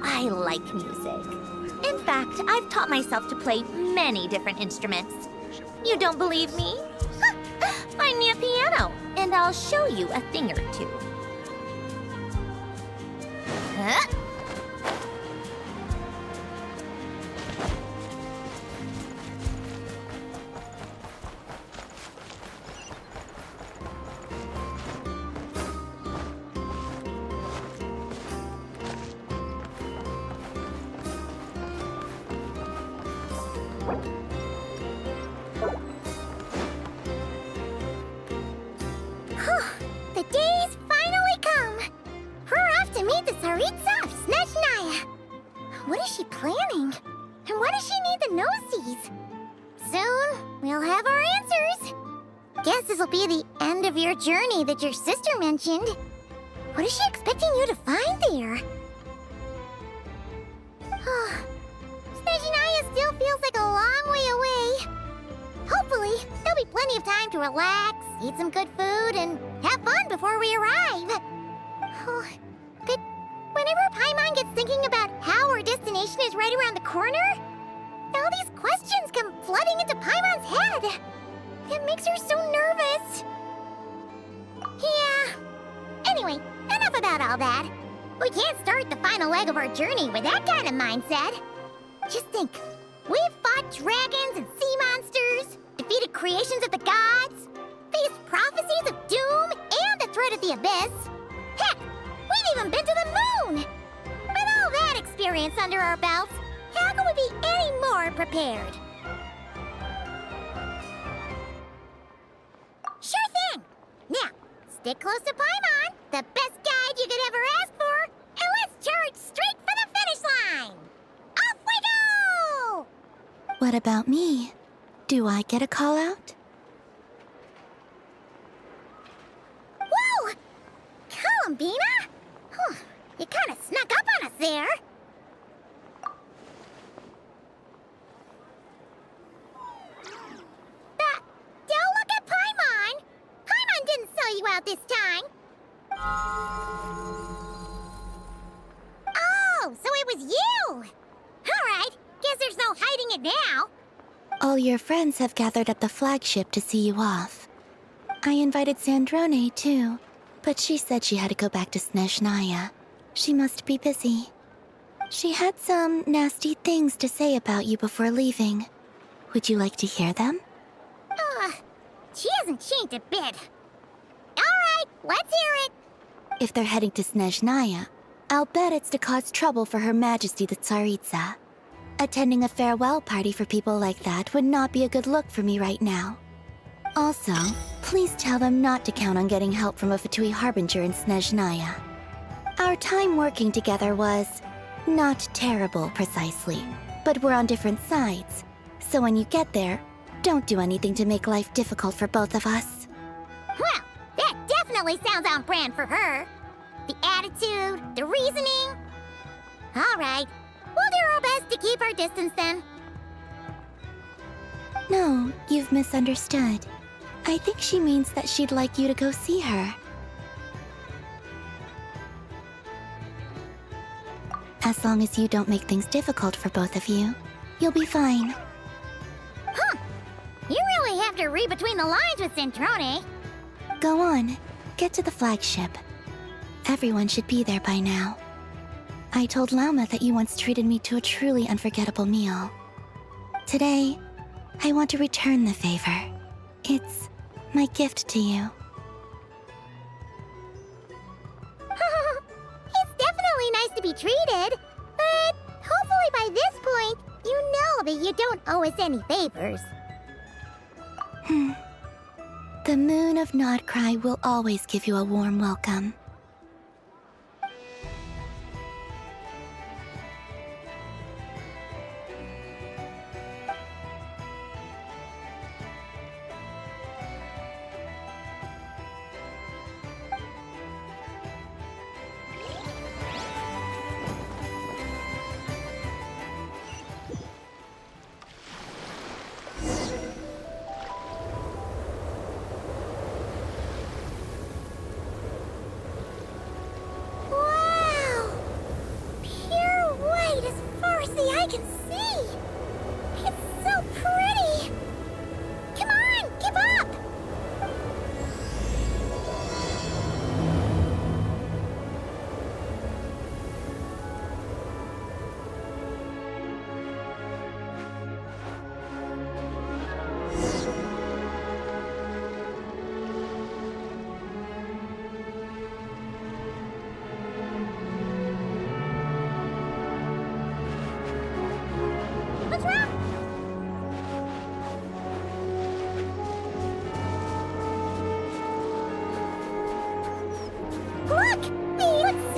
I like music. In fact, I've taught myself to play many different instruments. You don't believe me? Find me a piano, and I'll show you a thing or two. Huh? The day's finally come! We're off to meet the Tsaritsa of СНЕЖНАЯ! What is she planning? And why does she need the gnosies? Soon, we'll have our answers! Guess this'll be the end of your journey that your sister mentioned. What is she expecting you to find there? СНЕЖНАЯ still feels like a long way away. Hopefully, there'll be plenty of time to relax, eat some good food, and have fun before we arrive. But whenever Paimon gets thinking about how our destination is right around the corner, all these questions come flooding into Paimon's head. It makes her so nervous. Yeah. Anyway, enough about all that. We can't start the final leg of our journey with that kind of mindset. Just think. We've fought dragons and sea monsters, defeated creations of the gods, faced prophecies of doom and the threat of the abyss. Heck, we've even been to the moon! With all that experience under our belts, how can we be any more prepared? Sure thing! Now, stick close to Paimon, the best guide you could ever ask for, and let's charge straight for the finish line! Off we go! What about me? Do I get a call out? Whoa! Columbina? You kind of snuck up on us there. Don't look at Paimon! Paimon didn't sell you out this time. Oh, so it was you! Alright, guess there's no hiding it now. All your friends have gathered at the flagship to see you off. I invited Sandrone too, but she said she had to go back to СНЕЖНАЯ. She must be busy. She had some nasty things to say about you before leaving. Would you like to hear them? She hasn't changed a bit. Alright, let's hear it. If they're heading to СНЕЖНАЯ, I'll bet it's to cause trouble for Her Majesty the Tsaritsa. Attending a farewell party for people like that would not be a good look for me right now. Also, please tell them not to count on getting help from a Fatui Harbinger in СНЕЖНАЯ. Our time working together was not terrible precisely, but we're on different sides. So when you get there, don't do anything to make life difficult for both of us. Well, that definitely sounds on brand for her. The attitude, the reasoning. Alright, we'll do our best to keep our distance then. No, you've misunderstood. I think she means that she'd like you to go see her. As long as you don't make things difficult for both of you, you'll be fine. You really have to read between the lines with Centrone. Go on, get to the flagship. Everyone should be there by now. I told Lauma that you once treated me to a truly unforgettable meal. Today, I want to return the favor. It's my gift to you. It's definitely nice to be treated, but hopefully by this point, you know that you don't owe us any favors. The moon of Nodcry will always give you a warm welcome.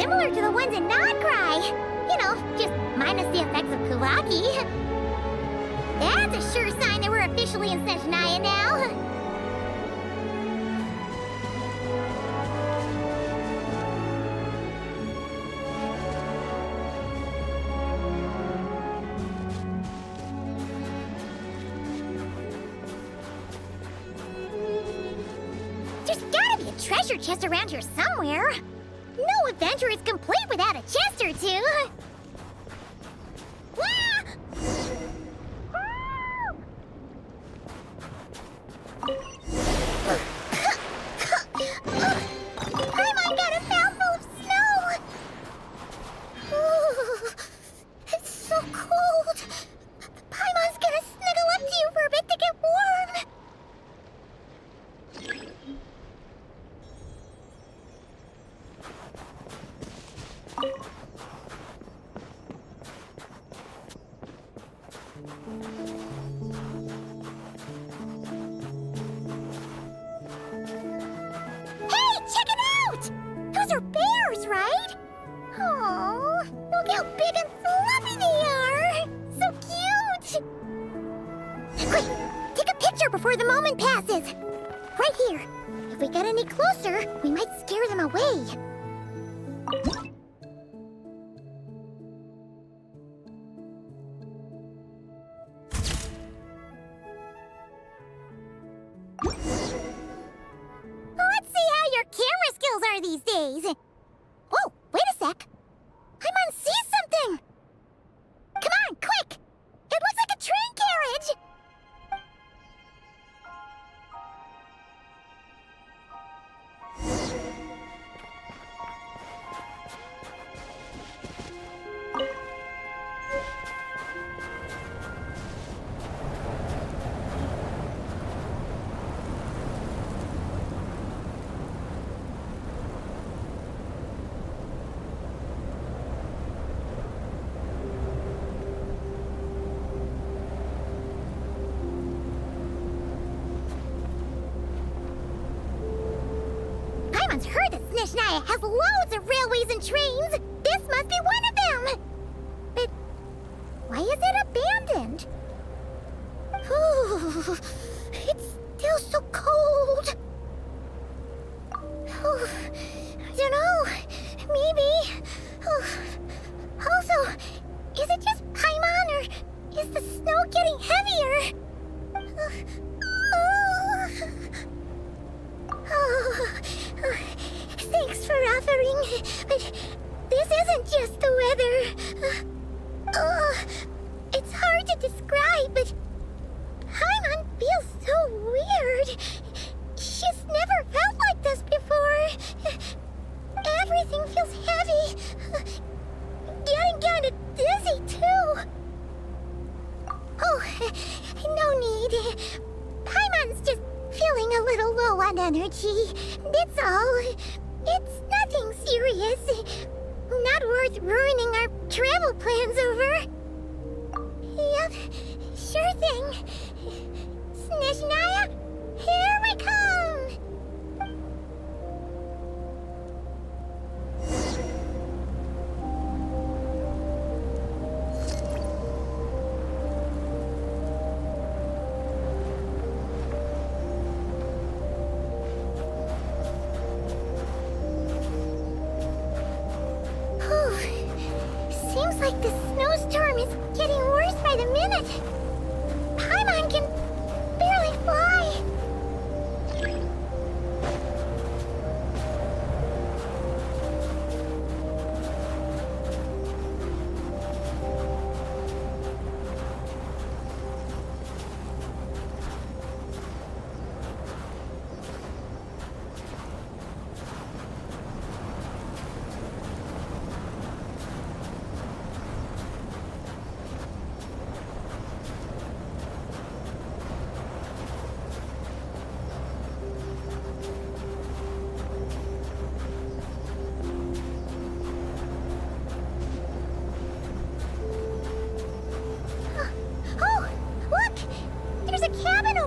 similar to the ones in Nodcry. You know, just minus the effects of Kulaki. That's a sure sign that we're officially in СНЕЖНАЯ now. There's gotta be a treasure chest around here somewhere. No adventure is complete without a chest or two. Wah! Paimon got a mouthful of snow. Ooh, it's so cold. Paimon's gonna snuggle up to you for a bit to get warm. Hey, check it out! Those are bears, right? Oh, look how big and fluffy they are! So cute! Quick, take a picture before the moment passes. Right here. If we get any closer, we might scare them away. Let's see how your camera skills are these days. Oh, wait a sec. Paimon sees something. Come on, quick! It looks like a train carriage. Paimon's heard that СНЕЖНАЯ has loads of railways and trains. This must be one of them. But why is it abandoned? Ooh, it's still so cold. Ooh, I don't know. Maybe. Also, is it just Paimon or is the snow getting heavier? Thanks for offering, but this isn't just the weather. It's hard to describe, but Paimon feels so weird. She's never felt like this before. Everything feels heavy. Getting kinda dizzy, too. Oh, no need. Paimon's just feeling a little low on energy. That's all. It's nothing serious. Not worth ruining our travel plans over. Yep, sure thing. СНЕЖНАЯ, here we come! Seems like the snowstorm is getting worse by the minute. Paimon can barely fly.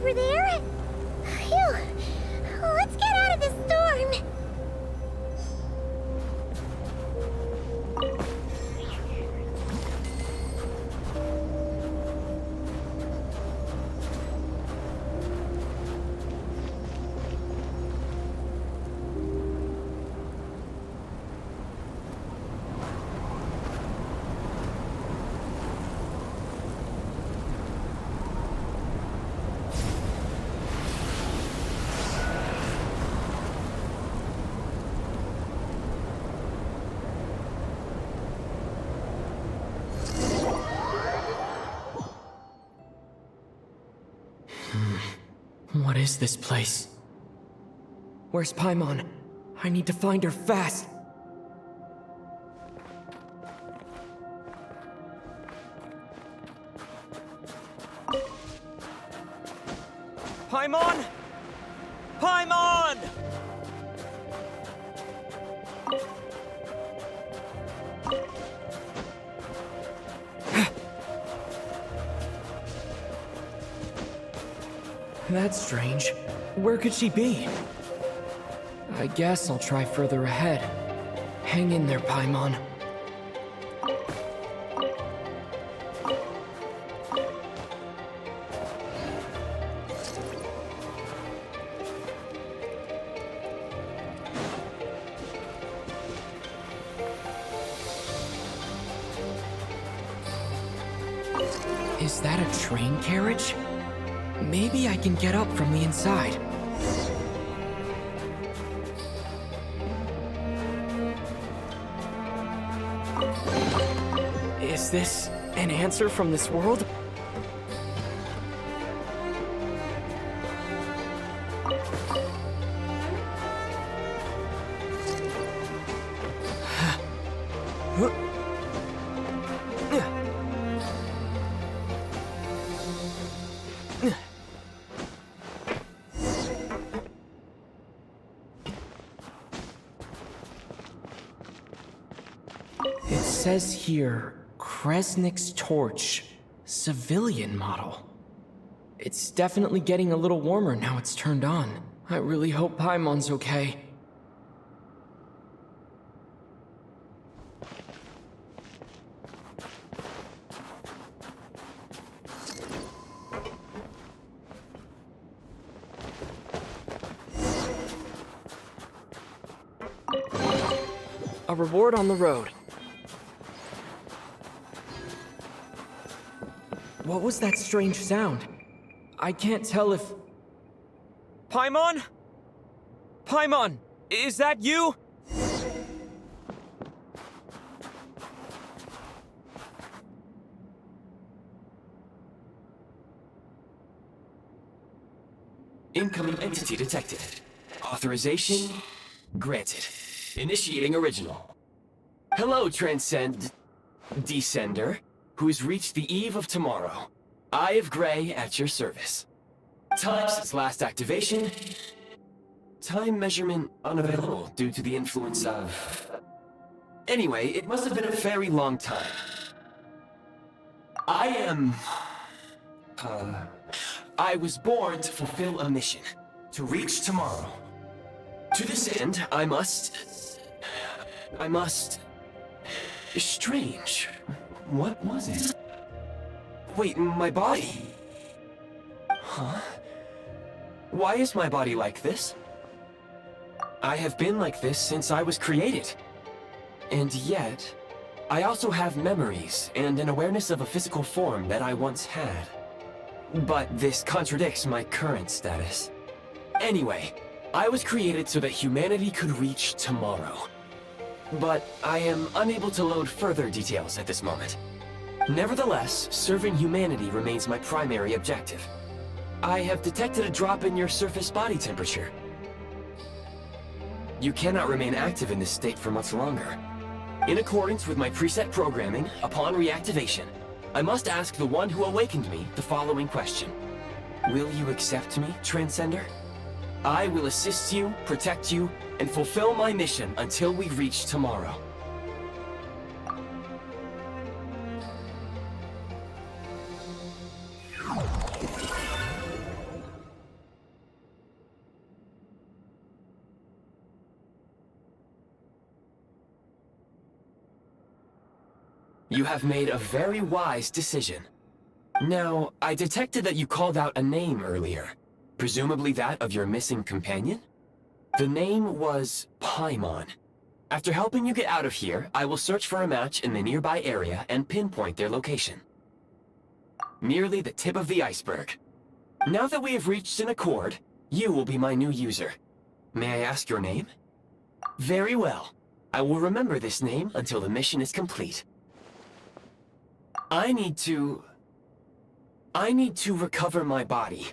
over there. Phew. Let's get out of this storm. What is this place? Where's Paimon? I need to find her fast! Paimon! Paimon! That's strange. Where could she be? I guess I'll try further ahead. Hang in there, Paimon. Is that a train carriage? Maybe I can get up from the inside. Is this an answer from this world? It says here, Kresnik's torch, civilian model. It's definitely getting a little warmer now it's turned on. I really hope Paimon's okay. A reward on the road. What was that strange sound? I can't tell if... Paimon? Paimon, is that you? Incoming entity detected. Authorization granted. Initiating original. Hello, Descender, who's reached the eve of tomorrow. Eye of Grey at your service. Time since last activation. Time measurement unavailable due to the influence of... Anyway, it must have been a very long time. I was born to fulfill a mission. To reach tomorrow. To this end, I must... Strange. What was it? Wait, my body? Huh? Why is my body like this? I have been like this since I was created. And yet, I also have memories and an awareness of a physical form that I once had. But this contradicts my current status. Anyway, I was created so that humanity could reach tomorrow. But I am unable to load further details at this moment. Nevertheless, serving humanity remains my primary objective. I have detected a drop in your surface body temperature. You cannot remain active in this state for much longer. In accordance with my preset programming, upon reactivation, I must ask the one who awakened me the following question. Will you accept me, Transcender? I will assist you, protect you, and fulfill my mission until we reach tomorrow. You have made a very wise decision. Now, I detected that you called out a name earlier. Presumably that of your missing companion? The name was Paimon. After helping you get out of here, I will search for a match in the nearby area and pinpoint their location. Merely the tip of the iceberg. Now that we have reached an accord, you will be my new user. May I ask your name? Very well. I will remember this name until the mission is complete. I need to recover my body.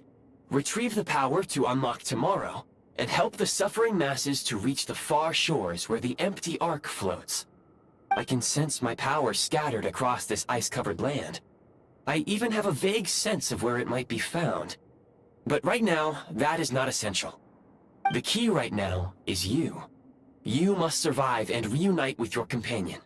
Retrieve the power to unlock tomorrow, and help the suffering masses to reach the far shores where the empty Ark floats. I can sense my power scattered across this ice-covered land. I even have a vague sense of where it might be found. But right now, that is not essential. The key right now is you. You must survive and reunite with your companion.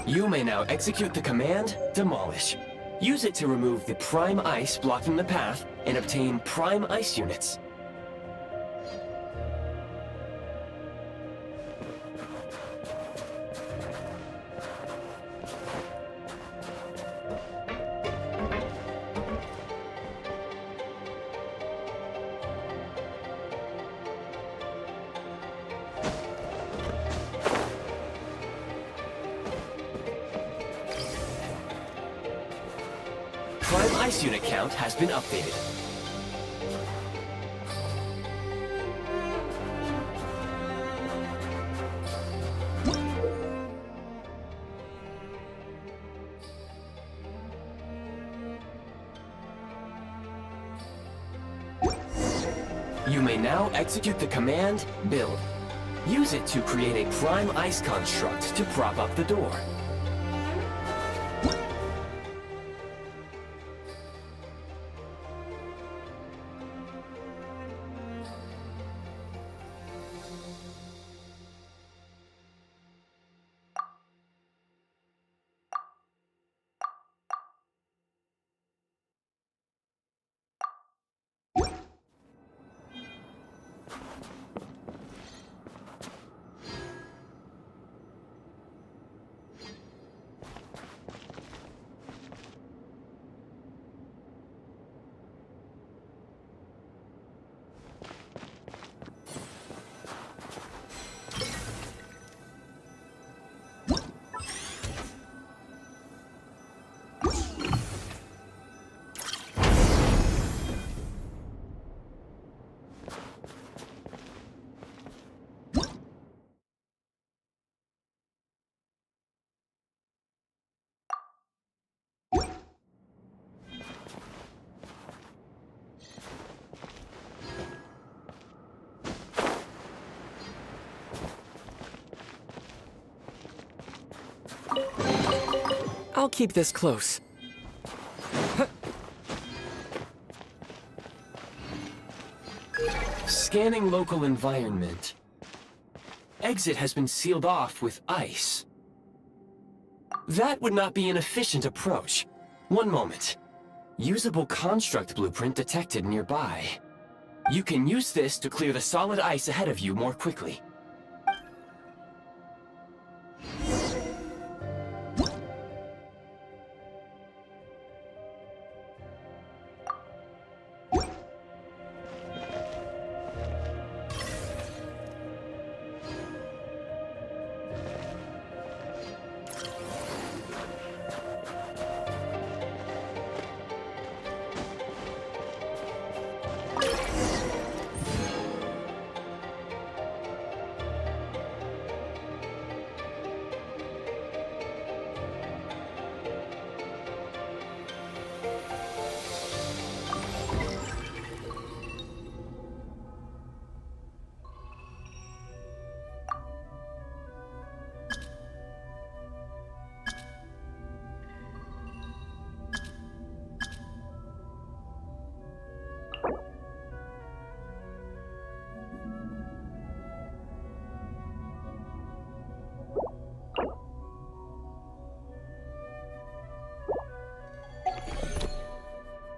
You may now execute the command, Demolish. Use it to remove the Prime Ice blocking the path and obtain Prime Ice units. Prime Ice unit count has been updated. You may now execute the command, Build. Use it to create a Prime Ice construct to prop up the door. I'll keep this close. Scanning local environment. Exit has been sealed off with ice. That would not be an efficient approach. One moment. Usable construct blueprint detected nearby. You can use this to clear the solid ice ahead of you more quickly.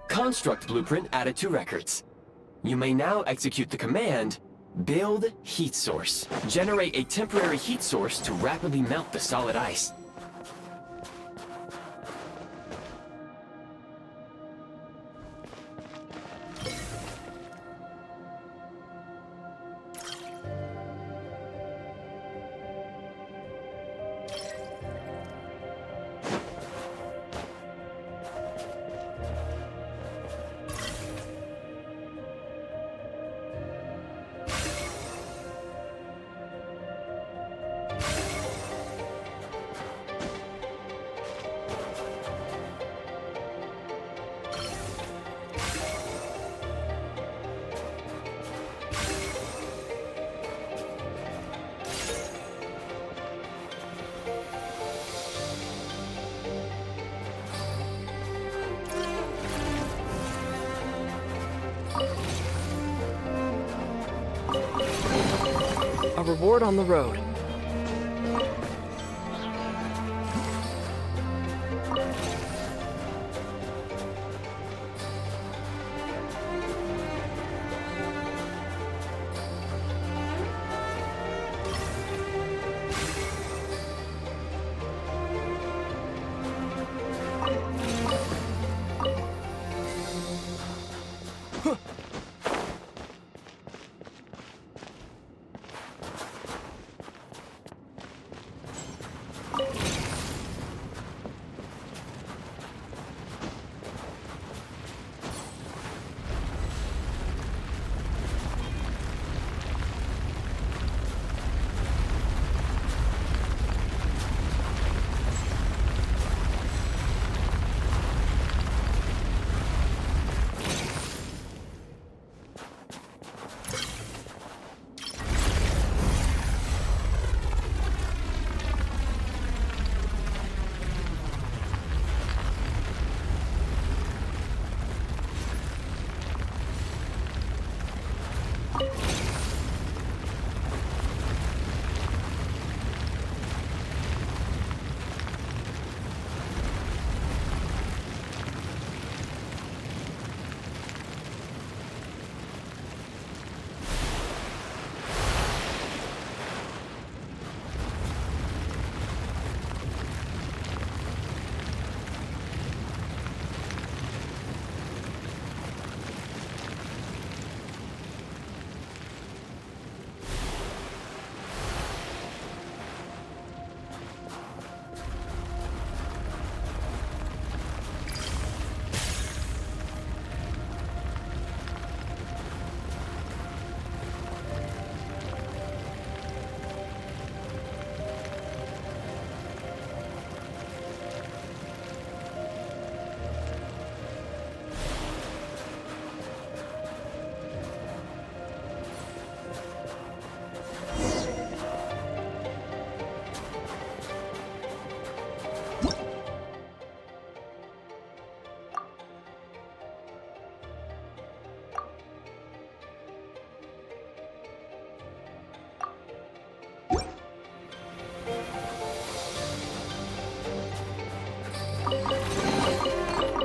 Construct blueprint added to records. You may now execute the command, Build Heat Source. Generate a temporary heat source to rapidly melt the solid ice. A reward on the road.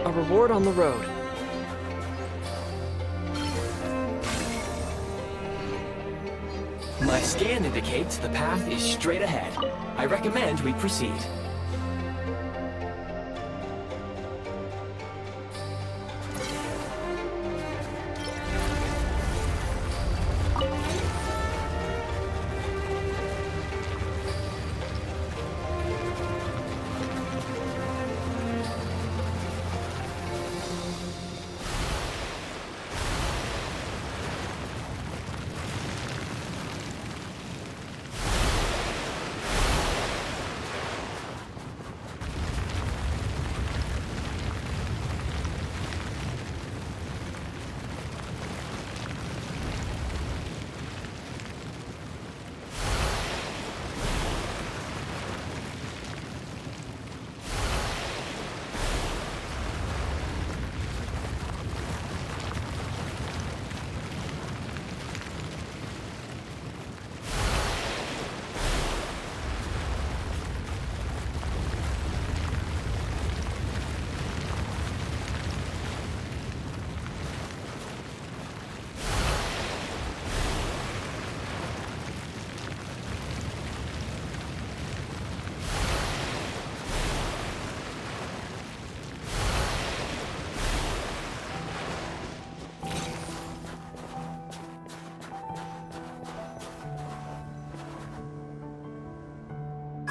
A reward on the road. My scan indicates the path is straight ahead. I recommend we proceed.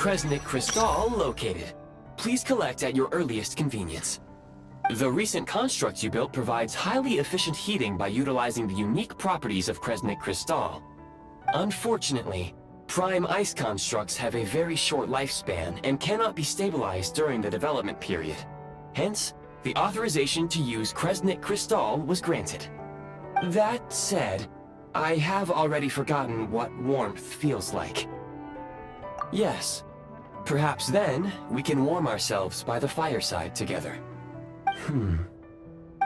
Kresnik Crystal located. Please collect at your earliest convenience. The recent construct you built provides highly efficient heating by utilizing the unique properties of Kresnik Crystal. Unfortunately, prime ice constructs have a very short lifespan and cannot be stabilized during the development period. Hence, the authorization to use Kresnik Crystal was granted. That said, I have already forgotten what warmth feels like. Yes. Perhaps then, we can warm ourselves by the fireside together.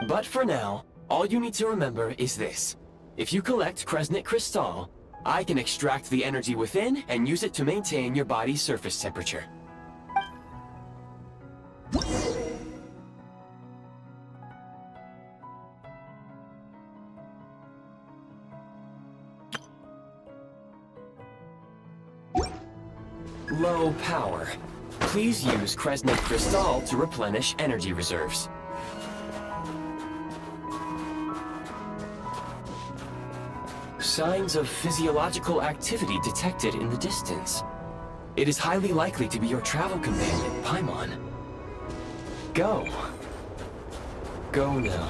But for now, all you need to remember is this. If you collect Kresnik Crystal, I can extract the energy within and use it to maintain your body's surface temperature. Low power. Please use Kresnik Crystal to replenish energy reserves. Signs of physiological activity detected in the distance. It is highly likely to be your travel companion, Paimon. Go. Go now.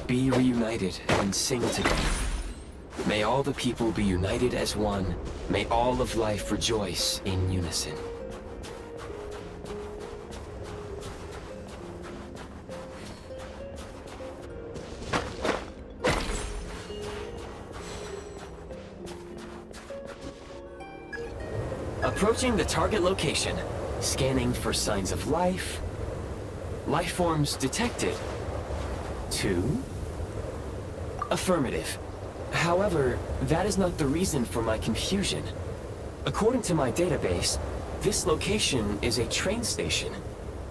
Be reunited and sing together. May all the people be united as one. May all of life rejoice in unison. Approaching the target location. Scanning for signs of life. Life forms detected. 2. Affirmative. However, that is not the reason for my confusion. According to my database, this location is a train station,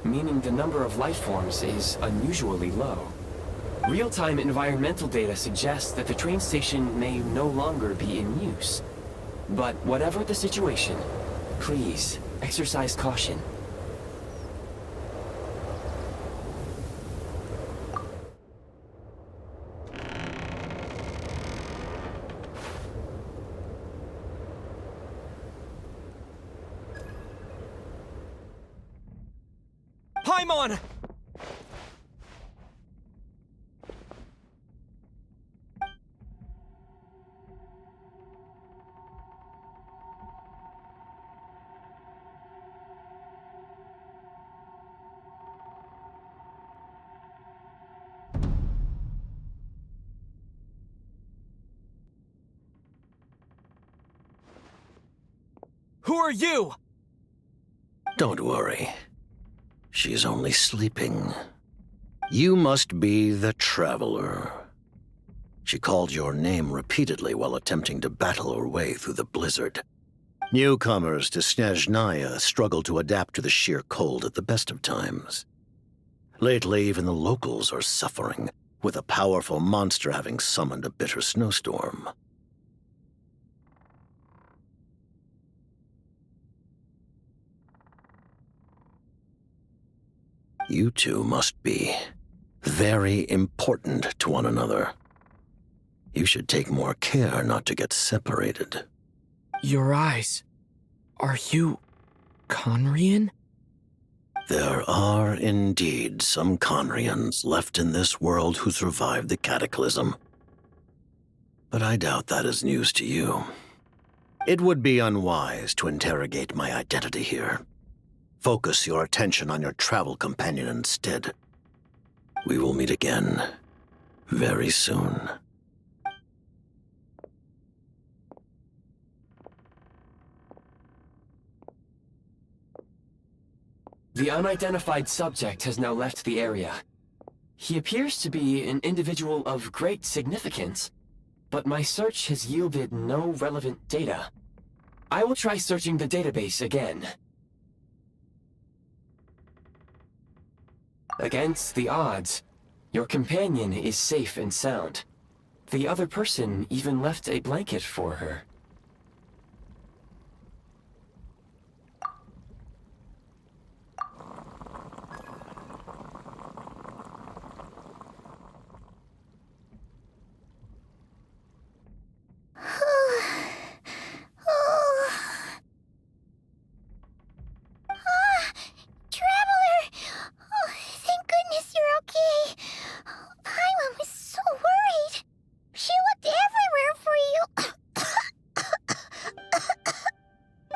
meaning the number of life forms is unusually low. Real-time environmental data suggests that the train station may no longer be in use. But whatever the situation, please exercise caution. Paimon! Who are you? Don't worry. She's only sleeping. You must be the Traveler. She called your name repeatedly while attempting to battle her way through the blizzard. Newcomers to СНЕЖНАЯ struggle to adapt to the sheer cold at the best of times. Lately, even the locals are suffering, with a powerful monster having summoned a bitter snowstorm. You two must be very important to one another. You should take more care not to get separated. Your eyes. Are you Conrian? There are indeed some Conrians left in this world who survived the cataclysm. But I doubt that is news to you. It would be unwise to interrogate my identity here. Focus your attention on your travel companion instead. We will meet again very soon. The unidentified subject has now left the area. He appears to be an individual of great significance, but my search has yielded no relevant data. I will try searching the database again. Against the odds, your companion is safe and sound. The other person even left a blanket for her.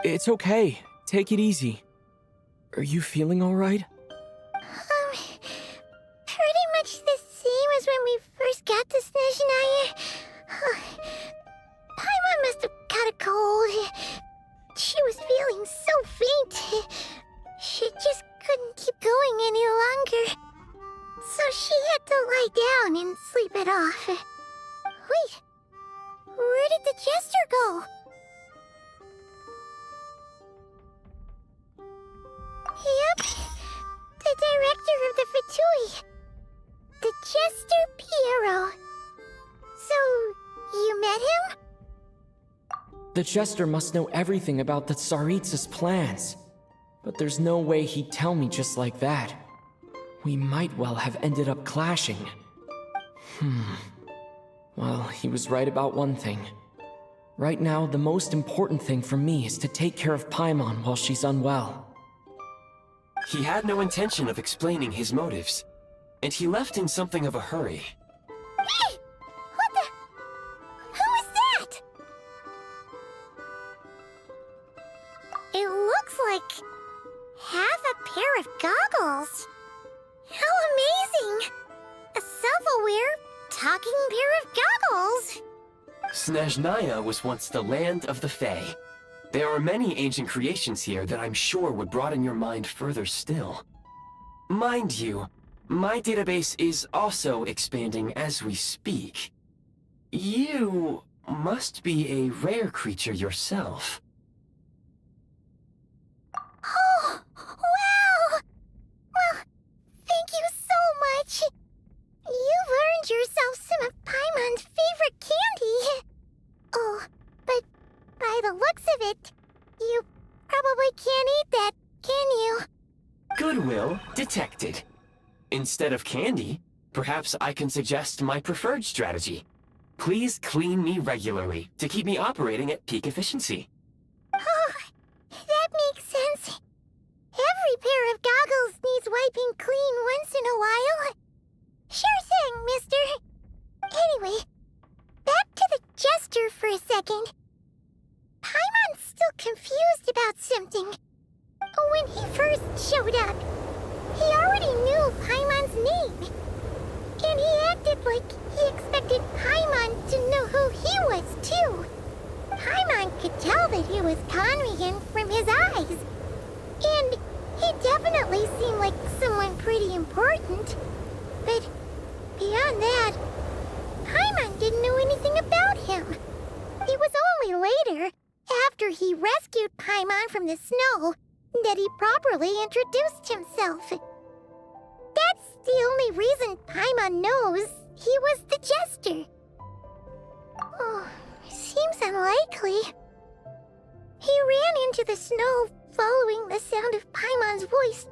It's okay. Take it easy. Are you feeling all right? Pretty much the same as when we first got to СНЕЖНАЯ. Paimon must have caught a cold. She was feeling so faint. She just couldn't keep going any longer. So she had to lie down and sleep it off. Wait, where did the jester go? The Jester must know everything about the Tsaritsa's plans. But there's no way he'd tell me just like that. We might well have ended up clashing. Well, he was right about one thing. Right now, the most important thing for me is to take care of Paimon while she's unwell. He had no intention of explaining his motives, and he left in something of a hurry. Hey! What the... Who is that? It looks like... half a pair of goggles. How amazing! A self-aware, talking pair of goggles. СНЕЖНАЯ was once the land of the Fae. There are many ancient creations here that I'm sure would broaden your mind further still. Mind you, my database is also expanding as we speak. You must be a rare creature yourself. Oh, wow! Well, thank you so much. You've earned yourself some of Paimon's favorite candy. Oh, but by the looks of it, you probably can't eat that, can you? Goodwill detected. Instead of candy, perhaps I can suggest my preferred strategy. Please clean me regularly to keep me operating at peak efficiency. Oh, that makes sense. Every pair of goggles needs wiping clean once in a while. Sure thing, mister. Anyway, back to the Jester for a second. Paimon's still confused about something. When he first showed up, he already knew Paimon's name. And he acted like he expected Paimon to know who he was, too. Paimon could tell that he was Conrian from his eyes. And he definitely seemed like someone pretty important. But beyond that, Paimon didn't know anything about him. It was only later, after he rescued Paimon from the snow, that he properly introduced himself. That's the only reason Paimon knows he was the Jester. Oh, seems unlikely. He ran into the snow following the sound of Paimon's voice,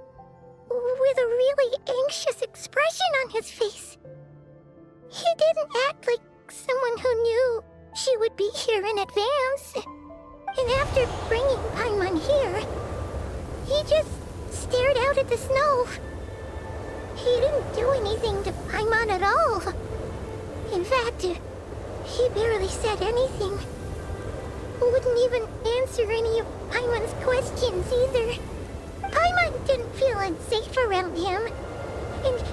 with a really anxious expression on his face. He didn't act like someone who knew she would be here in advance. And after bringing Paimon here, he just stared out at the snow. He didn't do anything to Paimon at all. In fact, he barely said anything. Wouldn't even answer any of Paimon's questions either. Paimon didn't feel unsafe around him, and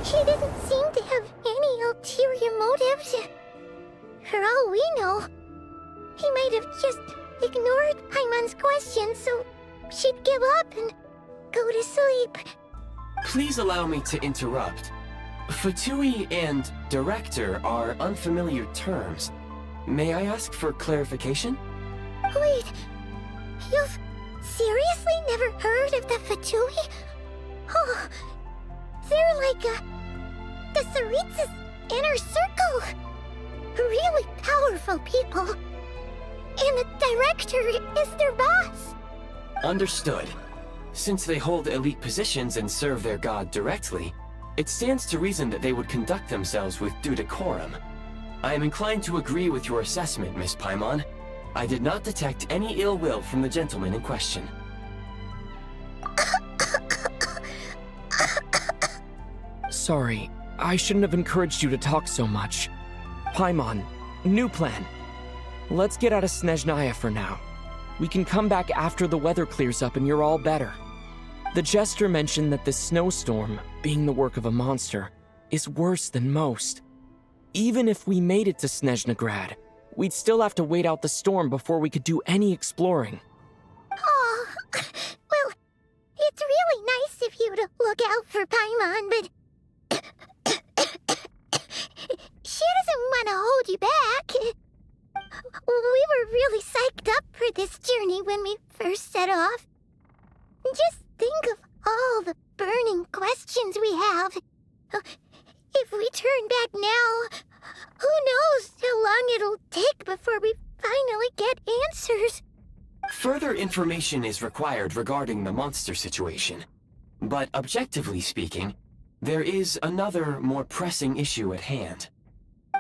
he didn't seem to have any ulterior motives. For all we know, he might have just ignored Paimon's questions so she'd give up and go to sleep. Please allow me to interrupt. Fatui and director are unfamiliar terms. May I ask for clarification? Wait, you've seriously never heard of the Fatui? Oh, they're like the Tsaritsa's inner circle. Really powerful people. And the director is their boss. Understood. Since they hold elite positions and serve their god directly, it stands to reason that they would conduct themselves with due decorum. I am inclined to agree with your assessment, Miss Paimon. I did not detect any ill will from the gentleman in question. Sorry, I shouldn't have encouraged you to talk so much. Paimon, new plan. Let's get out of СНЕЖНАЯ for now. We can come back after the weather clears up and you're all better. The Jester mentioned that this snowstorm, being the work of a monster, is worse than most. Even if we made it to СНЕЖНАГрад, we'd still have to wait out the storm before we could do any exploring. Oh, well, it's really nice of you to look out for Paimon, but she doesn't want to hold you back. We were really psyched up for this journey when we first set off. Just think of all the burning questions we have. If we turn back now, who knows how long it'll take before we finally get answers. answers. Further information is required regarding the monster situation. But objectively speaking, there is another, more pressing issue at hand.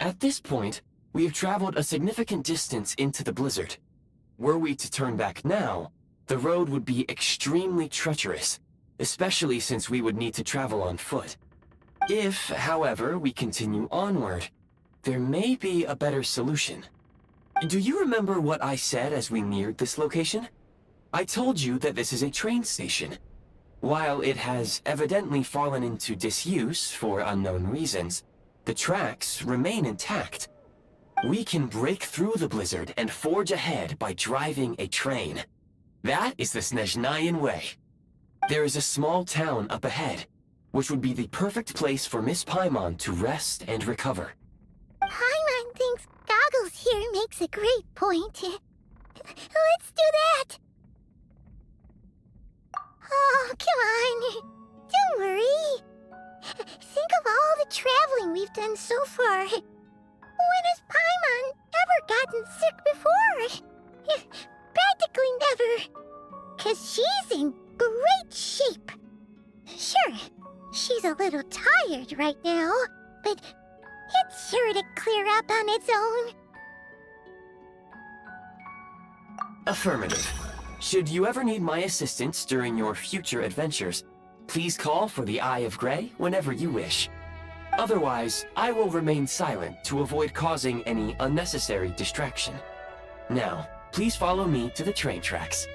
At this point, we have traveled a significant distance into the blizzard. Were we to turn back now, the road would be extremely treacherous, especially since we would need to travel on foot. If, however, we continue onward, there may be a better solution. Do you remember what I said as we neared this location? I told you that this is a train station. While it has evidently fallen into disuse for unknown reasons, the tracks remain intact. We can break through the blizzard and forge ahead by driving a train. That is the СНЕЖНАЯн way. There is a small town up ahead, which would be the perfect place for Miss Paimon to rest and recover. Paimon thinks Goggles here makes a great point. Let's do that! Oh, come on. Don't worry. Think of all the traveling we've done so far. When has Paimon ever gotten sick before? Practically never. 'Cause she's in great shape. Sure, she's a little tired right now, but it's sure to clear up on its own. Affirmative. Should you ever need my assistance during your future adventures, please call for the Eye of Grey whenever you wish. Otherwise, I will remain silent to avoid causing any unnecessary distraction. Now, please follow me to the train tracks.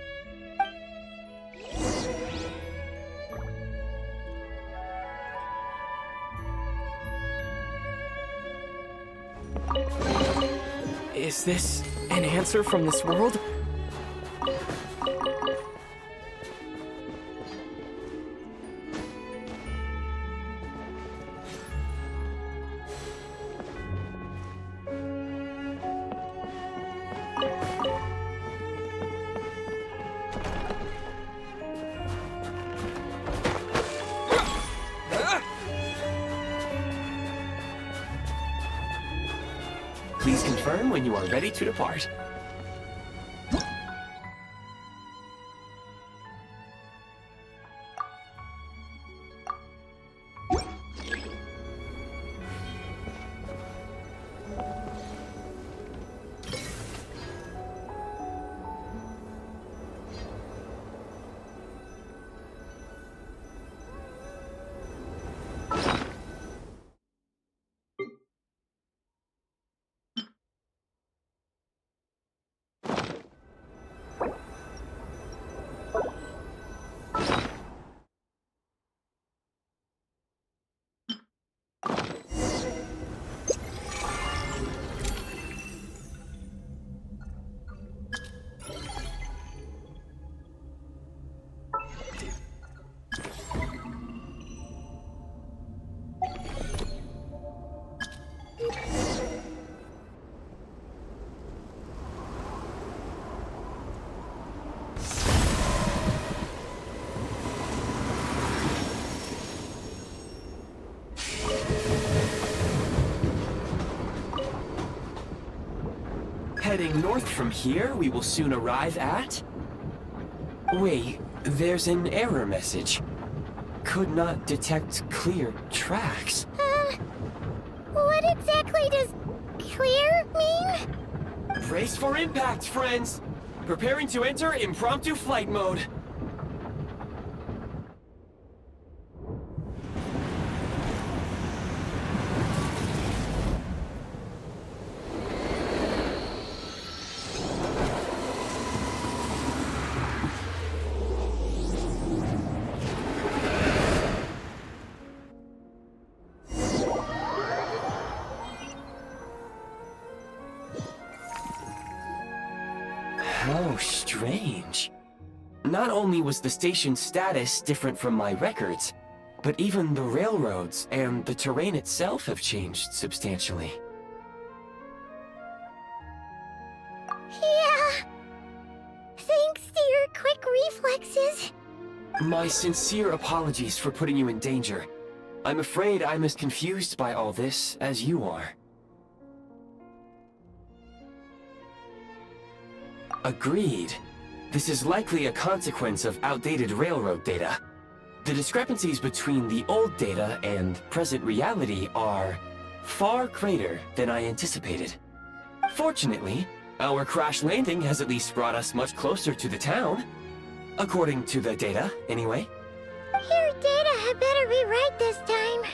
Is this an answer from this world? Please confirm when you are ready to depart. Heading north from here, we will soon arrive at... Wait, there's an error message. Could not detect clear tracks. What exactly does clear mean? Brace for impact, friends! Preparing to enter impromptu flight mode. How strange. Not only was the station's status different from my records, but even the railroads and the terrain itself have changed substantially. Yeah. Thanks to your quick reflexes. My sincere apologies for putting you in danger. I'm afraid I'm as confused by all this as you are. Agreed. This is likely a consequence of outdated railroad data. The discrepancies between the old data and present reality are far greater than I anticipated. Fortunately, our crash landing has at least brought us much closer to the town. According to the data, anyway. Your data had better be right this time.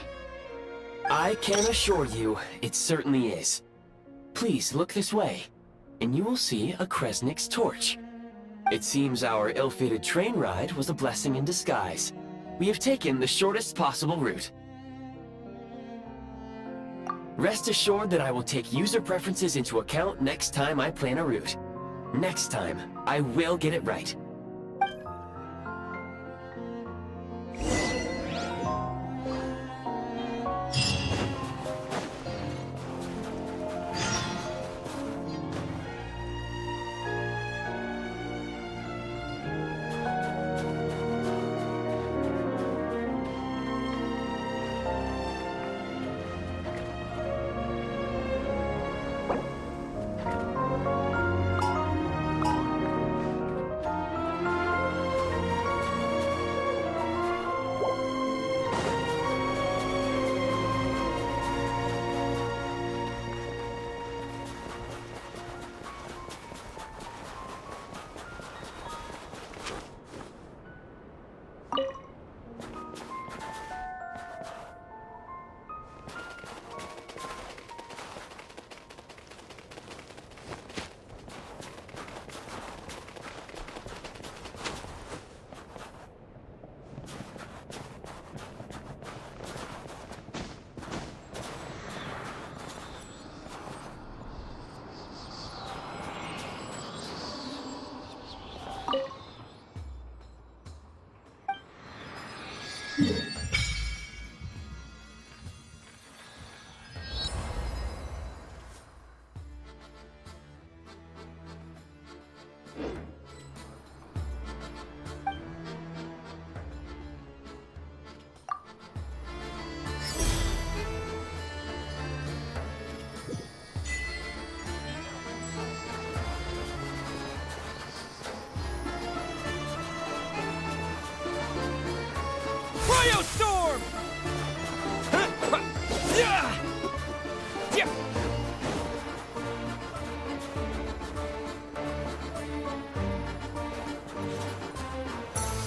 I can assure you, it certainly is. Please look this way, and you will see a Kresnik's torch. It seems our ill-fated train ride was a blessing in disguise. We have taken the shortest possible route. Rest assured that I will take user preferences into account next time I plan a route. Next time, I will get it right. Storm!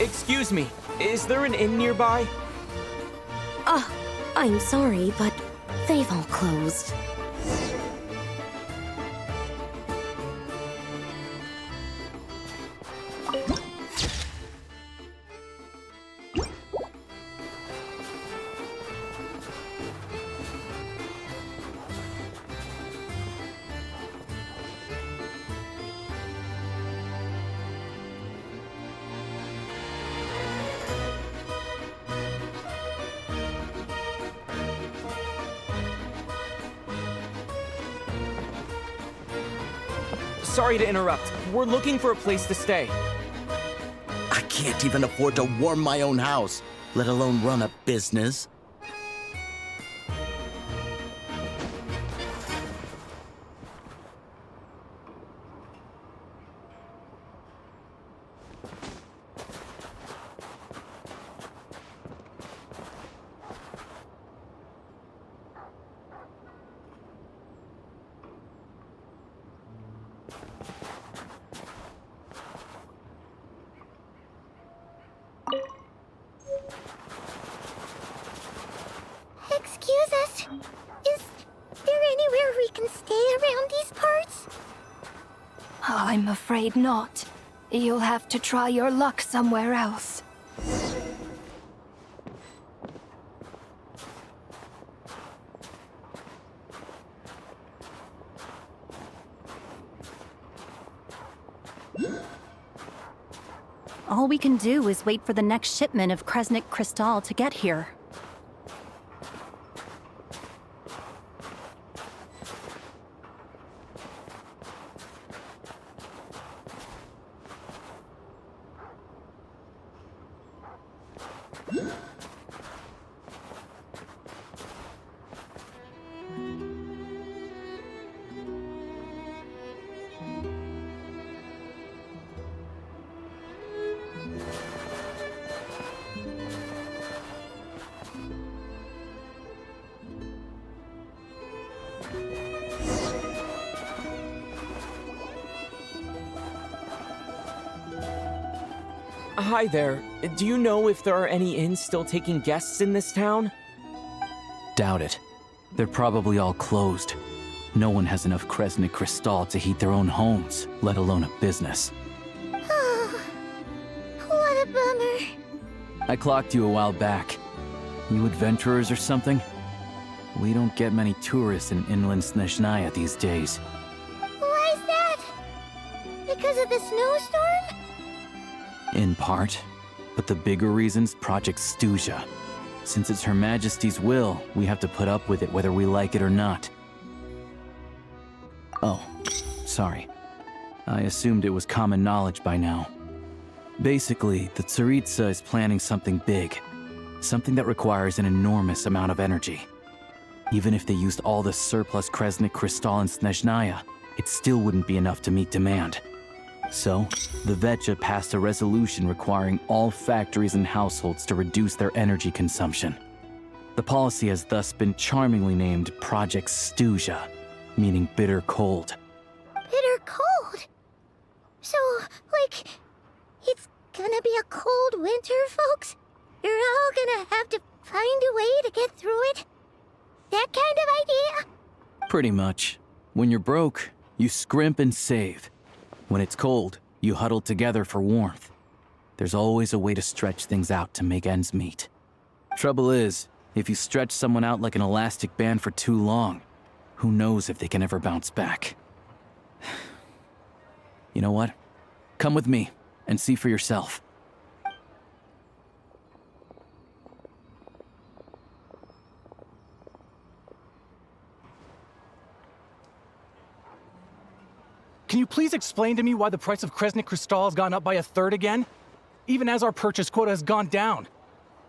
Excuse me, is there an inn nearby? I'm sorry, but they've all closed. Sorry to interrupt. We're looking for a place to stay. I can't even afford to warm my own house, let alone run a business. Excuse us. Is there anywhere we can stay around these parts? I'm afraid not. You'll have to try your luck somewhere else. All we can do is wait for the next shipment of Kresnik Crystal to get here. Hi there. Do you know if there are any inns still taking guests in this town? Doubt it. They're probably all closed. No one has enough Kresnik Crystal to heat their own homes, let alone a business. What a bummer. I clocked you a while back. You adventurers or something? We don't get many tourists in inland СНЕЖНАЯ these days. Why is that? Because of the snowstorm? In part. But the bigger reason's Project Stuja. Since it's Her Majesty's will, we have to put up with it whether we like it or not. Oh, sorry. I assumed it was common knowledge by now. Basically, the Tsaritsa is planning something big. Something that requires an enormous amount of energy. Even if they used all the surplus Kresnik Crystal in СНЕЖНАЯ, it still wouldn't be enough to meet demand. So, the Vetja passed a resolution requiring all factories and households to reduce their energy consumption. The policy has thus been charmingly named Project Stuja, meaning bitter cold. Bitter cold? So, like, it's gonna be a cold winter, folks? You're all gonna have to find a way to get through it? That kind of idea? Pretty much. When you're broke, you scrimp and save. When it's cold, you huddle together for warmth. There's always a way to stretch things out to make ends meet. Trouble is, if you stretch someone out like an elastic band for too long, who knows if they can ever bounce back. You know what? Come with me and see for yourself. Can you please explain to me why the price of Kresnik Crystal has gone up by 1/3 again? Even as our purchase quota has gone down.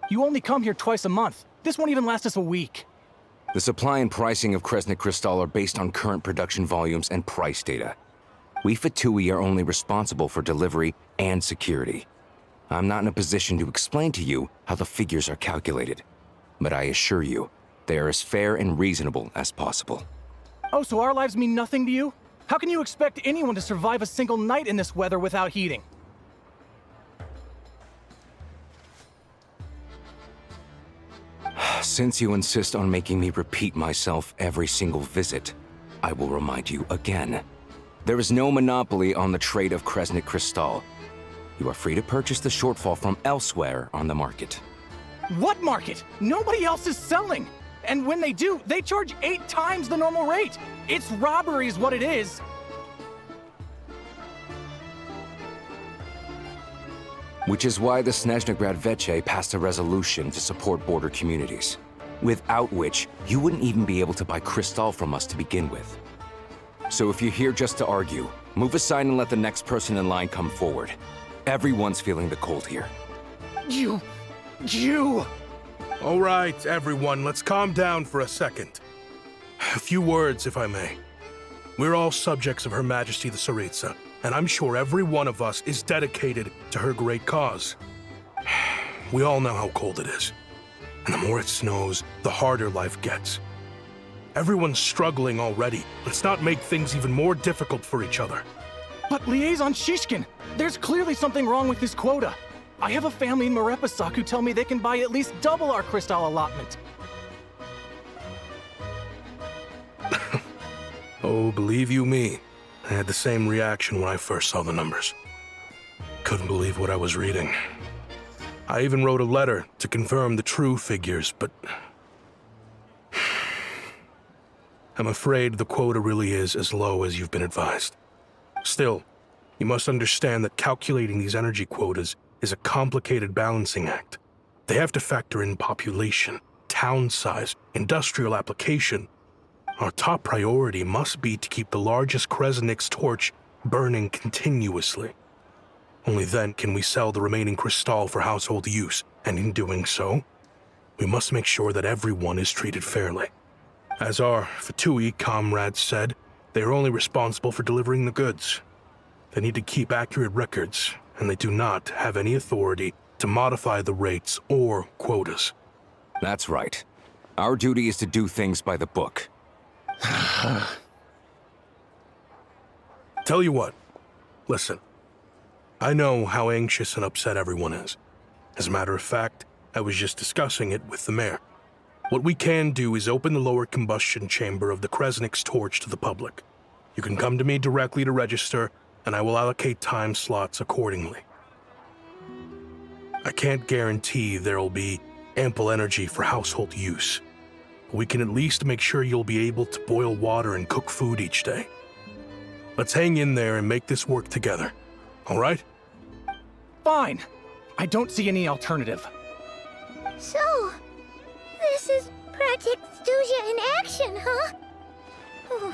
You only come here twice a month. This won't even last us a week. The supply and pricing of Kresnik Crystal are based on current production volumes and price data. We Fatui are only responsible for delivery and security. I'm not in a position to explain to you how the figures are calculated, but I assure you, they are as fair and reasonable as possible. Oh, so our lives mean nothing to you? How can you expect anyone to survive a single night in this weather without heating? Since you insist on making me repeat myself every single visit, I will remind you again. There is no monopoly on the trade of Kresnik Crystal. You are free to purchase the shortfall from elsewhere on the market. What market? Nobody else is selling! And when they do, they charge 8 times the normal rate! It's robbery is what it is! Which is why the СНЕЖНАГрад Veche passed a resolution to support border communities, without which you wouldn't even be able to buy crystal from us to begin with. So if you're here just to argue, move aside and let the next person in line come forward. Everyone's feeling the cold here. You... All right, everyone, let's calm down for a second. A few words, if I may. We're all subjects of Her Majesty the Tsaritsa, and I'm sure every one of us is dedicated to her great cause. We all know how cold it is, and the more it snows, the harder life gets. Everyone's struggling already. Let's not make things even more difficult for each other. But Liaison Shishkin, there's clearly something wrong with this quota. I have a family in Marepasak who tell me they can buy at least double our crystal allotment. Oh, believe you me, I had the same reaction when I first saw the numbers. Couldn't believe what I was reading. I even wrote a letter to confirm the true figures, but I'm afraid the quota really is as low as you've been advised. Still, you must understand that calculating these energy quotas is a complicated balancing act. They have to factor in population, town size, industrial application. Our top priority must be to keep the largest Kresnik's torch burning continuously. Only then can we sell the remaining crystal for household use, and in doing so, we must make sure that everyone is treated fairly. As our Fatui comrades said, they are only responsible for delivering the goods. They need to keep accurate records, and they do not have any authority to modify the rates or quotas. That's right. Our duty is to do things by the book. Tell you what, listen. I know how anxious and upset everyone is. As a matter of fact, I was just discussing it with the mayor. What we can do is open the lower combustion chamber of the Kresnik's torch to the public. You can come to me directly to register, and I will allocate time slots accordingly. I can't guarantee there'll be ample energy for household use, but we can at least make sure you'll be able to boil water and cook food each day. Let's hang in there and make this work together, all right? Fine. I don't see any alternative. So, this is Project Stuja in action, huh? Oh,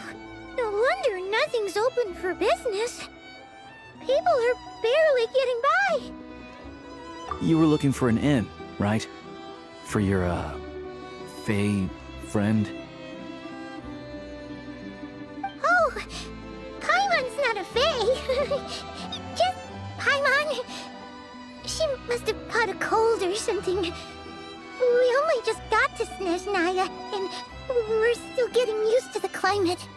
no wonder nothing's open for business. People are barely getting by. You were looking for an inn, right? For your, Fae friend? Oh, Paimon's not a Fae. Just Paimon. She must have caught a cold or something. We only just got to СНЕЖНАЯ, and we're still getting used to the climate.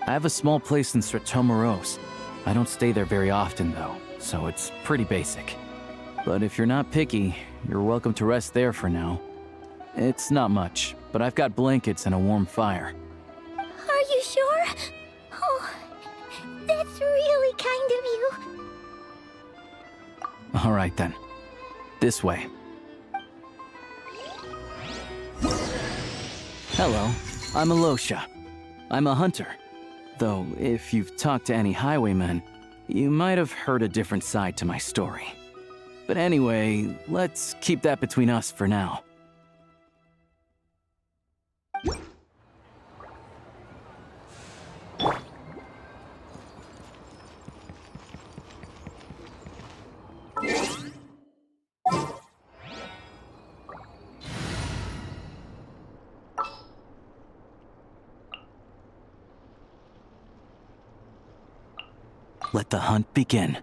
I have a small place in Stratomaros. I don't stay there very often, though, so it's pretty basic. But if you're not picky, you're welcome to rest there for now. It's not much, but I've got blankets and a warm fire. Are you sure? Oh, that's really kind of you. All right, then. This way. Hello, I'm Alosha. I'm a hunter. Though, if you've talked to any highwaymen, you might have heard a different side to my story. But anyway, let's keep that between us for now. Let the hunt begin.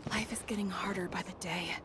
Life is getting harder by the day.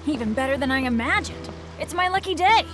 Even better than I imagined. It's my lucky day.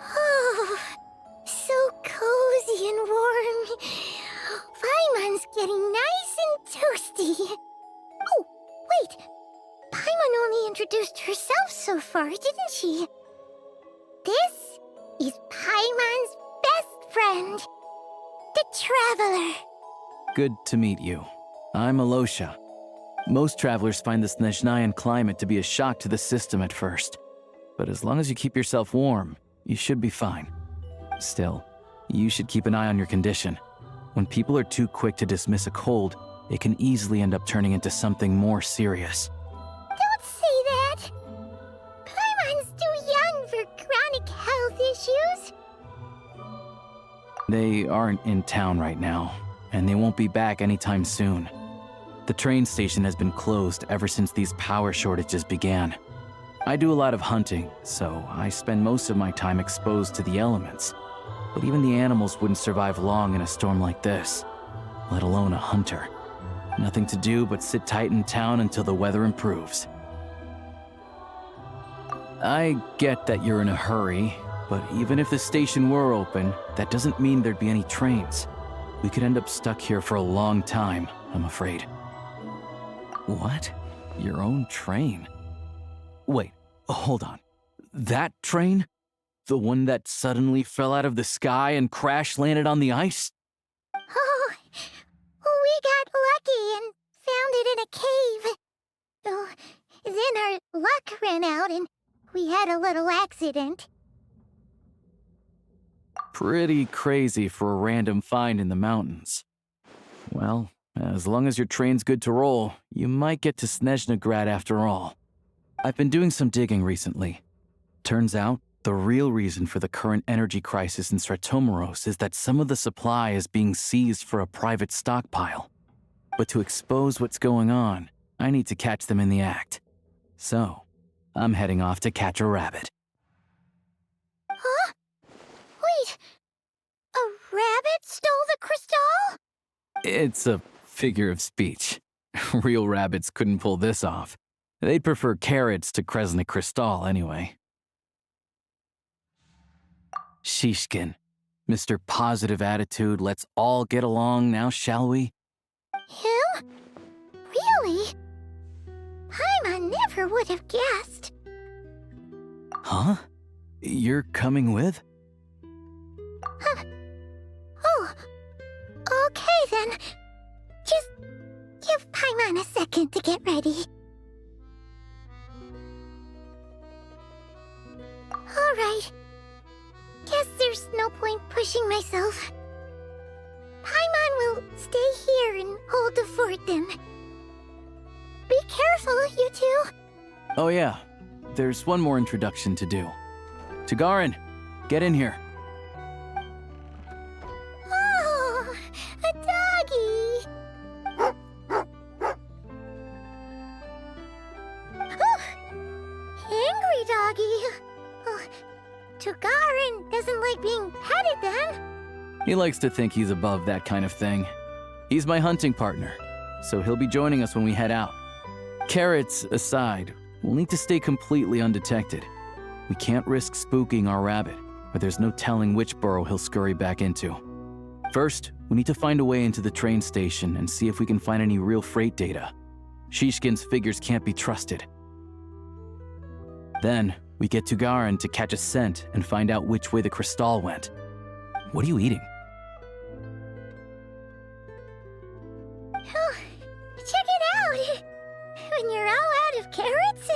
Oh, so cozy and warm. Paimon's getting nice and toasty. Oh, wait. Paimon only introduced herself so far, didn't she? This is Paimon's best friend, the Traveler. Good to meet you. I'm Alosha. Most travelers find the СНЕЖНАЯн climate to be a shock to the system at first. But as long as you keep yourself warm, you should be fine. Still, you should keep an eye on your condition. When people are too quick to dismiss a cold, it can easily end up turning into something more serious. Don't say that. Paimon's too young for chronic health issues. They aren't in town right now, and they won't be back anytime soon. The train station has been closed ever since these power shortages began. I do a lot of hunting, so I spend most of my time exposed to the elements. But even the animals wouldn't survive long in a storm like this, let alone a hunter. Nothing to do but sit tight in town until the weather improves. I get that you're in a hurry, but even if the station were open, that doesn't mean there'd be any trains. We could end up stuck here for a long time, I'm afraid. What? Your own train? Wait, hold on. That train? The one that suddenly fell out of the sky and crash-landed on the ice? Oh, we got lucky and found it in a cave. Oh, then our luck ran out and we had a little accident. Pretty crazy for a random find in the mountains. Well, as long as your train's good to roll, you might get to СНЕЖНАГрad after all. I've been doing some digging recently. Turns out, the real reason for the current energy crisis in Stratomaros is that some of the supply is being seized for a private stockpile. But to expose what's going on, I need to catch them in the act. So, I'm heading off to catch a rabbit. Huh? Wait, a rabbit stole the crystal? It's a figure of speech. Real rabbits couldn't pull this off. They'd prefer carrots to Kresnik Crystal anyway. Shishkin, Mr. Positive Attitude, let's all get along now, shall we? Him? Really? Paimon never would have guessed. Huh? You're coming with? Oh, okay then. Just Give Paimon a second to get ready. Alright. Guess there's no point pushing myself. Paimon will stay here and hold the fort then. Be careful, you two. Oh yeah, there's one more introduction to do. Tagarin, get in here. Oh, a doggy. Oh, angry doggy. Oh, Tagarin doesn't like being petted then. He likes to think he's above that kind of thing. He's my hunting partner, so he'll be joining us when we head out. Carrots aside, we'll need to stay completely undetected. We can't risk spooking our rabbit, or there's no telling which burrow he'll scurry back into. First, we need to find a way into the train station and see if we can find any real freight data. Shishkin's figures can't be trusted. Then, we get Tugarin to catch a scent and find out which way the crystal went. What are you eating? Oh, check it out! When you're all out of carrots,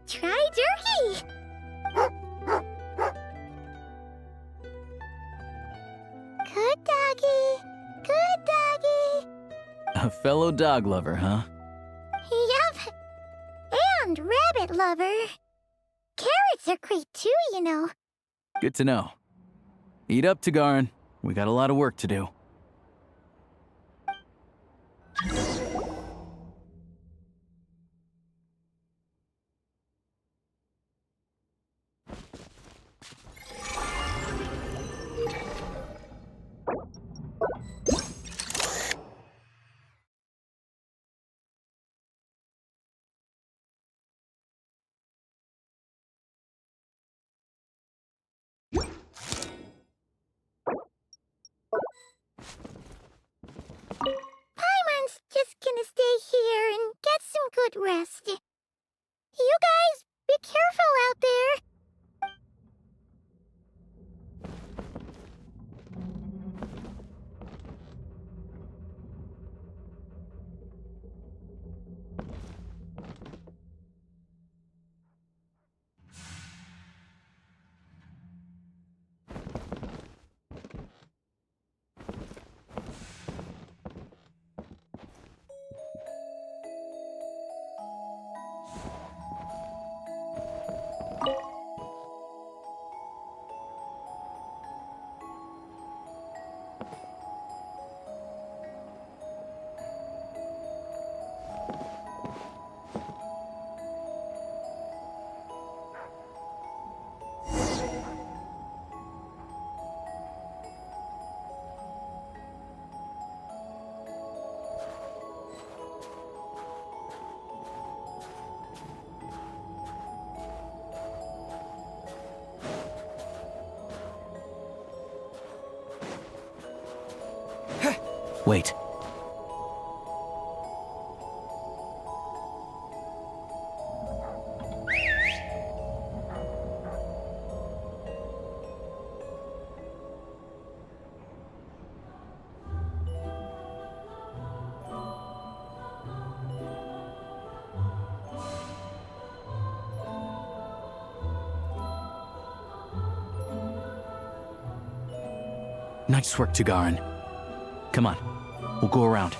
try turkey! Good doggy, good doggy. A fellow dog lover, huh? Yep, and rabbit lover. Carrots are great too, you know. Good to know. Eat up, Tugarin. We got a lot of work to do. Paimon's just gonna stay here and get some good rest. You guys, be careful out there. Wait. Nice work, Tugarin. Come on, we'll go around.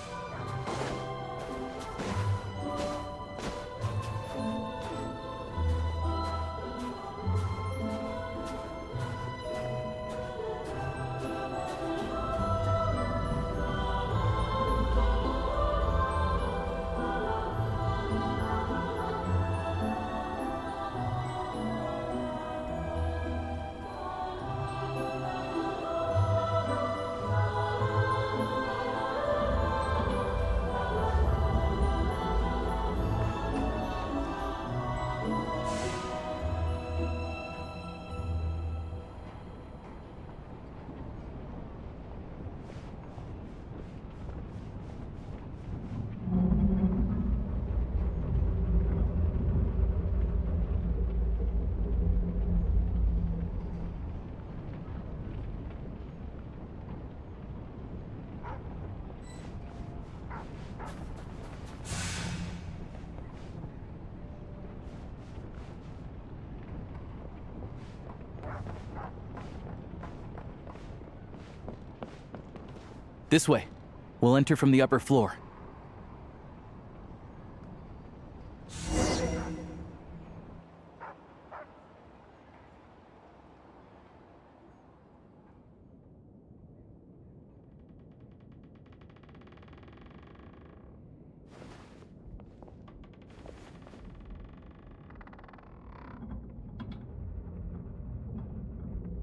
This way. We'll enter from the upper floor.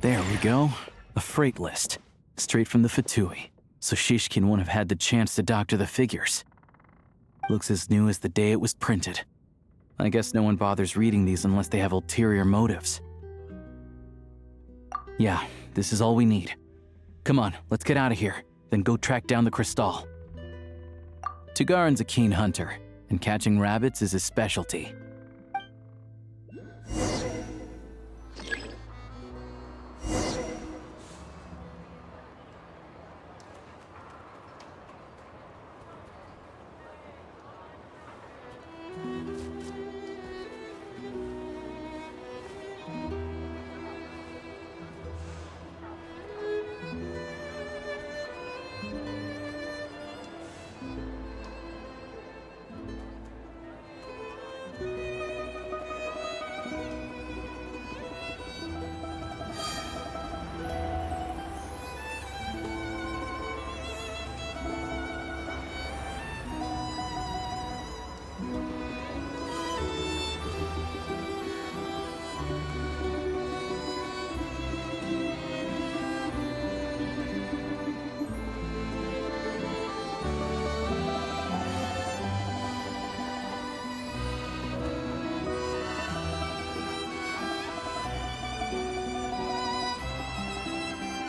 There we go. A freight list. Straight from the Fatui. So Shishkin won't have had the chance to doctor the figures. Looks as new as the day it was printed. I guess no one bothers reading these unless they have ulterior motives. Yeah, this is all we need. Come on, let's get out of here, then go track down the crystal. Tugarin's a keen hunter, and catching rabbits is his specialty.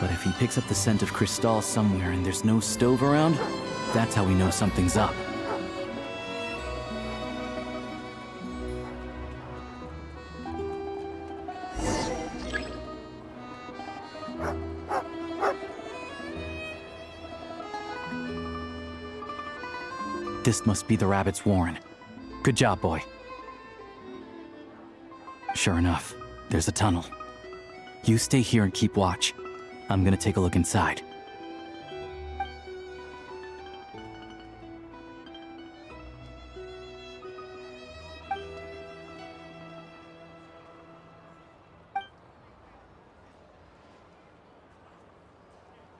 But if he picks up the scent of crystal somewhere and there's no stove around, that's how we know something's up. This must be the rabbit's warren. Good job, boy. Sure enough, there's a tunnel. You stay here and keep watch. I'm gonna take a look inside.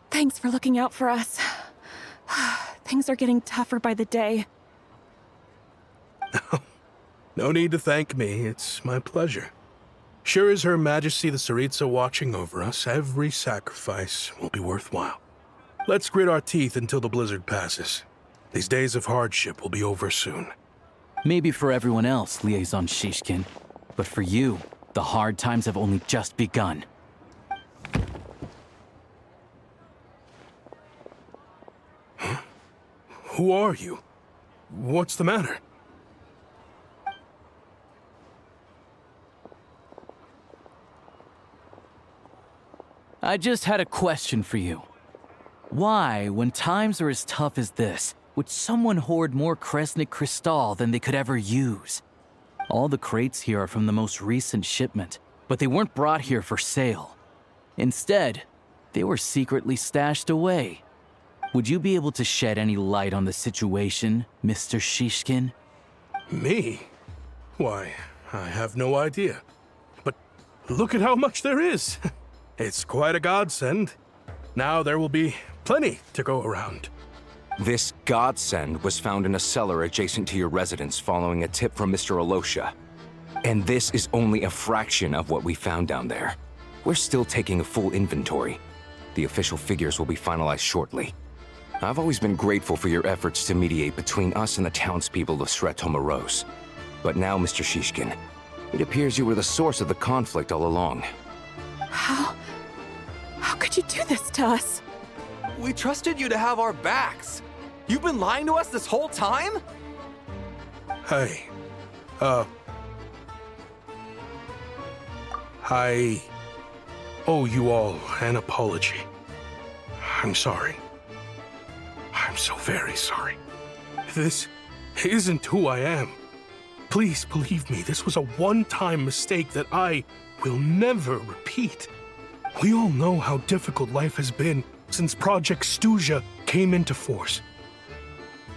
Thanks for looking out for us. Things are getting tougher by the day. No need to thank me. It's my pleasure. Sure as Her Majesty the Tsaritsa watching over us, every sacrifice will be worthwhile. Let's grit our teeth until the blizzard passes. These days of hardship will be over soon. Maybe for everyone else, Liaison Shishkin, but for you, the hard times have only just begun. Huh? Who are you? What's the matter? I just had a question for you. Why, when times are as tough as this, would someone hoard more Kresnik crystal than they could ever use? All the crates here are from the most recent shipment, but they weren't brought here for sale. Instead, they were secretly stashed away. Would you be able to shed any light on the situation, Mr. Shishkin? Me? Why, I have no idea. But look at how much there is. It's quite a godsend. Now there will be plenty to go around. This godsend was found in a cellar adjacent to your residence following a tip from Mr. Alosha. And this is only a fraction of what we found down there. We're still taking a full inventory. The official figures will be finalized shortly. I've always been grateful for your efforts to mediate between us and the townspeople of Sretomaros. But now, Mr. Shishkin, it appears you were the source of the conflict all along. How could you do this to us? We trusted you to have our backs. You've been lying to us this whole time? Hey, I owe you all an apology. I'm sorry. I'm so very sorry. This isn't who I am. Please believe me, this was a one-time mistake that I will never repeat. We all know how difficult life has been since Project Stuja came came into force.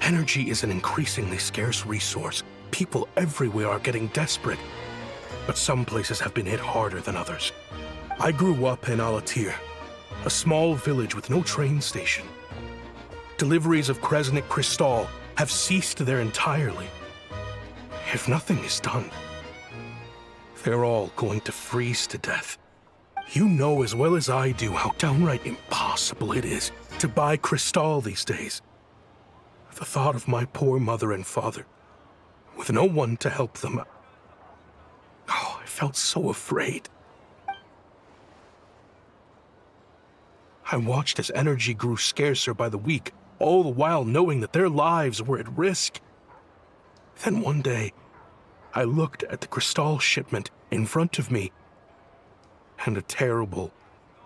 Energy is an increasingly scarce resource. People everywhere are getting desperate, but some places have been hit harder than others. I grew up in Alatir, a small village with no train station. Deliveries of Kresnik Crystal have ceased there entirely. If nothing is done, they're all going to freeze to death. You know as well as I do how downright impossible it is to buy Crystal these days. The thought of my poor mother and father, with no one to help them. Oh, I felt so afraid. I watched as energy grew scarcer by the week, all the while knowing that their lives were at risk. Then one day, I looked at the Crystal shipment in front of me, and a terrible,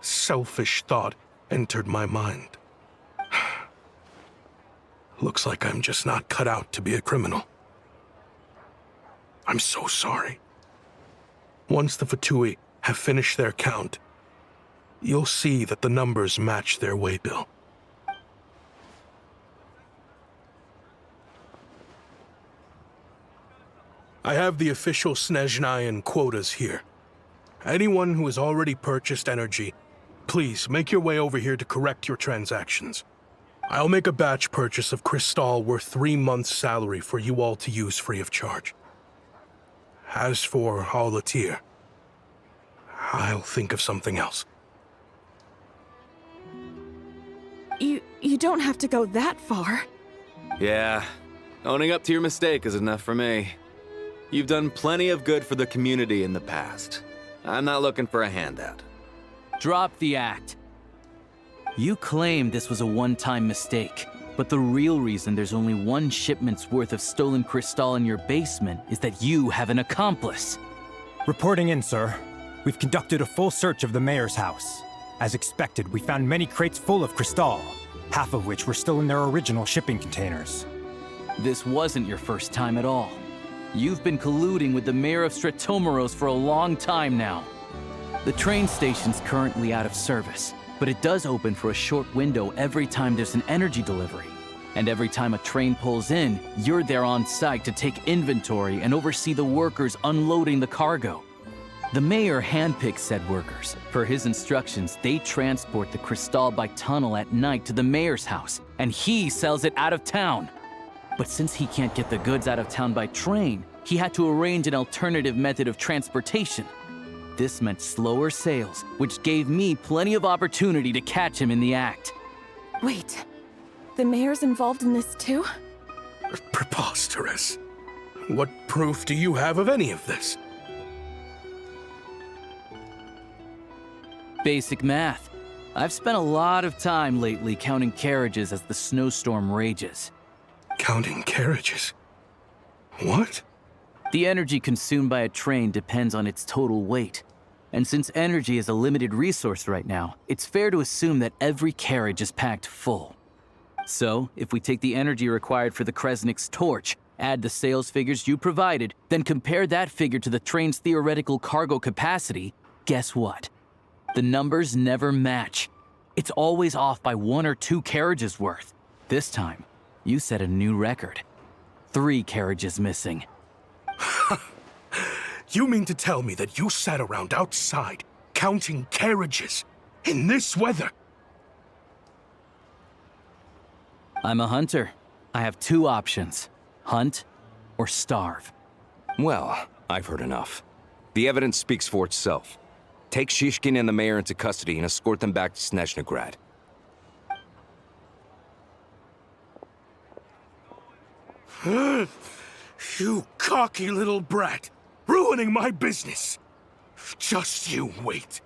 selfish thought entered my mind. Looks like I'm just not cut out to be a criminal. I'm so sorry. Once the Fatui have finished their count, you'll see that the numbers match their waybill. I have the official СНЕЖНАЯ quotas here. Anyone who has already purchased energy, please make your way over here to correct your transactions. I'll make a batch purchase of Crystal worth 3 months' salary for you all to use free of charge. As for Alatir, I'll think of something else. You don't have to go that far. Yeah, owning up to your mistake is enough for me. You've done plenty of good for the community in the past. I'm not looking for a handout. Drop the act. You claim this was a one-time mistake, but the real reason there's only 1 shipment's worth of stolen Crystal in your basement is that you have an accomplice. Reporting in, sir. We've conducted a full search of the mayor's house. As expected, we found many crates full of Crystal, half of which were still in their original shipping containers. This wasn't your first time at all. You've been colluding with the mayor of Stratomeros for a long time now. The train station's currently out of service, but it does open for a short window every time there's an energy delivery. And every time a train pulls in, you're there on site to take inventory and oversee the workers unloading the cargo. The mayor handpicks said workers. Per his instructions, they transport the Crystal by tunnel at night to the mayor's house, and he sells it out of town. But since he can't get the goods out of town by train, he had to arrange an alternative method of transportation. This meant slower sales, which gave me plenty of opportunity to catch him in the act. Wait, the mayor's involved in this too? Preposterous. What proof do you have of any of this? Basic math. I've spent a lot of time lately counting carriages as the snowstorm rages. Counting carriages? What? The energy consumed by a train depends on its total weight. And since energy is a limited resource right now, it's fair to assume that every carriage is packed full. So, if we take the energy required for the Kresnik's torch, add the sales figures you provided, then compare that figure to the train's theoretical cargo capacity, guess what? The numbers never match. It's always off by 1 or 2 carriages worth. This time, you set a new record. 3 carriages missing. You mean to tell me that you sat around outside, counting carriages, in this weather? I'm a hunter. I have 2 options. Hunt or starve. Well, I've heard enough. The evidence speaks for itself. Take Shishkin and the mayor into custody and escort them back to СНЕЖНАГрад. You cocky little brat! Ruining my business! Just you wait.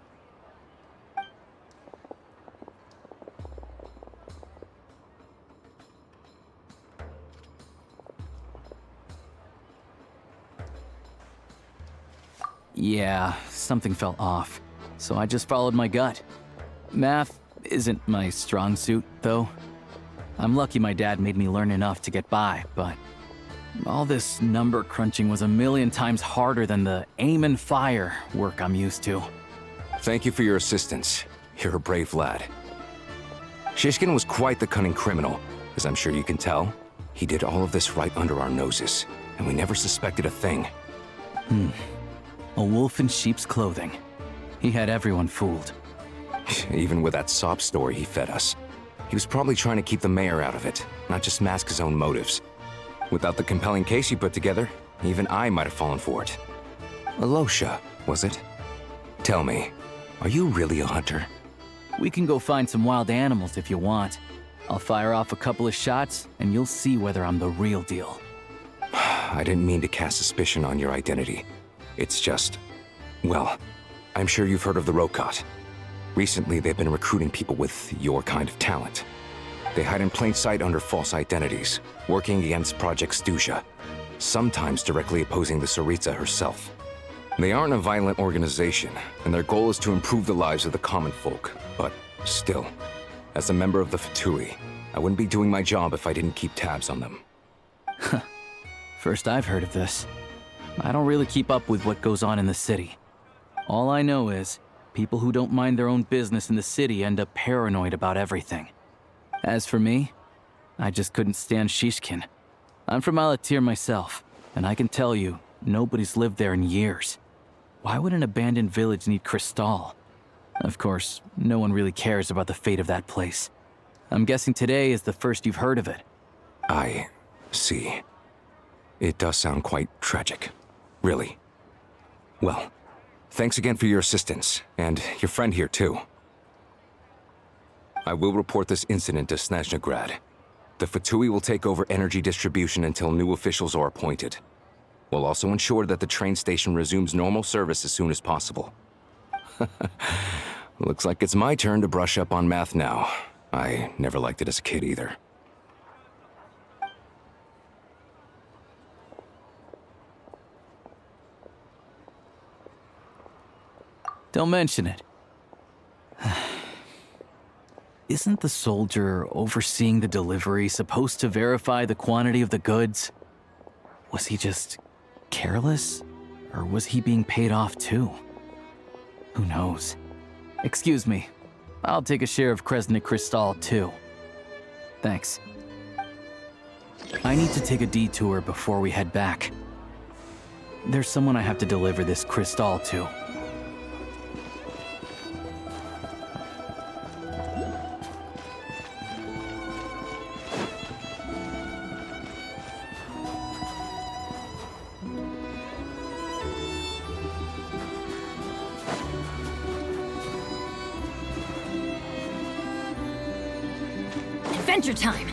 Yeah, something felt off, so I just followed my gut. Math isn't my strong suit, though. I'm lucky my dad made me learn enough to get by, but all this number crunching was a million times harder than the aim and fire work I'm used to. Thank you for your assistance. You're a brave lad. Shishkin was quite the cunning criminal, as I'm sure you can tell. He did all of this right under our noses, and we never suspected a thing. A wolf in sheep's clothing. He had everyone fooled. Even with that sob story he fed us. He was probably trying to keep the mayor out of it, not just mask his own motives. Without the compelling case he put together, even I might have fallen for it. Alosha, was it? Tell me, are you really a hunter? We can go find some wild animals if you want. I'll fire off a couple of shots, and you'll see whether I'm the real deal. I didn't mean to cast suspicion on your identity. It's just... well, I'm sure you've heard of the Rokot. Recently, they've been recruiting people with your kind of talent. They hide in plain sight under false identities, working against Project Stuja, sometimes directly opposing the Tsaritsa herself. They aren't a violent organization, and their goal is to improve the lives of the common folk. But still, as a member of the Fatui, I wouldn't be doing my job if I didn't keep tabs on them. First I've heard of this. I don't really keep up with what goes on in the city. All I know is, people who don't mind their own business in the city end up paranoid about everything. As for me, I just couldn't stand Shishkin. I'm from Alatir myself, and I can tell you, nobody's lived there in years. Why would an abandoned village need Crystal? Of course, no one really cares about the fate of that place. I'm guessing today is the first you've heard of it. I see. It does sound quite tragic. Really. Well, thanks again for your assistance, and your friend here too. I will report this incident to СНЕЖНАЯ. The Fatui will take over energy distribution until new officials are appointed. We'll also ensure that the train station resumes normal service as soon as possible. Looks like it's my turn to brush up on math now. I never liked it as a kid either. Don't mention it. Isn't the soldier overseeing the delivery supposed to verify the quantity of the goods? Was he just careless? Or was he being paid off too? Who knows? Excuse me. I'll take a share of Kresnik Crystal too. Thanks. I need to take a detour before we head back. There's someone I have to deliver this crystal to. Adventure time!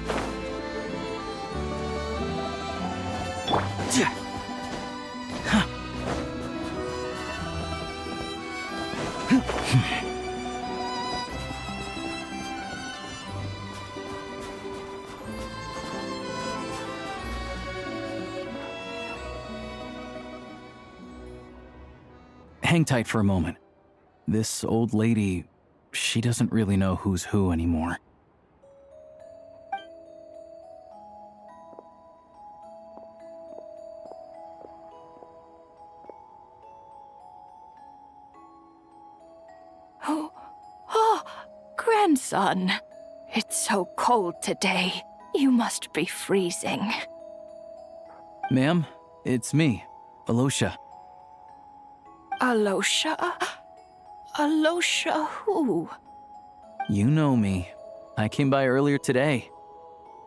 Hang tight for a moment. This old lady, she doesn't really know who's who anymore. Grandson. It's so cold today. You must be freezing. Ma'am, it's me, Alosha. Alosha? Alosha who? You know me. I came by earlier today.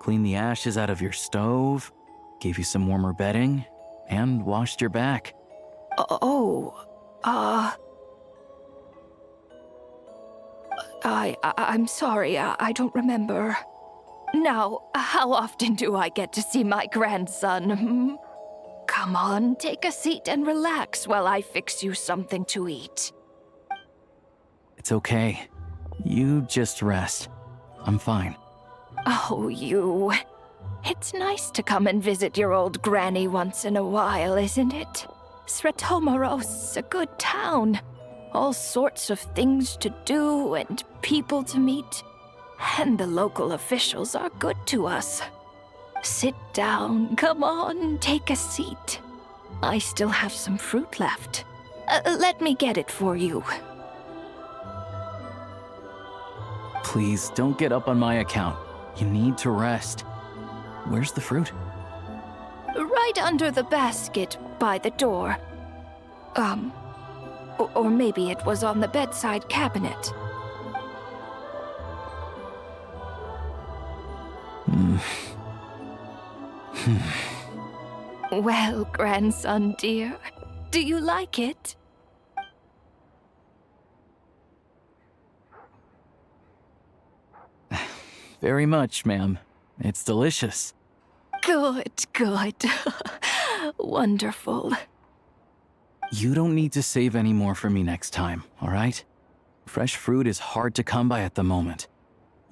Cleaned the ashes out of your stove, gave you some warmer bedding, and washed your back. I'm sorry, I don't remember. Now, how often do I get to see my grandson? Come on, take a seat and relax while I fix you something to eat. It's okay. You just rest. I'm fine. Oh, you. It's nice to come and visit your old granny once in a while, isn't it? Sretomaros, a good town. All sorts of things to do and people to meet. And the local officials are good to us. Sit down, come on, take a seat. I still have some fruit left. Let me get it for you. Please, don't get up on my account. You need to rest. Where's the fruit? Right under the basket by the door. Or maybe it was on the bedside cabinet. Well, grandson dear, do you like it? Very much, ma'am. It's delicious. Good, good. Wonderful. You don't need to save any more for me next time, all right? Fresh fruit is hard to come by at the moment.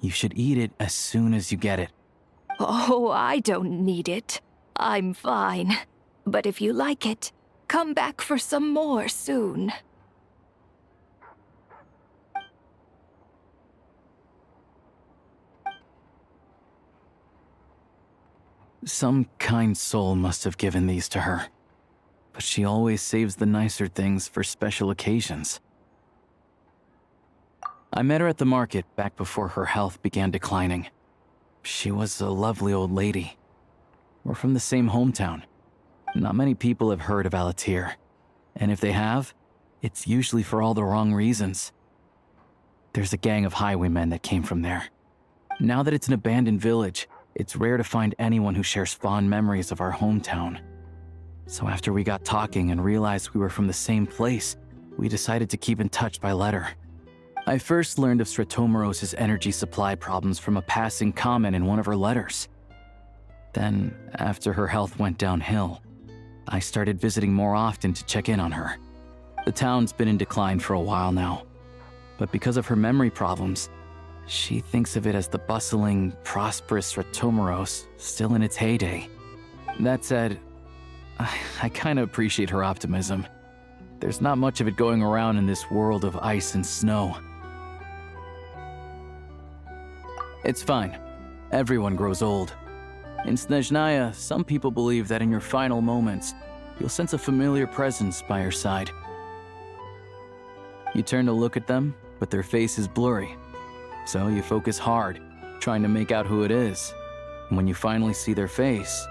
You should eat it as soon as you get it. Oh, I don't need it. I'm fine. But if you like it, come back for some more soon. Some kind soul must have given these to her. But she always saves the nicer things for special occasions. I met her at the market back before her health began declining. She was a lovely old lady. We're from the same hometown. Not many people have heard of Alatir. And if they have, it's usually for all the wrong reasons. There's a gang of highwaymen that came from there. Now that it's an abandoned village, it's rare to find anyone who shares fond memories of our hometown. So after we got talking and realized we were from the same place, we decided to keep in touch by letter. I first learned of Stratomoros's energy supply problems from a passing comment in one of her letters. Then, after her health went downhill, I started visiting more often to check in on her. The town's been in decline for a while now, but because of her memory problems, she thinks of it as the bustling, prosperous Stratomoros still in its heyday. That said, I kinda appreciate her optimism. There's not much of it going around in this world of ice and snow. It's fine. Everyone grows old. In СНЕЖНАЯ, some people believe that in your final moments, you'll sense a familiar presence by your side. You turn to look at them, but their face is blurry. So you focus hard, trying to make out who it is. And when you finally see their face,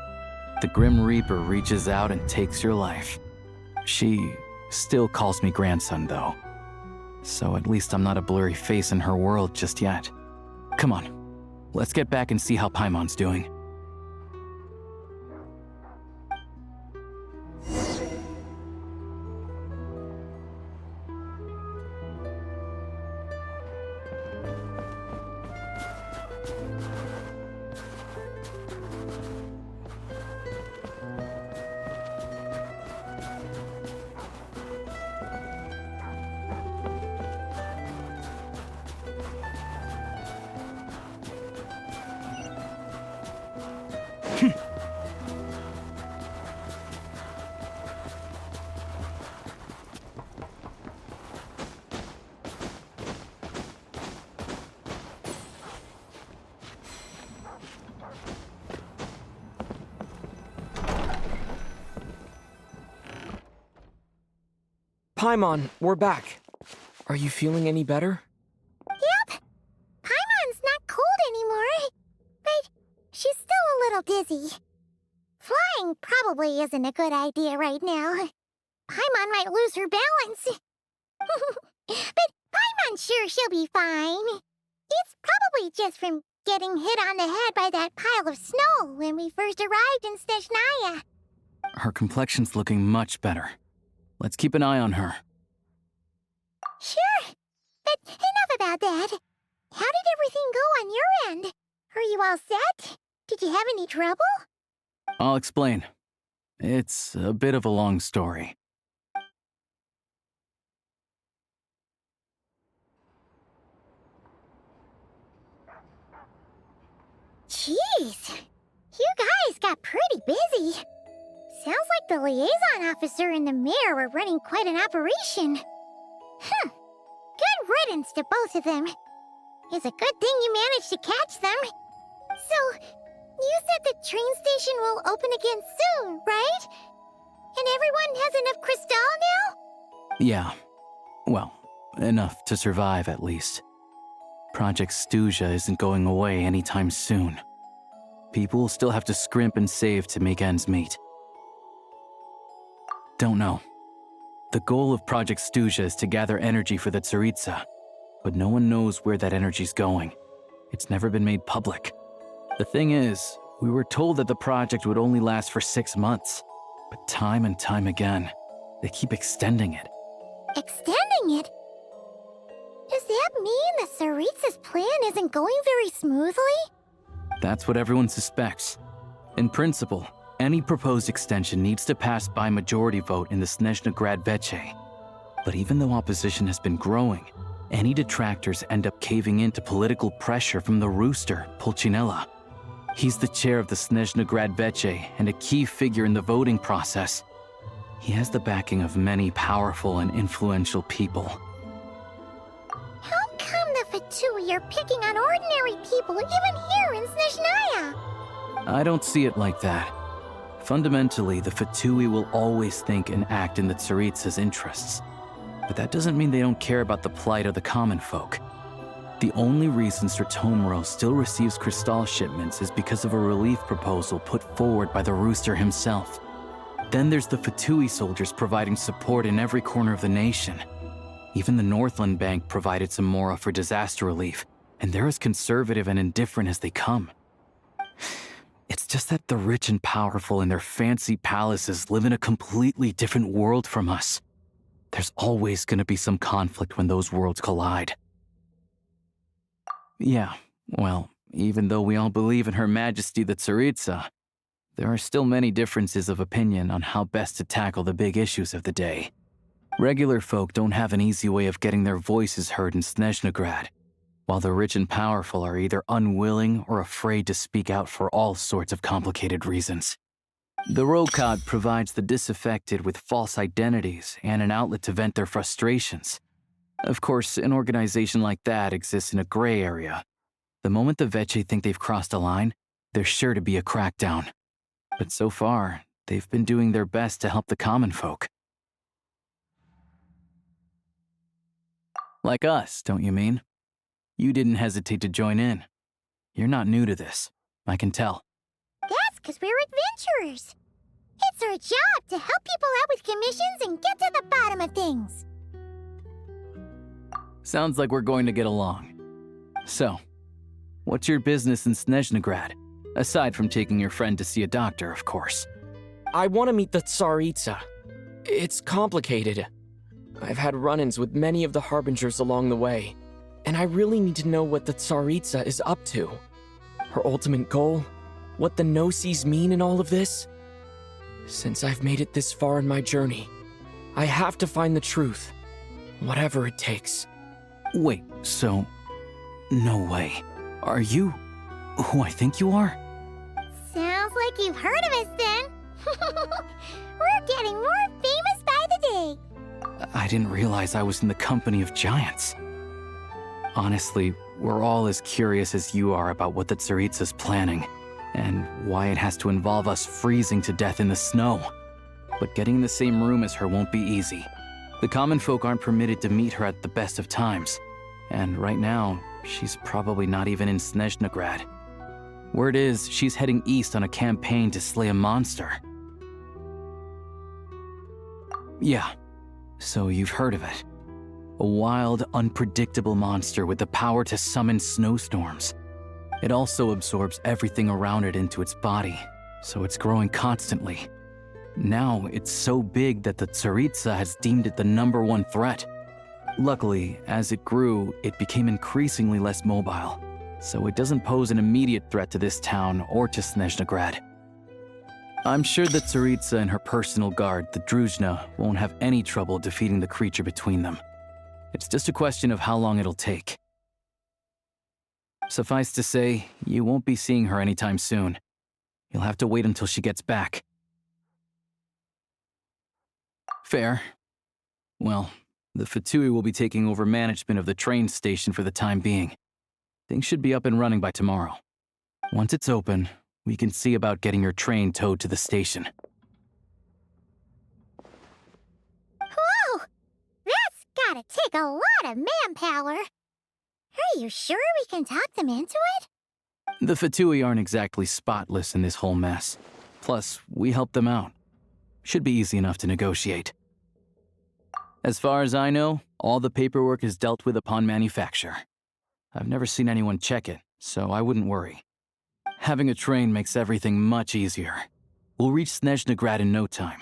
the Grim Reaper reaches out and takes your life. She still calls me grandson, though. So at least I'm not a blurry face in her world just yet. Come on, let's get back and see how Paimon's doing. Paimon, we're back. Are you feeling any better? Yep. Paimon's not cold anymore. But she's still a little dizzy. Flying probably isn't a good idea right now. Paimon might lose her balance. But Paimon's sure she'll be fine. It's probably just from getting hit on the head by that pile of snow when we first arrived in СНЕЖНАЯ. Her complexion's looking much better. Let's keep an eye on her. Sure. But enough about that. How did everything go on your end? Are you all set? Did you have any trouble? I'll explain. It's a bit of a long story. Jeez. You guys got pretty busy. Sounds like the liaison officer and the mayor were running quite an operation. Good riddance to both of them. It's a good thing you managed to catch them. So, you said the train station will open again soon, right? And everyone has enough crystal now? Yeah. Well, enough to survive at least. Project Stuja isn't going away anytime soon. People will still have to scrimp and save to make ends meet. Don't know. The goal of Project Stuja is to gather energy for the Tsaritsa, but no one knows where that energy's going. It's never been made public. The thing is, we were told that the project would only last for 6 months, but time and time again, they keep extending it. Extending it? Does that mean the Tsaritsa's plan isn't going very smoothly? That's what everyone suspects. In principle, any proposed extension needs to pass by majority vote in the СНЕЖНАЯ Veche. But even though opposition has been growing, any detractors end up caving in to political pressure from the rooster, Pulcinella. He's the chair of the СНЕЖНАЯ Veche and a key figure in the voting process. He has the backing of many powerful and influential people. How come the Fatui are picking on ordinary people even here in СНЕЖНАЯ? I don't see it like that. Fundamentally, the Fatui will always think and act in the Tsaritsa's interests. But that doesn't mean they don't care about the plight of the common folk. The only reason Srtomero still receives crystal shipments is because of a relief proposal put forward by the rooster himself. Then there's the Fatui soldiers providing support in every corner of the nation. Even the Northland Bank provided some mora for disaster relief, and they're as conservative and indifferent as they come. It's just that the rich and powerful in their fancy palaces live in a completely different world from us. There's always going to be some conflict when those worlds collide. Yeah, well, even though we all believe in Her Majesty the Tsaritsa, there are still many differences of opinion on how best to tackle the big issues of the day. Regular folk don't have an easy way of getting their voices heard in СНЕЖНАЯ, while the rich and powerful are either unwilling or afraid to speak out for all sorts of complicated reasons. The Rokad provides the disaffected with false identities and an outlet to vent their frustrations. Of course, an organization like that exists in a gray area. The moment the Veche think they've crossed a line, there's sure to be a crackdown. But so far, they've been doing their best to help the common folk. Like us, don't you mean? You didn't hesitate to join in. You're not new to this, I can tell. That's because we're adventurers. It's our job to help people out with commissions and get to the bottom of things. Sounds like we're going to get along. So, what's your business in СНЕЖНАЯ? Aside from taking your friend to see a doctor, of course. I want to meet the Tsaritsa. It's complicated. I've had run-ins with many of the Harbingers along the way, and I really need to know what the Tsaritsa is up to. Her ultimate goal, what the Gnosis mean in all of this. Since I've made it this far in my journey, I have to find the truth, whatever it takes. Wait, so... no way. Are you who I think you are? Sounds like you've heard of us then. We're getting more famous by the day. I didn't realize I was in the company of giants. Honestly, we're all as curious as you are about what the Tsaritsa's planning, and why it has to involve us freezing to death in the snow. But getting in the same room as her won't be easy. The common folk aren't permitted to meet her at the best of times, and right now, she's probably not even in СНЕЖНАЯ. Word is, she's heading east on a campaign to slay a monster. Yeah, so you've heard of it. A wild, unpredictable monster with the power to summon snowstorms. It also absorbs everything around it into its body, so it's growing constantly. Now, it's so big that the Tsaritsa has deemed it the #1 threat. Luckily, as it grew, it became increasingly less mobile, so it doesn't pose an immediate threat to this town or to СНЕЖНАЯ. I'm sure the Tsaritsa and her personal guard, the Druzhna, won't have any trouble defeating the creature between them. It's just a question of how long it'll take. Suffice to say, you won't be seeing her anytime soon. You'll have to wait until she gets back. Fair. Well, the Fatui will be taking over management of the train station for the time being. Things should be up and running by tomorrow. Once it's open, we can see about getting your train towed to the station. Whoa! That's gotta take a lot of manpower. Are you sure we can talk them into it? The Fatui aren't exactly spotless in this whole mess. Plus, we helped them out. Should be easy enough to negotiate. As far as I know, all the paperwork is dealt with upon manufacture. I've never seen anyone check it, so I wouldn't worry. Having a train makes everything much easier. We'll reach СНЕЖНАЯ in no time.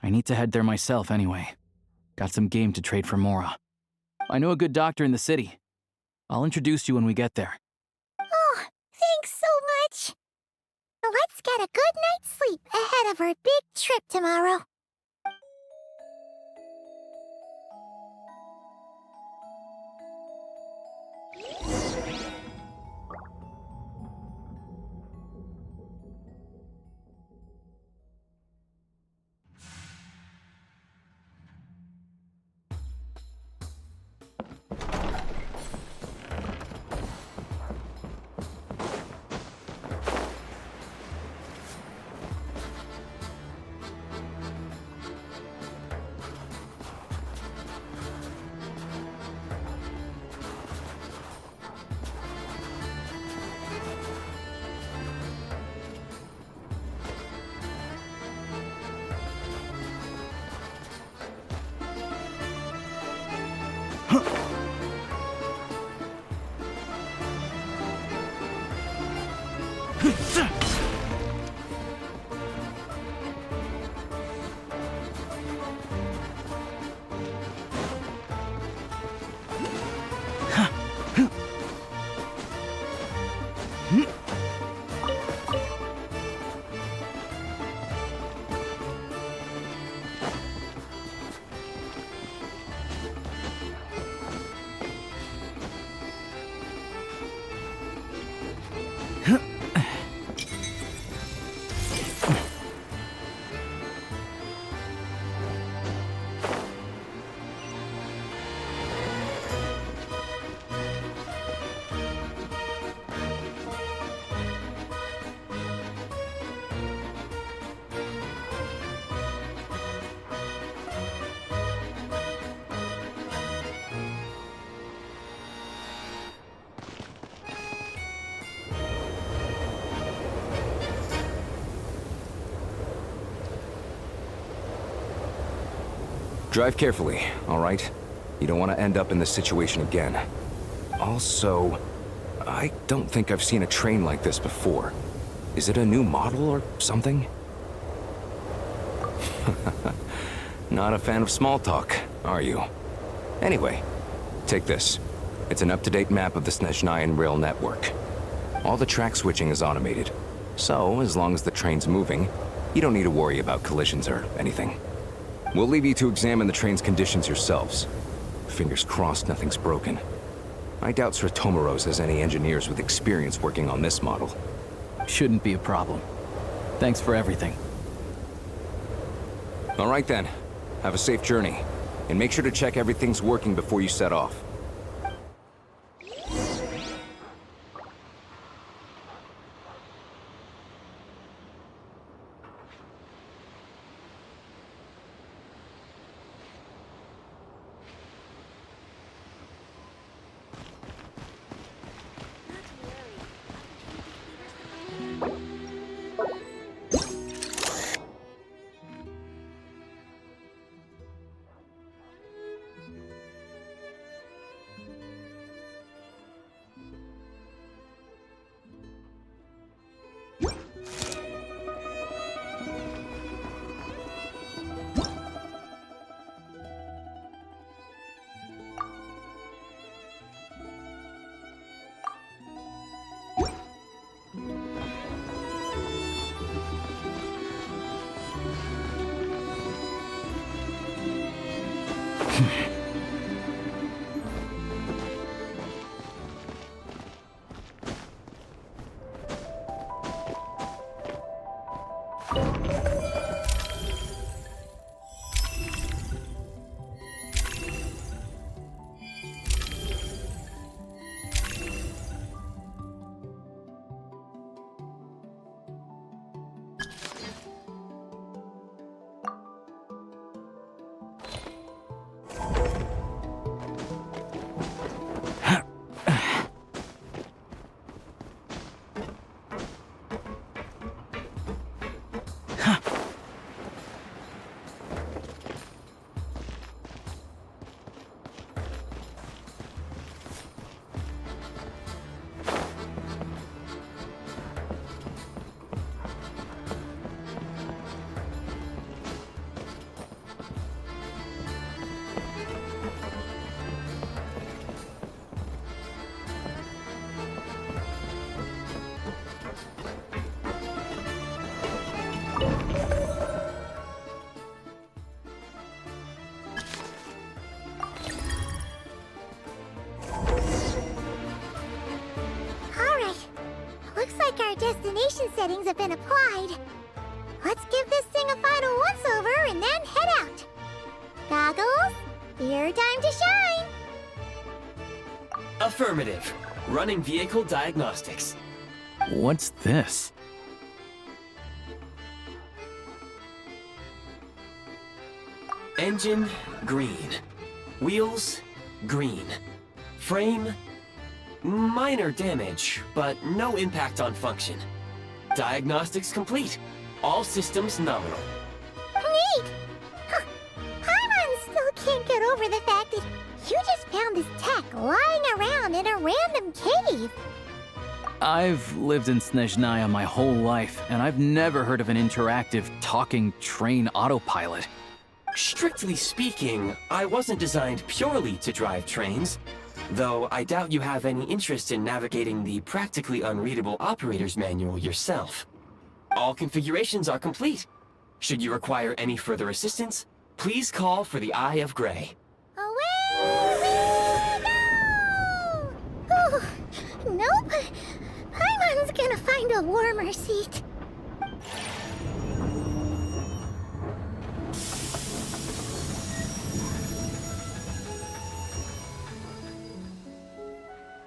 I need to head there myself anyway. Got some game to trade for Mora. I know a good doctor in the city. I'll introduce you when we get there. Oh, thanks so much. Let's get a good night's sleep ahead of our big trip tomorrow. Drive carefully, all right? You don't want to end up in this situation again. Also, I don't think I've seen a train like this before. Is it a new model or something? Not a fan of small talk, are you? Anyway, take this. It's an up-to-date map of the СНЕЖНАЯ rail network. All the track switching is automated. So, as long as the train's moving, you don't need to worry about collisions or anything. We'll leave you to examine the train's conditions yourselves. Fingers crossed nothing's broken. I doubt Sratomaros has any engineers with experience working on this model. Shouldn't be a problem. Thanks for everything. All right then. Have a safe journey. And make sure to check everything's working before you set off. navigation settings have been applied. Let's give this thing a final once-over and then head out. Goggles, your time to shine! Affirmative. Running vehicle diagnostics. What's this? Engine, green. Wheels, green. Frame, minor damage, but no impact on function. Diagnostics complete. All systems nominal. Neat! Huh. Paimon still can't get over the fact that you just found this tech lying around in a random cave. I've lived in СНЕЖНАЯ my whole life, and I've never heard of an interactive, talking train autopilot. Strictly speaking, I wasn't designed purely to drive trains, though I doubt you have any interest in navigating the practically unreadable operator's manual yourself. All configurations are complete. Should you require any further assistance, please call for the Eye of Grey. Away we go! Oh, nope. Paimon's gonna find a warmer seat.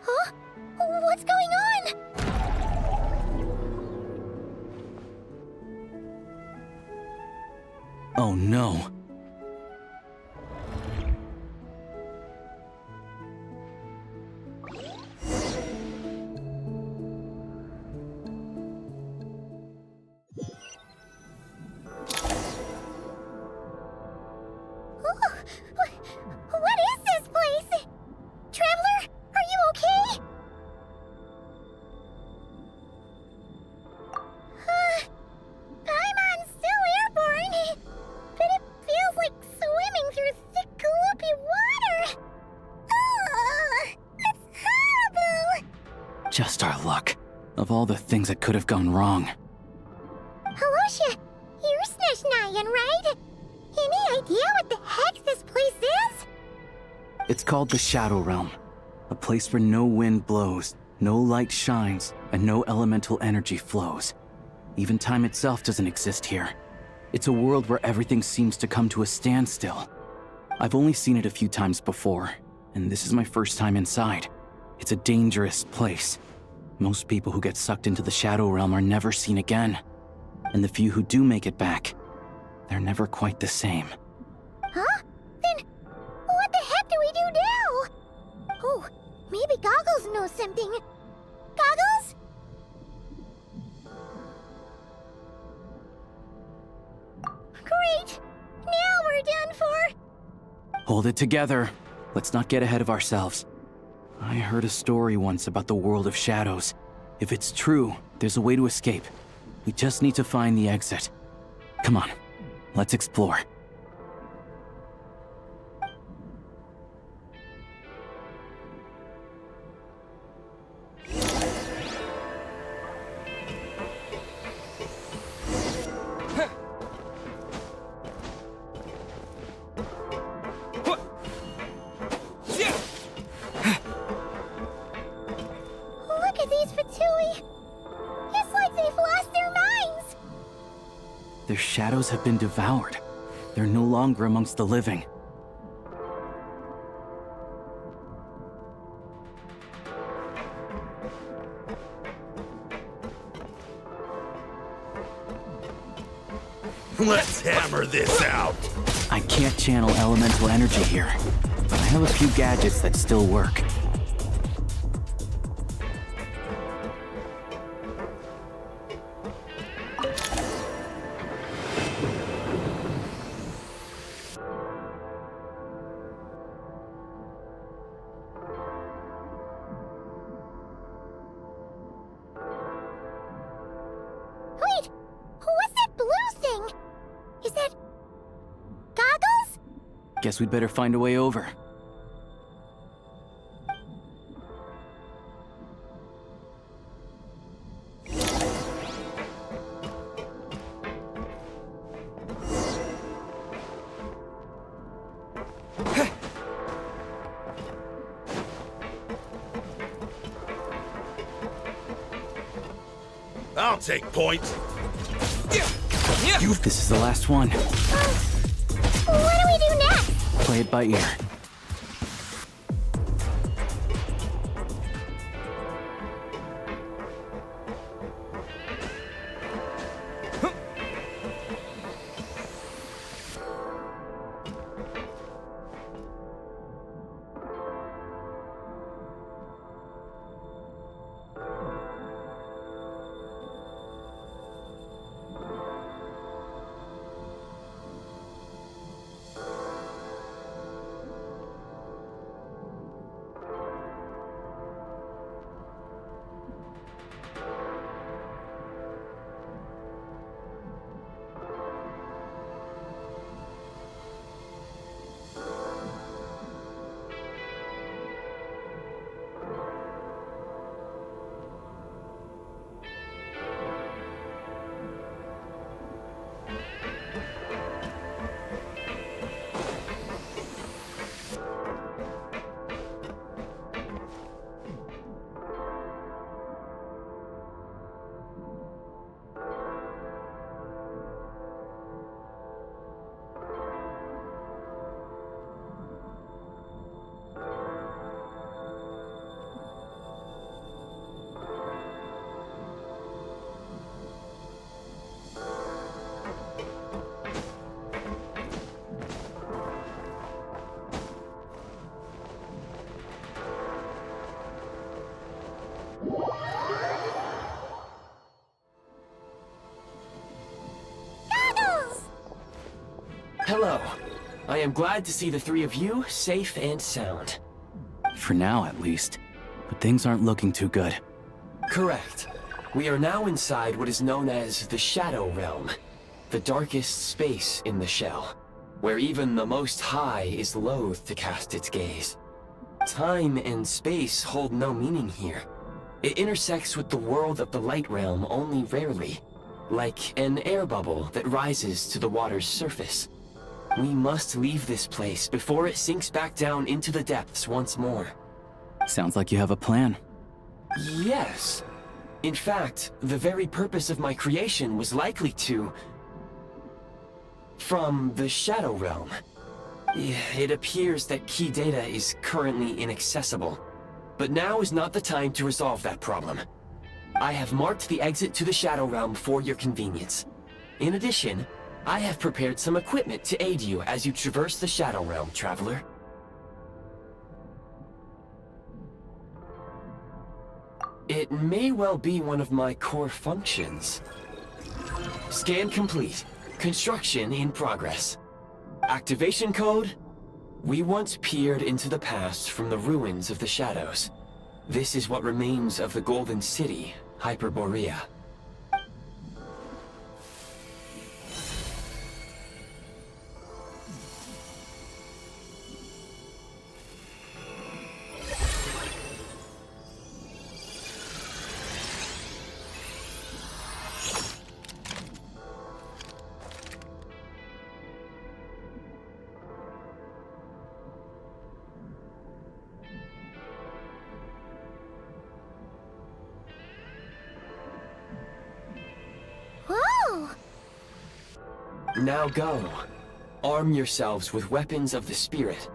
Huh? What's going on? Oh no. What is this place? Traveler, are you okay? Paimon's still airborne, but it feels like swimming through thick, gloopy water. Ugh, that's horrible. Just our luck. Of all the things that could have gone wrong. Halosha, you're СНЕЖНАЯн, right? Any idea what the heck this place is? It's called the Shadow Realm. A place where no wind blows, no light shines, and no elemental energy flows. Even time itself doesn't exist here. It's a world where everything seems to come to a standstill. I've only seen it a few times before, and this is my first time inside. It's a dangerous place. Most people who get sucked into the Shadow Realm are never seen again. And the few who do make it back, they're never quite the same. Huh? Then what the heck do we do now? Oh, maybe Goggles knows something. Goggles? Great! Now we're done for! Hold it together. Let's not get ahead of ourselves. I heard a story once about the world of shadows. If it's true, there's a way to escape. We just need to find the exit. Come on, let's explore. Look at these Fatui! It's like they've lost their minds! Their shadows have been devoured. They're no longer amongst the living. Let's hammer this out! I can't channel elemental energy here, but I have a few gadgets that still work. Wait! What's that blue thing? Is that... Goggles? Guess we'd better find a way over. I'll take points. This is the last one. What do we do next? Play it by ear. Hello. I am glad to see the three of you safe and sound. For now, at least. But things aren't looking too good. Correct. We are now inside what is known as the Shadow Realm, the darkest space in the shell, where even the Most High is loath to cast its gaze. Time and space hold no meaning here. It intersects with the world of the Light Realm only rarely, like an air bubble that rises to the water's surface. We must leave this place before it sinks back down into the depths once more. Sounds like you have a plan. Yes. In fact, the very purpose of my creation was likely to... from the Shadow Realm. It appears that key data is currently inaccessible, but now is not the time to resolve that problem. I have marked the exit to the Shadow Realm for your convenience. In addition, I have prepared some equipment to aid you as you traverse the Shadow Realm, traveler. It may well be one of my core functions. Scan complete. Construction in progress. Activation code? We once peered into the past from the ruins of the shadows. This is what remains of the Golden City, Hyperborea. Now go. Arm yourselves with weapons of the spirit.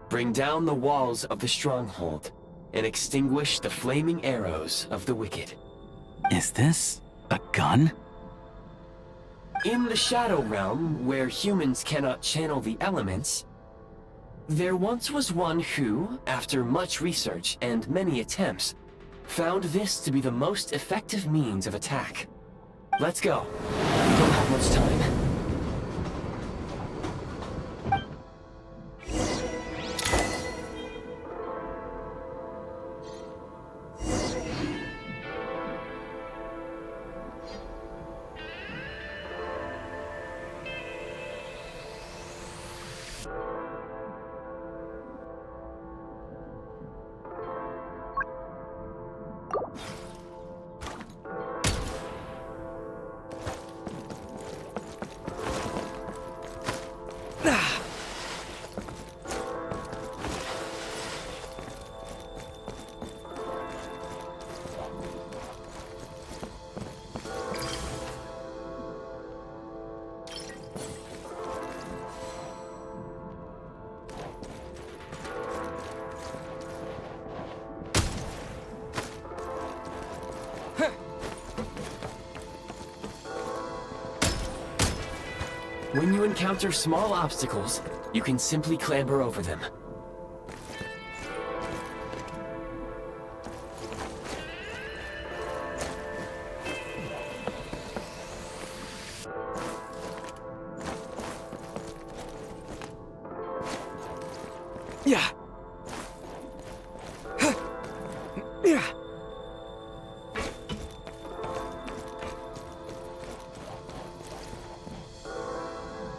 Bring down the walls of the stronghold, and extinguish the flaming arrows of the wicked. Is this a gun? In the Shadow Realm, where humans cannot channel the elements, there once was one who, after much research and many attempts, found this to be the most effective means of attack. Let's go. We don't have much time. When you encounter small obstacles, you can simply clamber over them. Yeah. Yeah.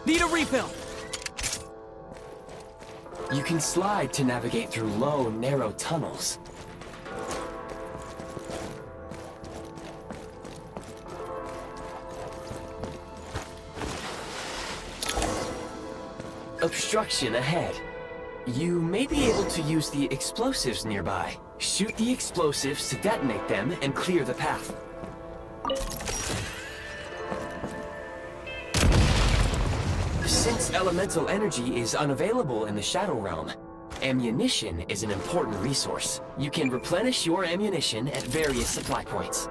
Need a refill! You can slide to navigate through low, narrow tunnels. Obstruction ahead. You may be able to use the explosives nearby. Shoot the explosives to detonate them and clear the path. Since elemental energy is unavailable in the Shadow Realm, ammunition is an important resource. You can replenish your ammunition at various supply points.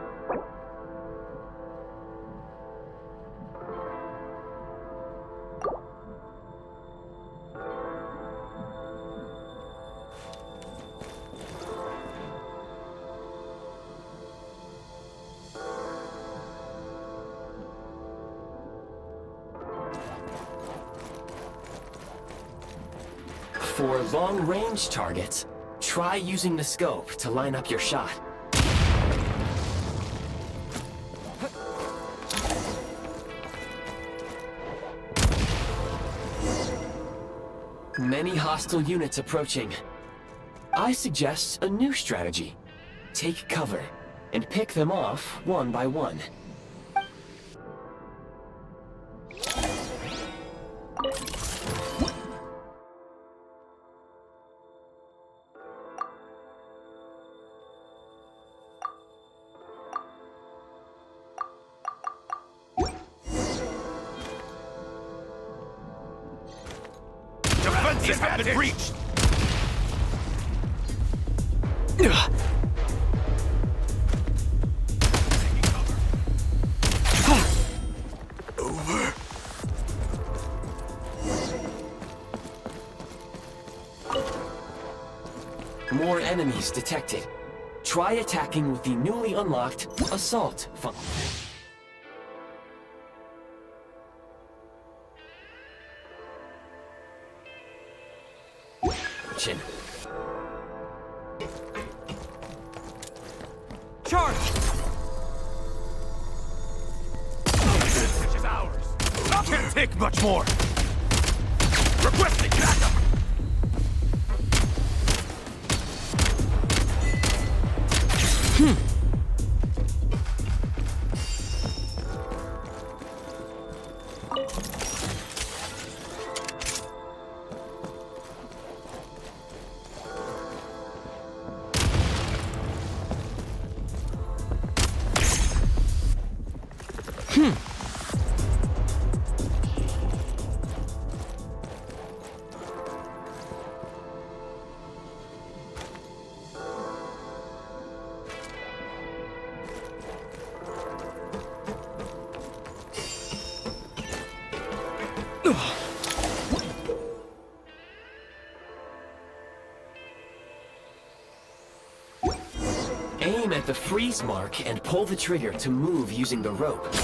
For long-range targets, try using the scope to line up your shot. Many hostile units approaching. I suggest a new strategy. Take cover and pick them off one by one. Defenses have been breached! Over. More enemies detected. Try attacking with the newly unlocked Assault function. Charge! This is ours! Can't take much more! Requesting backup! Aim at the freeze mark and pull the trigger to move using the rope.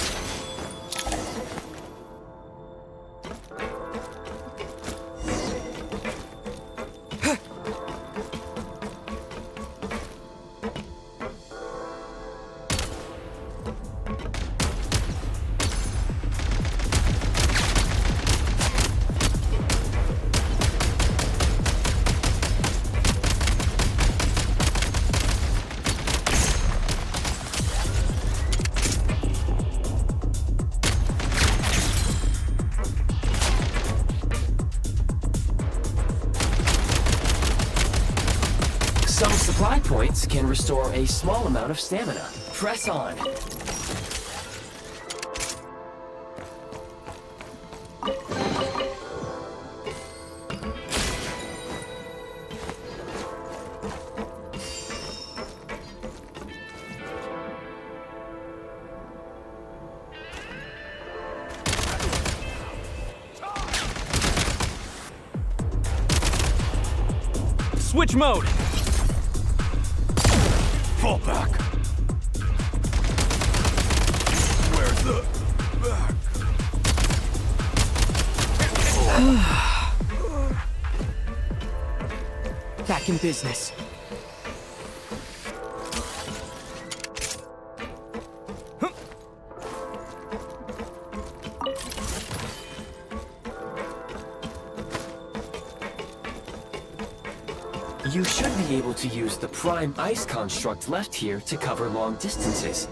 Some supply points can restore a small amount of stamina. Press on. Switch mode! Fall back. Where's the back? Back in business. You should be able to use the prime ice construct left here to cover long distances.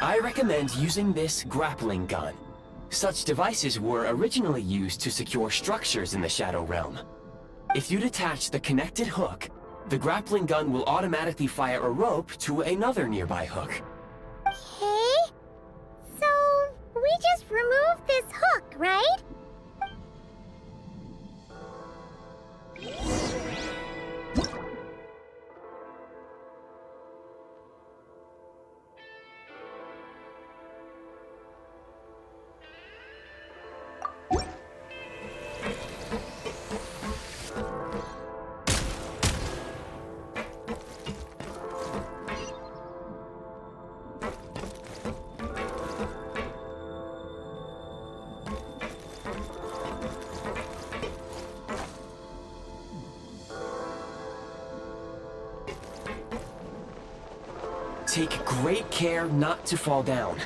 I recommend using this grappling gun. Such devices were originally used to secure structures in the Shadow Realm. If you detach the connected hook, the grappling gun will automatically fire a rope to another nearby hook. Okay. So, we just remove this hook, right? Take great care not to fall down.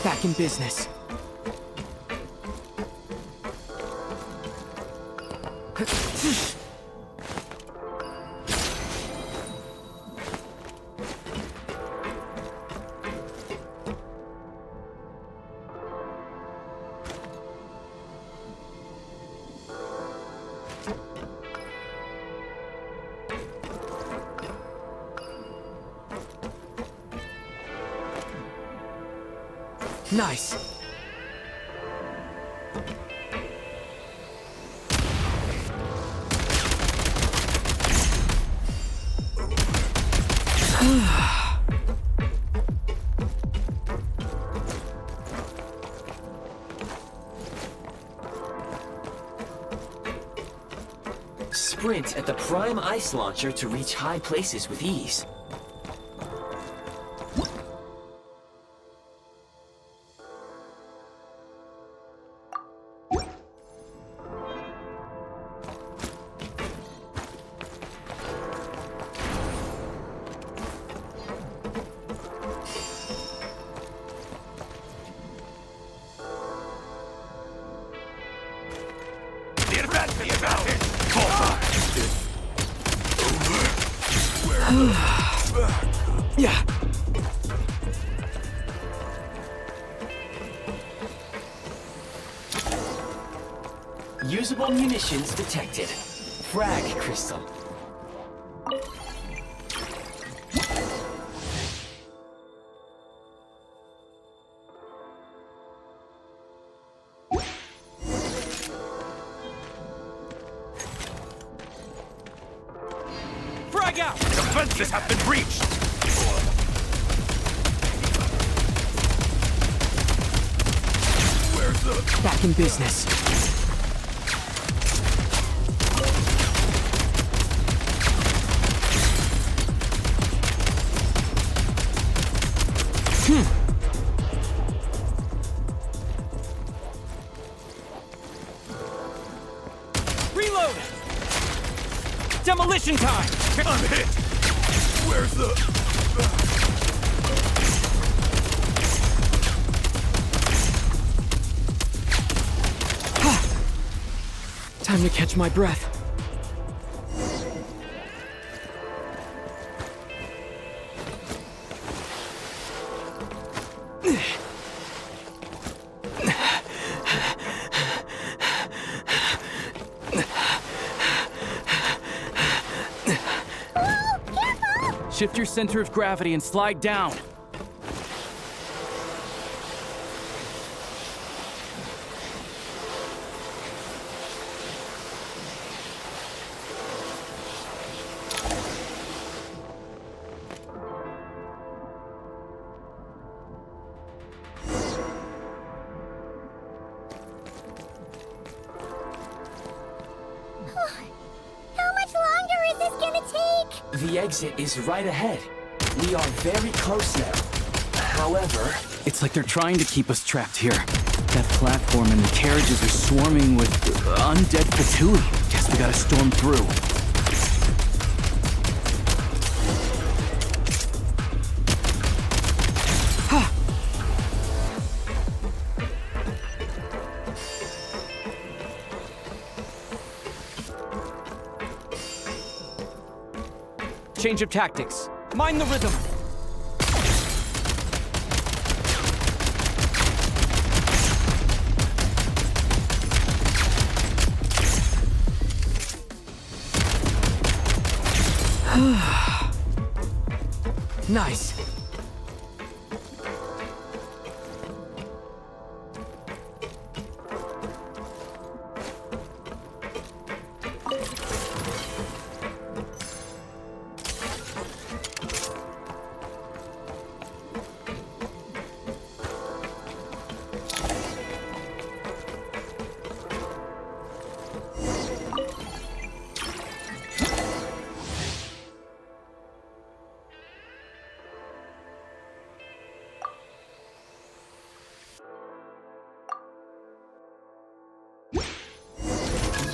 Back in business. Nice. Sprint at the prime ice launcher to reach high places with ease. That's the advantage! Yeah. Usable munitions detected. Frag crystal. Frag out! Defenses have been breached! Where's the... Back in business. Reload! Demolition time! I'm hit! Where's the... Time to catch my breath. Shift your center of gravity and slide down. How much longer is this gonna take? The exit is right ahead. We are very close now. However... It's like they're trying to keep us trapped here. That platform and the carriages are swarming with undead Fatui. Guess we gotta storm through. Change of tactics. Mind the rhythm. Nice.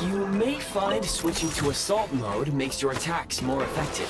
You may find switching to assault mode makes your attacks more effective.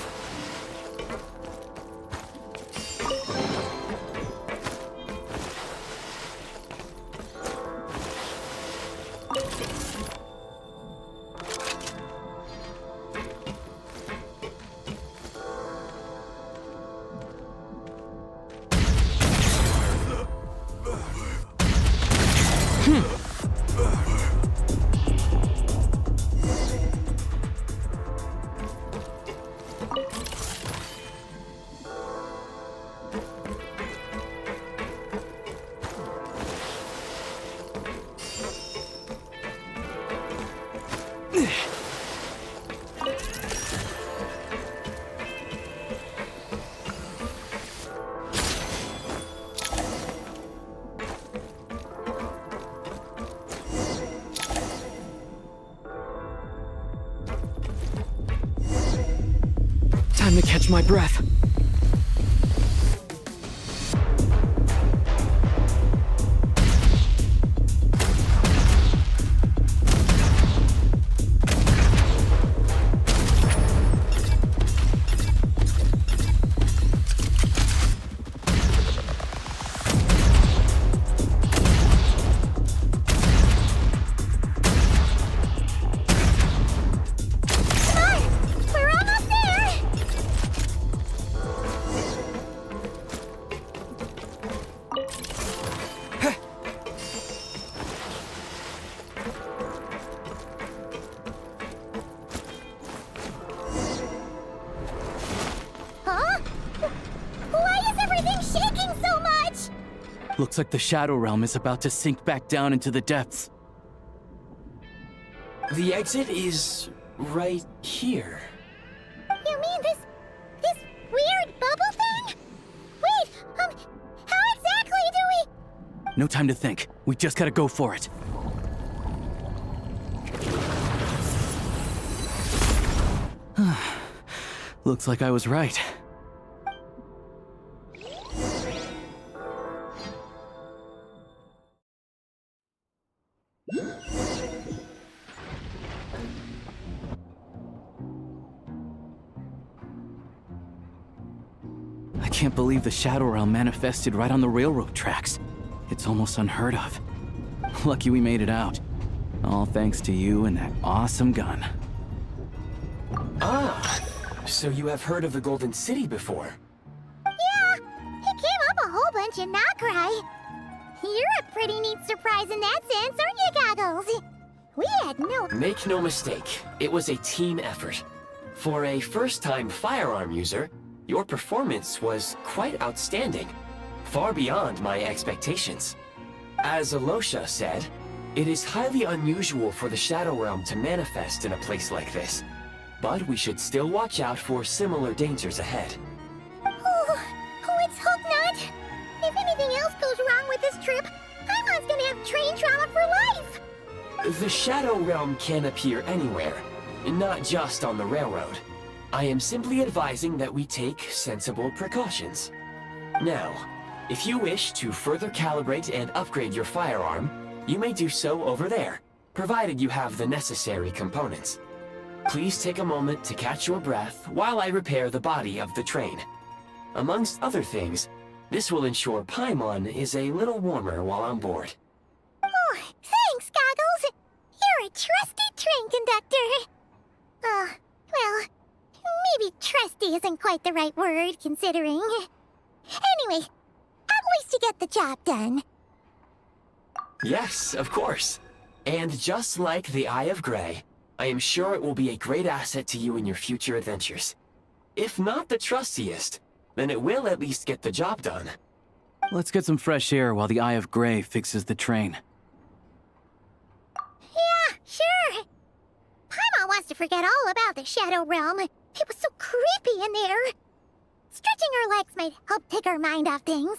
Time to catch my breath. Looks like the Shadow Realm is about to sink back down into the depths. The exit is right here. You mean this weird bubble thing? Wait, how exactly do we... No time to think. We just gotta go for it. Looks like I was right. I can't believe the Shadow Realm manifested right on the railroad tracks. It's almost unheard of. Lucky we made it out. All thanks to you and that awesome gun. Ah, so you have heard of the Golden City before? Yeah, it came up a whole bunch in Nokrai. You're a pretty neat surprise in that sense, aren't you, Goggles? We had no... Make no mistake, it was a team effort. For a first-time firearm user, your performance was quite outstanding, far beyond my expectations. As Alosha said, it is highly unusual for the Shadow Realm to manifest in a place like this, but we should still watch out for similar dangers ahead. Oh, let's hope not. If anything else goes wrong with this trip, Paimon's gonna have train trauma for life. The Shadow Realm can appear anywhere, not just on the railroad. I am simply advising that we take sensible precautions. Now, if you wish to further calibrate and upgrade your firearm, you may do so over there, provided you have the necessary components. Please take a moment to catch your breath while I repair the body of the train. Amongst other things, this will ensure Paimon is a little warmer while on board. Oh, thanks, Goggles. You're a trusty train conductor. Well, maybe trusty isn't quite the right word, considering. Anyway, at least you get the job done. Yes, of course. And just like the Eye of Grey, I am sure it will be a great asset to you in your future adventures. If not the trustiest, then it will at least get the job done. Let's get some fresh air while the Eye of Grey fixes the train. Yeah, sure. Paimon wants to forget all about the Shadow Realm. It was so creepy in there. Stretching her legs might help take her mind off things.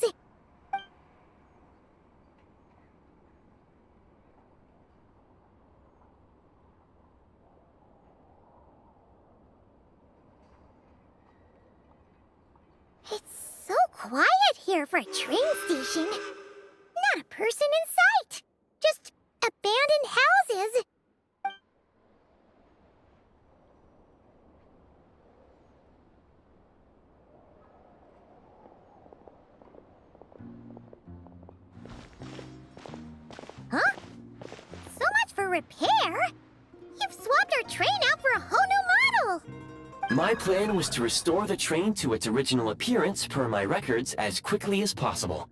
It's so quiet here for a train station. Not a person in sight. Just abandoned houses. Huh? So much for repair? You've swapped our train out for a whole new model! My plan was to restore the train to its original appearance per my records as quickly as possible.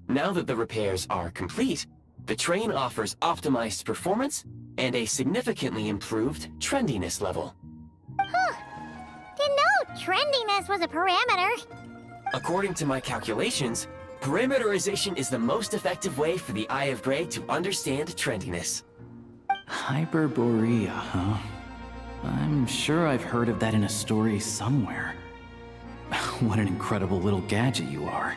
Now that the repairs are complete, the train offers optimized performance and a significantly improved trendiness level. Huh. Didn't know trendiness was a parameter. According to my calculations, parameterization is the most effective way for the Eye of Grey to understand trendiness. Hyperborea, huh? I'm sure I've heard of that in a story somewhere. What an incredible little gadget you are.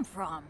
come from?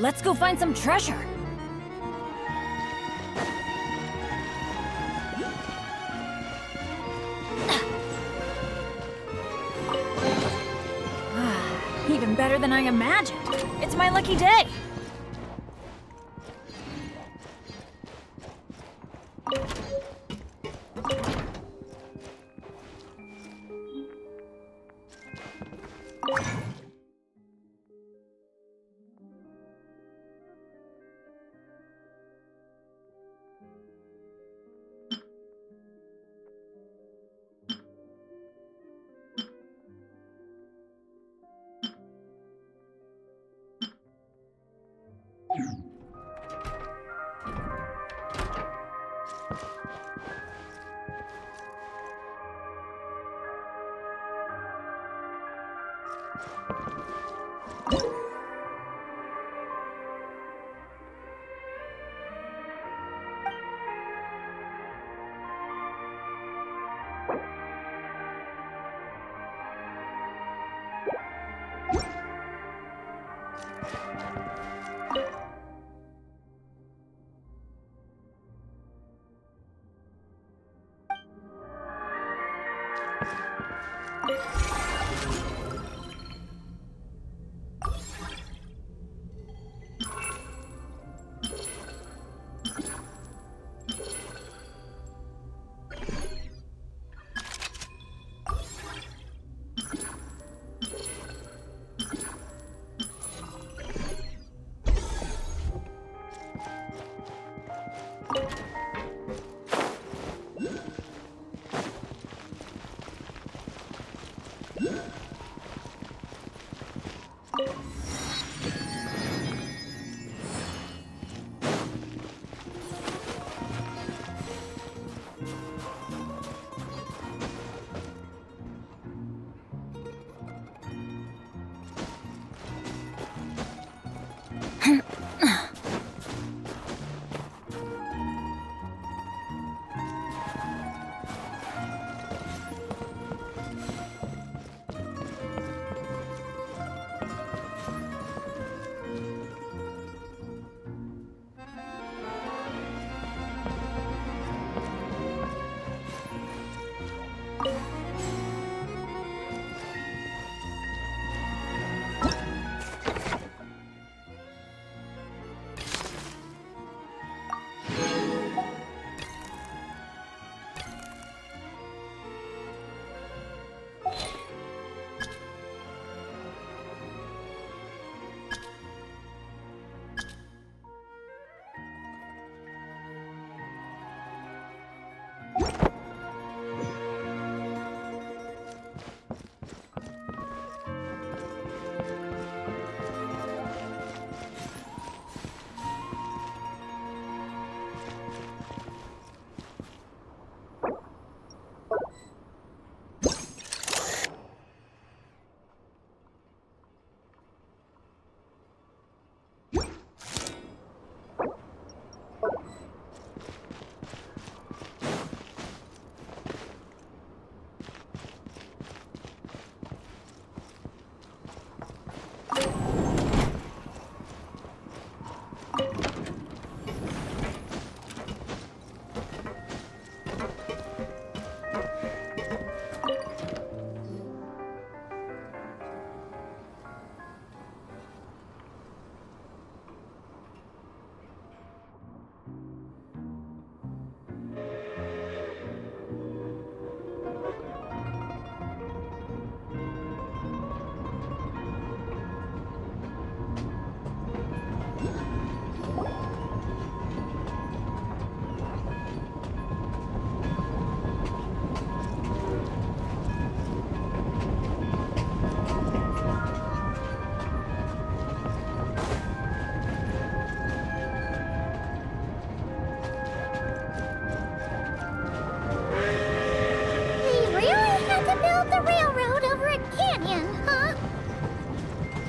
Let's go find some treasure. Even better than I imagined. It's my lucky day.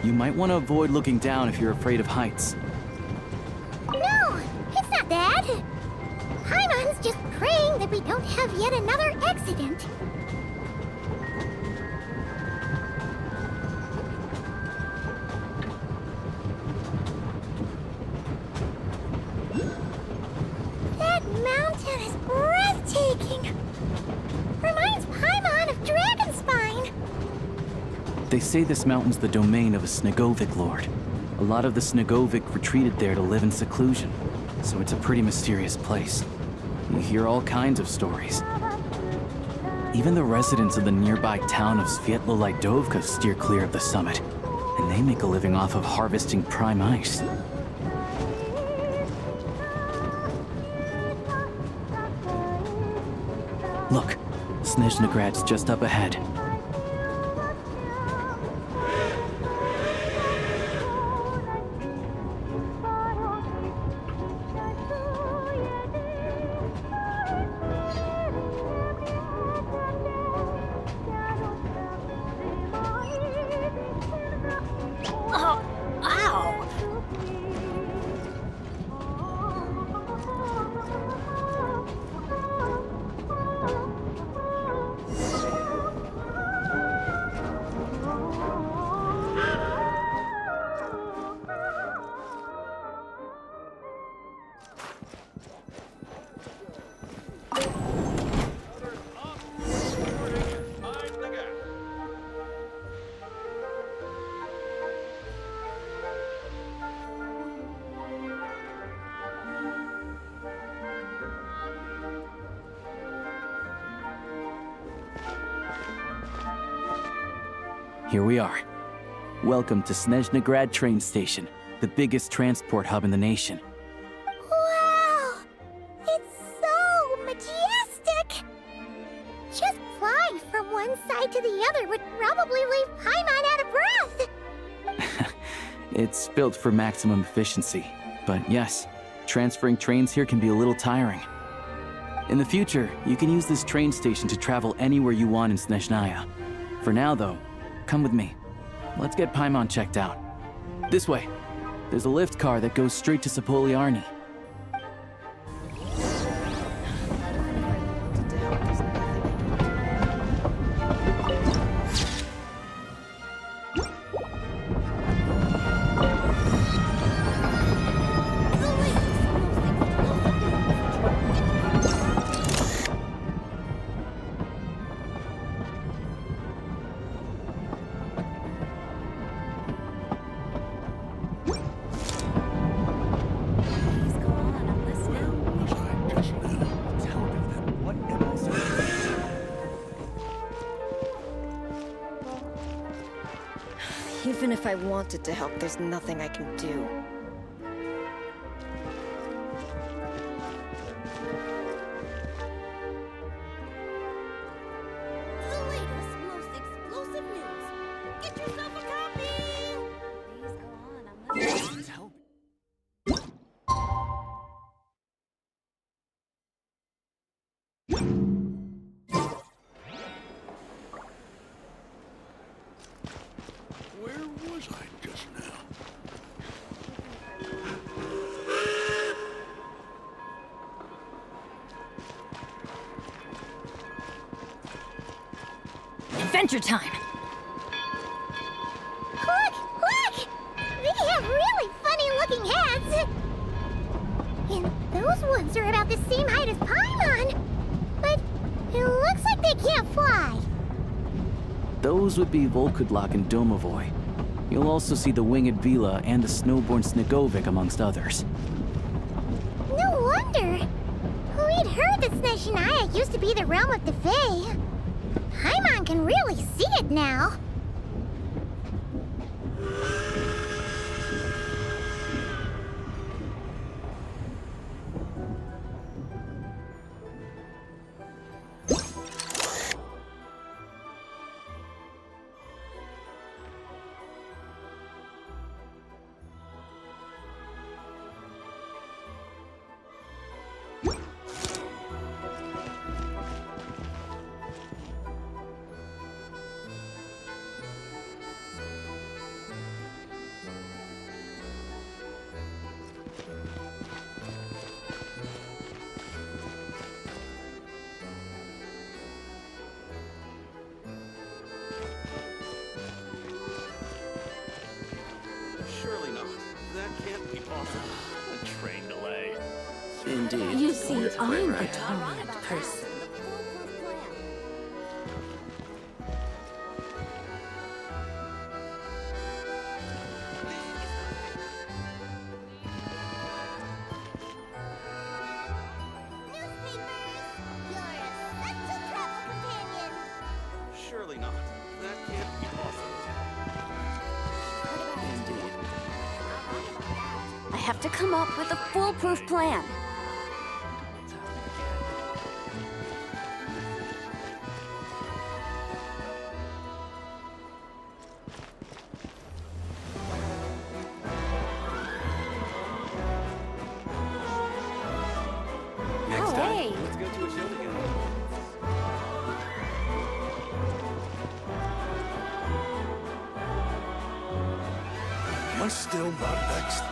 You might want to avoid looking down if you're afraid of heights. No, it's not that. Paimon's just praying that we don't have yet another accident. That mountain is breathtaking. Reminds Paimon of Dragonspine. They say this mountain's the domain of a Snegovic lord. A lot of the Snegovic retreated there to live in seclusion, so it's a pretty mysterious place. You hear all kinds of stories. Even the residents of the nearby town of Svietlo-Lidovka steer clear of the summit, and they make a living off of harvesting prime ice. Look, Snezhnagrad's just up ahead. here we are. Welcome to СНЕЖНАЯ train station, the biggest transport hub in the nation. Wow! It's so majestic! Just flying from one side to the other would probably leave Paimon out of breath! It's built for maximum efficiency, but yes, transferring trains here can be a little tiring. In the future, you can use this train station to travel anywhere you want in СНЕЖНАЯ. For now, though, come with me. Let's get Paimon checked out. This way. There's a lift car that goes straight to Sapoliarni. Even if I wanted to help, there's nothing I can do. The latest, most explosive news. Get yourself a copy! Please go on, I'm listening. Where was I just now? Adventure time! Look! Look! They have really funny-looking heads! And those ones are about the same height as Paimon! But it looks like they can't fly! Those would be Volkudlak and Domovoy. You'll also see the winged Vila and the snowborn Snegovic amongst others. No wonder! We'd heard that СНЕЖНАЯ used to be the realm of the Fae. Paimon can really see it now. Surely not. That can't be possible. A train delay. Indeed. You see, I'm a torment person. Surely not. That can't be possible. Indeed. I have to come up with a foolproof plan. Next time, hey. let's go to a show together. Am I still not next?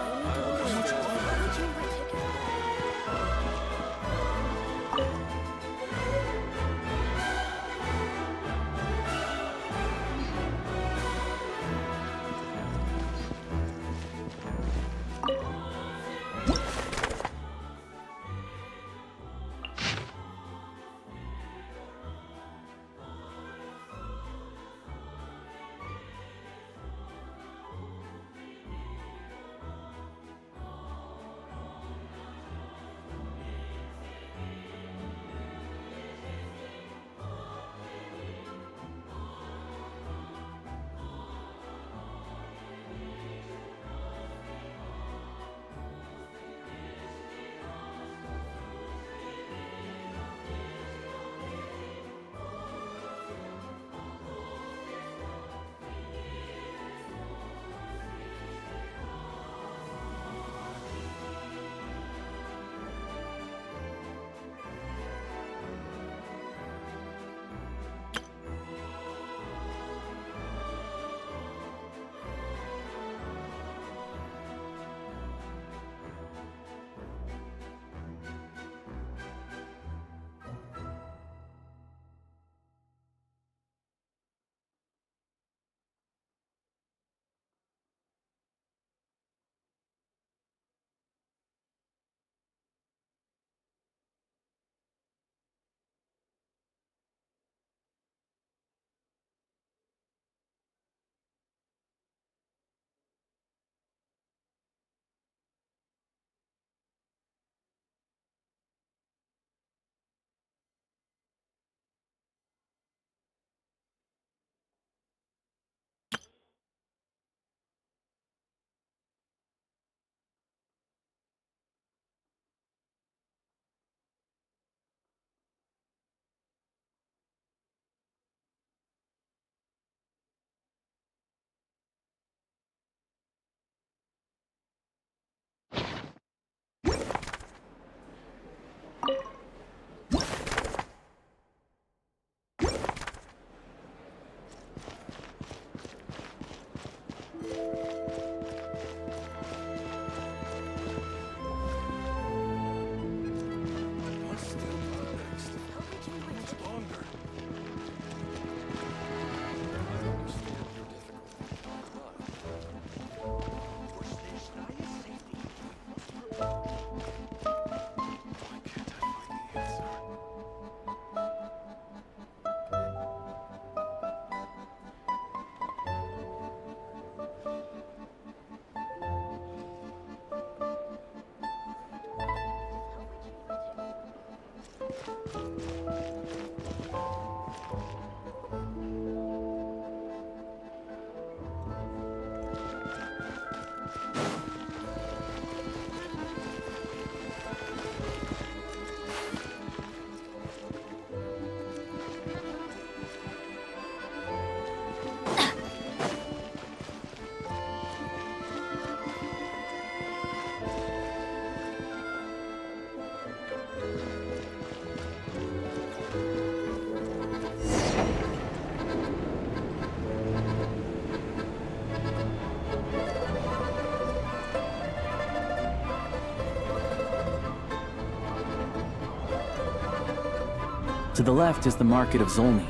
To the left is the Market of Zolny.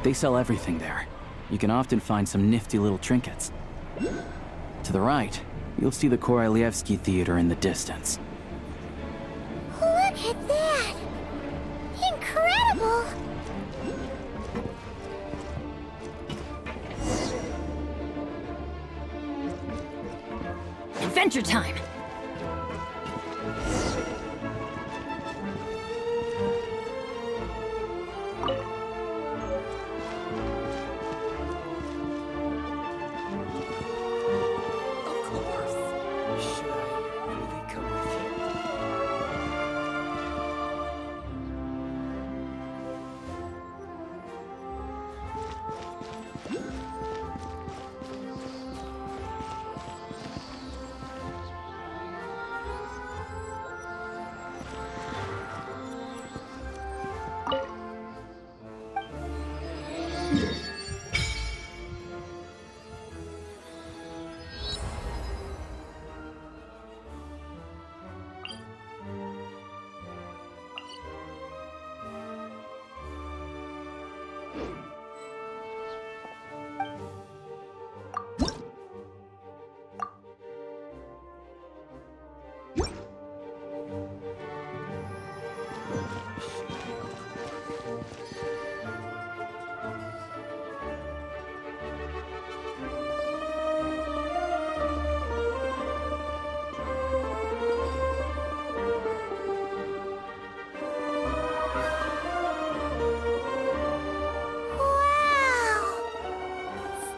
They sell everything there. You can often find some nifty little trinkets. To the right, you'll see the Korolyevsky Theater in the distance. Look at that! Incredible! Adventure time!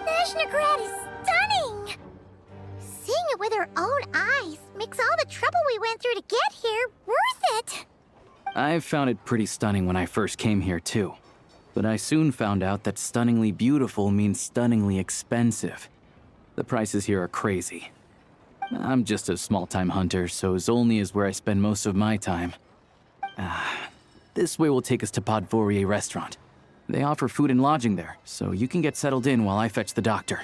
SNEЖNAGRAD is stunning! Seeing it with our own eyes makes all the trouble we went through to get here worth it! I found it pretty stunning when I first came here too. But I soon found out that stunningly beautiful means stunningly expensive. The prices here are crazy. I'm just a small-time hunter, so Zolny is where I spend most of my time. This way will take us to Podvorier Restaurant. They offer food and lodging there, so you can get settled in while I fetch the doctor.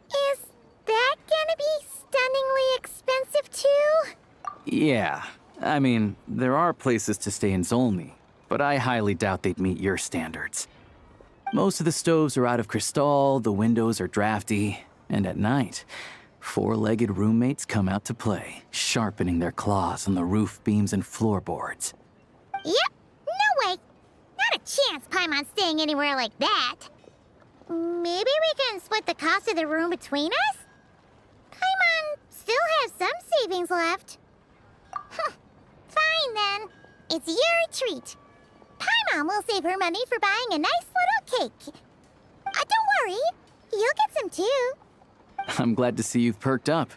Is that gonna be stunningly expensive too? Yeah, I mean, there are places to stay in Zolny, but I highly doubt they'd meet your standards. Most of the stoves are out of crystal, the windows are drafty, and at night, four-legged roommates come out to play, sharpening their claws on the roof beams and floorboards. Yep, no way! Not a chance Paimon's staying anywhere like that. Maybe we can split the cost of the room between us? Paimon still has some savings left. Fine then. It's your treat. Paimon will save her money for buying a nice little cake. Don't worry, you'll get some too. I'm glad to see you've perked up.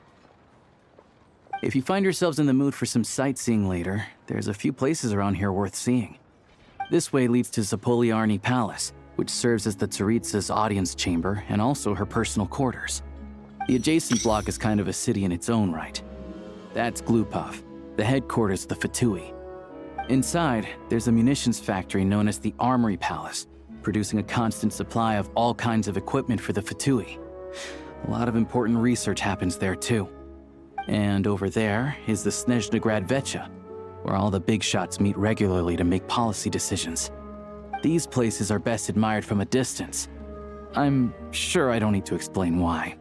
If you find yourselves in the mood for some sightseeing later, there's a few places around here worth seeing. This way leads to Zapoliarny Palace, which serves as the Tsaritsa's audience chamber and also her personal quarters. The adjacent block is kind of a city in its own right. That's Glupov, the headquarters of the Fatui. Inside, there's a munitions factory known as the Armory Palace, producing a constant supply of all kinds of equipment for the Fatui. A lot of important research happens there too. And over there is the СНЕЖНАГРАD Vecha, where all the big shots meet regularly to make policy decisions. These places are best admired from a distance. I'm sure I don't need to explain why.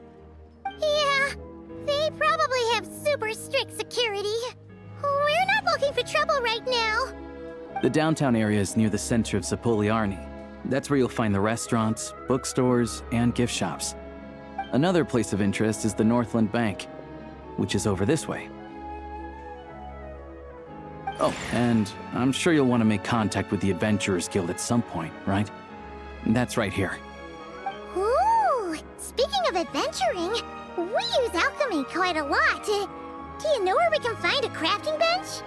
Yeah, they probably have super strict security. We're not looking for trouble right now. The downtown area is near the center of Zapoliarny. That's where you'll find the restaurants, bookstores, and gift shops. Another place of interest is the Northland Bank, which is over this way. Oh, and I'm sure you'll want to make contact with the Adventurers Guild at some point, right? That's right here. Ooh, speaking of adventuring, we use alchemy quite a lot. Do you know where we can find a crafting bench?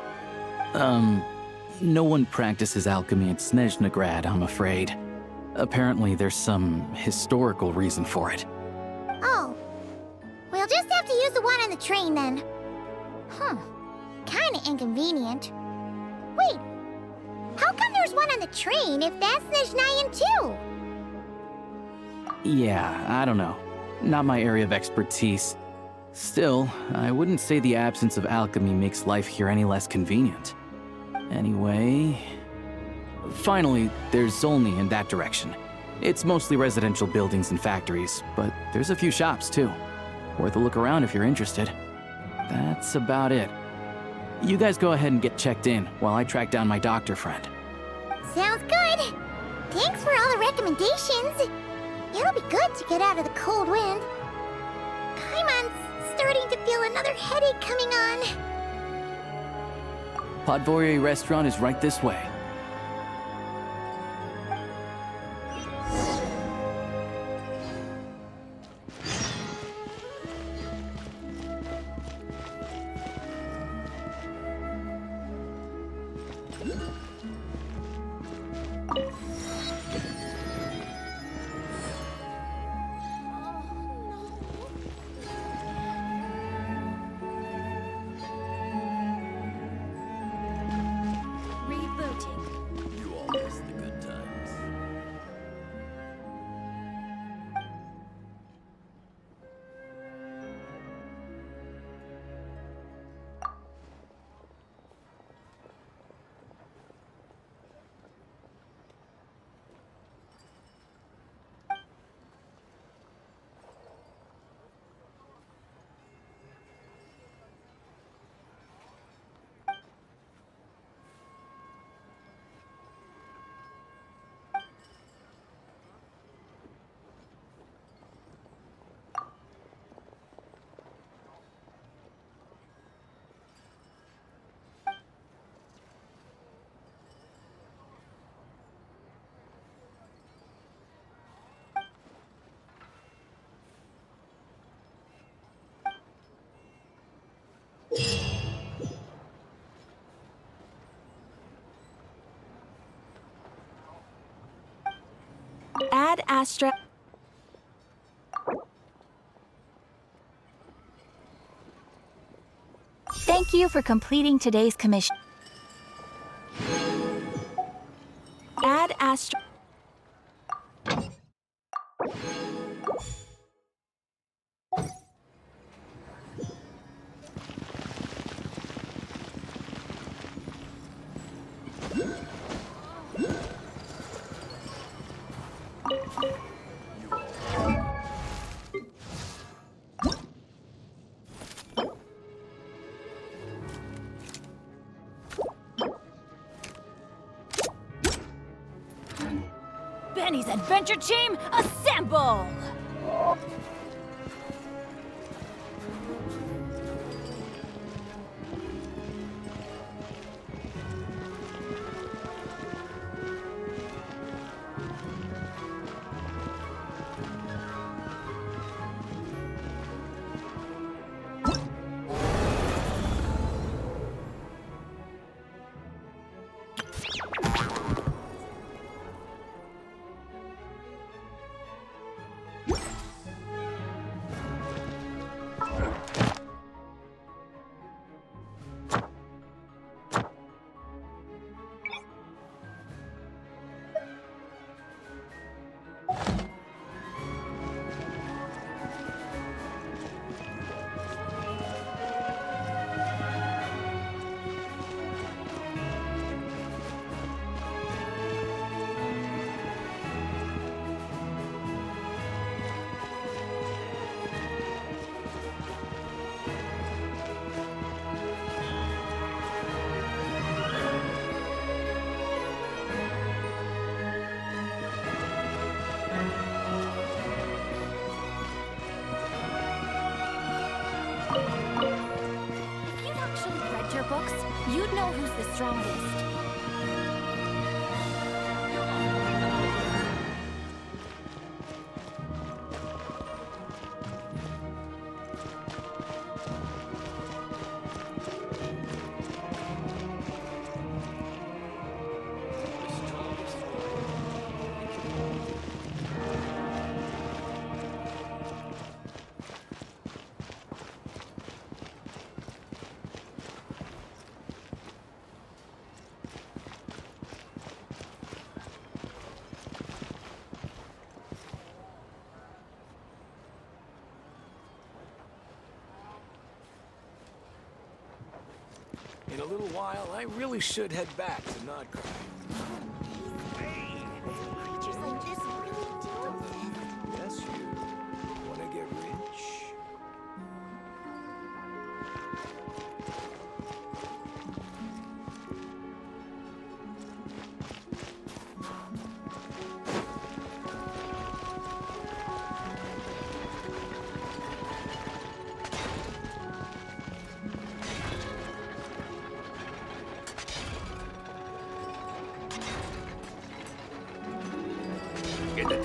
No one practices alchemy at СНЕЖНАГРАD, I'm afraid. Apparently there's some historical reason for it. Oh, we'll just have to use the one on the train then. Kinda inconvenient. Wait, how come there's one on the train if that's СНЕЖНАЯн too? Yeah, I don't know. Not my area of expertise. Still, I wouldn't say the absence of alchemy makes life here any less convenient. Anyway, Finally, there's Zolny in that direction. It's mostly residential buildings and factories, but there's a few shops too. Worth a look around if you're interested. That's about it. You guys go ahead and get checked in while I track down my doctor friend. Sounds good. Thanks for all the recommendations. It'll be good to get out of the cold wind. Paimon's starting to feel another headache coming on. Podvorye restaurant is right this way. Rebooting. You all miss the good times. Ad Astra. Thank you for completing today's commission. Ad Astra. Benny's adventure team, assemble! If you'd actually read your books, you'd know who's the strongest. In a little while, I really should head back to Nodcry.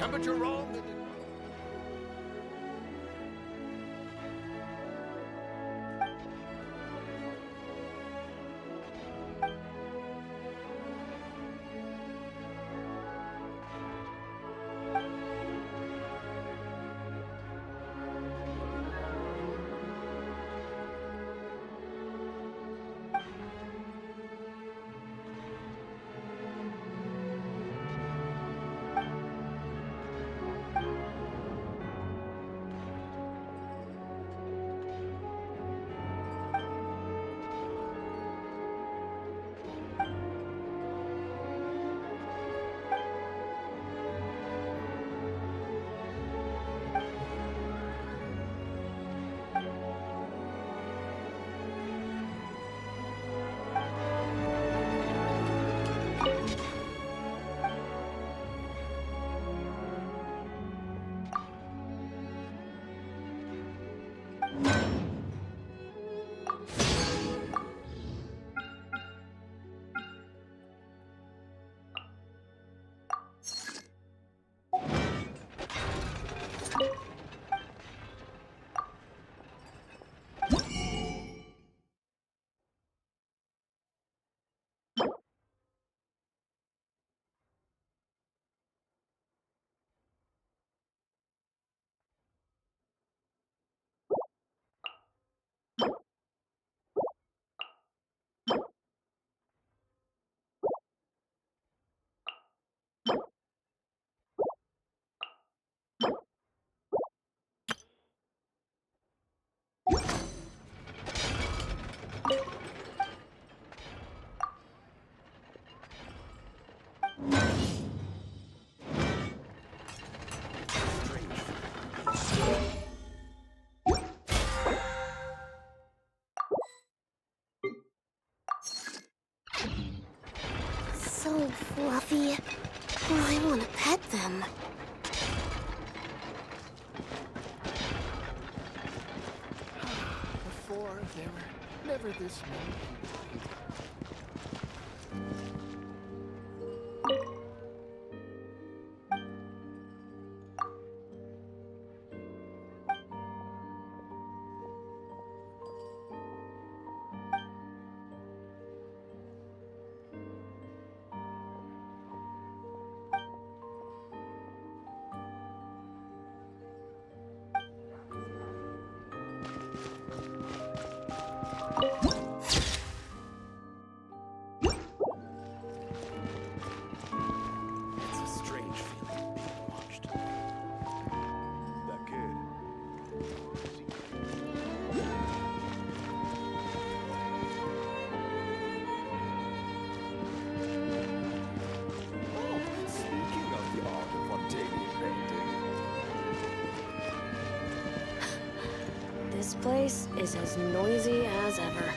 Temperature wrong? So fluffy. Oh, I want to pet them. Before, there were never this many people. This place is as noisy as ever.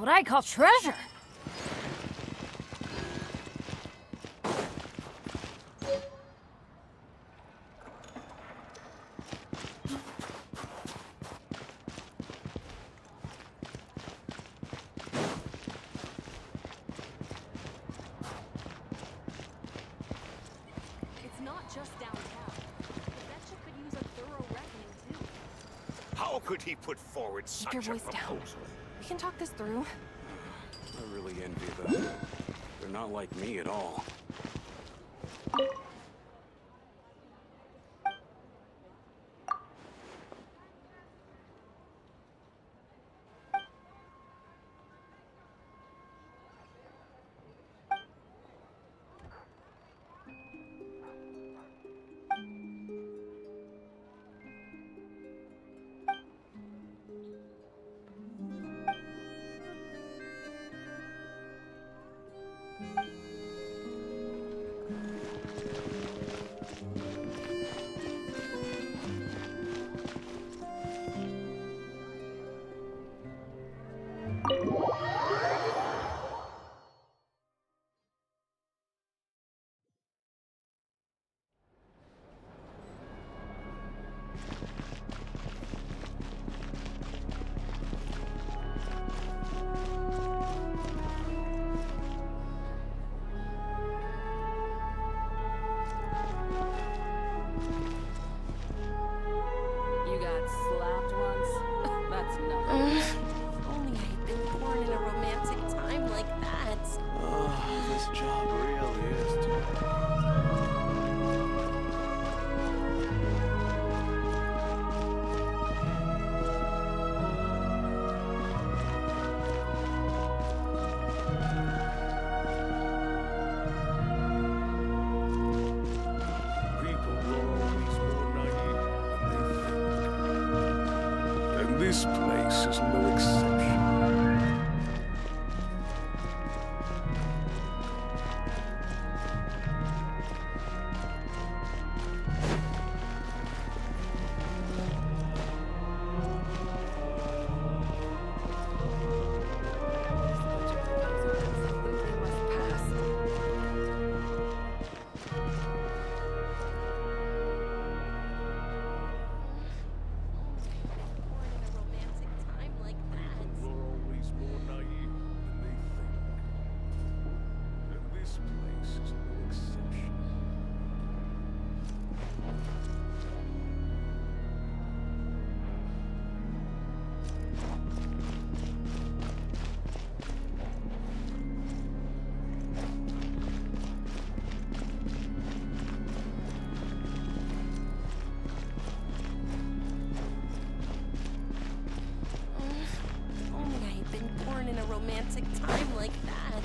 what I call treasure. It's not just downtown. The Betcha could use a thorough reckoning, too. How could he put forward Keep your such a voice down. proposal? We can talk this through. I really envy them. They're not like me at all. You got slapped once? That's nothing. If only I had been born in a romantic time like that. Oh, this job really is too. People are always more naive than they think. And this place is no exception. People are always more naive than they think. And this place is no exception. If only I had been born in a romantic time like that.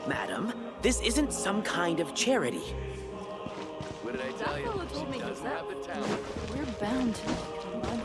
Madam, this isn't some kind of charity. What did I tell you? fellow told me She doesn't have the talent. We're bound to make money.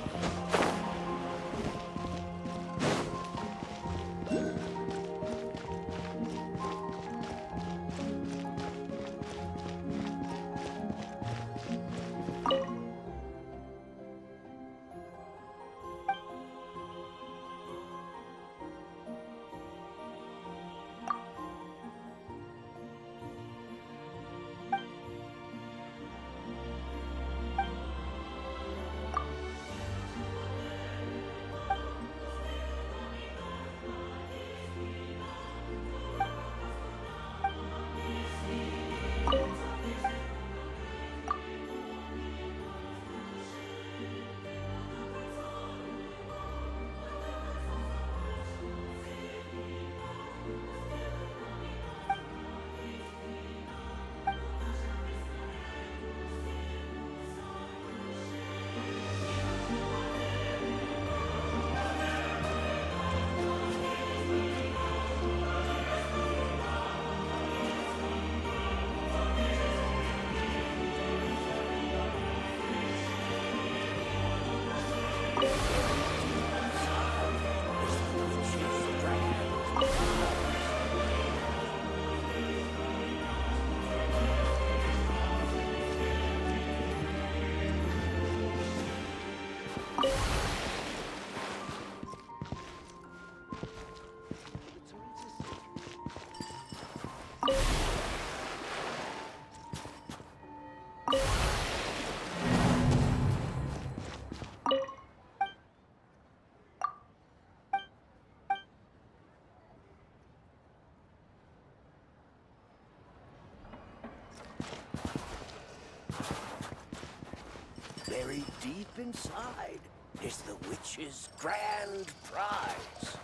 Deep inside is the witch's grand prize.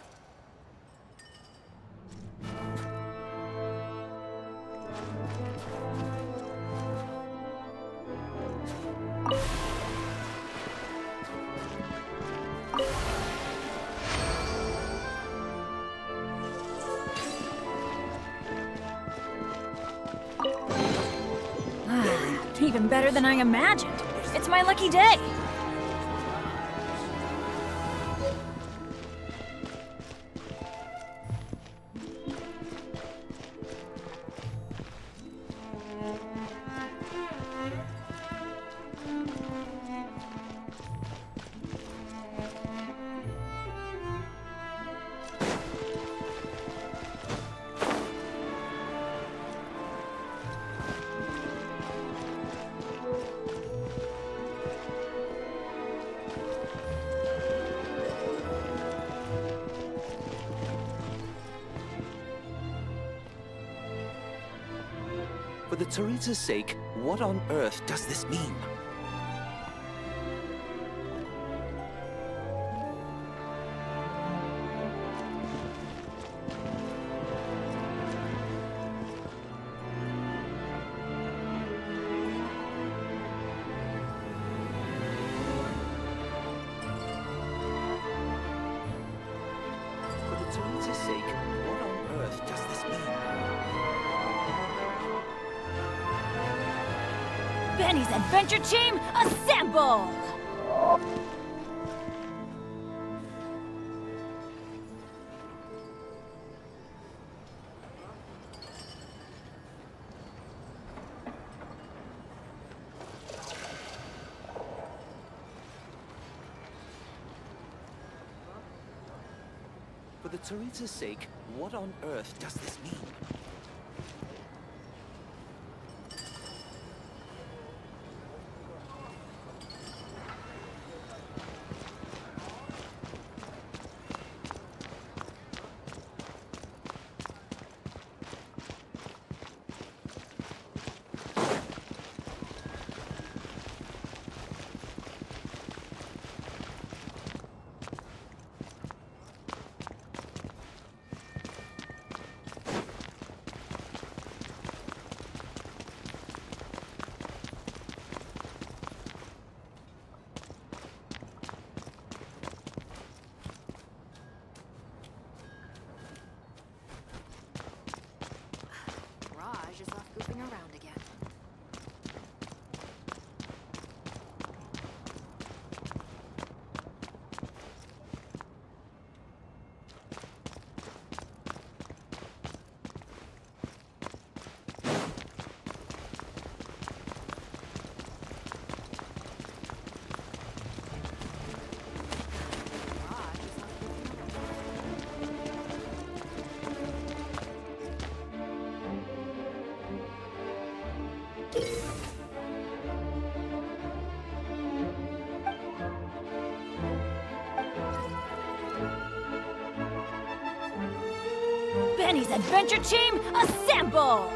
Even better than I imagined. It's my lucky day. For the Tsaritsa's sake, what on earth does this mean? For the Tsaritsa's sake, what on earth does this mean? Benny's Adventure Team, assemble! For the Tsaritsa's sake, what on earth does this mean? Raj is off goofing around again. Benny's Adventure Team, assemble!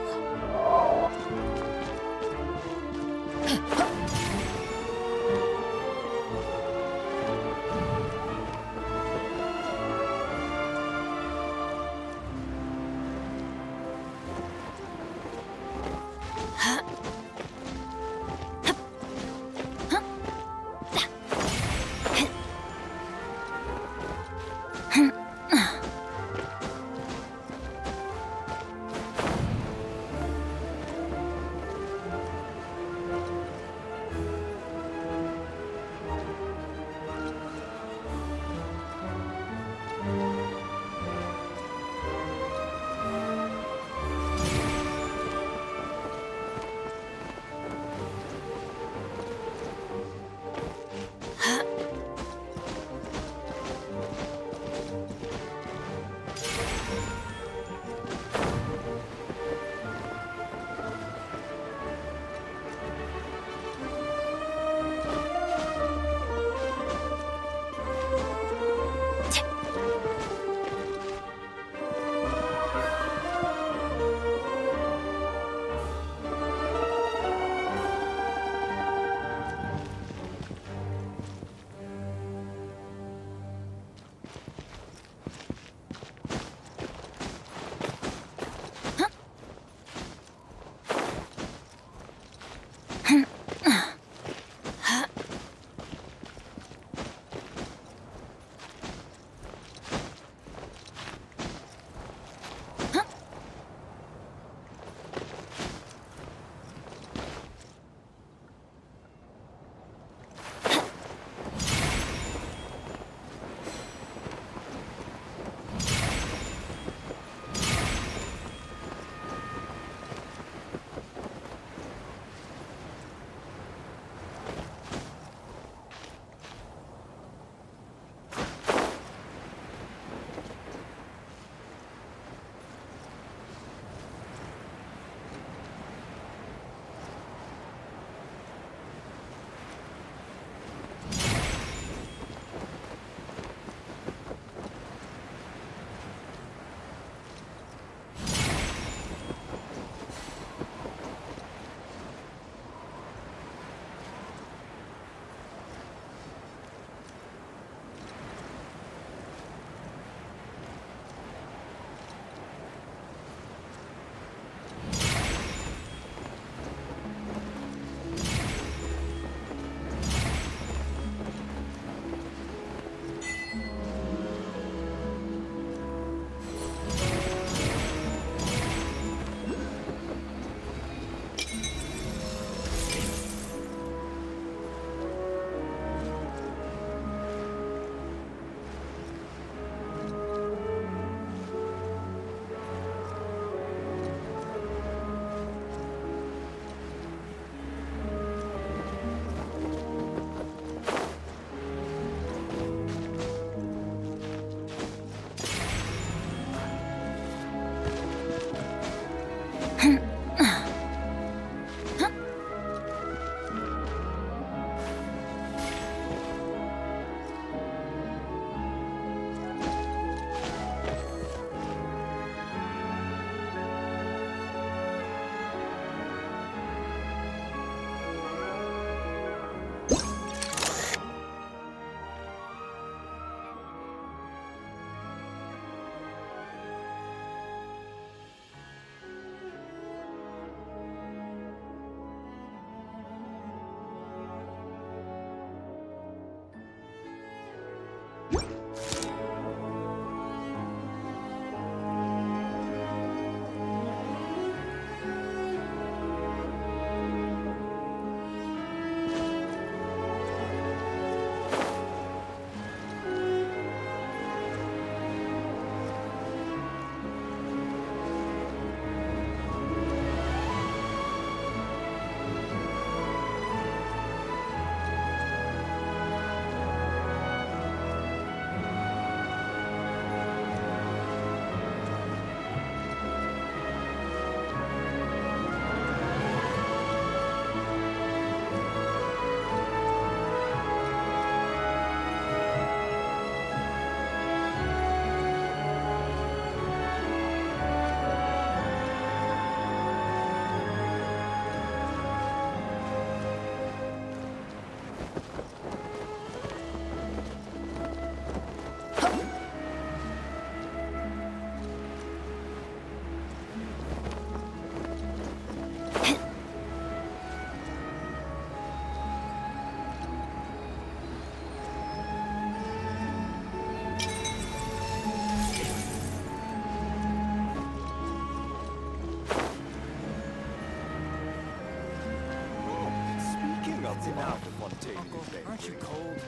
Aren't you cold?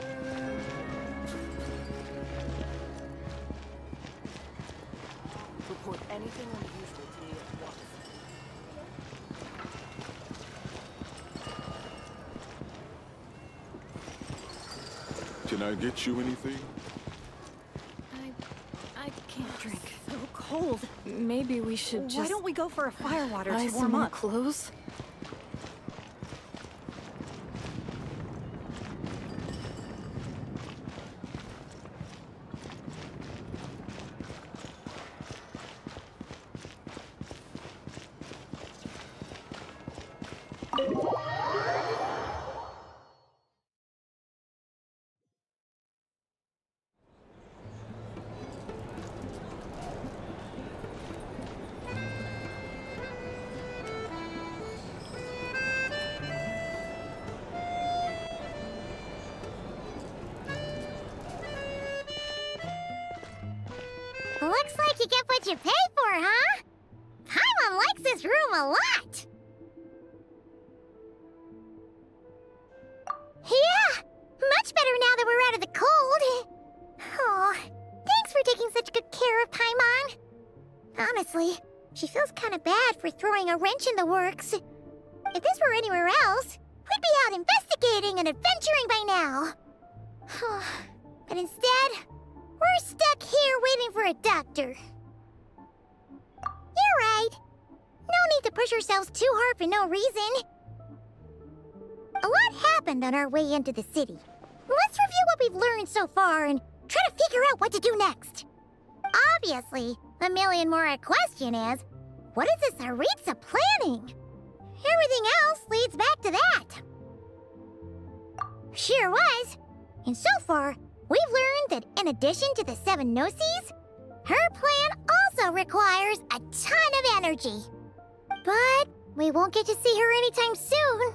Report anything unusual to me at once. Can I get you anything? I can't drink. So cold. Maybe we should just... Why don't we go for a firewater buy to some warm more up? clothes? Looks like you get what you pay for, huh? Paimon likes this room a lot. Yeah, much better now that we're out of the cold. Oh, thanks for taking such good care of Paimon. Honestly, she feels kind of bad for throwing a wrench in the works. If this were anywhere else, we'd be out investigating and adventuring by now. But instead, we're stuck here waiting for a doctor. You're right. No need to push ourselves too hard for no reason. A lot happened on our way into the city. Let's review what we've learned so far and try to figure out what to do next. Obviously, the million more question is, what is this Tsaritsa planning? Everything else leads back to that. Sure was. And so far, we've learned that in addition to the 7 Gnosis, her plan also requires a ton of energy. But we won't get to see her anytime soon.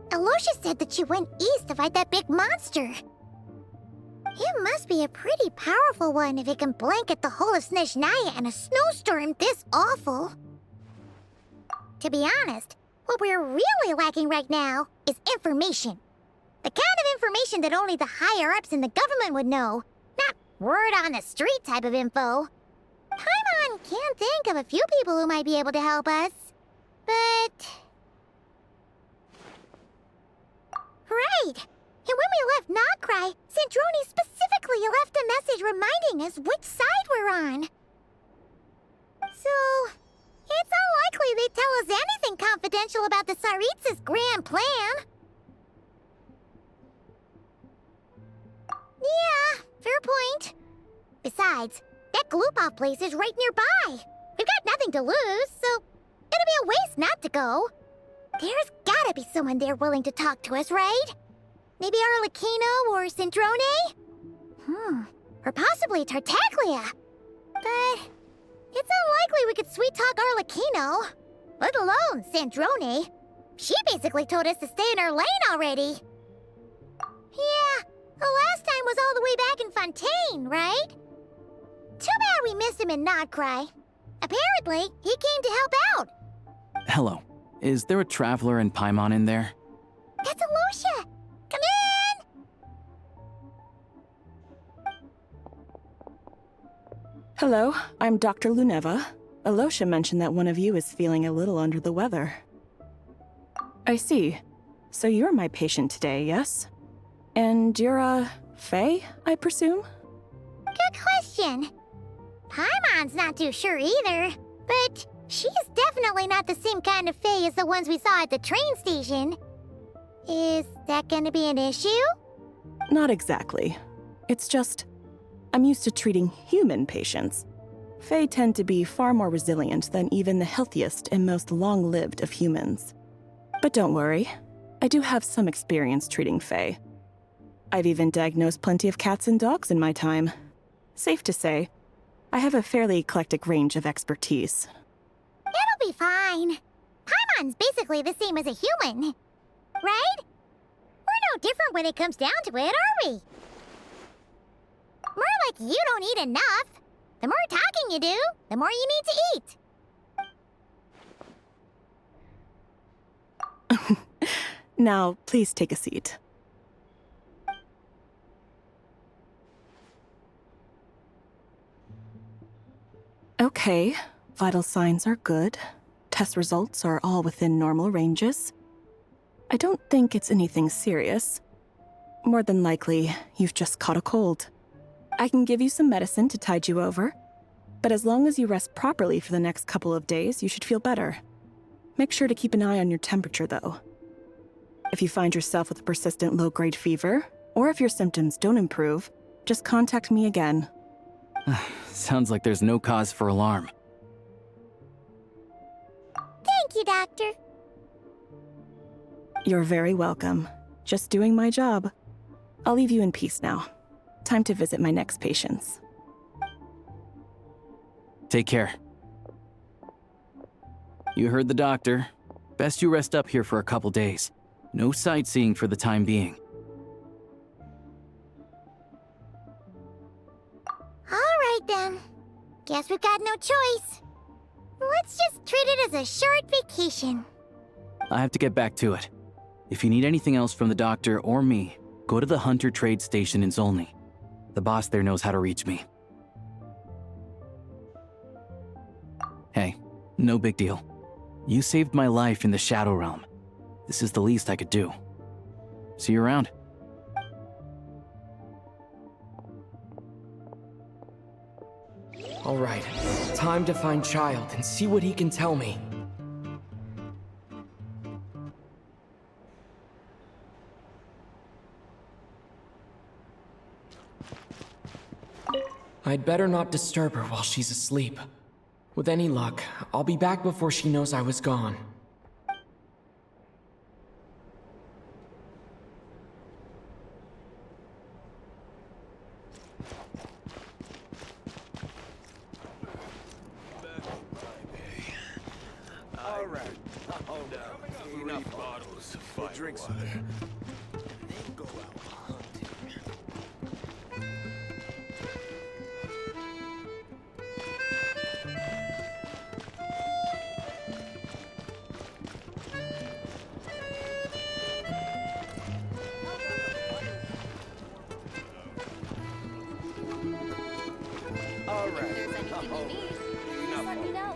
Aloysia said that she went east to fight that big monster. It must be a pretty powerful one if it can blanket the whole of СНЕЖНАЯ in a snowstorm this awful. To be honest, what we're really lacking right now is information. The kind of information that only the higher-ups in the government would know. Not word on the street type of info. Paimon can think of a few people who might be able to help us. But... Right! And when we left Nocrai, Zandroni specifically left a message reminding us which side we're on. So, it's unlikely they'd tell special about the Tsaritsa's grand plan. Yeah, fair point. Besides, that Gloop-Off place is right nearby. We've got nothing to lose, so it'd be a waste not to go. There's gotta be someone there willing to talk to us, right? Maybe Arlecchino or Cendrone? Or possibly Tartaglia. But it's unlikely we could sweet-talk Arlecchino, let alone Cendrone. She basically told us to stay in our lane already. Yeah, the last time was all the way back in Fontaine, right? Too bad we missed him in Nodcry. Apparently, he came to help out. Hello. Is there a traveler in Paimon in there? That's Alosha! Come in! Hello, I'm Dr. Luneva. Alosha mentioned that one of you is feeling a little under the weather. I see. So you're my patient today, yes? And you're, Faye, I presume? Good question. Paimon's not too sure either, but she's definitely not the same kind of Fae as the ones we saw at the train station. Is that gonna be an issue? Not exactly. It's just, I'm used to treating human patients. Fae tend to be far more resilient than even the healthiest and most long-lived of humans. But don't worry, I do have some experience treating Fae. I've even diagnosed plenty of cats and dogs in my time. Safe to say, I have a fairly eclectic range of expertise. It'll be fine. Paimon's basically the same as a human, right? We're no different when it comes down to it, are we? More like you don't eat enough. The more talking you do, the more you need to eat. Now, please take a seat. Okay, vital signs are good. Test results are all within normal ranges. I don't think it's anything serious. More than likely, you've just caught a cold. I can give you some medicine to tide you over, but as long as you rest properly for the next couple of days, you should feel better. Make sure to keep an eye on your temperature, though. If you find yourself with a persistent low-grade fever, or if your symptoms don't improve, just contact me again. Sounds like there's no cause for alarm. Thank you, Doctor. You're very welcome. Just doing my job. I'll leave you in peace now. Time to visit my next patients. Take care. You heard the doctor. Best you rest up here for a couple days. No sightseeing for the time being. Alright then. Guess we've got no choice. Let's just treat it as a short vacation. I have to get back to it. If you need anything else from the doctor or me, go to the Hunter Trade Station in Zolny. The boss there knows how to reach me. Hey, no big deal. You saved my life in the Shadow Realm. This is the least I could do. See you around. All right, time to find Child and see what he can tell me. I'd better not disturb her while she's asleep. With any luck, I'll be back before she knows I was gone. All right. Oh, no. Enough bottles of fire drinks water. Then go out hunting. All right. If there's anything you need, just let me know.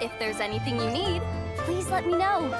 If there's anything you need, please let me know.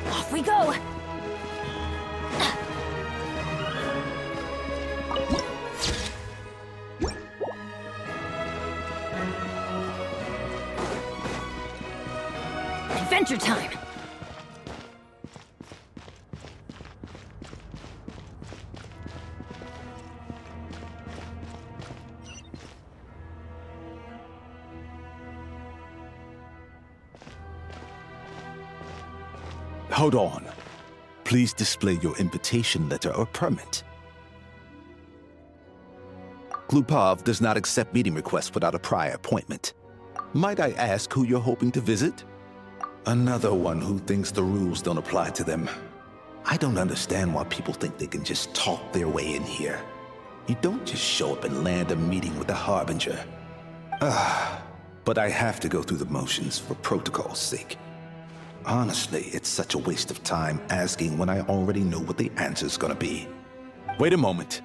Off we go! Adventure time! Hold on. Please display your invitation letter or permit. Glupov does not accept meeting requests without a prior appointment. Might I ask who you're hoping to visit? Another one who thinks the rules don't apply to them. I don't understand why people think they can just talk their way in here. You don't just show up and land a meeting with the Harbinger. But I have to go through the motions for protocol's sake. Honestly, it's such a waste of time asking when I already know what the answer's gonna be. Wait a moment.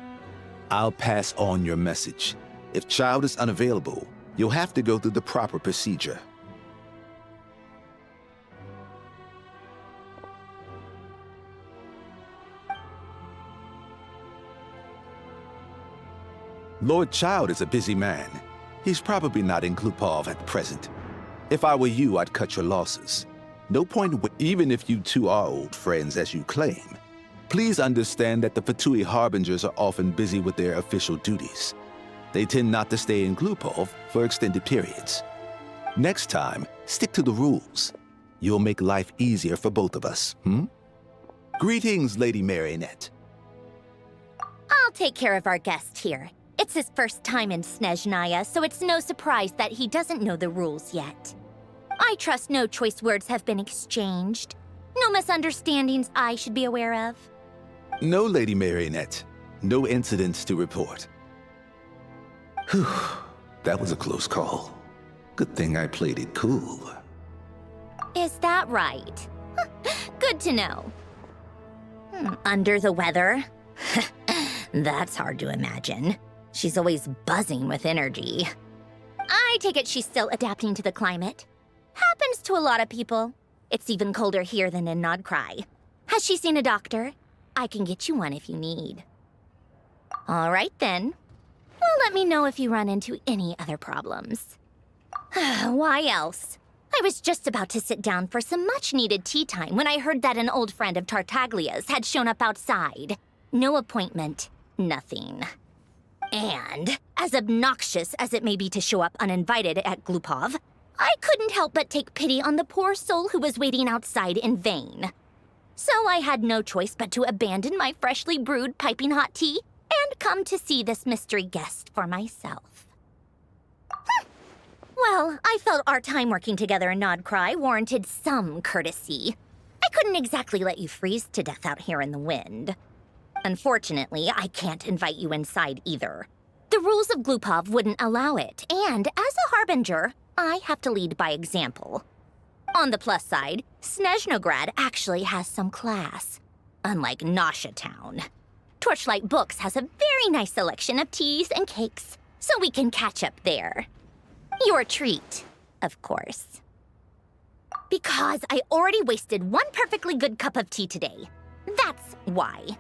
I'll pass on your message. If Child is unavailable, you'll have to go through the proper procedure. Lord Child is a busy man. He's probably not in Glupov at present. If I were you, I'd cut your losses. No point, even if you two are old friends as you claim. Please understand that the Fatui Harbingers are often busy with their official duties. They tend not to stay in Glupov for extended periods. Next time, stick to the rules. You'll make life easier for both of us, Greetings, Lady Marionette. I'll take care of our guest here. It's his first time in СНЕЖНАЯ, so it's no surprise that he doesn't know the rules yet. I trust no choice words have been exchanged. No misunderstandings I should be aware of. No, Lady Marionette. No incidents to report. Whew, that was a close call. Good thing I played it cool. Is that right? Good to know. Under the weather? That's hard to imagine. She's always buzzing with energy. I take it she's still adapting to the climate. Happens to a lot of people. It's even colder here than in Nodcry. Has she seen a doctor? I can get you one if you need. All right then. Well, let me know if you run into any other problems. Why else? I was just about to sit down for some much-needed tea time when I heard that an old friend of Tartaglia's had shown up outside. No appointment, nothing. And, as obnoxious as it may be to show up uninvited at Glupov, I couldn't help but take pity on the poor soul who was waiting outside in vain. So I had no choice but to abandon my freshly brewed piping hot tea and come to see this mystery guest for myself. Well, I felt our time working together in Nodcry warranted some courtesy. I couldn't exactly let you freeze to death out here in the wind. Unfortunately, I can't invite you inside either. The rules of Glupov wouldn't allow it, and as a Harbinger, I have to lead by example. On the plus side, Snezhnograd actually has some class, unlike Nasha Town. Torchlight Books has a very nice selection of teas and cakes, so we can catch up there. Your treat, of course. Because I already wasted one perfectly good cup of tea today. That's why.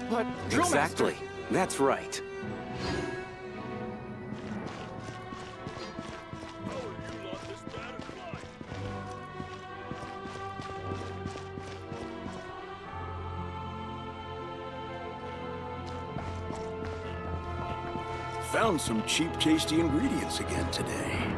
But exactly. That's right. Found some cheap, tasty ingredients again today.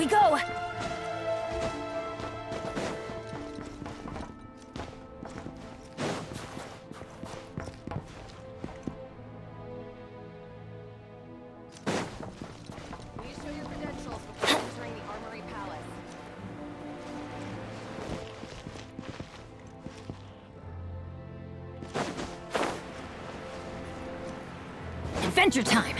we go! Please show your credentials before entering the Armory Palace. Adventure time!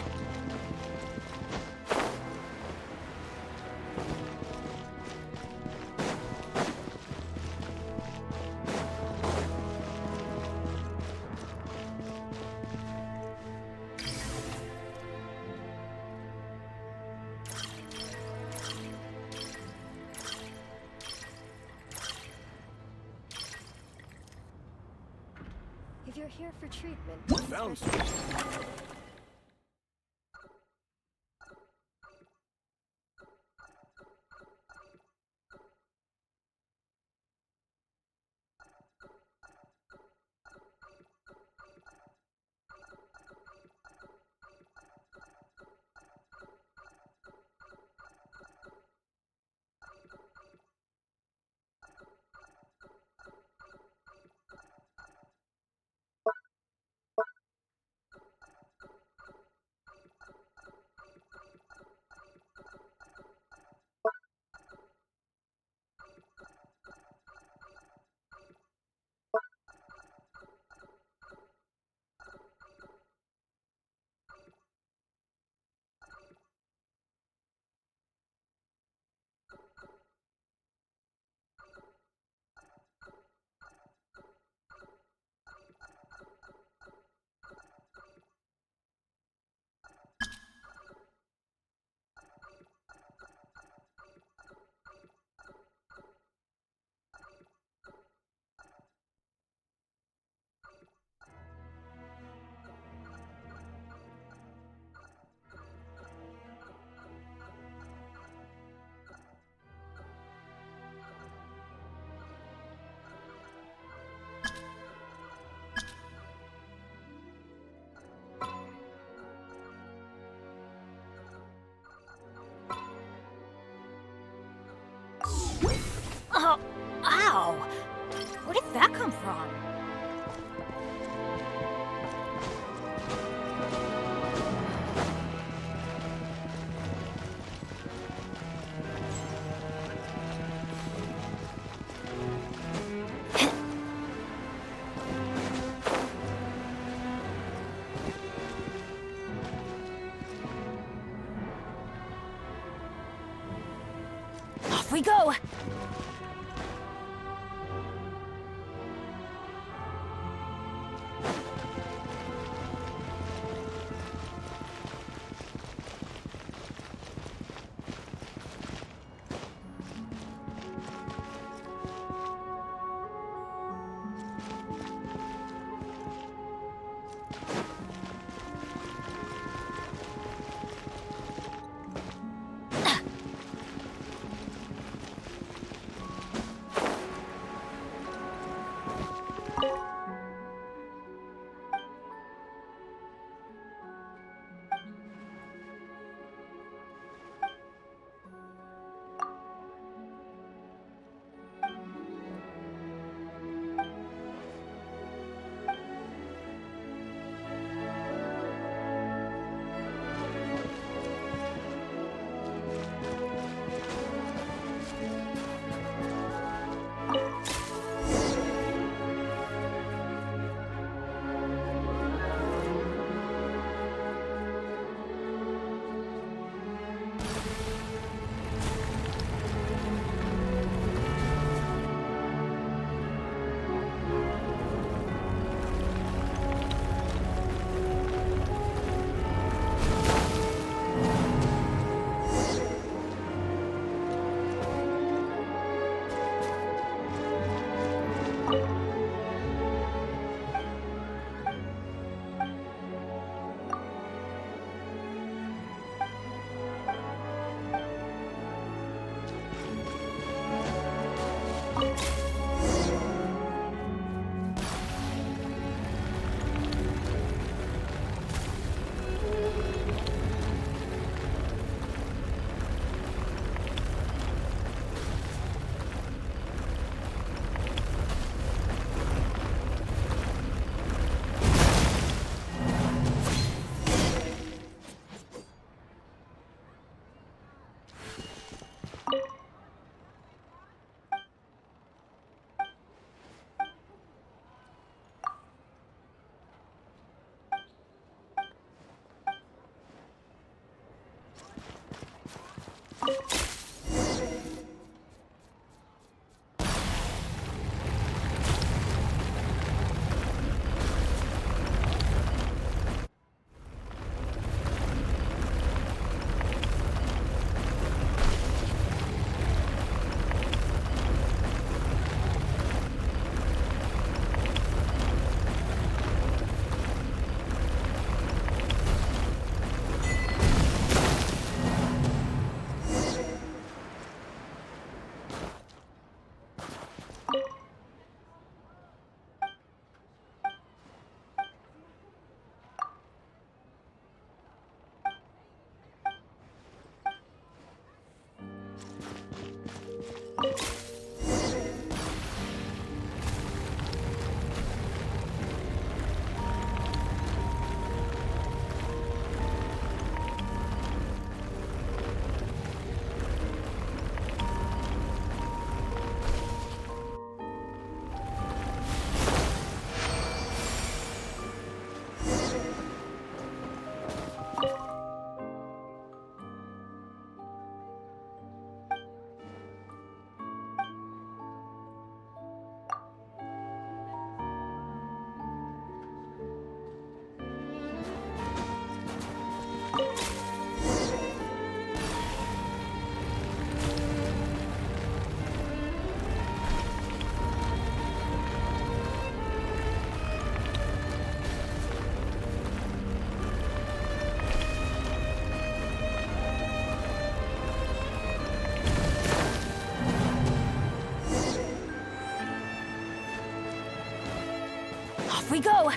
If you're here for treatment, Found Oh, ow! Where did that come from? Off we go! we go!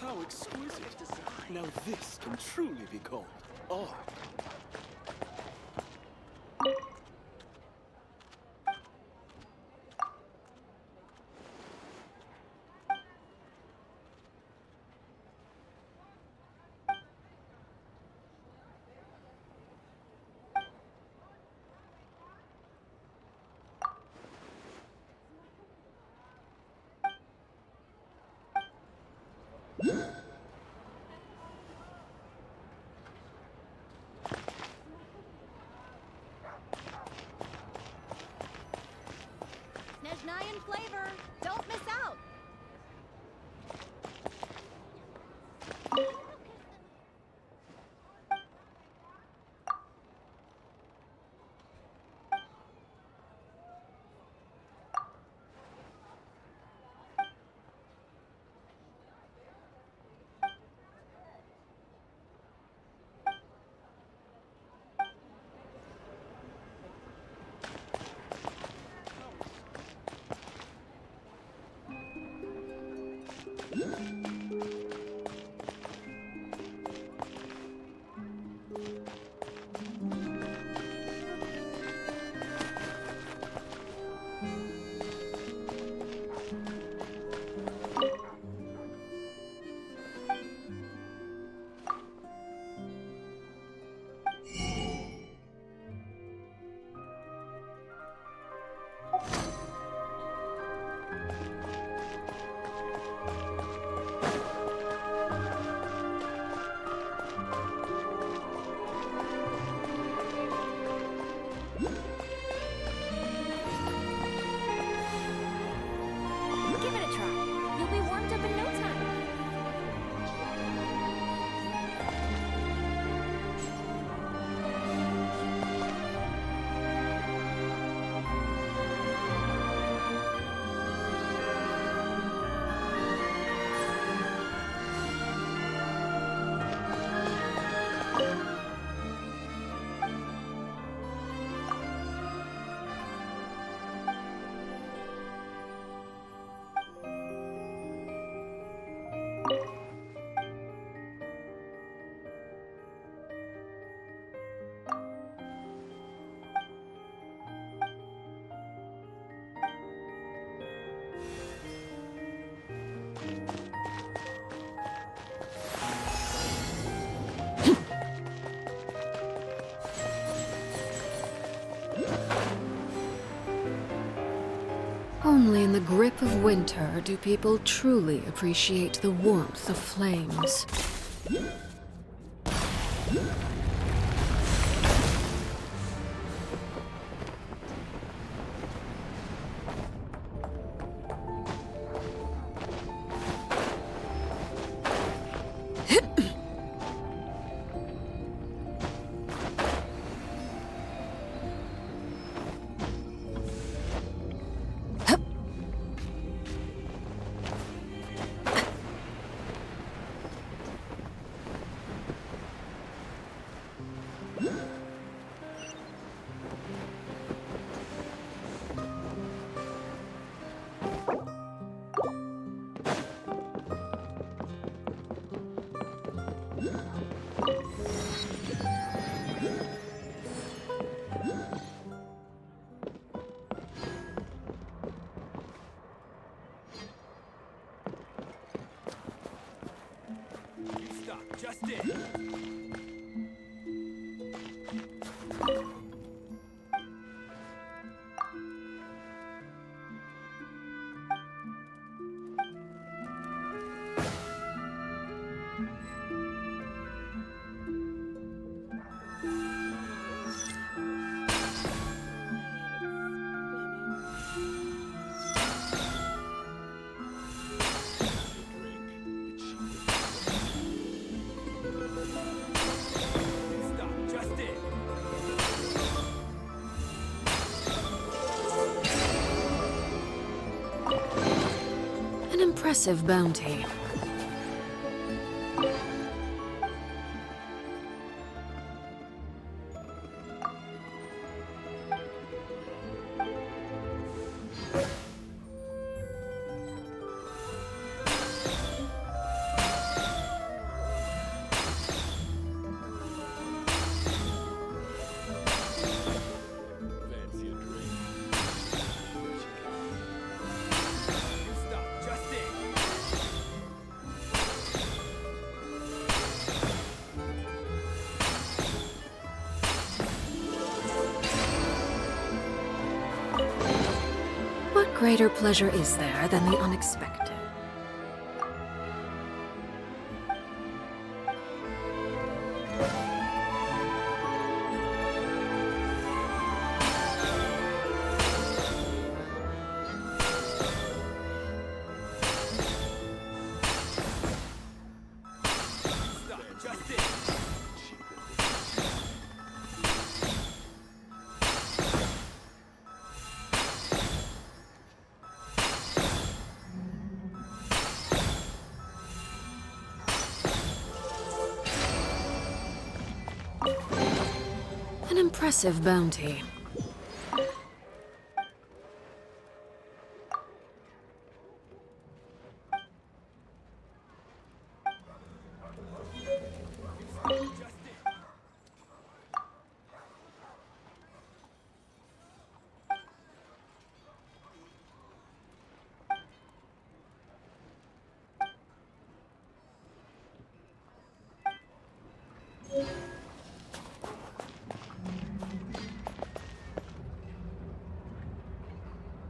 How exquisite. Now this can truly be called art. SNEЖNAYA flavor. Don't miss out. Only in the grip of winter do people truly appreciate the warmth of flames. Stop, Justin! An impressive bounty. What greater pleasure is there than the unexpected? An impressive bounty.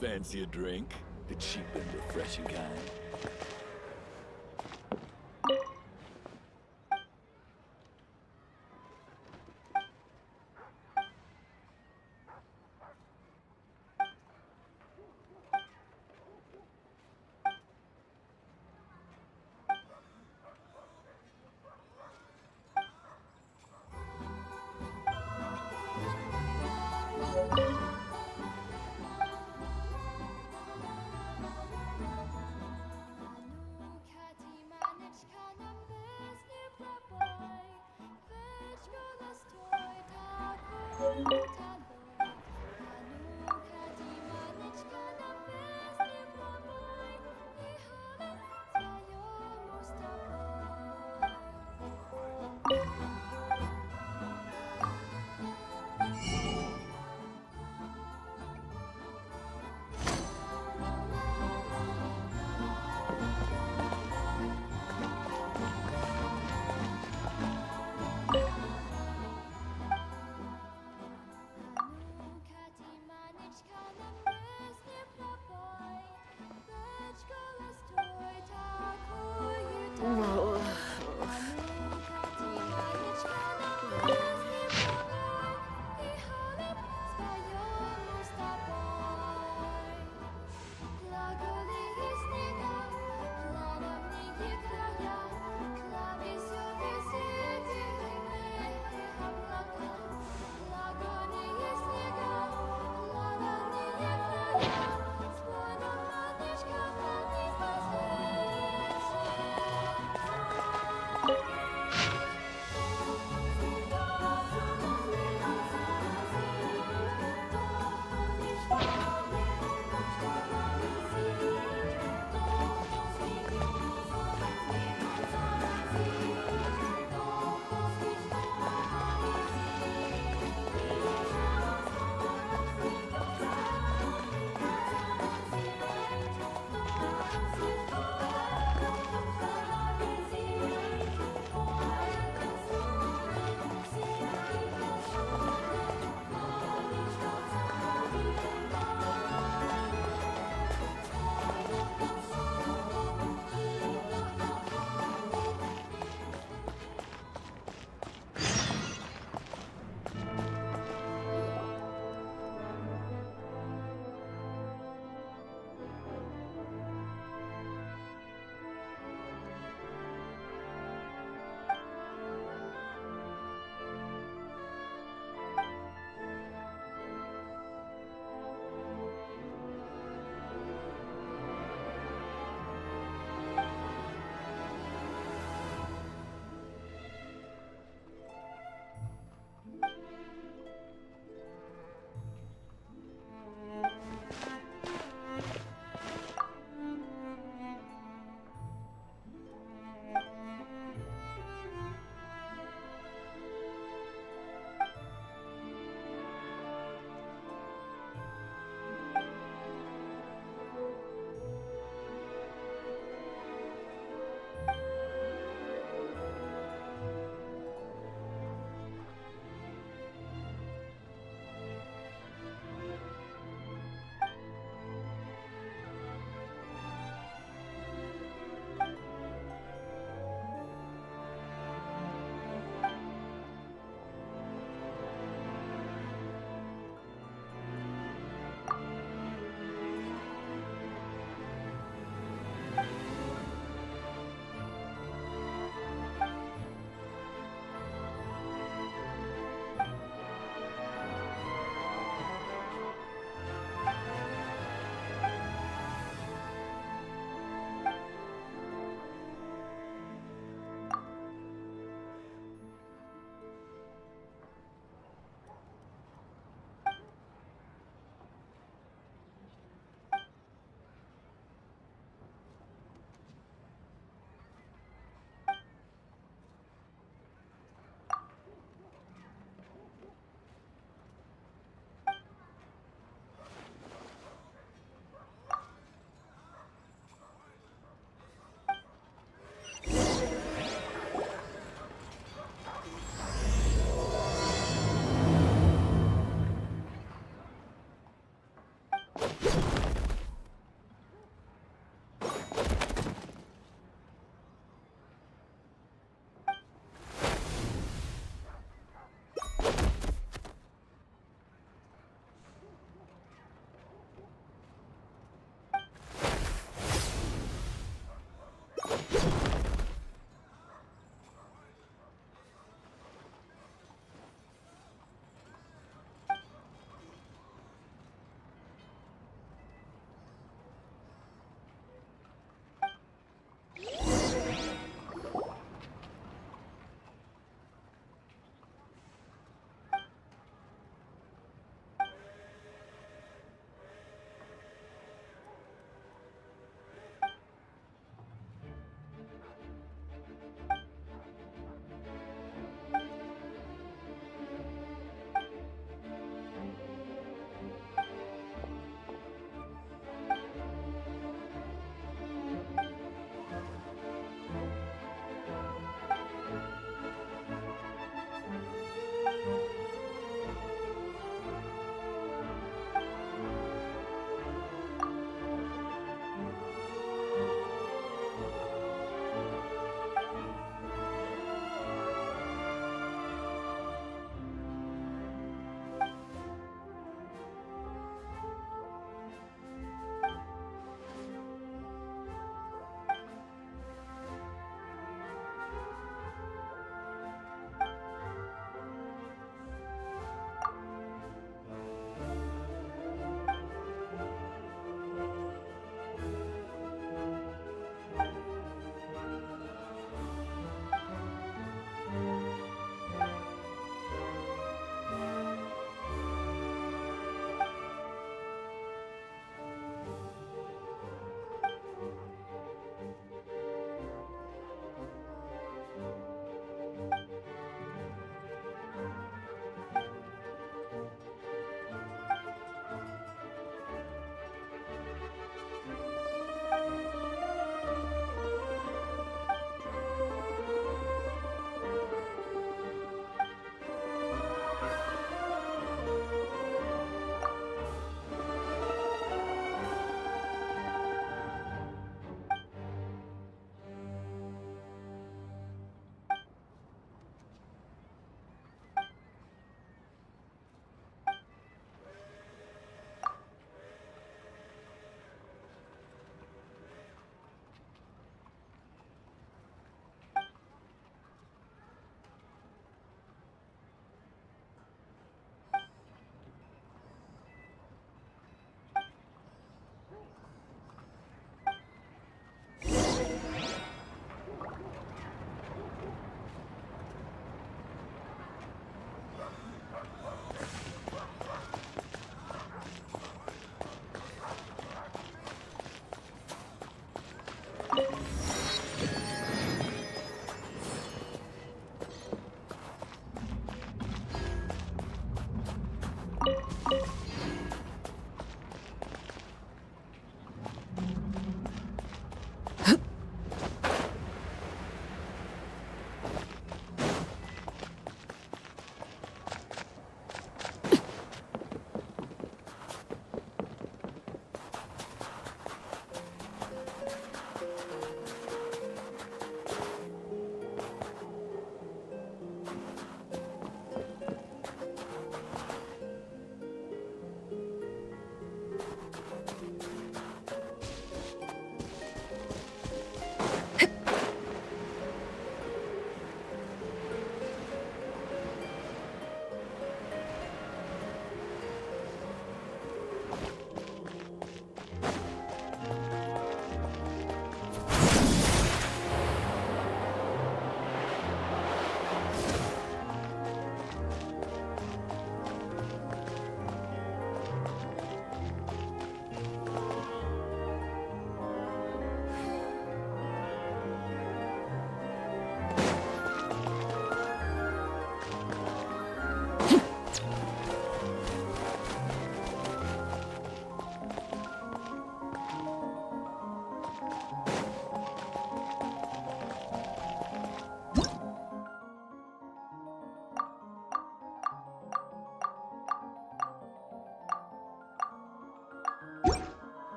Fancy a drink? The cheap and refreshing kind.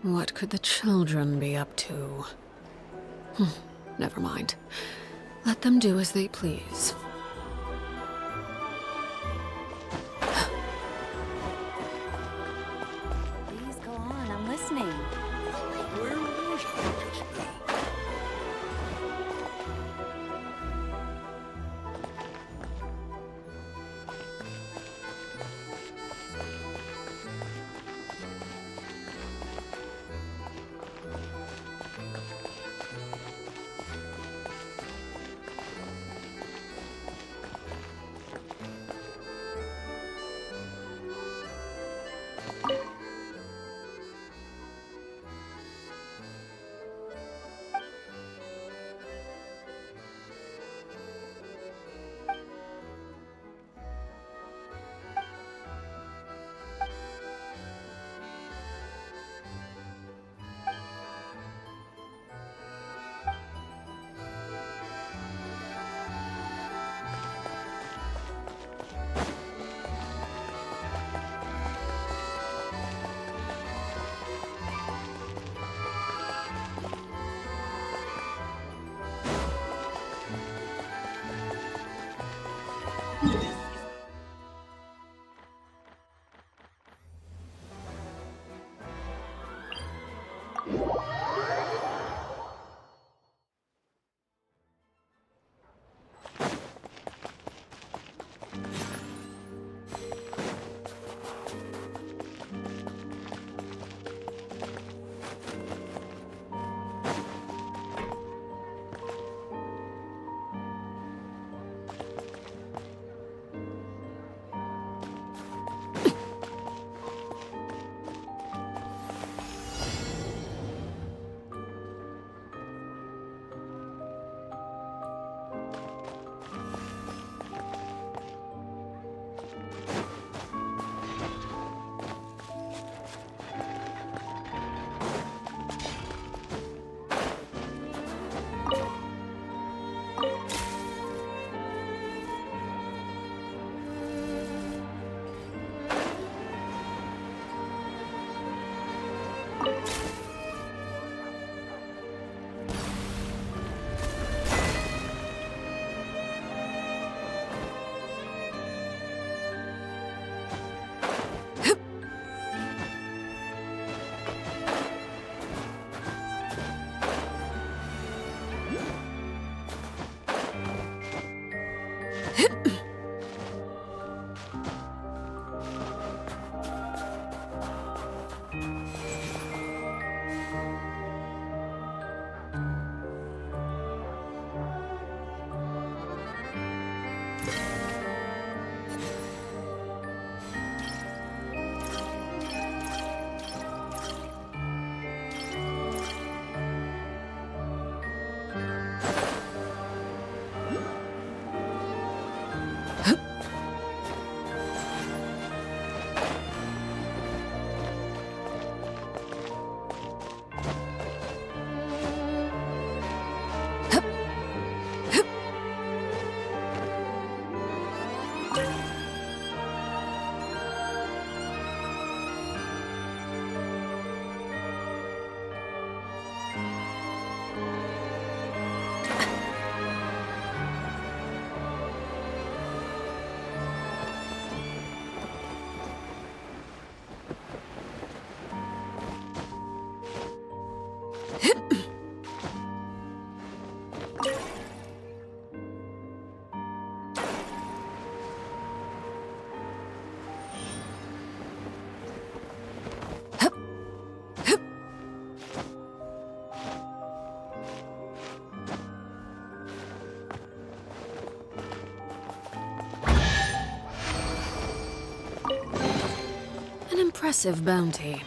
What could the children be up to? Never mind. Let them do as they please. Please go on, I'm listening. Where was I just now? An impressive bounty.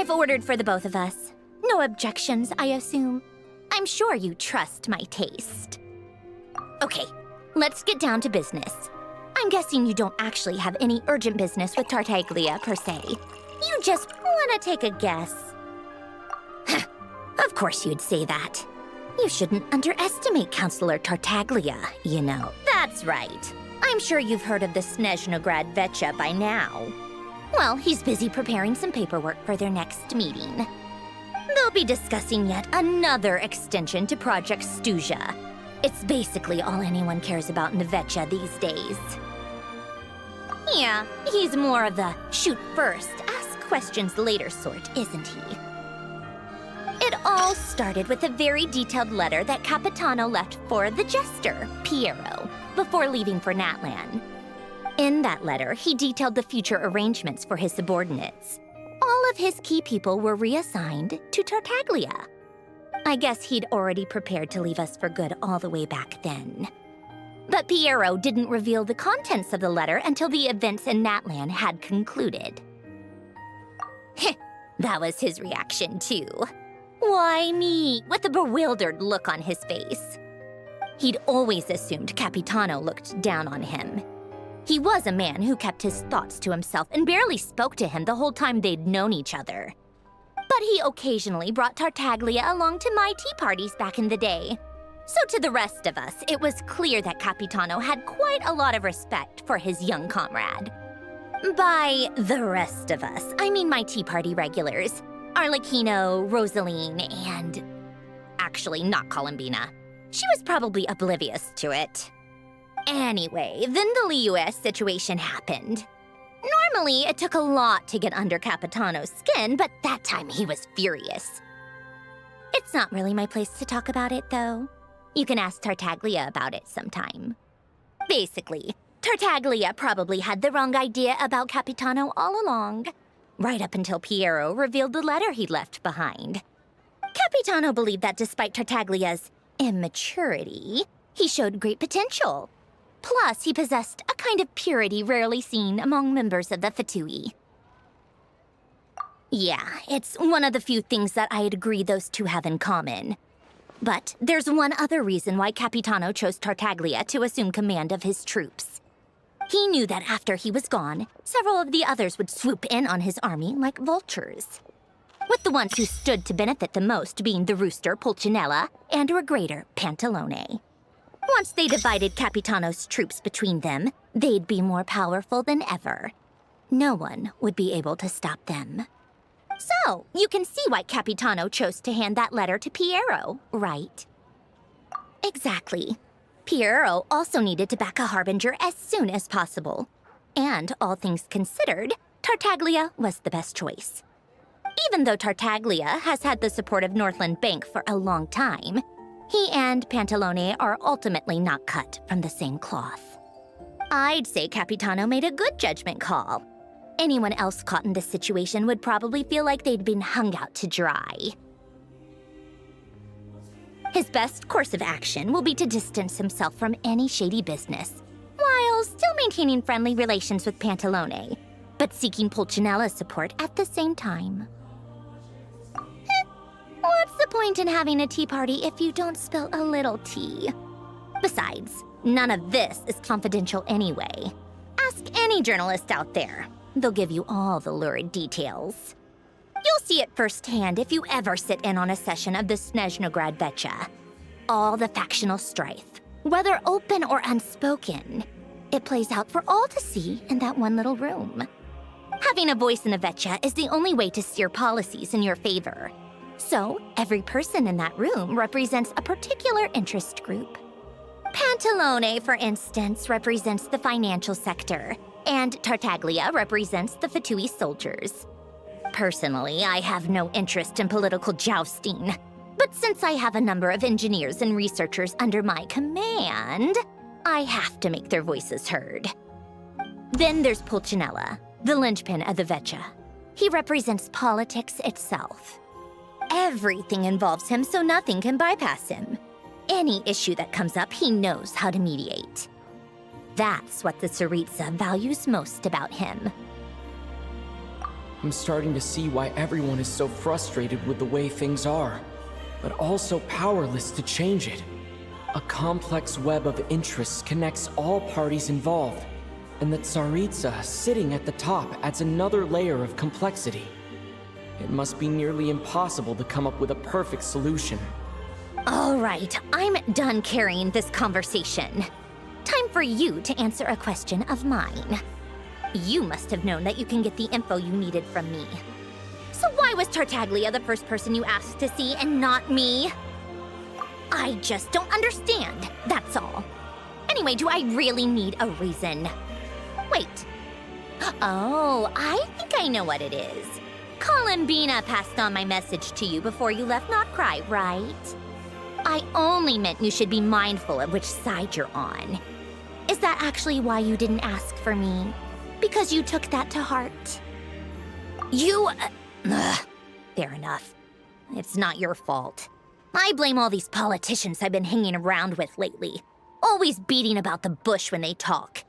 I've ordered for the both of us. No objections, I assume. I'm sure you trust my taste. Okay, let's get down to business. I'm guessing you don't actually have any urgent business with Tartaglia, per se. You just want to take a guess. Of course you'd say that. You shouldn't underestimate Counselor Tartaglia, you know. That's right. I'm sure you've heard of the СНЕЖНАЯ Vetcha by now. Well, he's busy preparing some paperwork for their next meeting. They'll be discussing yet another extension to Project Stuja. It's basically all anyone cares about in the Vetcha these days. Yeah, he's more of the shoot first, ask questions later sort, isn't he? It all started with a very detailed letter that Capitano left for the jester, Piero, before leaving for Natlan. In that letter, he detailed the future arrangements for his subordinates. All of his key people were reassigned to Tartaglia. I guess he'd already prepared to leave us for good all the way back then. But Piero didn't reveal the contents of the letter until the events in Natlan had concluded. That was his reaction, too. Why me? With a bewildered look on his face. He'd always assumed Capitano looked down on him. He was a man who kept his thoughts to himself and barely spoke to him the whole time they'd known each other. But he occasionally brought Tartaglia along to my tea parties back in the day. So to the rest of us, it was clear that Capitano had quite a lot of respect for his young comrade. By the rest of us, I mean my tea party regulars. Arlecchino, Rosaline, and... actually, not Columbina. She was probably oblivious to it. Anyway, then the Liu-S situation happened. Normally, it took a lot to get under Capitano's skin, but that time he was furious. It's not really my place to talk about it, though. You can ask Tartaglia about it sometime. Basically, Tartaglia probably had the wrong idea about Capitano all along, right up until Piero revealed the letter he'd left behind. Capitano believed that despite Tartaglia's immaturity, he showed great potential. Plus, he possessed a kind of purity rarely seen among members of the Fatui. Yeah, it's one of the few things that I'd agree those two have in common. But there's one other reason why Capitano chose Tartaglia to assume command of his troops. He knew that after he was gone, several of the others would swoop in on his army like vultures. With the ones who stood to benefit the most being the rooster Pulcinella and Regrator Pantalone. Once they divided Capitano's troops between them, they'd be more powerful than ever. No one would be able to stop them. So, you can see why Capitano chose to hand that letter to Piero, right? Exactly. Piero also needed to back a harbinger as soon as possible. And, all things considered, Tartaglia was the best choice. Even though Tartaglia has had the support of Northland Bank for a long time, he and Pantalone are ultimately not cut from the same cloth. I'd say Capitano made a good judgment call. Anyone else caught in this situation would probably feel like they'd been hung out to dry. His best course of action will be to distance himself from any shady business, while still maintaining friendly relations with Pantalone, but seeking Pulcinella's support at the same time. What's the point in having a tea party if you don't spill a little tea? Besides, none of this is confidential anyway. Ask any journalist out there. They'll give you all the lurid details. You'll see it firsthand if you ever sit in on a session of the СНЕЖНАЯ Vetcha. All the factional strife, whether open or unspoken, it plays out for all to see in that one little room. Having a voice in the Vetcha is the only way to steer policies in your favor. So, every person in that room represents a particular interest group. Pantalone, for instance, represents the financial sector, and Tartaglia represents the Fatui soldiers. Personally, I have no interest in political jousting, but since I have a number of engineers and researchers under my command, I have to make their voices heard. Then there's Pulcinella, the linchpin of the Vetcha. He represents politics itself. Everything involves him, so nothing can bypass him. Any issue that comes up, he knows how to mediate. That's what the Tsaritsa values most about him. I'm starting to see why everyone is so frustrated with the way things are, but also powerless to change it. A complex web of interests connects all parties involved, and the Tsaritsa sitting at the top adds another layer of complexity. It must be nearly impossible to come up with a perfect solution. All right, I'm done carrying this conversation. Time for you to answer a question of mine. You must have known that you can get the info you needed from me. So why was Tartaglia the first person you asked to see and not me? I just don't understand, that's all. Anyway, do I really need a reason? Wait. Oh, I think I know what it is. Columbina passed on my message to you before you left Notcry, right? I only meant you should be mindful of which side you're on. Is that actually why you didn't ask for me? Because you took that to heart? Fair enough. It's not your fault. I blame all these politicians I've been hanging around with lately. Always beating about the bush when they talk.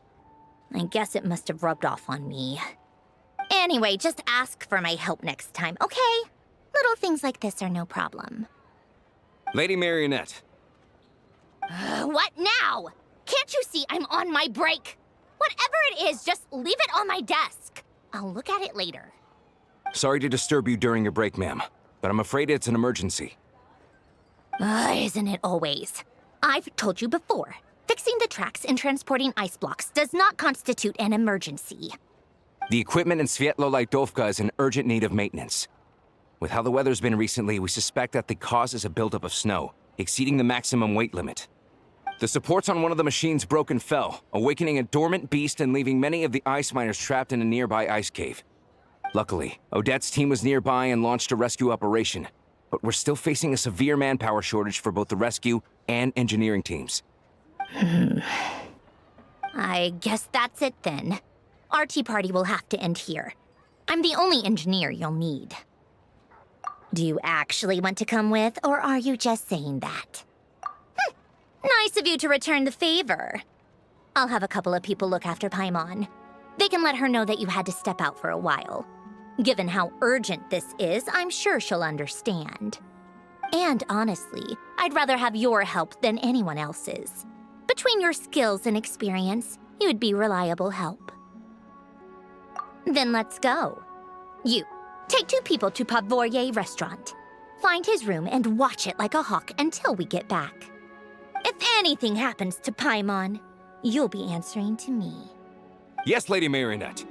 I guess it must have rubbed off on me. Anyway, just ask for my help next time, okay? Little things like this are no problem. Lady Marionette. What now? Can't you see I'm on my break? Whatever it is, just leave it on my desk. I'll look at it later. Sorry to disturb you during your break, ma'am, but I'm afraid it's an emergency. Isn't it always? I've told you before, fixing the tracks and transporting ice blocks does not constitute an emergency. The equipment in Svietlo-Lightovka is in urgent need of maintenance. With how the weather's been recently, we suspect that the cause is a buildup of snow, exceeding the maximum weight limit. The supports on one of the machines broke and fell, awakening a dormant beast and leaving many of the ice miners trapped in a nearby ice cave. Luckily, Odette's team was nearby and launched a rescue operation, but we're still facing a severe manpower shortage for both the rescue and engineering teams. I guess that's it then. Our tea party will have to end here. I'm the only engineer you'll need. Do you actually want to come with, or are you just saying that? Nice of you to return the favor. I'll have a couple of people look after Paimon. They can let her know that you had to step out for a while. Given how urgent this is, I'm sure she'll understand. And honestly, I'd rather have your help than anyone else's. Between your skills and experience, you'd be reliable help. Then let's go. You, take 2 people to Pavorier Restaurant. Find his room and watch it like a hawk until we get back. If anything happens to Paimon, you'll be answering to me. Yes, Lady Marionette.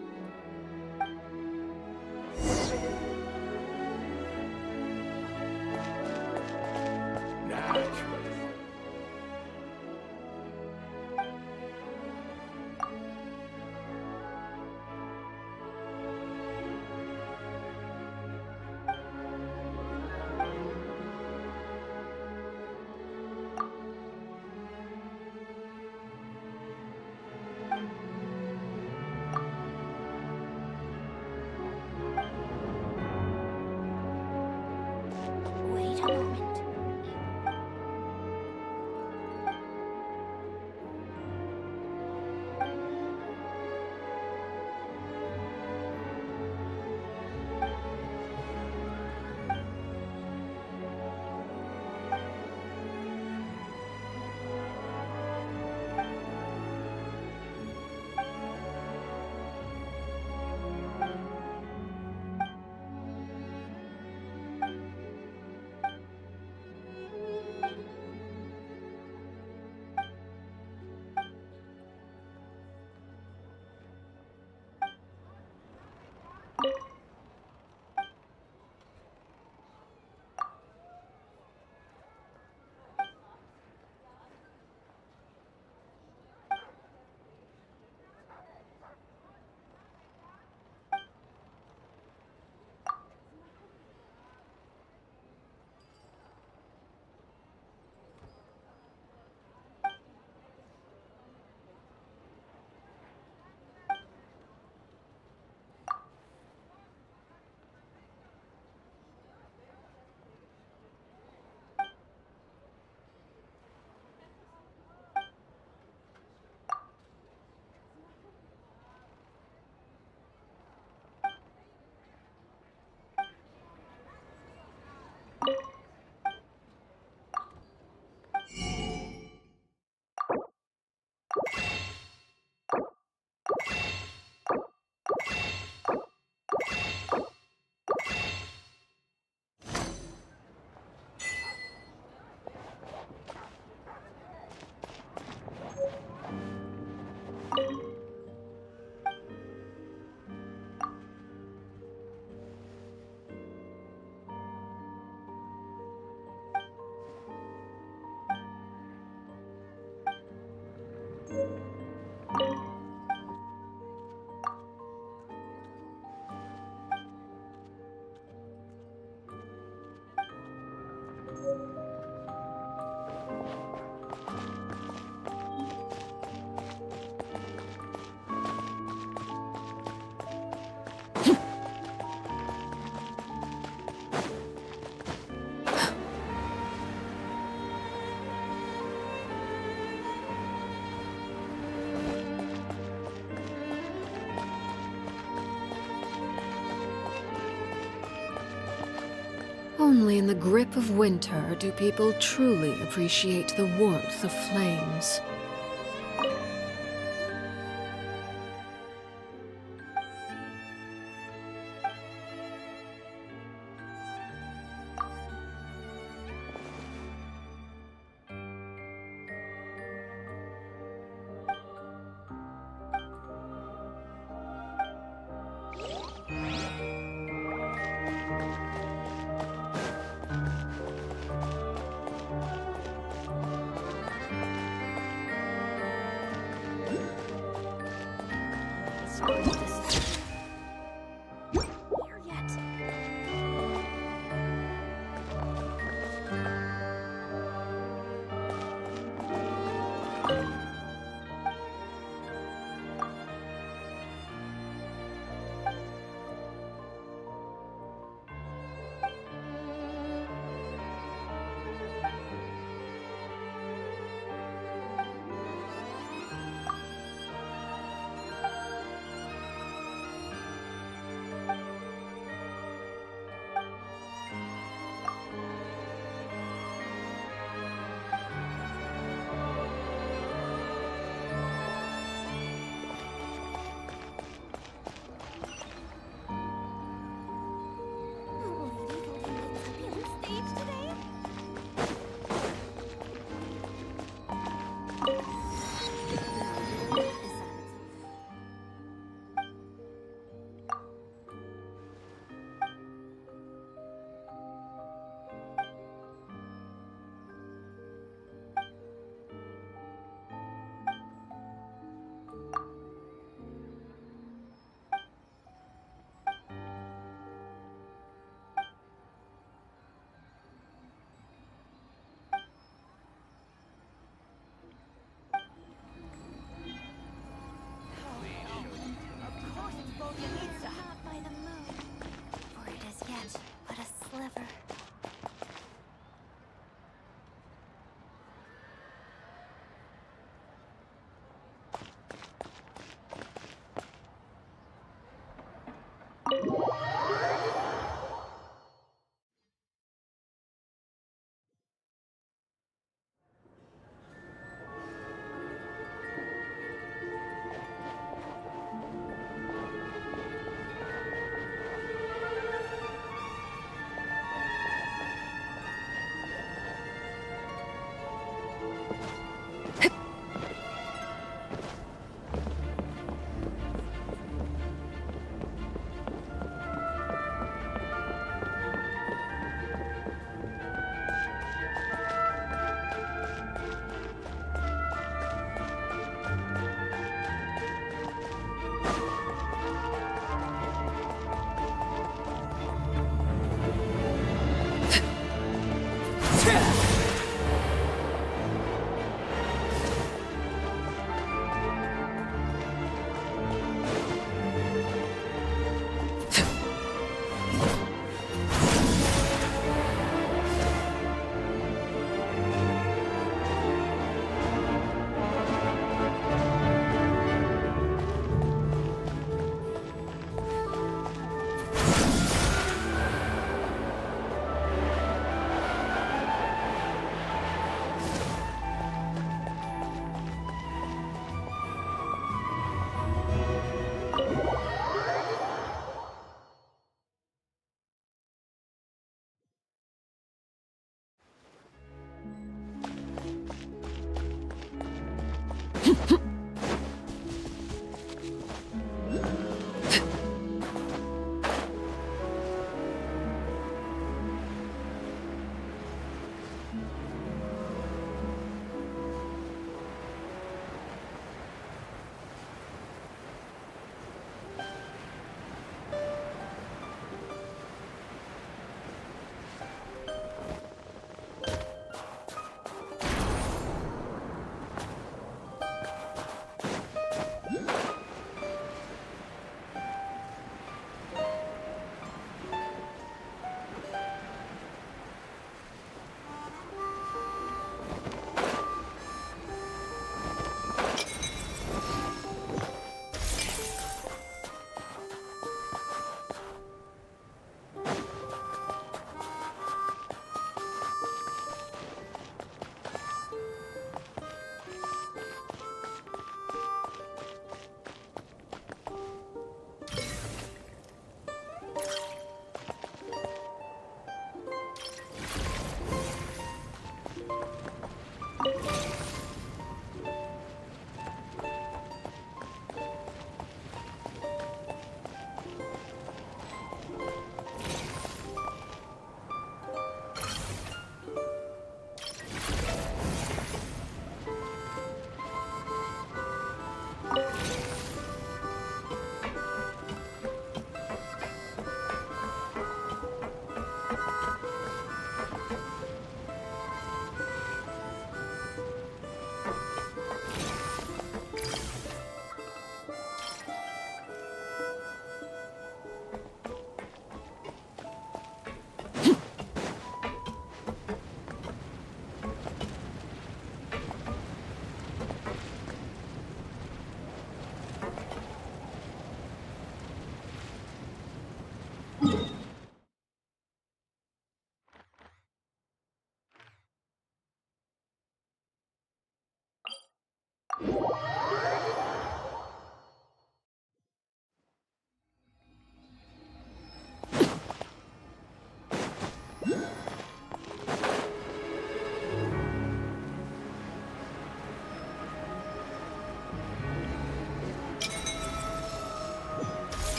Only in the grip of winter do people truly appreciate the warmth of flames.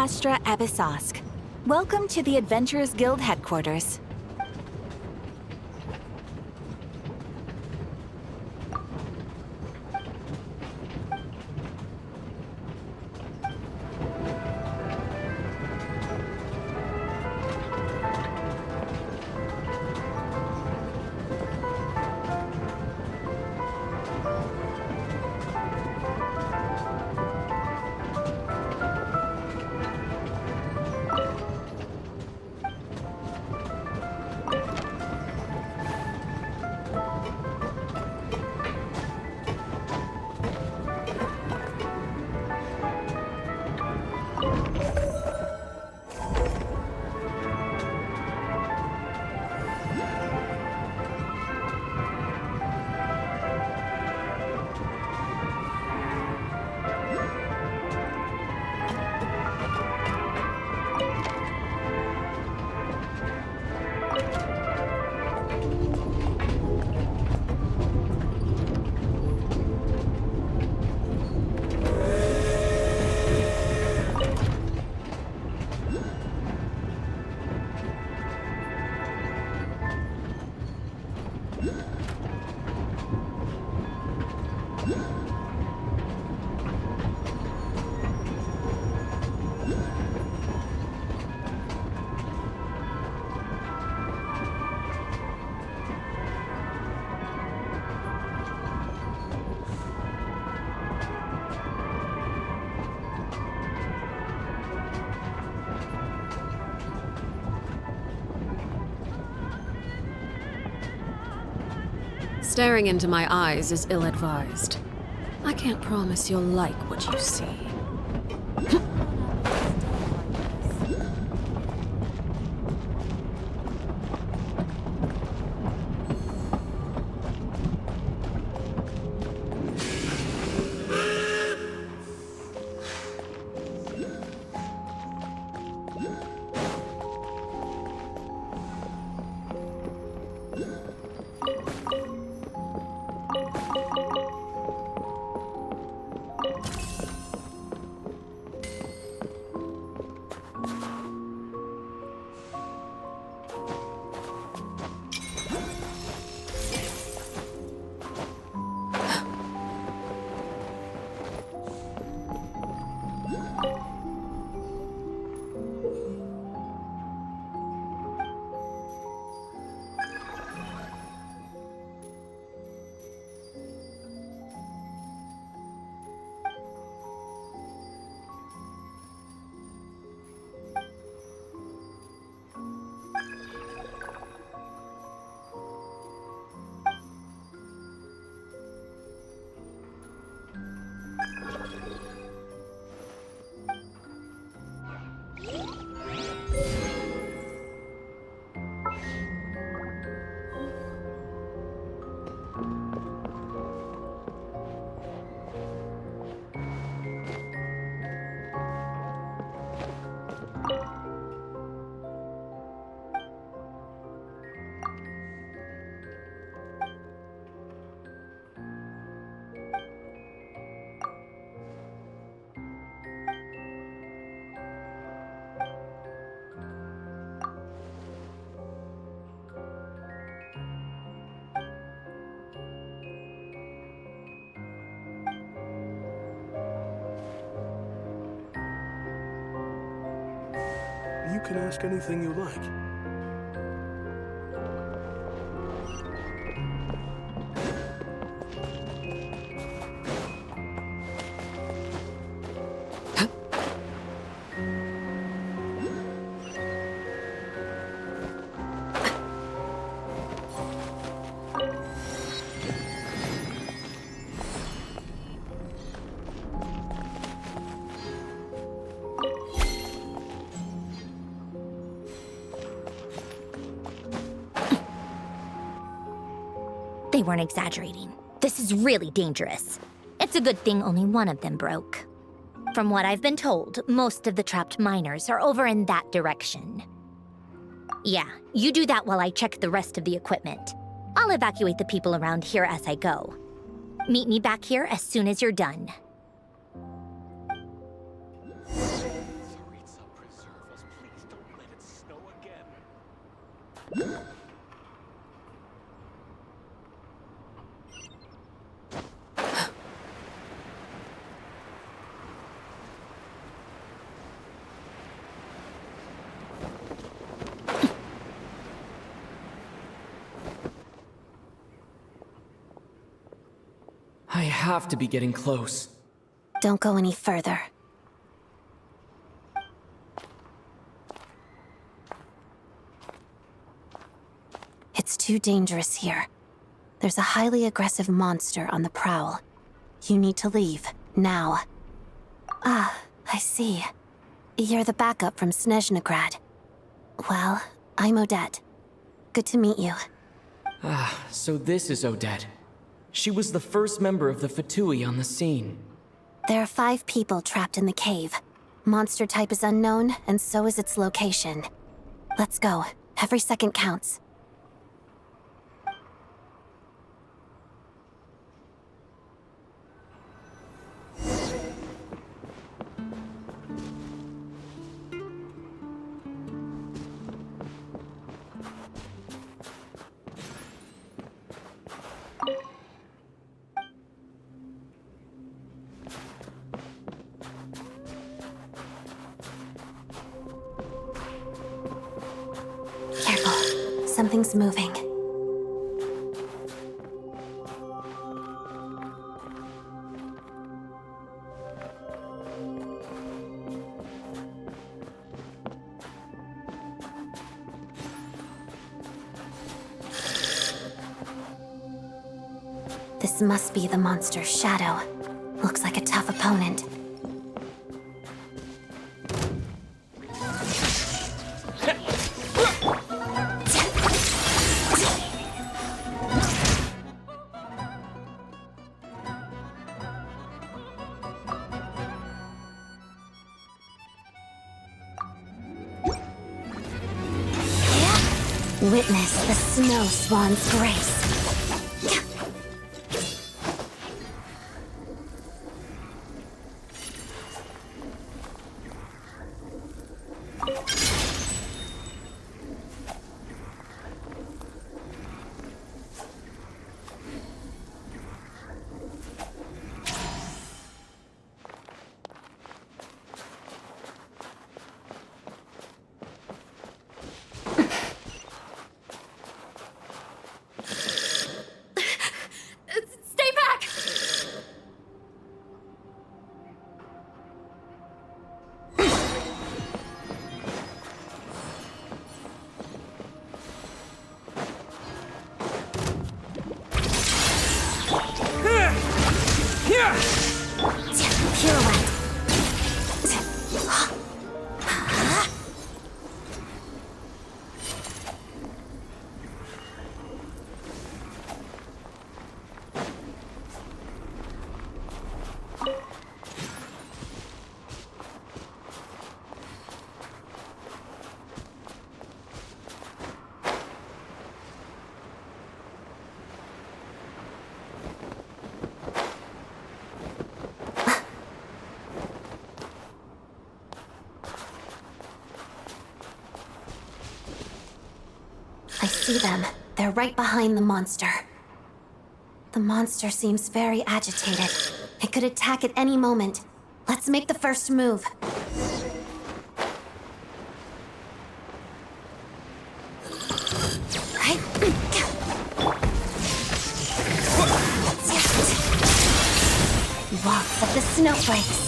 Astra Abyssosque. Welcome to the Adventurers Guild headquarters. Staring into my eyes is ill-advised. I can't promise you'll like what you see. you can ask anything you like. They weren't exaggerating. This is really dangerous. It's a good thing only one of them broke. From what I've been told, most of the trapped miners are over in that direction. Yeah, you do that while I check the rest of the equipment. I'll evacuate the people around here as I go. Meet me back here as soon as you're done. I have to be getting close. Don't go any further. It's too dangerous here. There's a highly aggressive monster on the prowl. You need to leave, now. Ah, I see. You're the backup from СНЕЖНАЯ. Well, I'm Odette. Good to meet you. Ah, so this is Odette. She was the first member of the Fatui on the scene. There are 5 people trapped in the cave. Monster type is unknown, and so is its location. Let's go. Every second counts. Careful. Something's moving. This must be the monster's shadow. Looks like a tough opponent. Witness the snow swan's grace. Stay back! Pirouette. I see them. They're right behind the monster. The monster seems very agitated. It could attack at any moment. Let's make the first move. of the snowflakes.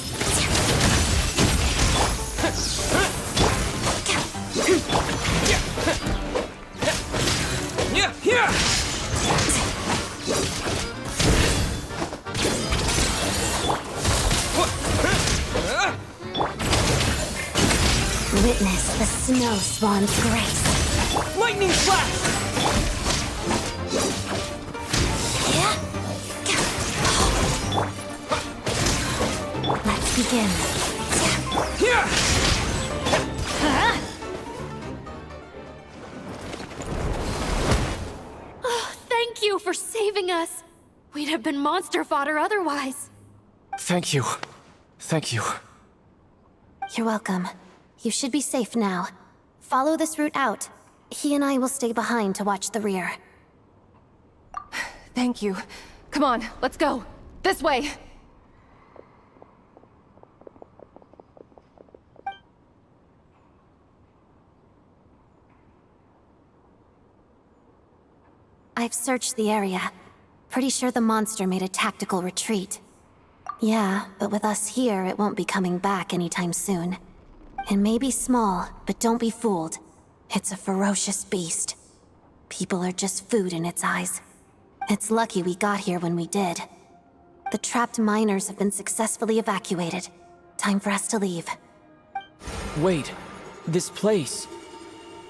Witness the snow swan's grace. Lightning flash! Let's begin. Oh, thank you for saving us. We'd have been monster fodder otherwise. Thank you. Thank you. You're welcome. You should be safe now. Follow this route out. He and I will stay behind to watch the rear. Thank you. Come on, let's go. This way. I've searched the area. Pretty sure the monster made a tactical retreat. Yeah, but with us here, it won't be coming back anytime soon. It may be small, but don't be fooled. It's a ferocious beast. People are just food in its eyes. It's lucky we got here when we did. The trapped miners have been successfully evacuated. Time for us to leave. Wait, this place.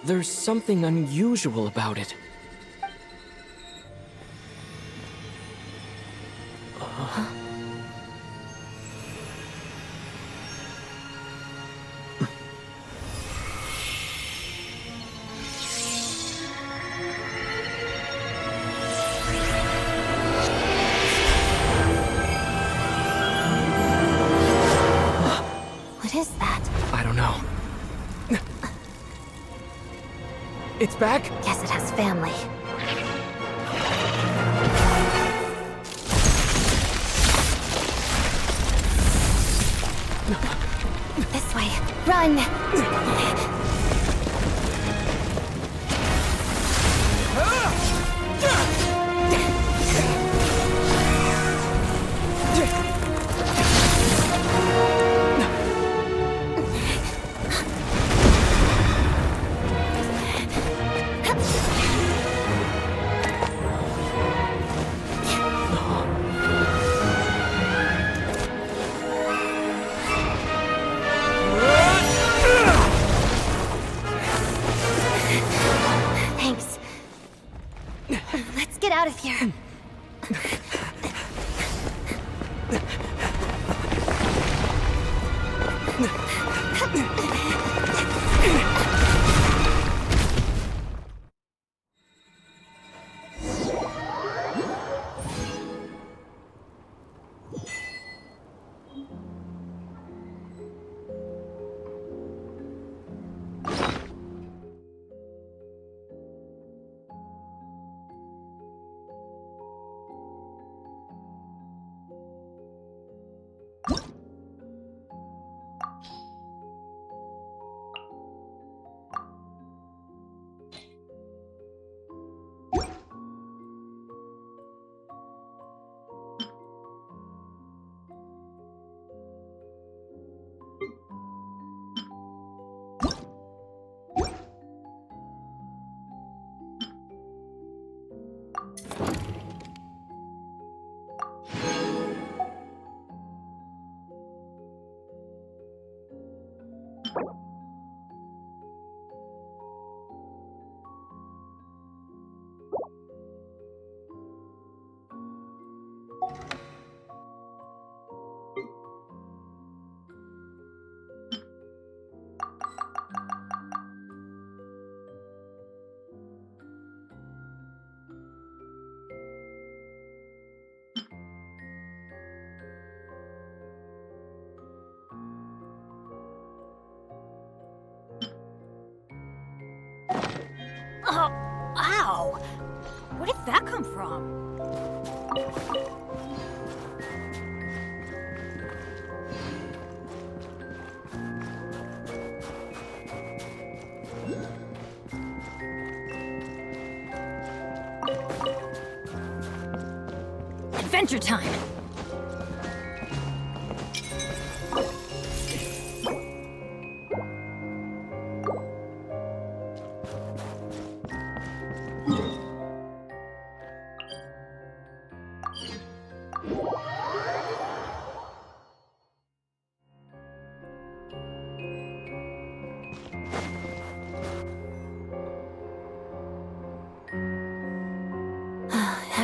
There's something unusual about it. What is that? I don't know. It's back? Guess it has family. This way. Run! Thanks. Let's get out of here. Oh, ow! Where did that come from? Adventure time!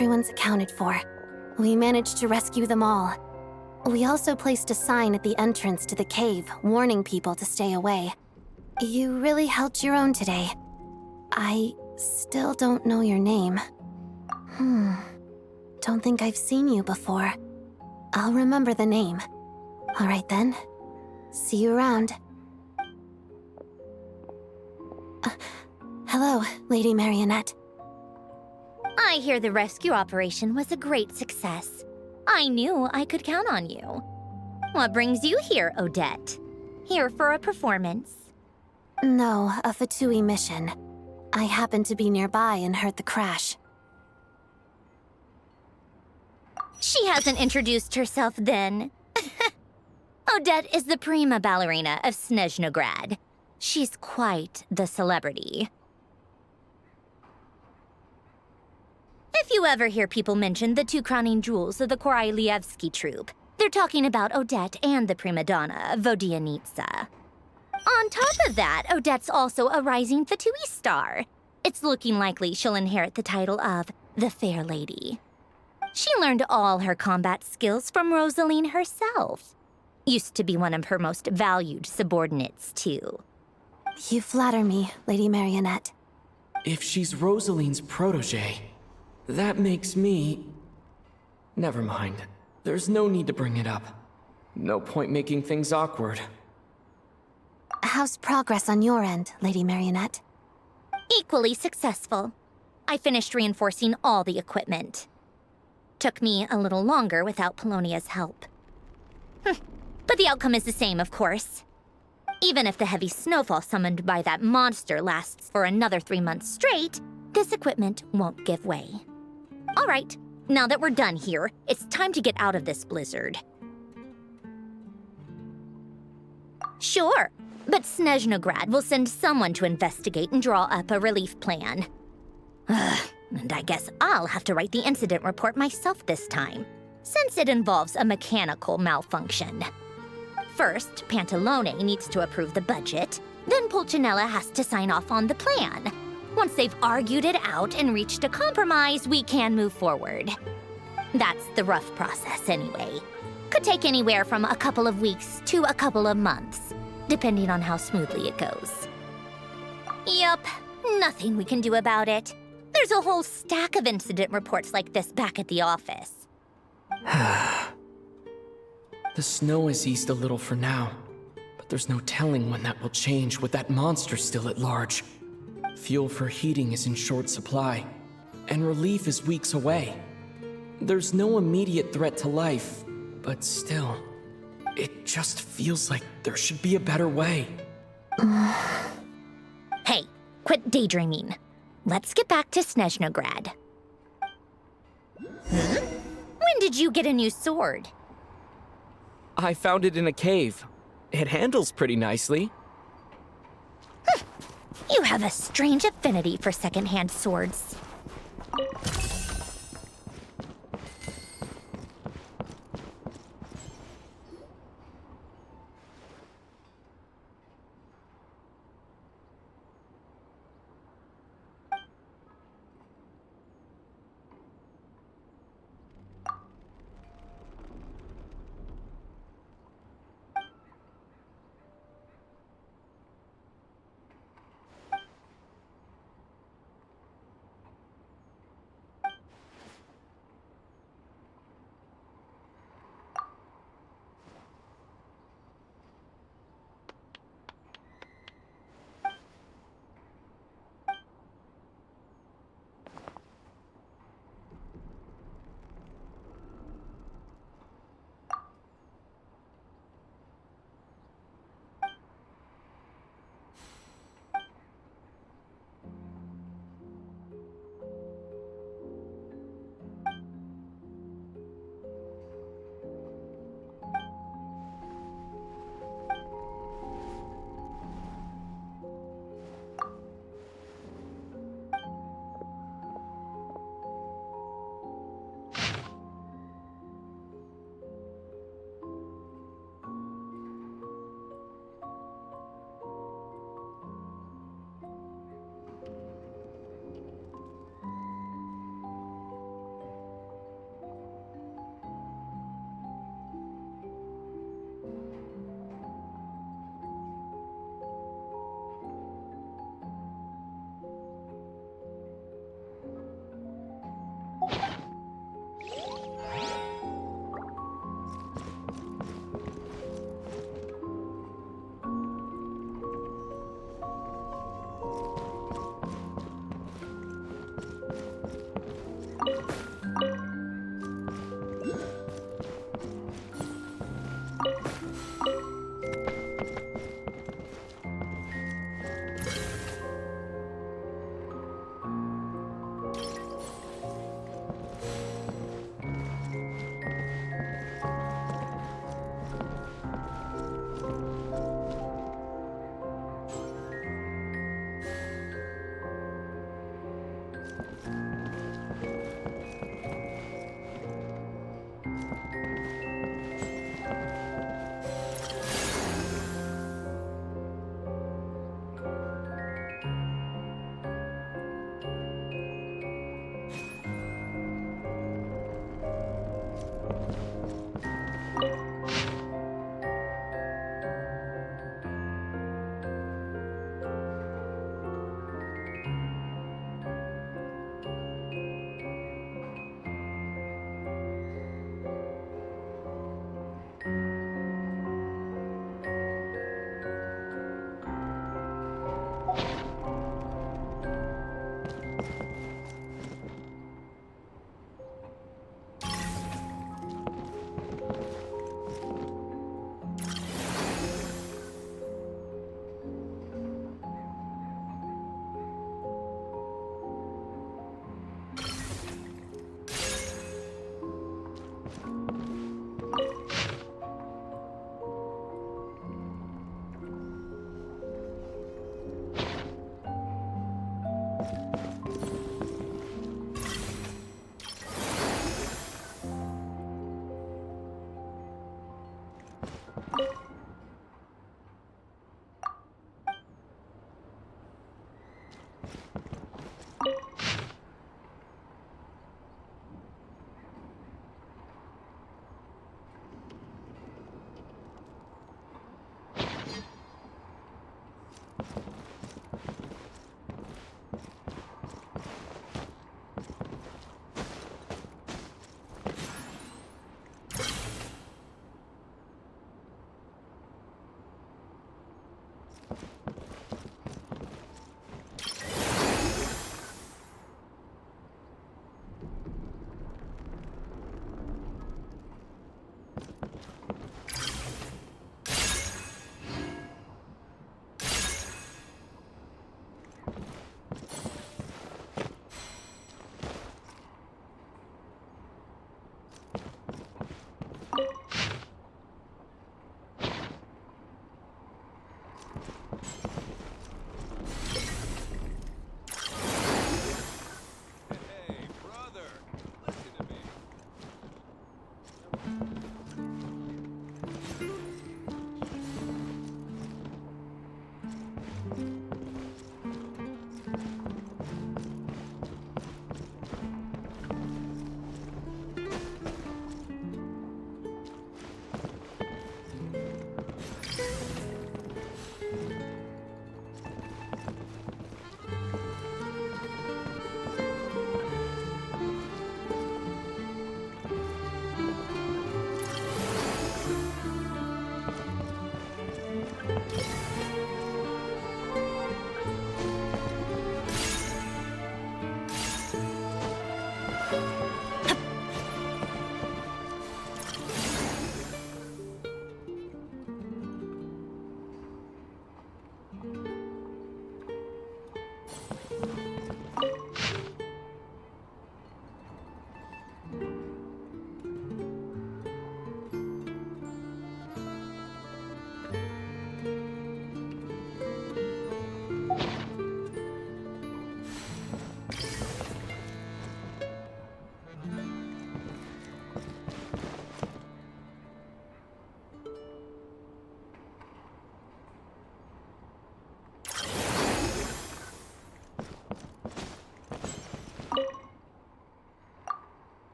everyone's accounted for. We managed to rescue them all. We also placed a sign at the entrance to the cave, warning people to stay away. You really held your own today. I still don't know your name. Don't think I've seen you before. I'll remember the name. All right then. See you around. Hello, Lady Marionette. I hear the rescue operation was a great success. I knew I could count on you. What brings you here, Odette? Here for a performance? No, a Fatui mission. I happened to be nearby and heard the crash. She hasn't introduced herself then. Odette is the prima ballerina of СНЕЖНАЯ. She's quite the celebrity. If you ever hear people mention the two crowning jewels of the Korolievsky troupe, they're talking about Odette and the prima donna, Vodianitsa. On top of that, Odette's also a rising Fatui star. It's looking likely she'll inherit the title of the Fair Lady. She learned all her combat skills from Rosaline herself. Used to be one of her most valued subordinates, too. You flatter me, Lady Marionette. If she's Rosaline's protege, that makes me... Never mind. There's no need to bring it up. No point making things awkward. How's progress on your end, Lady Marionette? Equally successful. I finished reinforcing all the equipment. Took me a little longer without Polonia's help. But the outcome is the same, of course. Even if the heavy snowfall summoned by that monster lasts for another 3 months straight, this equipment won't give way. All right, now that we're done here, it's time to get out of this blizzard. Sure, but СНЕЖНАЯ will send someone to investigate and draw up a relief plan. And I guess I'll have to write the incident report myself this time, since it involves a mechanical malfunction. First, Pantalone needs to approve the budget, then Pulcinella has to sign off on the plan. Once they've argued it out and reached a compromise, we can move forward. That's the rough process anyway. Could take anywhere from a couple of weeks to a couple of months, depending on how smoothly it goes. Yup, nothing we can do about it. There's a whole stack of incident reports like this back at the office. The snow has eased a little for now, but there's no telling when that will change with that monster still at large. Fuel for heating is in short supply, and relief is weeks away. There's no immediate threat to life, but still, it just feels like there should be a better way. Hey, quit daydreaming. Let's get back to СНЕЖНАЯ. When did you get a new sword? I found it in a cave. It handles pretty nicely. You have a strange affinity for second-hand swords.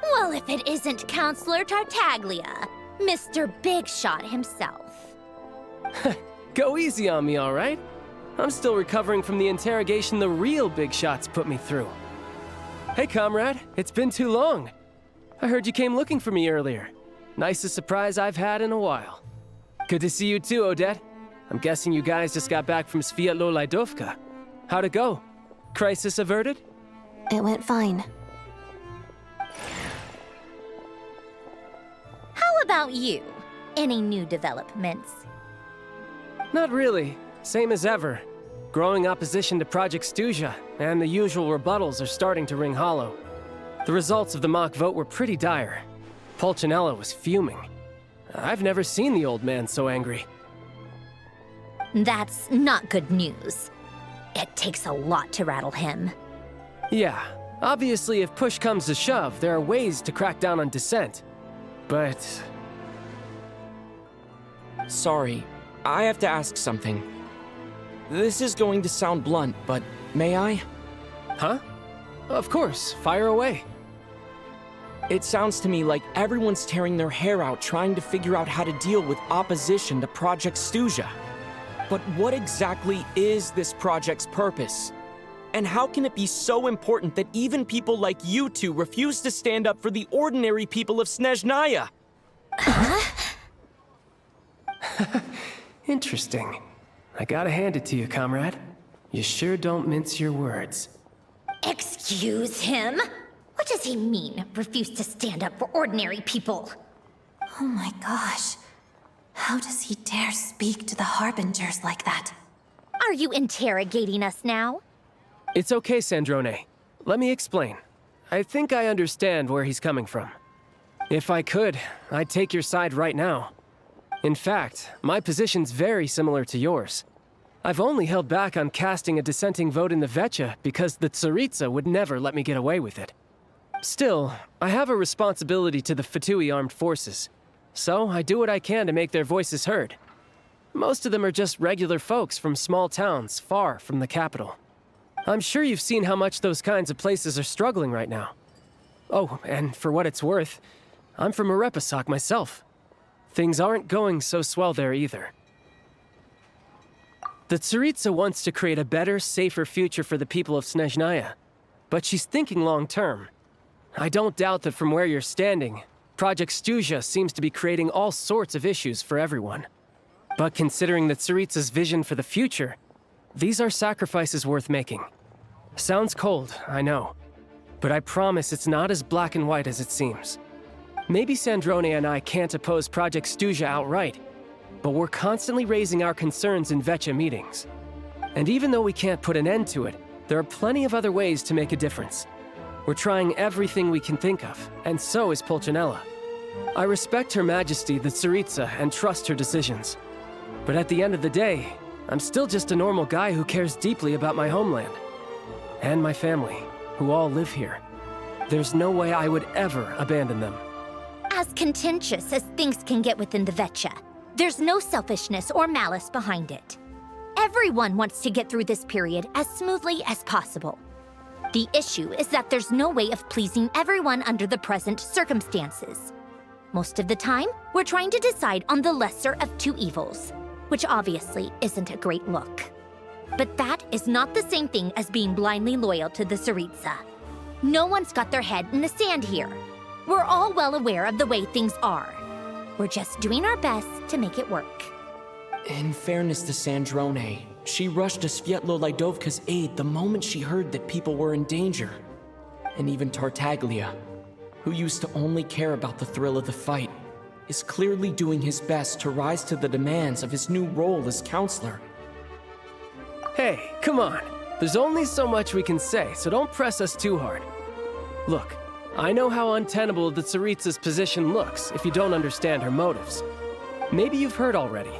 Well, if it isn't Counselor Tartaglia, Mr. Big Shot himself. Go easy on me, all right? I'm still recovering from the interrogation the real Big Shots put me through. Hey, comrade, it's been too long. I heard you came looking for me earlier. Nicest surprise I've had in a while. Good to see you too, Odette. I'm guessing you guys just got back from Sviatlo-Lajdovka. How'd it go? Crisis averted? It went fine. How about you? Any new developments? Not really. Same as ever. Growing opposition to Project Stuja, and the usual rebuttals are starting to ring hollow. The results of the mock vote were pretty dire. Pulcinella was fuming. I've never seen the old man so angry. That's not good news. It takes a lot to rattle him. Yeah, obviously if push comes to shove, there are ways to crack down on dissent. But... Sorry, I have to ask something. This is going to sound blunt, but may I? Huh? Of course, fire away. It sounds to me like everyone's tearing their hair out trying to figure out how to deal with opposition to Project Stuja. But what exactly is this project's purpose? And how can it be so important that even people like you two refuse to stand up for the ordinary people of СНЕЖНАЯ? Interesting. I gotta hand it to you, comrade. You sure don't mince your words. Excuse him? What does he mean, refuse to stand up for ordinary people? Oh my gosh. How does he dare speak to the Harbingers like that? Are you interrogating us now? It's okay, Sandrone. Let me explain. I think I understand where he's coming from. If I could, I'd take your side right now. In fact, my position's very similar to yours. I've only held back on casting a dissenting vote in the Vecha because the Tsaritsa would never let me get away with it. Still, I have a responsibility to the Fatui armed forces, so I do what I can to make their voices heard. Most of them are just regular folks from small towns far from the capital. I'm sure you've seen how much those kinds of places are struggling right now. Oh, and for what it's worth, I'm from Arepasak myself. Things aren't going so swell there either. The Tsaritsa wants to create a better, safer future for the people of СНЕЖНАЯ, but she's thinking long-term. I don't doubt that from where you're standing, Project Stuja seems to be creating all sorts of issues for everyone. But considering the Tsaritsa's vision for the future, these are sacrifices worth making. Sounds cold, I know, but I promise it's not as black and white as it seems. Maybe Sandrone and I can't oppose Project Stuja outright, but we're constantly raising our concerns in Vecha meetings. And even though we can't put an end to it, there are plenty of other ways to make a difference. We're trying everything we can think of, and so is Pulcinella. I respect Her Majesty, the Tsaritsa, and trust her decisions. But at the end of the day, I'm still just a normal guy who cares deeply about my homeland. And my family, who all live here. There's no way I would ever abandon them. As contentious as things can get within the Vetcha, there's no selfishness or malice behind it. Everyone wants to get through this period as smoothly as possible. The issue is that there's no way of pleasing everyone under the present circumstances. Most of the time, we're trying to decide on the lesser of two evils, which obviously isn't a great look. But that is not the same thing as being blindly loyal to the Tsaritsa. No one's got their head in the sand here. We're all well aware of the way things are. We're just doing our best to make it work. In fairness to Sandrone, she rushed to Svietlo Lidovka's aid the moment she heard that people were in danger. And even Tartaglia, who used to only care about the thrill of the fight, is clearly doing his best to rise to the demands of his new role as counselor. Hey, come on. There's only so much we can say, so don't press us too hard. Look, I know how untenable the Tsaritsa's position looks if you don't understand her motives. Maybe you've heard already,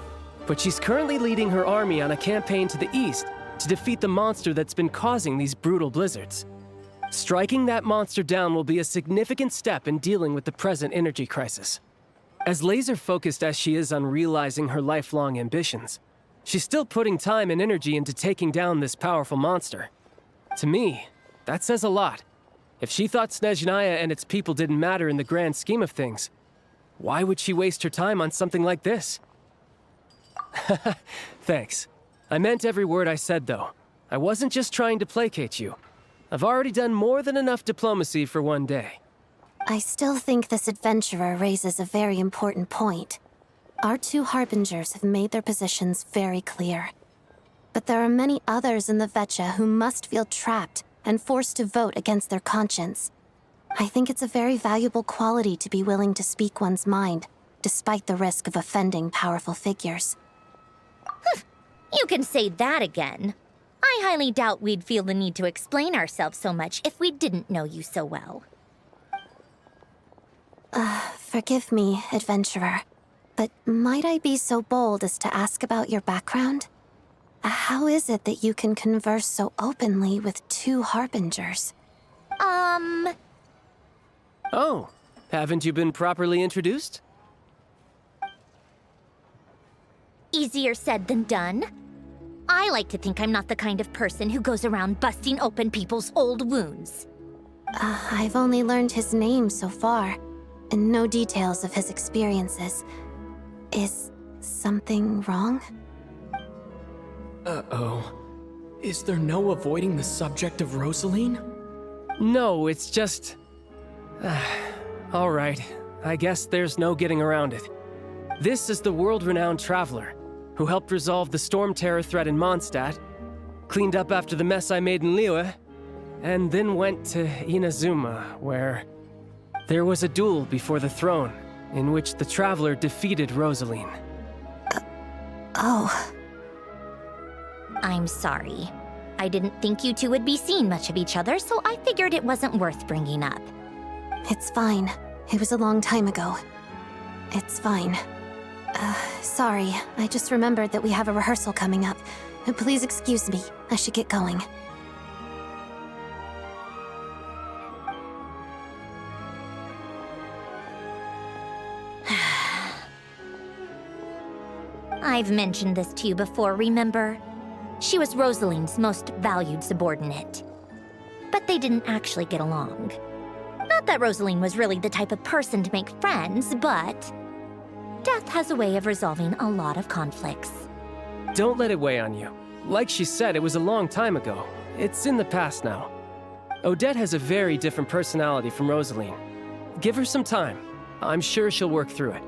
but she's currently leading her army on a campaign to the east to defeat the monster that's been causing these brutal blizzards. Striking that monster down will be a significant step in dealing with the present energy crisis. As laser-focused as she is on realizing her lifelong ambitions, she's still putting time and energy into taking down this powerful monster. To me, that says a lot. If she thought СНЕЖНАЯ and its people didn't matter in the grand scheme of things, why would she waste her time on something like this? Thanks. I meant every word I said, though. I wasn't just trying to placate you. I've already done more than enough diplomacy for one day. I still think this adventurer raises a very important point. Our two harbingers have made their positions very clear. But there are many others in the Vetcha who must feel trapped and forced to vote against their conscience. I think it's a very valuable quality to be willing to speak one's mind, despite the risk of offending powerful figures. You can say that again. I highly doubt we'd feel the need to explain ourselves so much if we didn't know you so well. Forgive me, adventurer, but might I be so bold as to ask about your background? How is it that you can converse so openly with two harbingers? Oh, haven't you been properly introduced? Easier said than done. I like to think I'm not the kind of person who goes around busting open people's old wounds. I've only learned his name so far, and no details of his experiences. Is something wrong? Uh-oh. Is there no avoiding the subject of Rosaline? No, it's just... all right. I guess there's no getting around it. This is the world-renowned traveler who helped resolve the storm terror threat in Mondstadt, cleaned up after the mess I made in Liyue, and then went to Inazuma, where there was a duel before the throne in which the traveler defeated Rosaline. Oh. I'm sorry. I didn't think you two would be seeing much of each other, so I figured it wasn't worth bringing up. It's fine. It was a long time ago. It's fine. Sorry. I just remembered that we have a rehearsal coming up. Please excuse me. I should get going. I've mentioned this to you before, remember? She was Rosaline's most valued subordinate. But they didn't actually get along. Not that Rosaline was really the type of person to make friends, but death has a way of resolving a lot of conflicts. Don't let it weigh on you. Like she said, it was a long time ago. It's in the past now. Odette has a very different personality from Rosaline. Give her some time. I'm sure she'll work through it.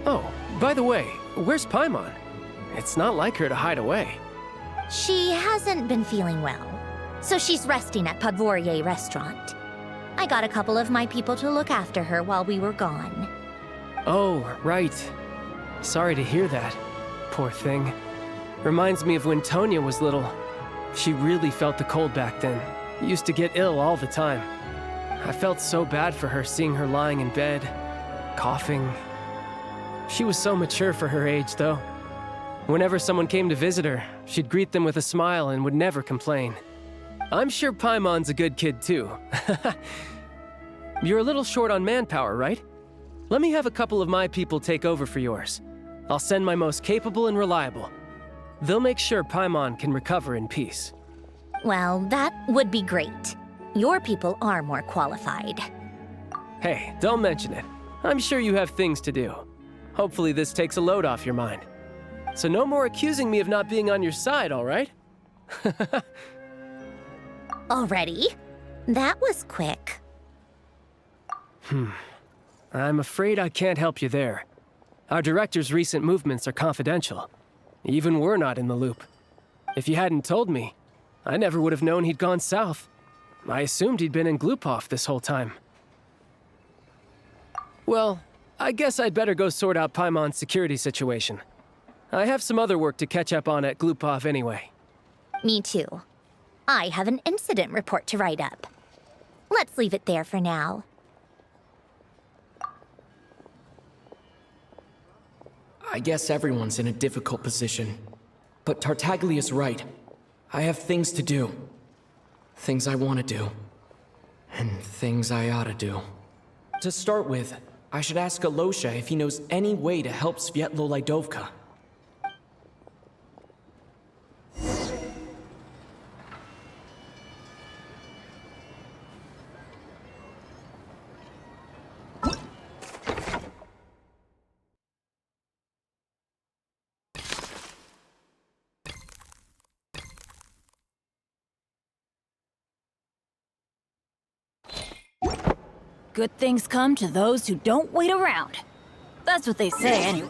Oh, by the way, where's Paimon? It's not like her to hide away. She hasn't been feeling well, so she's resting at Podvorier restaurant. I got a couple of my people to look after her while we were gone. Oh, right. Sorry to hear that. Poor thing. Reminds me of when Tonya was little. She really felt the cold back then. Used to get ill all the time. I felt so bad for her seeing her lying in bed, coughing. She was so mature for her age, though. Whenever someone came to visit her, she'd greet them with a smile and would never complain. I'm sure Paimon's a good kid, too. You're a little short on manpower, right? Let me have a couple of my people take over for yours. I'll send my most capable and reliable. They'll make sure Paimon can recover in peace. Well, that would be great. Your people are more qualified. Hey, don't mention it. I'm sure you have things to do. Hopefully this takes a load off your mind. So no more accusing me of not being on your side, all right? Already? That was quick. I'm afraid I can't help you there. Our director's recent movements are confidential. Even we're not in the loop. If you hadn't told me, I never would have known he'd gone south. I assumed he'd been in Glupov this whole time. Well, I guess I'd better go sort out Paimon's security situation. I have some other work to catch up on at Glupov anyway. Me too. I have an incident report to write up. Let's leave it there for now. I guess everyone's in a difficult position. But Tartaglia's right. I have things to do. Things I want to do. And things I ought to do. To start with, I should ask Alosha if he knows any way to help Svietlo Lydovka. Good things come to those who don't wait around. That's what they say, anyway.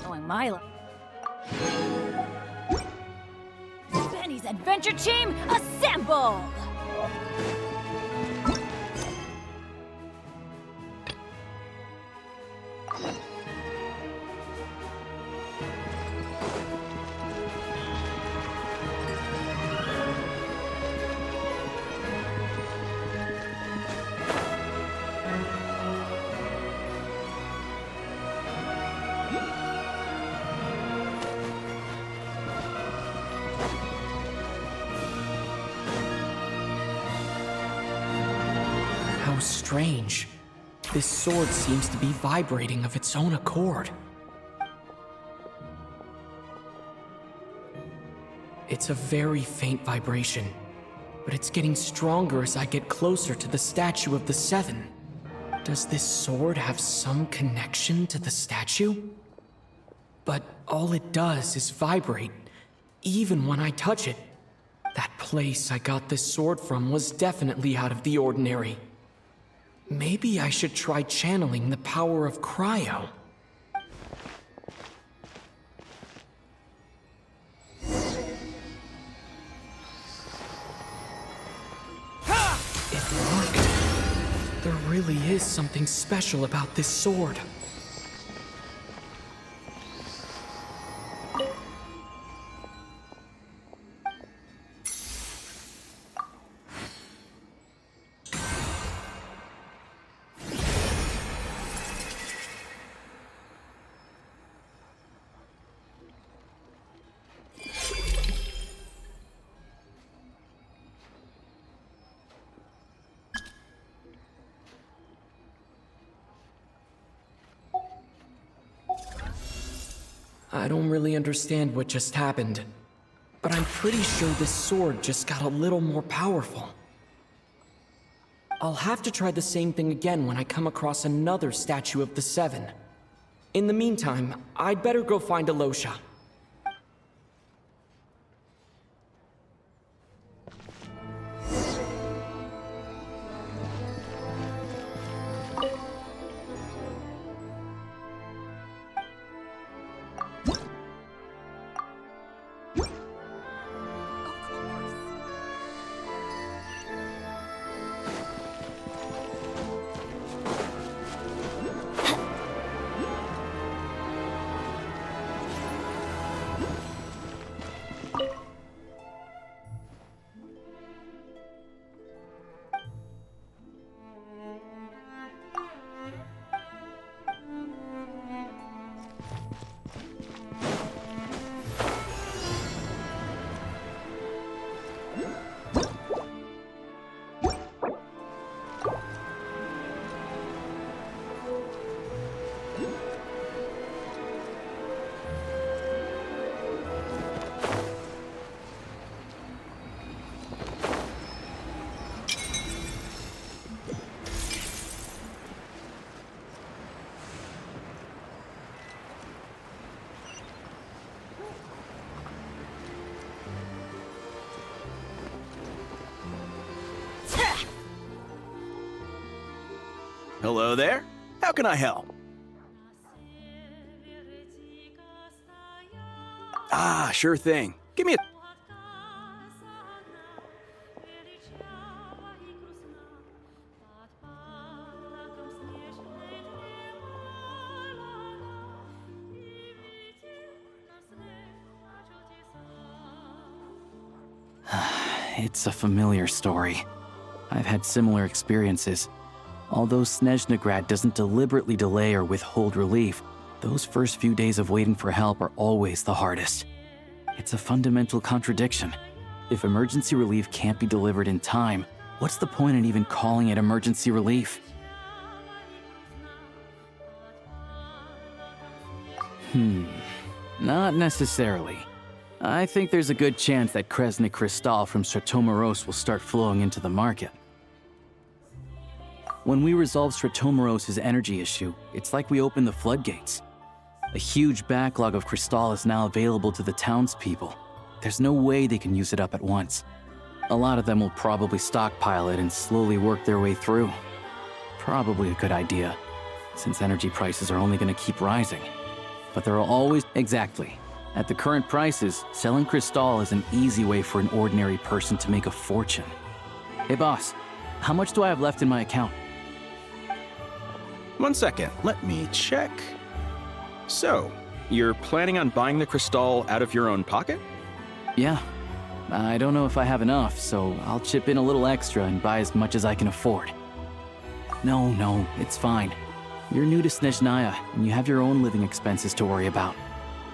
Going Milo. Benny's adventure team, assemble! How strange. This sword seems to be vibrating of its own accord. It's a very faint vibration, but it's getting stronger as I get closer to the statue of the Seven. Does this sword have some connection to the statue? But all it does is vibrate, even when I touch it. That place I got this sword from was definitely out of the ordinary. Maybe I should try channeling the power of cryo. It worked. There really is something special about this sword. I don't really understand what just happened, but I'm pretty sure this sword just got a little more powerful. I'll have to try the same thing again when I come across another statue of the Seven. In the meantime, I'd better go find Alosha. Hello there. How can I help? Ah, sure thing. Give me a... It's a familiar story. I've had similar experiences. Although СНЕЖНАЯ doesn't deliberately delay or withhold relief, those first few days of waiting for help are always the hardest. It's a fundamental contradiction. If emergency relief can't be delivered in time, what's the point in even calling it emergency relief? Not necessarily. I think there's a good chance that Kresnik Crystal from Stratomoros will start flowing into the market. When we resolve Stratomoros' energy issue, it's like we open the floodgates. A huge backlog of Crystal is now available to the townspeople. There's no way they can use it up at once. A lot of them will probably stockpile it and slowly work their way through. Probably a good idea, since energy prices are only going to keep rising. But there are always... Exactly. At the current prices, selling Crystal is an easy way for an ordinary person to make a fortune. Hey boss, how much do I have left in my account? 1 second, let me check. So, you're planning on buying the Crystal out of your own pocket? Yeah. I don't know if I have enough, so I'll chip in a little extra and buy as much as I can afford. No, it's fine. You're new to СНЕЖНАЯ, and you have your own living expenses to worry about.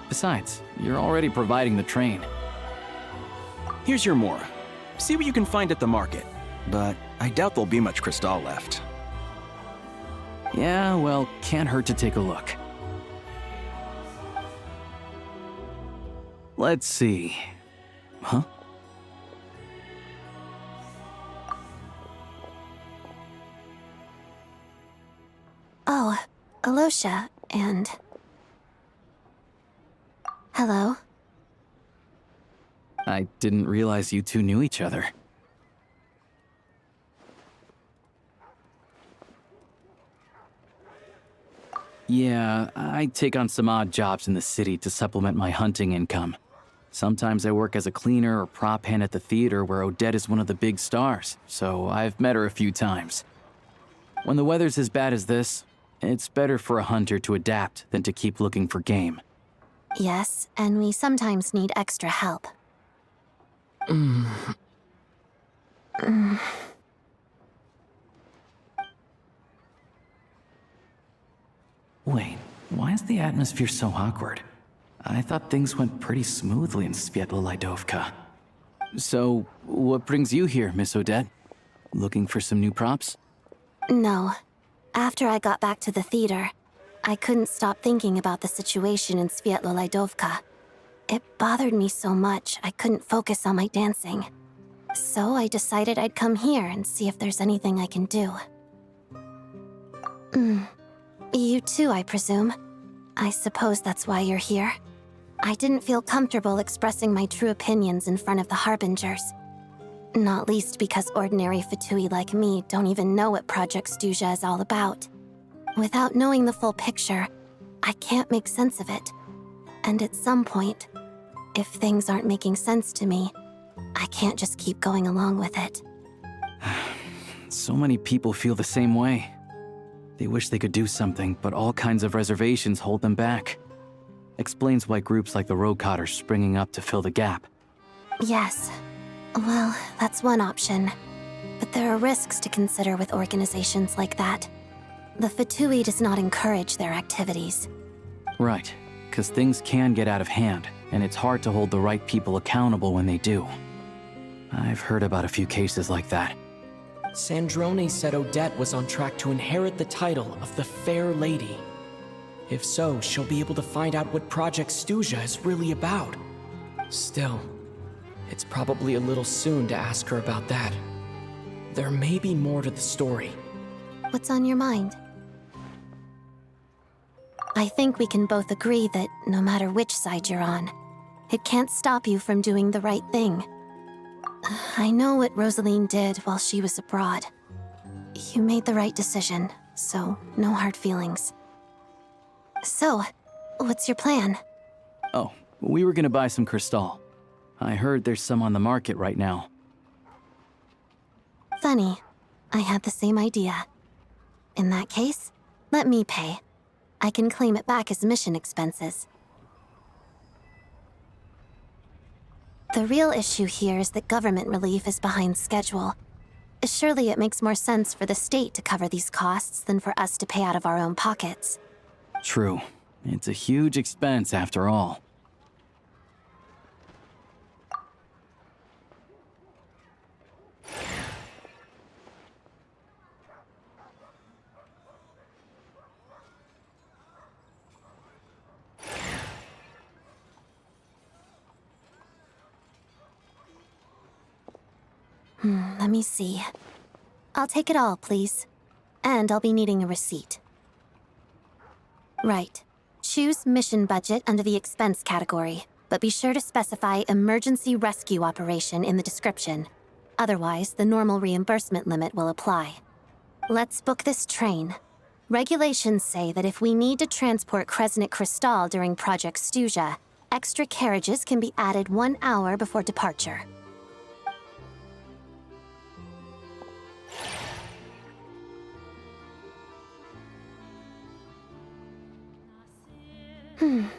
Besides, you're already providing the train. Here's your Mora. See what you can find at the market, but I doubt there'll be much Crystal left. Yeah, well, can't hurt to take a look. Let's see. Huh? Oh, Alosha, and... Hello? I didn't realize you two knew each other. Yeah, I take on some odd jobs in the city to supplement my hunting income. Sometimes I work as a cleaner or prop hand at the theater where Odette is one of the big stars, so I've met her a few times. When the weather's as bad as this, it's better for a hunter to adapt than to keep looking for game. Yes, and we sometimes need extra help. Wait, why is the atmosphere so awkward? I thought things went pretty smoothly in Svietlo-Lidovka. So, what brings you here, Miss Odette? Looking for some new props? No. After I got back to the theater, I couldn't stop thinking about the situation in Sviatlo-Laidovka. It bothered me so much I couldn't focus on my dancing. So I decided I'd come here and see if there's anything I can do. You too, I presume. I suppose that's why you're here. I didn't feel comfortable expressing my true opinions in front of the Harbingers. Not least because ordinary Fatui like me don't even know what Project Stuja is all about. Without knowing the full picture, I can't make sense of it. And at some point, if things aren't making sense to me, I can't just keep going along with it. So many people feel the same way. They wish they could do something, but all kinds of reservations hold them back. Explains why groups like the Rokot are springing up to fill the gap. Yes. Well, that's one option. But there are risks to consider with organizations like that. The Fatui does not encourage their activities. Right, because things can get out of hand, and it's hard to hold the right people accountable when they do. I've heard about a few cases like that. Sandrone said Odette was on track to inherit the title of the Fair Lady. If so, she'll be able to find out what Project Stuja is really about. Still, it's probably a little soon to ask her about that. There may be more to the story. What's on your mind? I think we can both agree that no matter which side you're on, it can't stop you from doing the right thing. I know what Rosaline did while she was abroad. You made the right decision, so no hard feelings. So, what's your plan? Oh, we were gonna buy some crystal. I heard there's some on the market right now. Funny. I had the same idea. In that case, let me pay. I can claim it back as mission expenses. The real issue here is that government relief is behind schedule. Surely it makes more sense for the state to cover these costs than for us to pay out of our own pockets. True. It's a huge expense after all. Let me see. I'll take it all, please. And I'll be needing a receipt. Right. Choose mission budget under the expense category, but be sure to specify emergency rescue operation in the description. Otherwise, the normal reimbursement limit will apply. Let's book this train. Regulations say that if we need to transport Kresnik Crystal during Project Stuja, extra carriages can be added 1 hour before departure.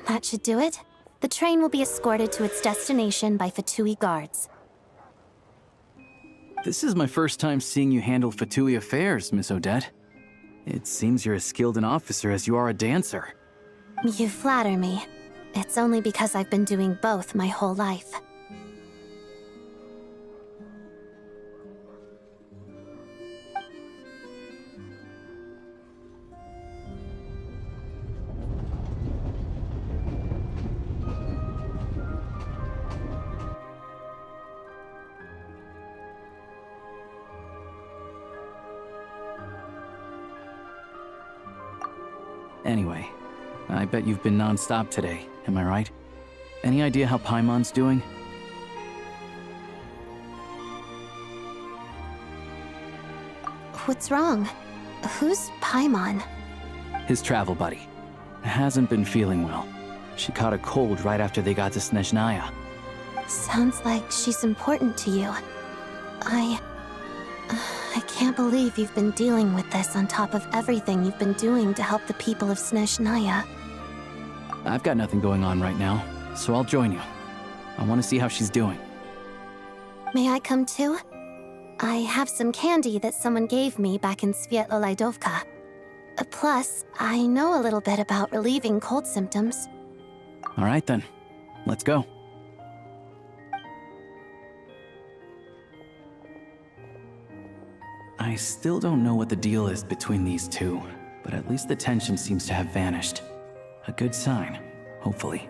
That should do it. The train will be escorted to its destination by Fatui guards. This is my first time seeing you handle Fatui affairs, Miss Odette. It seems you're as skilled an officer as you are a dancer. You flatter me. It's only because I've been doing both my whole life. Anyway, I bet you've been non-stop today, am I right? Any idea how Paimon's doing? What's wrong? Who's Paimon? His travel buddy. Hasn't been feeling well. She caught a cold right after they got to СНЕЖНАЯ. Sounds like she's important to you. I can't believe you've been dealing with this on top of everything you've been doing to help the people of СНЕЖНАЯ. I've got nothing going on right now, so I'll join you. I want to see how she's doing. May I come too? I have some candy that someone gave me back in Sviatlo-Laidovka. Plus, I know a little bit about relieving cold symptoms. All right then, let's go. I still don't know what the deal is between these two. but at least the tension seems to have vanished. A good sign, hopefully.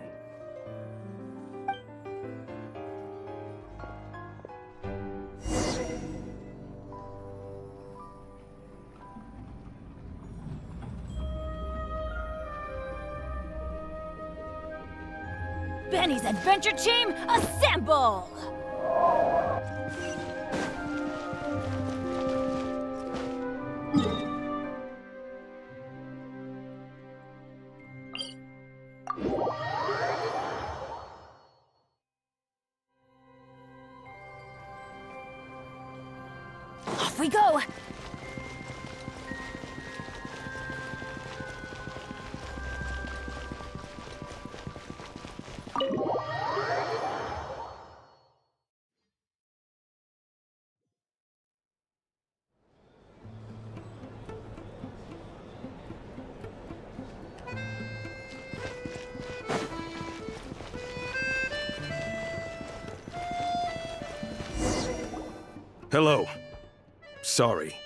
Benny's adventure team, assemble! Off we go! Hello. Sorry,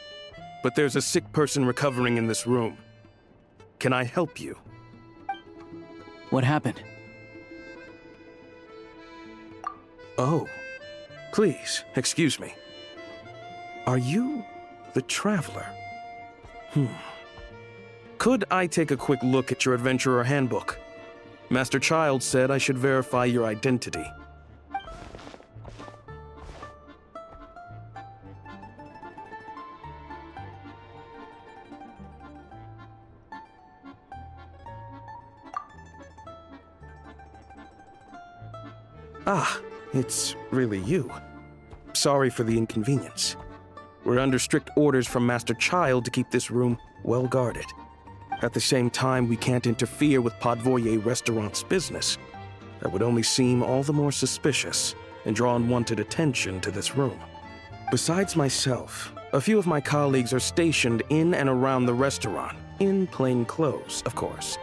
but there's a sick person recovering in this room. Can I help you? What happened? Oh, please, excuse me. Are you the Traveler? Could I take a quick look at your Adventurer Handbook? Master Child said I should verify your identity. Ah, it's really you. Sorry for the inconvenience. We're under strict orders from Master Child to keep this room well guarded. At the same time, we can't interfere with Podvoye Restaurant's business. That would only seem all the more suspicious and draw unwanted attention to this room. Besides myself, a few of my colleagues are stationed in and around the restaurant, in plain clothes, of course.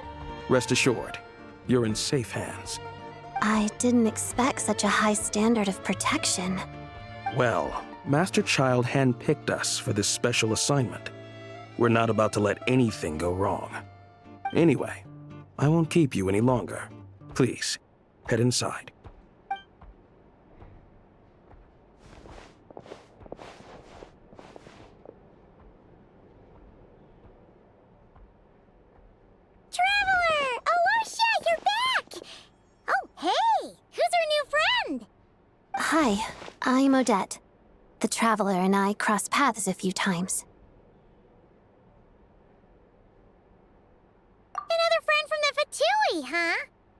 Rest assured, you're in safe hands. I didn't expect such a high standard of protection. Well, Master Child handpicked us for this special assignment. We're not about to let anything go wrong. Anyway, I won't keep you any longer. Please, head inside. Traveler! Alusha, you're back! Oh, hey! Who's our new friend? Hi, I'm Odette. The Traveler and I crossed paths a few times. Another friend from the Fatui, huh?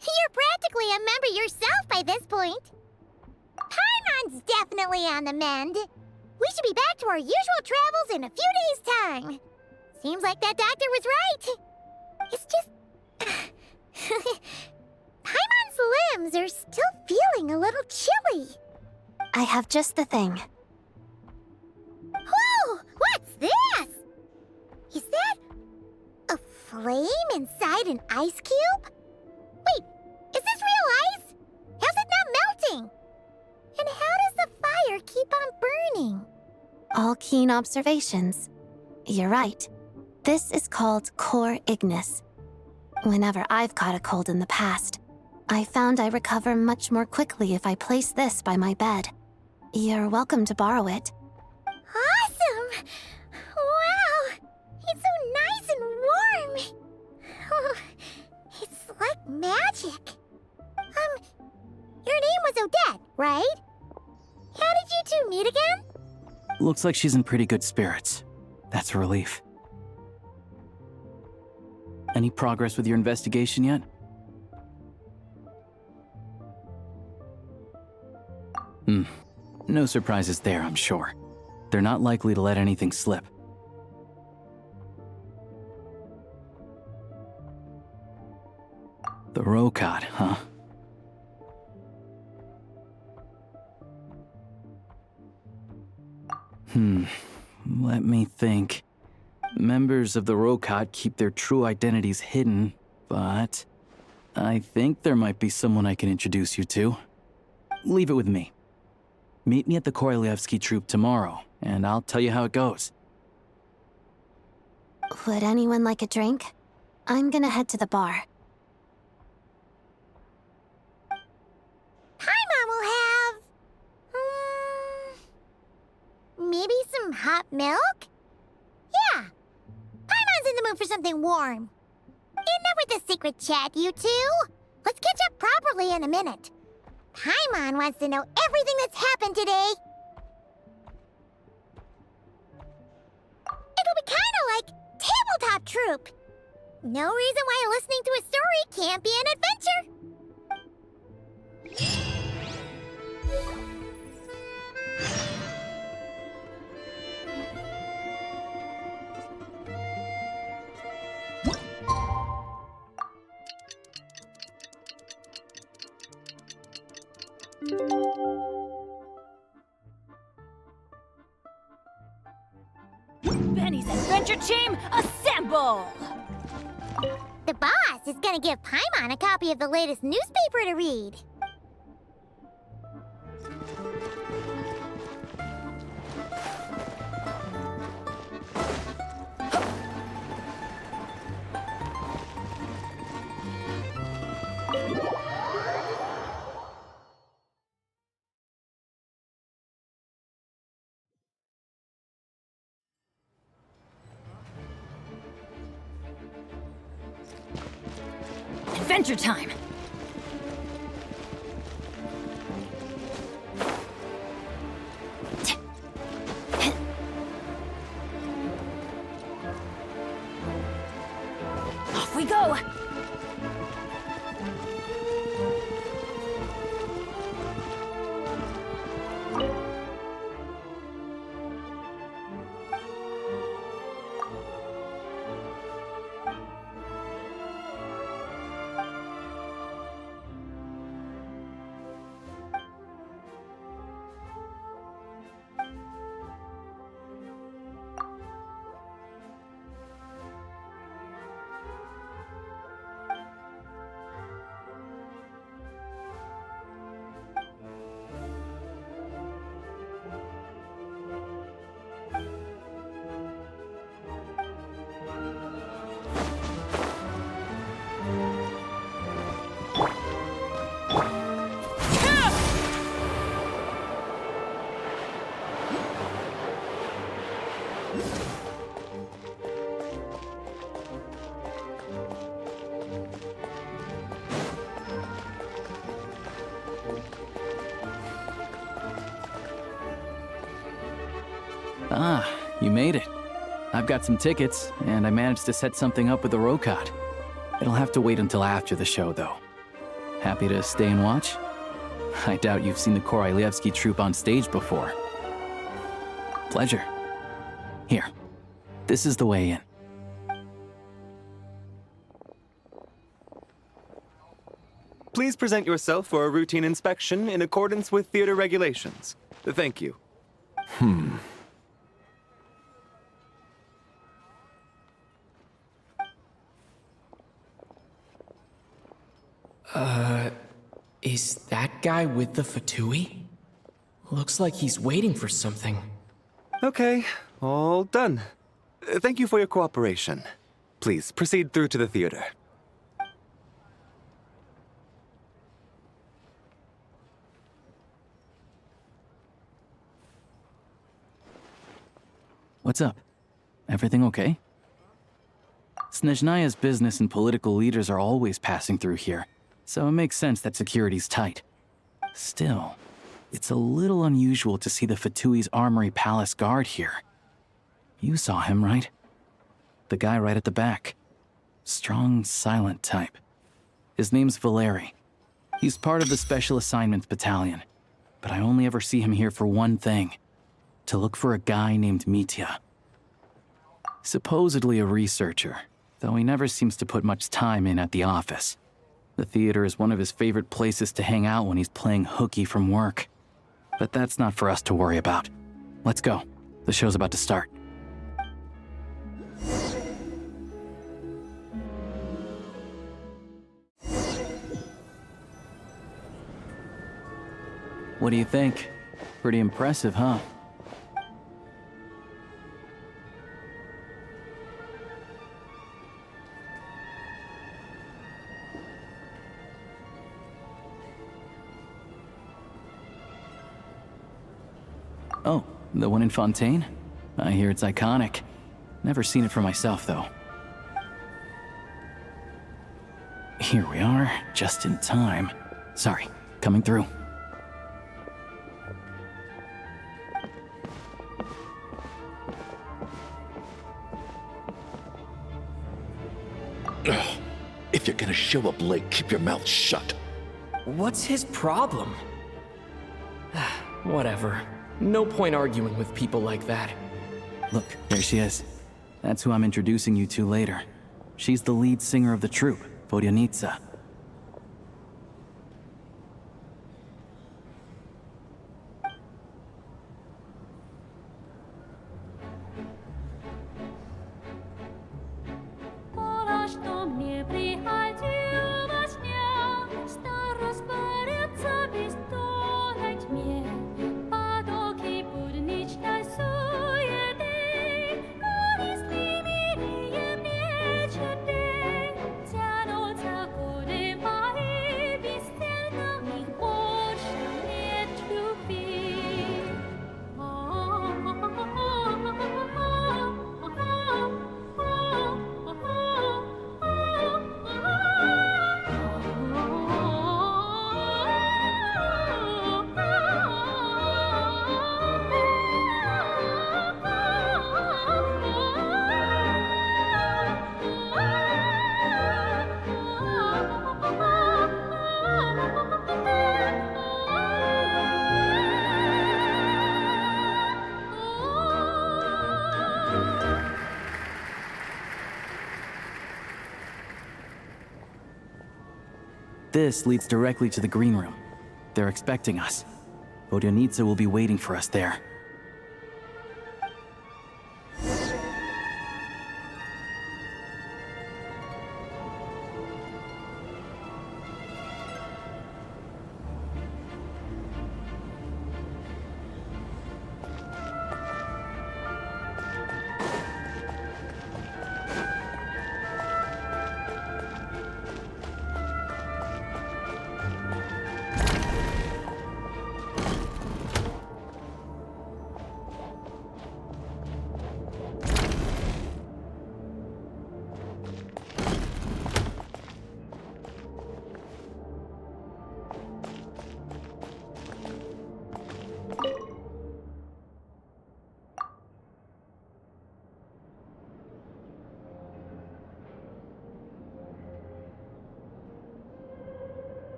You're practically a member yourself by this point. Paimon's definitely on the mend. We should be back to our usual travels in a few days' time. Seems like that doctor was right. It's just... Paimon's limbs are still feeling a little chilly. I have just the thing. Whoa! What's this? Is that a flame inside an ice cube? Wait, is this real ice? How's it not melting? And how does the fire keep on burning? All keen observations. You're right. This is called core ignis. Whenever I've caught a cold in the past, I found I recover much more quickly if I place this by my bed. You're welcome to borrow it. Awesome! Wow! It's so nice and warm! Oh, it's like magic. Your name was Odette, right? How did you two meet again? Looks like she's in pretty good spirits. That's a relief. Any progress with your investigation yet? No surprises there, I'm sure. They're not likely to let anything slip. The Rokad, huh? Let me think. Members of the Rokad keep their true identities hidden, but I think there might be someone I can introduce you to. Leave it with me. Meet me at the Korolyevsky troop tomorrow, and I'll tell you how it goes. Would anyone like a drink? I'm gonna head to the bar. Paimon will have... maybe some hot milk? Yeah. Paimon's in the mood for something warm. Enough with the secret chat, you two. Let's catch up properly in a minute. Paimon wants to know everything that's happened today. It'll be kinda like tabletop troop. No reason why listening to a story can't be an adventure. Benny's adventure team, assemble! The boss is gonna give Paimon a copy of the latest newspaper to read. Adventure time! Off we go! Ah, you made it. I've got some tickets, and I managed to set something up with the Rokot. It'll have to wait until after the show, though. Happy to stay and watch? I doubt you've seen the Korolyevsky troupe on stage before. Pleasure. Here, this is the way in. Please present yourself for a routine inspection in accordance with theater regulations. Thank you. Is that guy with the Fatui? Looks like he's waiting for something. Okay, all done. Thank you for your cooperation. Please proceed through to the theater. What's up? Everything okay? SNEЖNАЯ's business and political leaders are always passing through here, so it makes sense that security's tight. Still, it's a little unusual to see the Fatui's Armory Palace guard here. You saw him, right? The guy right at the back. Strong, silent type. His name's Valeri. He's part of the Special Assignments Battalion, but I only ever see him here for one thing. To look for a guy named Mitya. Supposedly a researcher, though he never seems to put much time in at the office. The theater is one of his favorite places to hang out when he's playing hooky from work. But that's not for us to worry about. Let's go. The show's about to start. What do you think? Pretty impressive, huh? Oh, the one in Fontaine? I hear it's iconic. Never seen it for myself, though. Here we are, just in time. Sorry, coming through. If you're gonna show up late, keep your mouth shut. What's his problem? Whatever. No point arguing with people like that. Look, there she is. That's who I'm introducing you to later. She's the lead singer of the troupe, Vodyanitsa. This leads directly to the green room. They're expecting us. Vodyanitsa will be waiting for us there.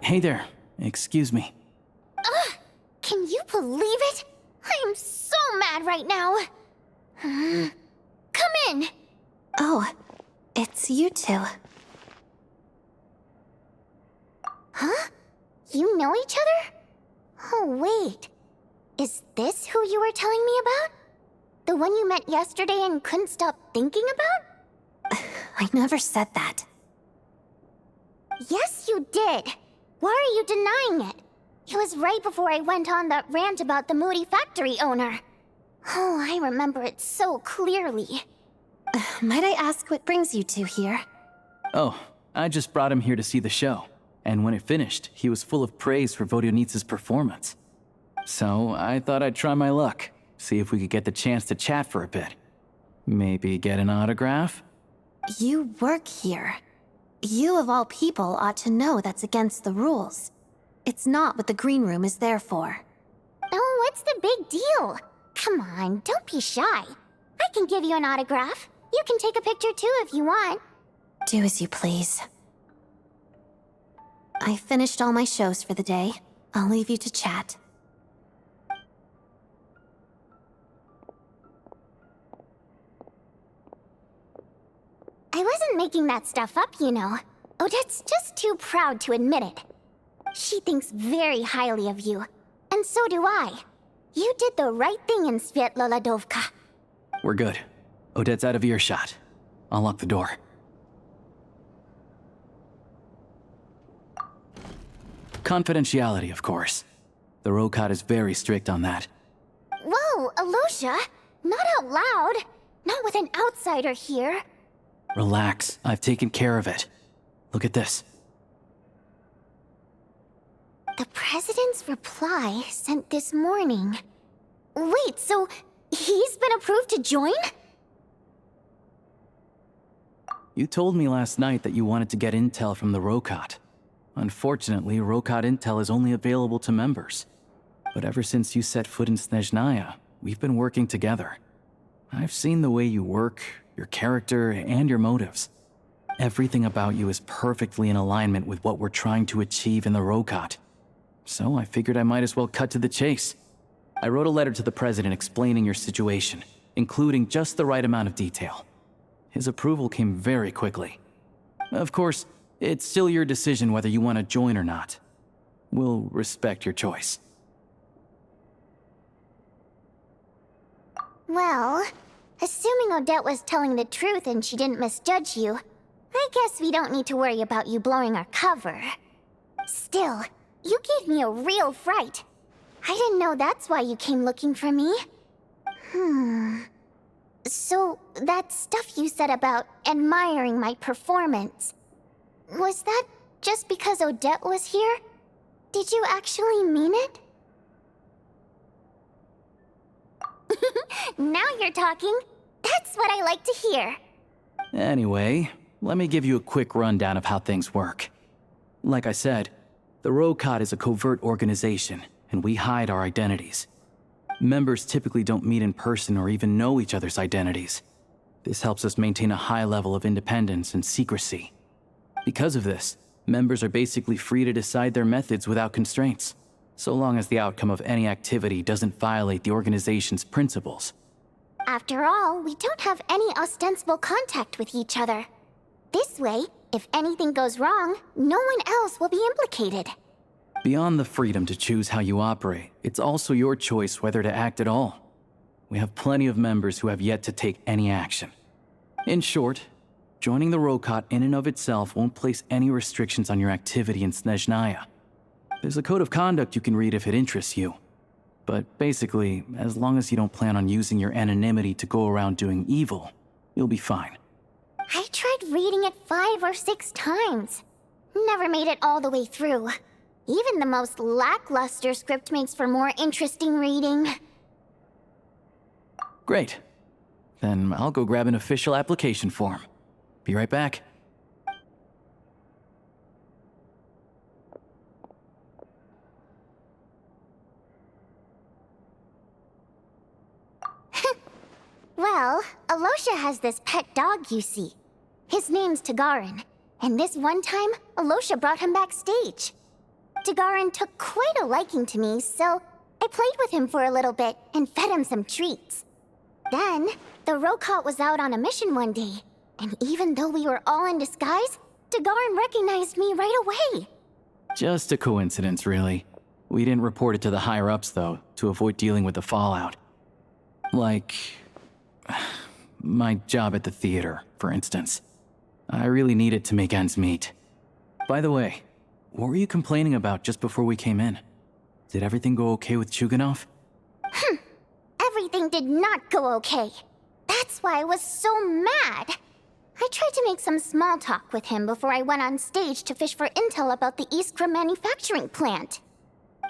Hey there. Excuse me. Ugh! Can you believe it? I am so mad right now. Come in. Oh, it's you two. Huh? You know each other? Oh, wait. Is this who you were telling me about? The one you met yesterday and couldn't stop thinking about? I never said that. Yes, you did. Why are you denying it? It was right before I went on that rant about the moody factory owner. Oh, I remember it so clearly. Might I ask what brings you two here? Oh, I just brought him here to see the show. And when it finished, he was full of praise for Vodyanitsa's performance. So I thought I'd try my luck, see if we could get the chance to chat for a bit. Maybe get an autograph? You work here. You of all people ought to know that's against the rules. It's not what the green room is there for. Oh, what's the big deal? Come on, don't be shy. I can give you an autograph. You can take a picture too if you want. Do as you please. I finished all my shows for the day. I'll leave you to chat. I wasn't making that stuff up, you know. Odette's just too proud to admit it. She thinks very highly of you. And so do I. You did the right thing in Svietloladovka. We're good. Odette's out of earshot. I'll lock the door. Confidentiality, of course. The Rokot is very strict on that. Whoa, Alosha! Not out loud! Not with an outsider here! Relax, I've taken care of it. Look at this. The President's reply sent this morning. Wait, so he's been approved to join? You told me last night that you wanted to get intel from the Rokot. Unfortunately, Rokot intel is only available to members. But ever since you set foot in Snezhnaya, we've been working together. I've seen the way you work, your character, and your motives. Everything about you is perfectly in alignment with what we're trying to achieve in the Rokot. So I figured I might as well cut to the chase. I wrote a letter to the President explaining your situation, including just the right amount of detail. His approval came very quickly. Of course, it's still your decision whether you want to join or not. We'll respect your choice. Well, assuming Odette was telling the truth and she didn't misjudge you, I guess we don't need to worry about you blowing our cover. Still, you gave me a real fright. I didn't know that's why you came looking for me. So, that stuff you said about admiring my performance, was that just because Odette was here? Did you actually mean it? Now you're talking. That's what I like to hear. Anyway, let me give you a quick rundown of how things work. Like I said, the Rokot is a covert organization, and we hide our identities. Members typically don't meet in person or even know each other's identities. This helps us maintain a high level of independence and secrecy. Because of this, members are basically free to decide their methods without constraints, so long as the outcome of any activity doesn't violate the organization's principles. After all, we don't have any ostensible contact with each other. This way, if anything goes wrong, no one else will be implicated. Beyond the freedom to choose how you operate, it's also your choice whether to act at all. We have plenty of members who have yet to take any action. In short, joining the Rokot in and of itself won't place any restrictions on your activity in Snezhnaya. There's a code of conduct you can read if it interests you. But basically, as long as you don't plan on using your anonymity to go around doing evil, you'll be fine. I tried reading it 5 or 6 times. Never made it all the way through. Even the most lackluster script makes for more interesting reading. Great. Then I'll go grab an official application form. Be right back. Well, Alosha has this pet dog, you see. His name's Tagarin, and this one time, Alosha brought him backstage. Tagarin took quite a liking to me, so I played with him for a little bit and fed him some treats. Then, the Rokot was out on a mission one day, and even though we were all in disguise, Tagarin recognized me right away. Just a coincidence, really. We didn't report it to the higher-ups, though, to avoid dealing with the fallout. Like my job at the theater, for instance. I really needed to make ends meet. By the way, what were you complaining about just before we came in? Did everything go okay with Chuganov? Everything did not go okay. That's why I was so mad. I tried to make some small talk with him before I went on stage to fish for intel about the Iskra manufacturing plant.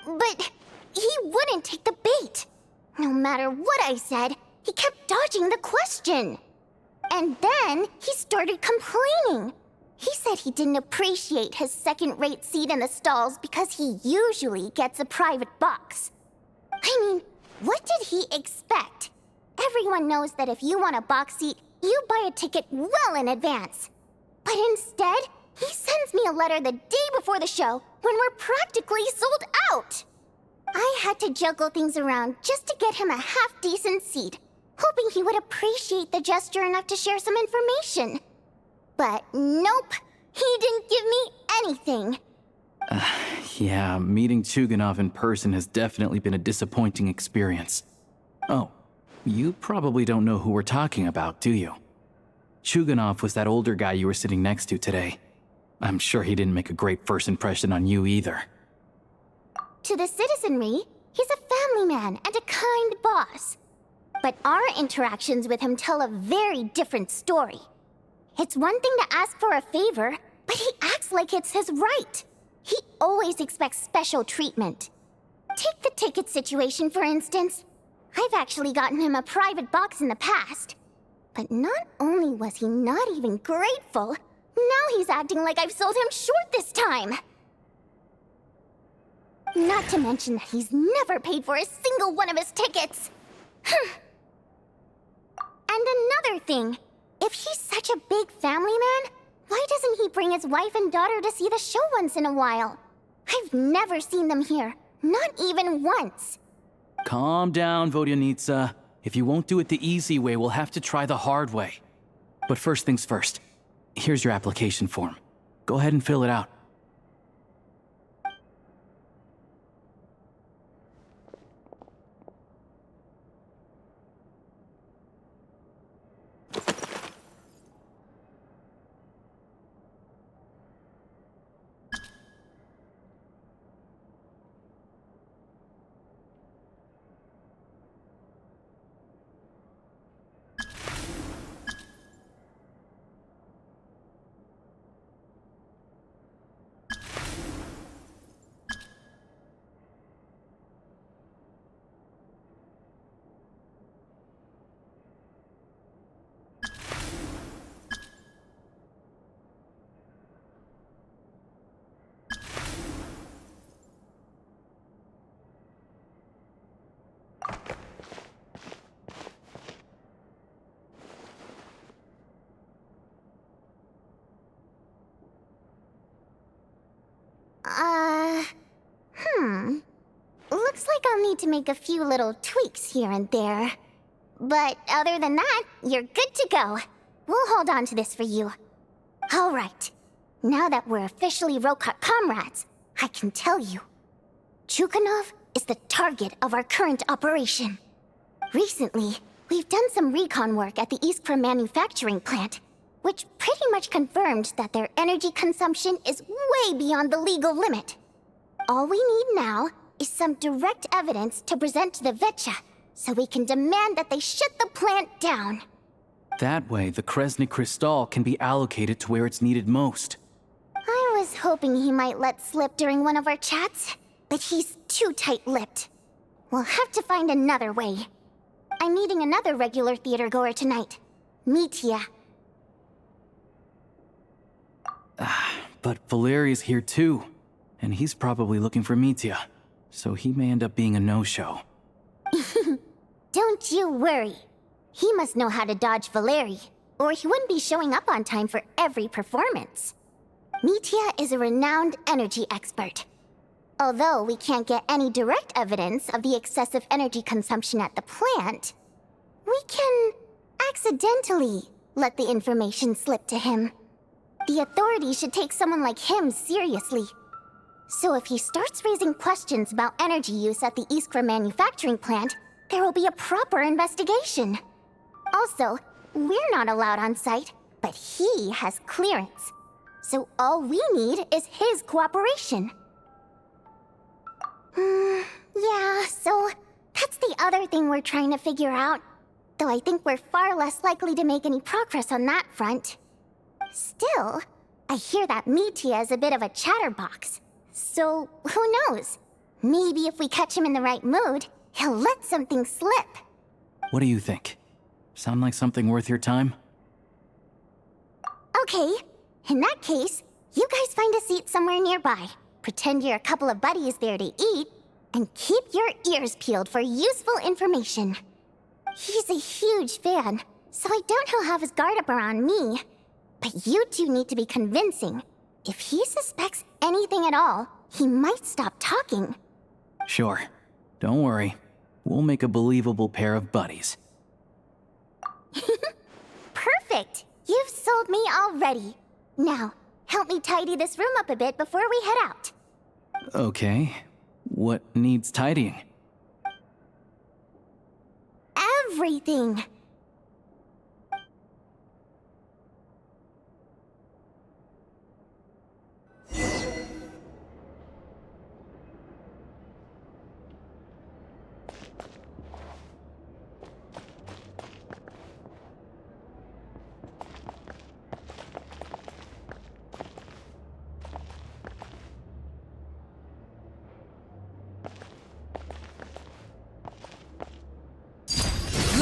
But he wouldn't take the bait. No matter what I said, he kept dodging the question. And then he started complaining. He said he didn't appreciate his second-rate seat in the stalls because he usually gets a private box. I mean, what did he expect? Everyone knows that if you want a box seat, you buy a ticket well in advance. But instead, he sends me a letter the day before the show when we're practically sold out. I had to juggle things around just to get him a half-decent seat, hoping he would appreciate the gesture enough to share some information. But nope, he didn't give me anything. Yeah, meeting Chuganov in person has definitely been a disappointing experience. Oh, you probably don't know who we're talking about, do you? Chuganov was that older guy you were sitting next to today. I'm sure he didn't make a great first impression on you either. To the citizenry, he's a family man and a kind boss. But our interactions with him tell a very different story. It's one thing to ask for a favor, but he acts like it's his right. He always expects special treatment. Take the ticket situation, for instance. I've actually gotten him a private box in the past. But not only was he not even grateful, now he's acting like I've sold him short this time. Not to mention that he's never paid for a single one of his tickets. And another thing, if he's such a big family man, why doesn't he bring his wife and daughter to see the show once in a while? I've never seen them here, not even once. Calm down, Vodyanitsa. If you won't do it the easy way, we'll have to try the hard way. But first things first. Here's your application form. Go ahead and fill it out. Looks like I'll need to make a few little tweaks here and there. But other than that, you're good to go. We'll hold on to this for you. Alright. Now that we're officially Rokot comrades, I can tell you. Chukhanov is the target of our current operation. Recently, we've done some recon work at the Iskra manufacturing plant, which pretty much confirmed that their energy consumption is way beyond the legal limit. All we need now is some direct evidence to present to the Vetcha, so we can demand that they shut the plant down. That way, the Kresnik Crystal can be allocated to where it's needed most. I was hoping he might let slip during one of our chats, but he's too tight-lipped. We'll have to find another way. I'm meeting another regular theater goer tonight, Mitya. But Valeria's here too, and he's probably looking for Mitya, so he may end up being a no-show. Don't you worry. He must know how to dodge Valeri, or he wouldn't be showing up on time for every performance. Mitya is a renowned energy expert. Although we can't get any direct evidence of the excessive energy consumption at the plant, we can accidentally let the information slip to him. The authorities should take someone like him seriously. So if he starts raising questions about energy use at the Iskra manufacturing plant, there will be a proper investigation. Also, we're not allowed on site, but he has clearance. So all we need is his cooperation. Yeah, so that's the other thing we're trying to figure out. Though I think we're far less likely to make any progress on that front. Still, I hear that Mitya is a bit of a chatterbox. So, who knows? Maybe if we catch him in the right mood, he'll let something slip. What do you think? Sound like something worth your time? Okay, in that case, you guys find a seat somewhere nearby. Pretend you're a couple of buddies there to eat, and keep your ears peeled for useful information. He's a huge fan, so I doubt he'll have his guard up around me. But you two need to be convincing. If he suspects anything at all, he might stop talking. Sure. Don't worry. We'll make a believable pair of buddies. Perfect! You've sold me already. Now, help me tidy this room up a bit before we head out. Okay. What needs tidying? Everything!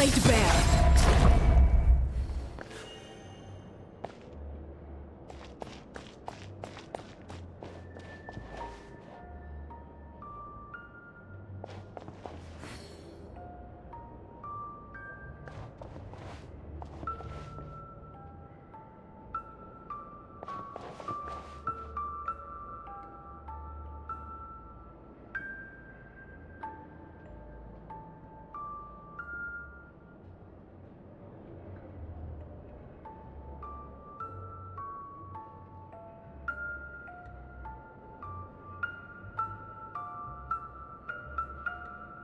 laid bare.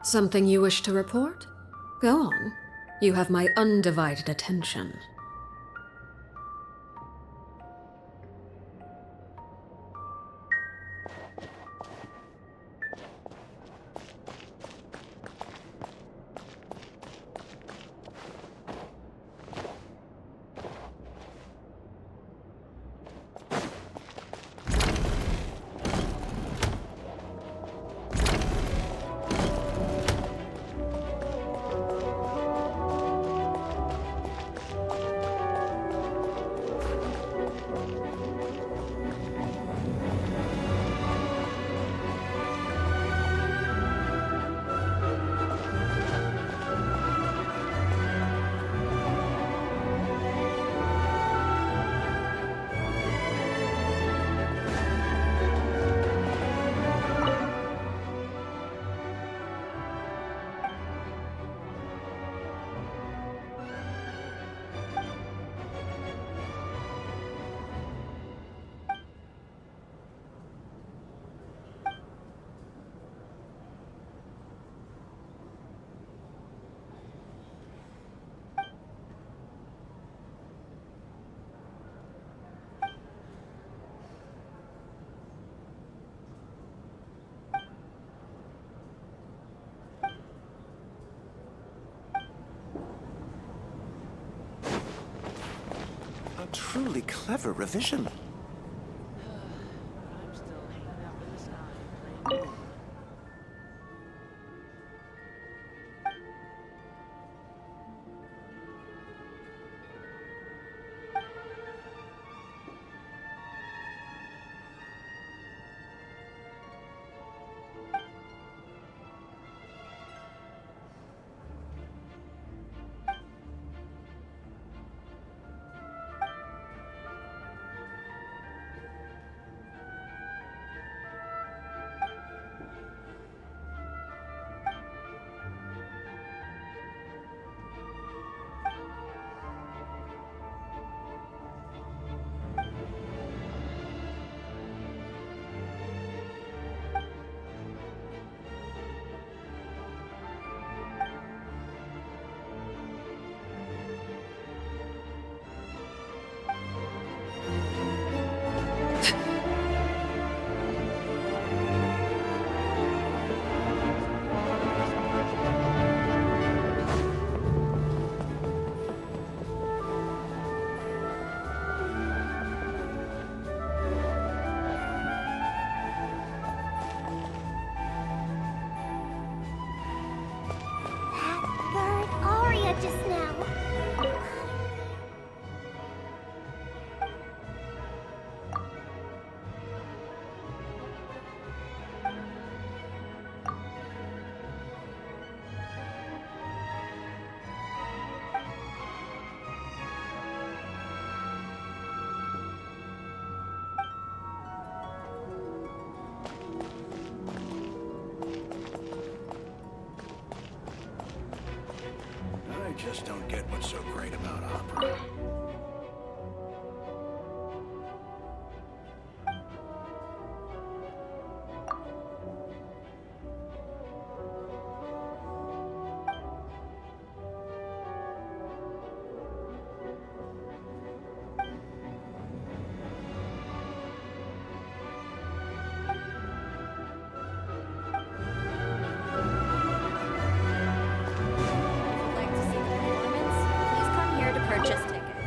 Something you wish to report? Go on. You have my undivided attention. A truly clever revision. Just now. I just don't get what's so great about opera. Purchase tickets.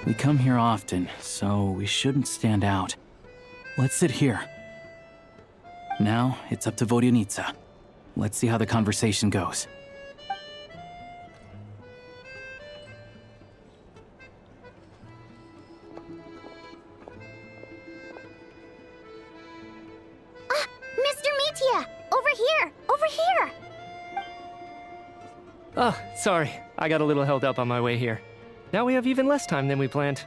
We come here often, so we shouldn't stand out. Let's sit here. Now, it's up to Vodyanica. Let's see how the conversation goes. Mr. Mitya! Over here! Over here! Oh, sorry. I got a little held up on my way here. Now we have even less time than we planned.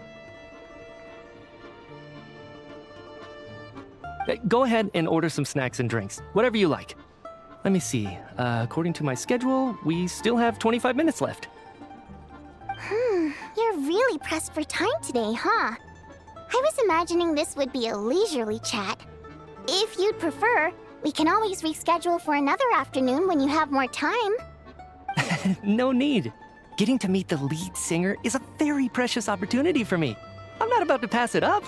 Go ahead and order some snacks and drinks, whatever you like. Let me see. According to my schedule, we still have 25 minutes left. You're really pressed for time today, huh? I was imagining this would be a leisurely chat. If you'd prefer, we can always reschedule for another afternoon when you have more time. No need. Getting to meet the lead singer is a very precious opportunity for me. I'm not about to pass it up.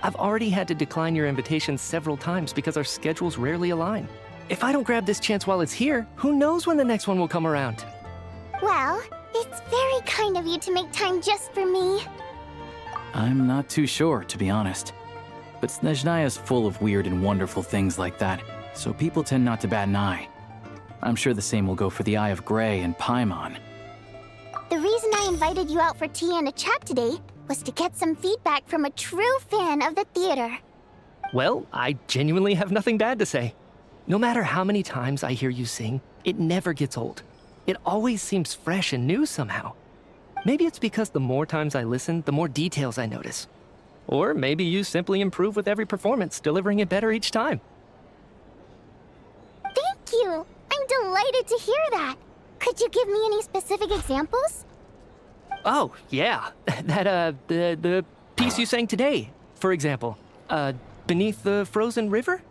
I've already had to decline your invitation several times because our schedules rarely align. If I don't grab this chance while it's here, who knows when the next one will come around? Well, it's very kind of you to make time just for me. I'm not too sure, to be honest. But СНЕЖНАЯ is full of weird and wonderful things like that, so people tend not to bat an eye. I'm sure the same will go for the Eye of Grey and Paimon. The reason I invited you out for tea and a chat today was to get some feedback from a true fan of the theater. Well, I genuinely have nothing bad to say. No matter how many times I hear you sing, it never gets old. It always seems fresh and new somehow. Maybe it's because the more times I listen, the more details I notice. Or maybe you simply improve with every performance, delivering it better each time. Thank you! I'm delighted to hear that. Could you give me any specific examples? Oh, yeah. The piece you sang today, for example. Beneath the Frozen River?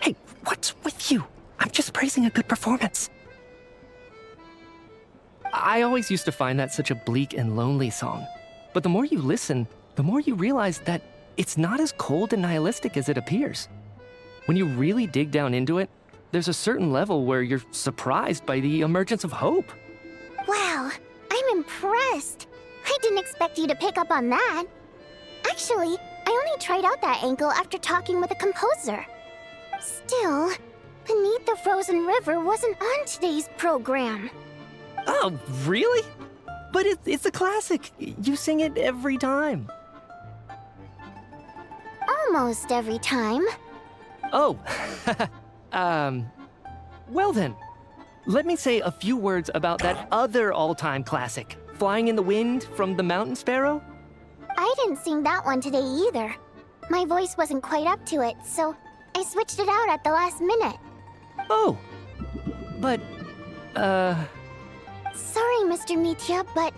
Hey, what's with you? I'm just praising a good performance. I always used to find that such a bleak and lonely song. But the more you listen, the more you realize that it's not as cold and nihilistic as it appears. When you really dig down into it, there's a certain level where you're surprised by the emergence of hope. Wow, I'm impressed. I didn't expect you to pick up on that. Actually, I only tried out that angle after talking with a composer. Still, Beneath the Frozen River wasn't on today's program. Oh, really? But it's a classic. You sing it every time. Almost every time. Oh, well then. Let me say a few words about that other all-time classic, Flying in the Wind from the Mountain Sparrow. I didn't sing that one today either. My voice wasn't quite up to it, so I switched it out at the last minute. Oh, but, Sorry, Mr. Mitya, but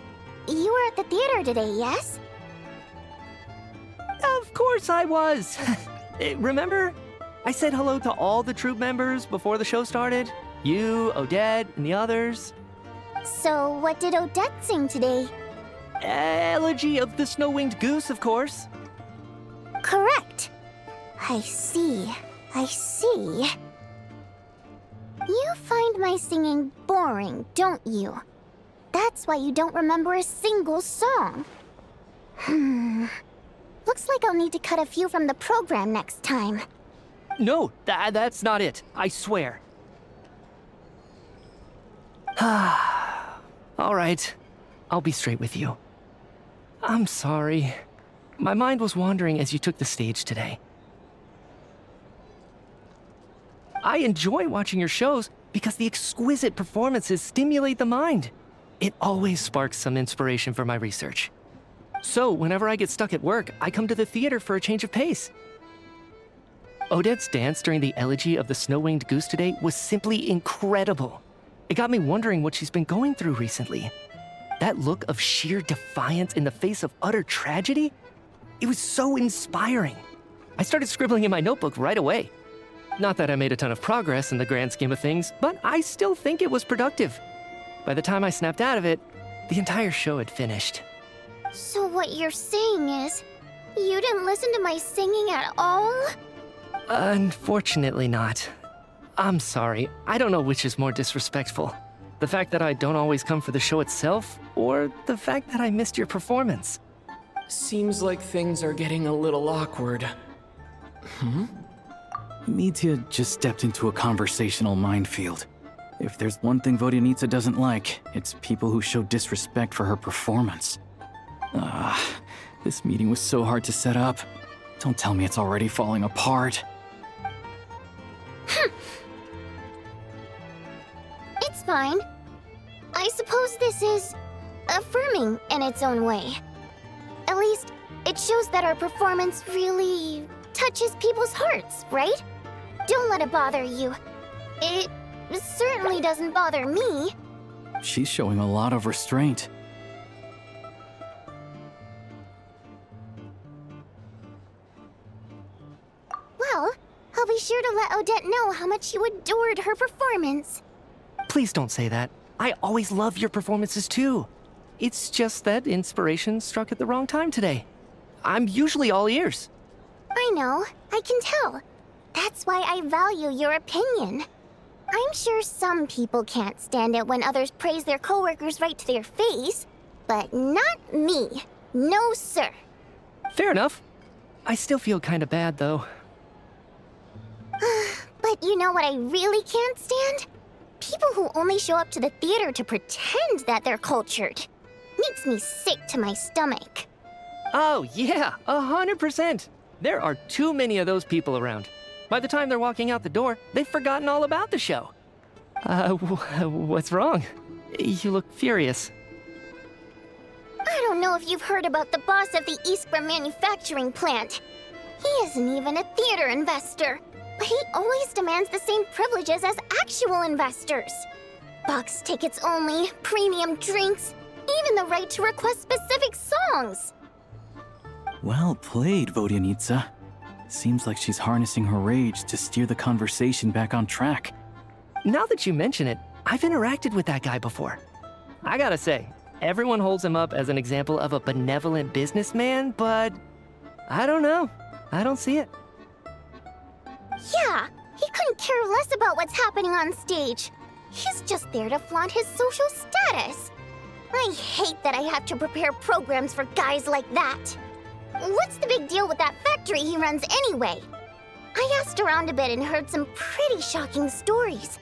you were at the theater today, yes? Of course I was. Remember? I said hello to all the troupe members before the show started. You, Odette, and the others. So what did Odette sing today? Elegy of the Snow-Winged Goose, of course. Correct. I see. I see. You find my singing boring, don't you? That's why you don't remember a single song. Looks like I'll need to cut a few from the program next time. No, that's not it. I swear. All right. I'll be straight with you. I'm sorry. My mind was wandering as you took the stage today. I enjoy watching your shows because the exquisite performances stimulate the mind. It always sparks some inspiration for my research. So, whenever I get stuck at work, I come to the theater for a change of pace. Odette's dance during the Elegy of the Snow-Winged Goose today was simply incredible. It got me wondering what she's been going through recently. That look of sheer defiance in the face of utter tragedy? It was so inspiring. I started scribbling in my notebook right away. Not that I made a ton of progress in the grand scheme of things, but I still think it was productive. By the time I snapped out of it, the entire show had finished. So what you're saying is, you didn't listen to my singing at all? Unfortunately not. I'm sorry, I don't know which is more disrespectful. The fact that I don't always come for the show itself, or the fact that I missed your performance. Seems like things are getting a little awkward. Mitya just stepped into a conversational minefield. If there's one thing Vodyanitsa doesn't like, it's people who show disrespect for her performance. This meeting was so hard to set up. Don't tell me it's already falling apart. It's fine. I suppose this is affirming in its own way. At least, it shows that our performance really touches people's hearts, right? Don't let it bother you. It certainly doesn't bother me. She's showing a lot of restraint. Well, I'll be sure to let Odette know how much you adored her performance. Please don't say that. I always love your performances too. It's just that inspiration struck at the wrong time today. I'm usually all ears. I know, I can tell. That's why I value your opinion. I'm sure some people can't stand it when others praise their coworkers right to their face, but not me. No, sir. Fair enough. I still feel kinda bad though. But you know what I really can't stand? People who only show up to the theater to pretend that they're cultured. Makes me sick to my stomach. Oh yeah, 100%. There are too many of those people around. By the time they're walking out the door, they've forgotten all about the show. What's wrong? You look furious. I don't know if you've heard about the boss of the Iskra manufacturing plant. He isn't even a theater investor, but he always demands the same privileges as actual investors. Box tickets only, premium drinks, even the right to request specific songs. Well played, Vodyanitsa. Seems like she's harnessing her rage to steer the conversation back on track. Now that you mention it, I've interacted with that guy before. I gotta say, everyone holds him up as an example of a benevolent businessman, but I don't know. I don't see it. Yeah, he couldn't care less about what's happening on stage. He's just there to flaunt his social status. I hate that I have to prepare programs for guys like that. What's the big deal with that factory he runs anyway? I asked around a bit and heard some pretty shocking stories.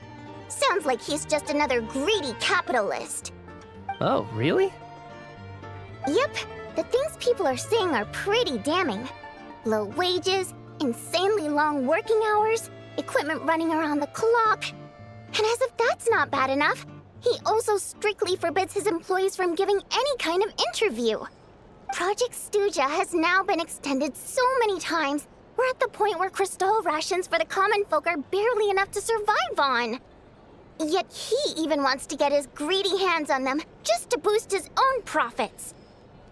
Sounds like he's just another greedy capitalist. Oh, really? Yep, the things people are saying are pretty damning. Low wages, insanely long working hours, equipment running around the clock. And as if that's not bad enough, he also strictly forbids his employees from giving any kind of interview. Project Stuja has now been extended so many times, we're at the point where crystal rations for the common folk are barely enough to survive on. Yet he even wants to get his greedy hands on them just to boost his own profits.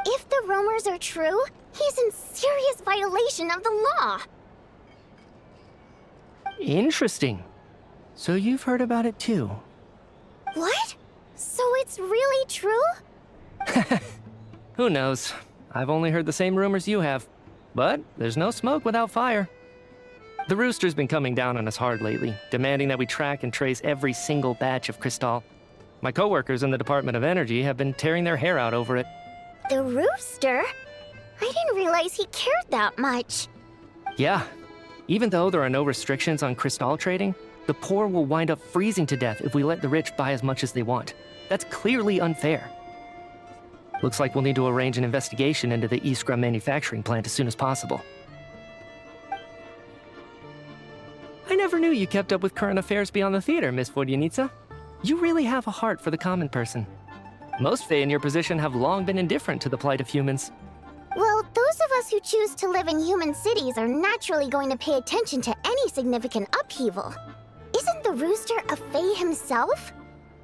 If the rumors are true, he's in serious violation of the law. Interesting. So you've heard about it too? What? So it's really true? Who knows? I've only heard the same rumors you have. But there's no smoke without fire. The Rooster's been coming down on us hard lately, demanding that we track and trace every single batch of Crystal. My coworkers in the Department of Energy have been tearing their hair out over it. The Rooster? I didn't realize he cared that much. Yeah. Even though there are no restrictions on Crystal trading, the poor will wind up freezing to death if we let the rich buy as much as they want. That's clearly unfair. Looks like we'll need to arrange an investigation into the Iskra manufacturing plant as soon as possible. I never knew you kept up with current affairs beyond the theater, Miss Vodyanitsa. You really have a heart for the common person. Most Fae in your position have long been indifferent to the plight of humans. Well, those of us who choose to live in human cities are naturally going to pay attention to any significant upheaval. Isn't the Rooster a Fae himself?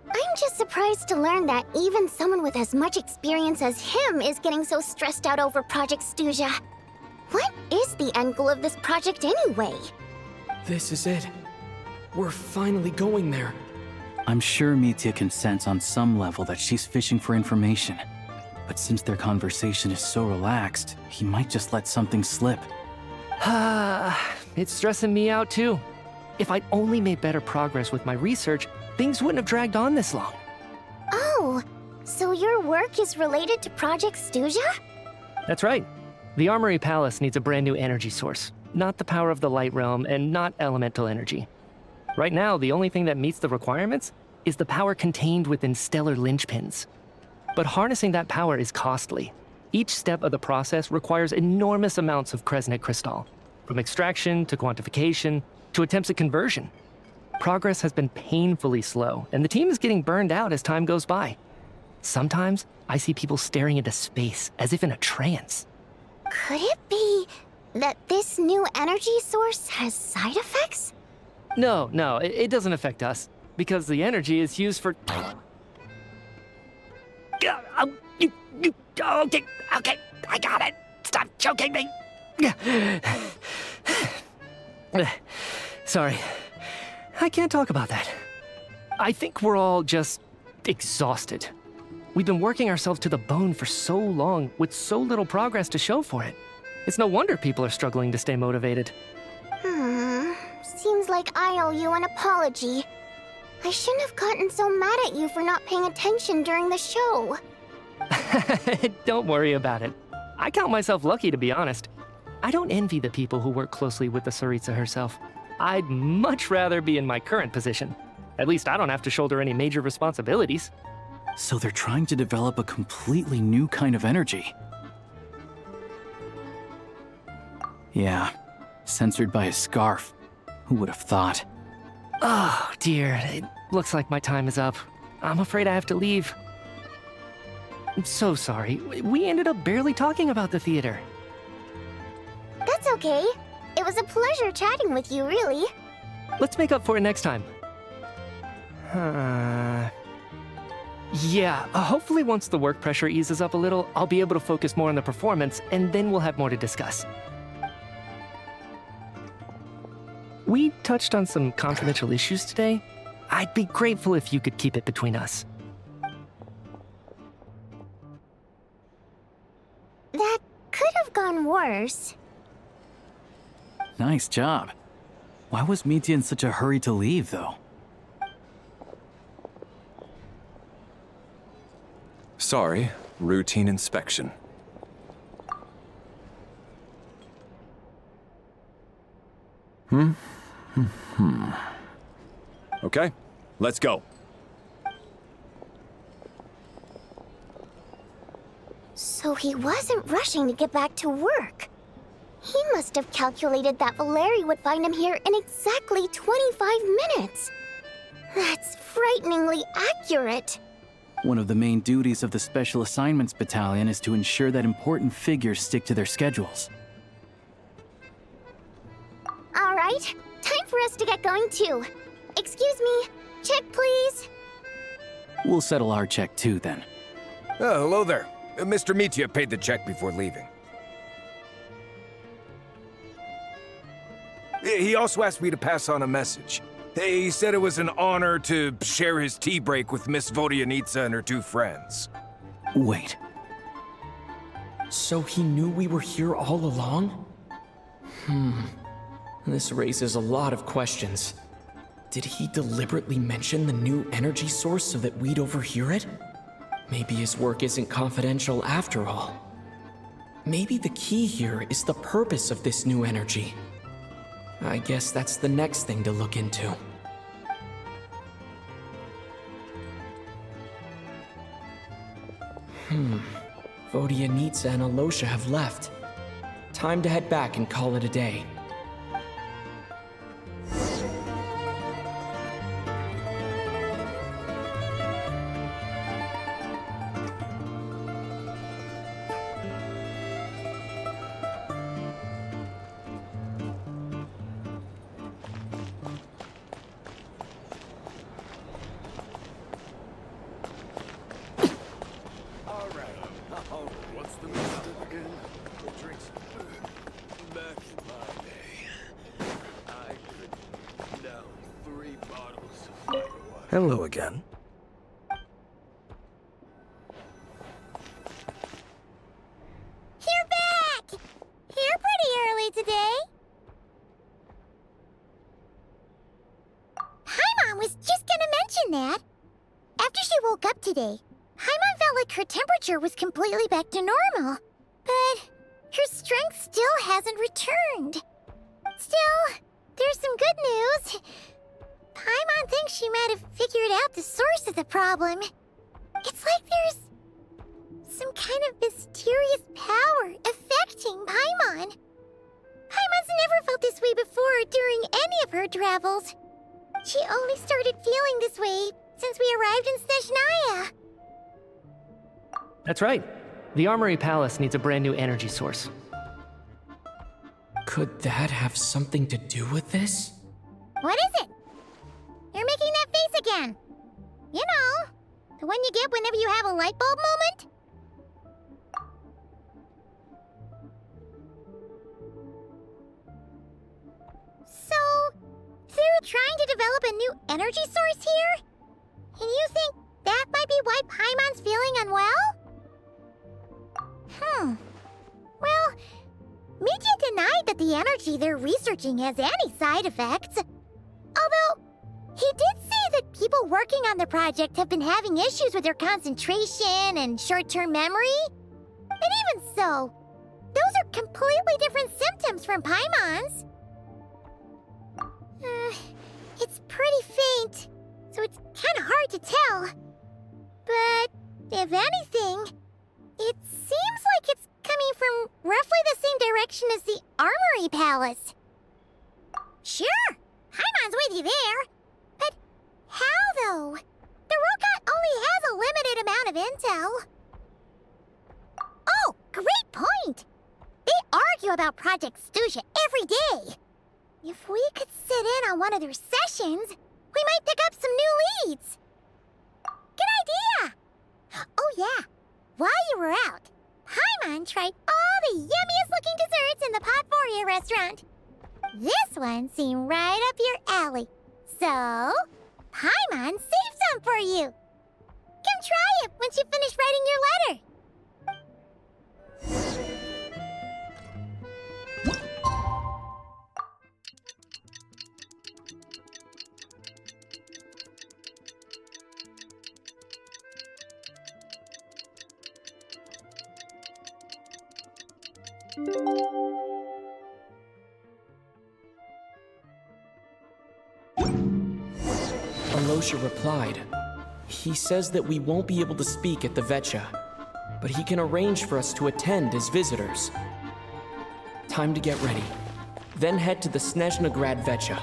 I'm just surprised to learn that even someone with as much experience as him is getting so stressed out over Project Stuja. What is the end goal of this project anyway? This is it. We're finally going there. I'm sure Mitya can sense on some level that she's fishing for information. But since their conversation is so relaxed, he might just let something slip. It's stressing me out too. If I'd only made better progress with my research, things wouldn't have dragged on this long. Oh, so your work is related to Project Stuja? That's right. The Armory Palace needs a brand new energy source, not the power of the Light Realm and not elemental energy. Right now, the only thing that meets the requirements is the power contained within stellar linchpins. But harnessing that power is costly. Each step of the process requires enormous amounts of Kresnik crystal, from extraction to quantification to attempts at conversion. Progress has been painfully slow, and the team is getting burned out as time goes by. Sometimes, I see people staring into space as if in a trance. Could it be that this new energy source has side effects? No, it doesn't affect us, because the energy is used for... Okay, I got it. Stop choking me. Sorry, I can't talk about that. I think we're all just exhausted. We've been working ourselves to the bone for so long with so little progress to show for it. It's no wonder people are struggling to stay motivated. Seems like I owe you an apology. I shouldn't have gotten so mad at you for not paying attention during the show. Don't worry about it. I count myself lucky, to be honest. I don't envy the people who work closely with the Tsaritsa herself. I'd much rather be in my current position. At least I don't have to shoulder any major responsibilities. So they're trying to develop a completely new kind of energy. Yeah, censored by a scarf. Who would have thought? Oh, dear. It looks like my time is up. I'm afraid I have to leave. I'm so sorry. We ended up barely talking about the theater. That's okay. It was a pleasure chatting with you, really. Let's make up for it next time. Yeah, hopefully once the work pressure eases up a little, I'll be able to focus more on the performance, and then we'll have more to discuss. We touched on some confidential issues today. I'd be grateful if you could keep it between us. That could have gone worse. Nice job. Why was Mitya in such a hurry to leave, though? Sorry, routine inspection. Okay, let's go. So he wasn't rushing to get back to work. He must have calculated that Valeri would find him here in exactly 25 minutes. That's frighteningly accurate. One of the main duties of the Special Assignments Battalion is to ensure that important figures stick to their schedules. All right, time for us to get going too. Excuse me, check please. We'll settle our check too, then. Oh, hello there. Mr. Mitya paid the check before leaving. He also asked me to pass on a message. He said it was an honor to share his tea break with Miss Vodyanitsa and her two friends. Wait. So he knew we were here all along? This raises a lot of questions. Did he deliberately mention the new energy source so that we'd overhear it? Maybe his work isn't confidential after all. Maybe the key here is the purpose of this new energy. I guess that's the next thing to look into. Vodyanitsa and Alosha have left. Time to head back and call it a day. Hello again. You're back! Here pretty early today. Paimon was just gonna mention that. After she woke up today, Paimon felt like her temperature was completely back to normal. But her strength still hasn't returned. Still, there's some good news. Paimon thinks she might have figured out the source of the problem. It's like there's some kind of mysterious power affecting Paimon. Paimon's never felt this way before during any of her travels. She only started feeling this way since we arrived in СНЕЖНАЯ. That's right. The Armory Palace needs a brand new energy source. Could that have something to do with this? What is it? You're making that face again. You know, the one you get whenever you have a light bulb moment? So, they're trying to develop a new energy source here? And you think that might be why Paimon's feeling unwell? Well, Media denied that the energy they're researching has any side effects. Although, he did say that people working on the project have been having issues with their concentration and short-term memory. But even so, those are completely different symptoms from Paimon's. It's pretty faint, so it's kind of hard to tell. But if anything, it seems like it's coming from roughly the same direction as the Armory Palace. Sure, Paimon's with you there. But how, though? The robot only has a limited amount of intel. Oh, great point! They argue about Project Stuja every day. If we could sit in on one of their sessions, we might pick up some new leads. Good idea! Oh yeah, while you were out, Paimon tried all the yummiest looking desserts in the Potforia restaurant. This one seemed right up your alley. So, Paimon saved some for you. Come try it once you finish writing your letter. Alosha replied. He says that we won't be able to speak at the Vetcha, but he can arrange for us to attend as visitors. Time to get ready. Then head to the СНЕЖНАГрад Vetcha.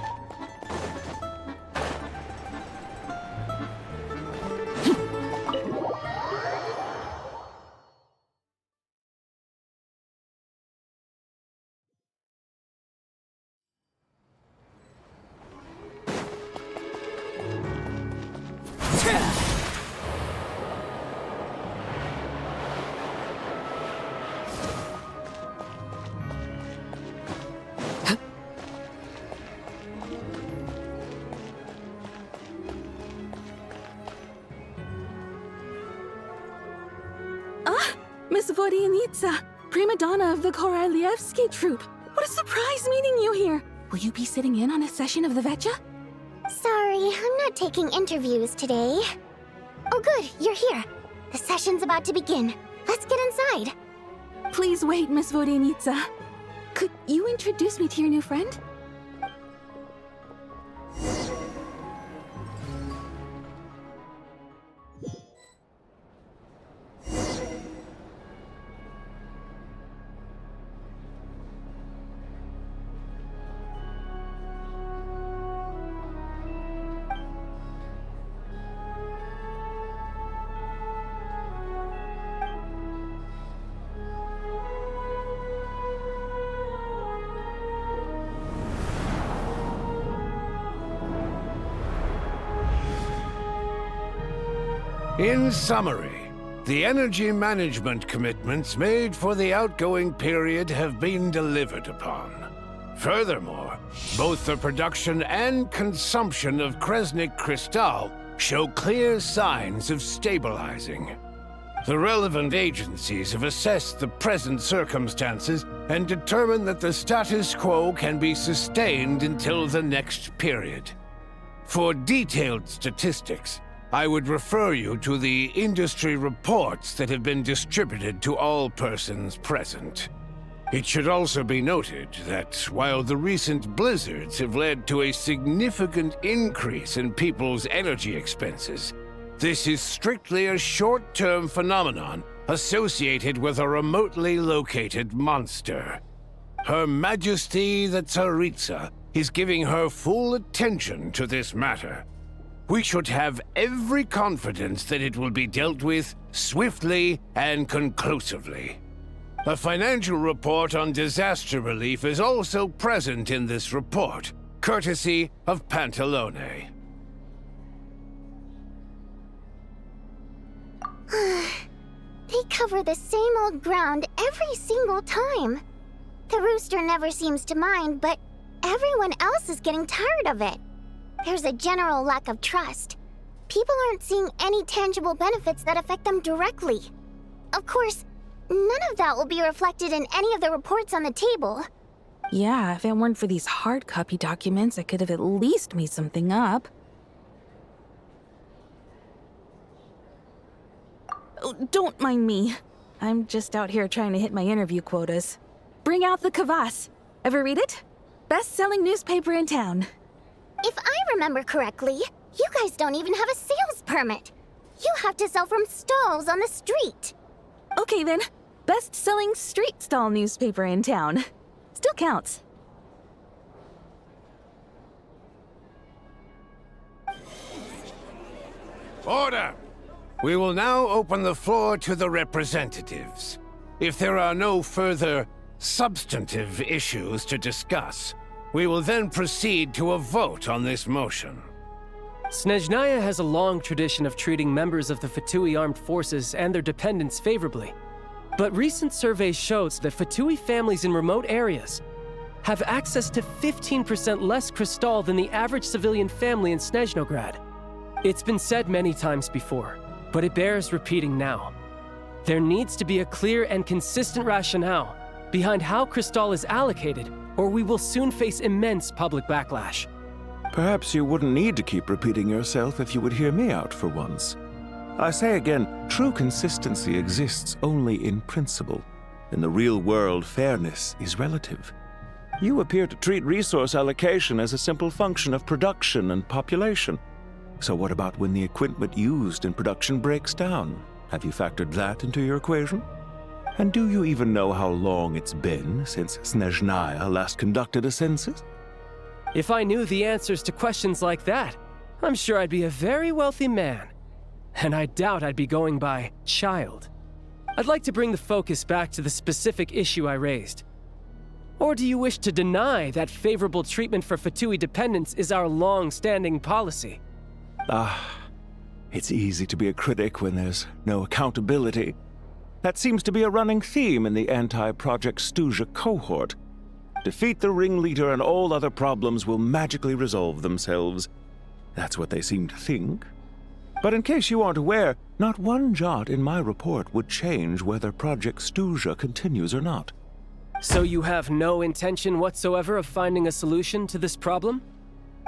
Miss Vodyanitsa, prima donna of the Korolievsky troupe. What a surprise meeting you here. Will you be sitting in on a session of the Vetcha? Sorry, I'm not taking interviews today. Oh good, you're here. The session's about to begin. Let's get inside. Please wait, Miss Vodyanitsa. Could you introduce me to your new friend? In summary, the energy management commitments made for the outgoing period have been delivered upon. Furthermore, both the production and consumption of Kresnik Crystal show clear signs of stabilizing. The relevant agencies have assessed the present circumstances and determined that the status quo can be sustained until the next period. For detailed statistics, I would refer you to the industry reports that have been distributed to all persons present. It should also be noted that while the recent blizzards have led to a significant increase in people's energy expenses, this is strictly a short-term phenomenon associated with a remotely located monster. Her Majesty the Tsaritsa is giving her full attention to this matter. We should have every confidence that it will be dealt with swiftly and conclusively. A financial report on disaster relief is also present in this report, courtesy of Pantalone. They cover the same old ground every single time. The rooster never seems to mind, but everyone else is getting tired of it. There's a general lack of trust. People aren't seeing any tangible benefits that affect them directly. Of course, none of that will be reflected in any of the reports on the table. Yeah, if it weren't for these hard copy documents, I could have at least made something up. Oh, don't mind me. I'm just out here trying to hit my interview quotas. Bring out the kvass. Ever read it? Best-selling newspaper in town. If I remember correctly, you guys don't even have a sales permit. You have to sell from stalls on the street. Okay then, best-selling street stall newspaper in town. Still counts. Order! We will now open the floor to the representatives. If there are no further substantive issues to discuss, we will then proceed to a vote on this motion. СНЕЖНАЯ has a long tradition of treating members of the Fatui armed forces and their dependents favorably. But recent surveys shows that Fatui families in remote areas have access to 15% less crystal than the average civilian family in Snezhnograd. It's been said many times before, but it bears repeating now. There needs to be a clear and consistent rationale behind how crystal is allocated, or we will soon face immense public backlash. Perhaps you wouldn't need to keep repeating yourself if you would hear me out for once. I say again, true consistency exists only in principle. In the real world, fairness is relative. You appear to treat resource allocation as a simple function of production and population. So what about when the equipment used in production breaks down? Have you factored that into your equation? And do you even know how long it's been since СНЕЖНАЯ last conducted a census? If I knew the answers to questions like that, I'm sure I'd be a very wealthy man. And I doubt I'd be going by child. I'd like to bring the focus back to the specific issue I raised. Or do you wish to deny that favorable treatment for Fatui dependents is our long-standing policy? It's easy to be a critic when there's no accountability. That seems to be a running theme in the anti-Project Stuja cohort. Defeat the ringleader and all other problems will magically resolve themselves. That's what they seem to think. But in case you aren't aware, not one jot in my report would change whether Project Stuja continues or not. So you have no intention whatsoever of finding a solution to this problem?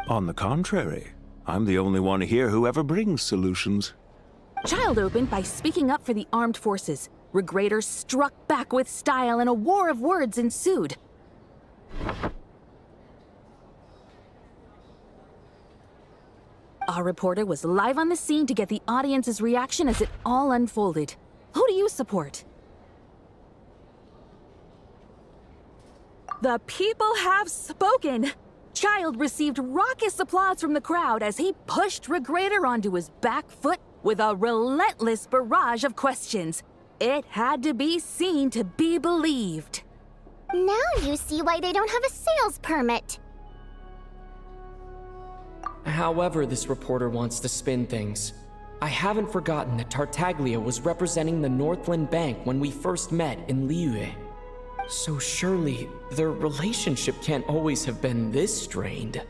On the contrary, I'm the only one here who ever brings solutions. Child opened by speaking up for the armed forces. Regrader struck back with style and a war of words ensued. Our reporter was live on the scene to get the audience's reaction as it all unfolded. Who do you support? The people have spoken! Child received raucous applause from the crowd as he pushed Regrader onto his back foot with a relentless barrage of questions. It had to be seen to be believed. Now you see why they don't have a sales permit. However this reporter wants to spin things, I haven't forgotten that Tartaglia was representing the Northland Bank when we first met in Liyue. So surely, their relationship can't always have been this strained.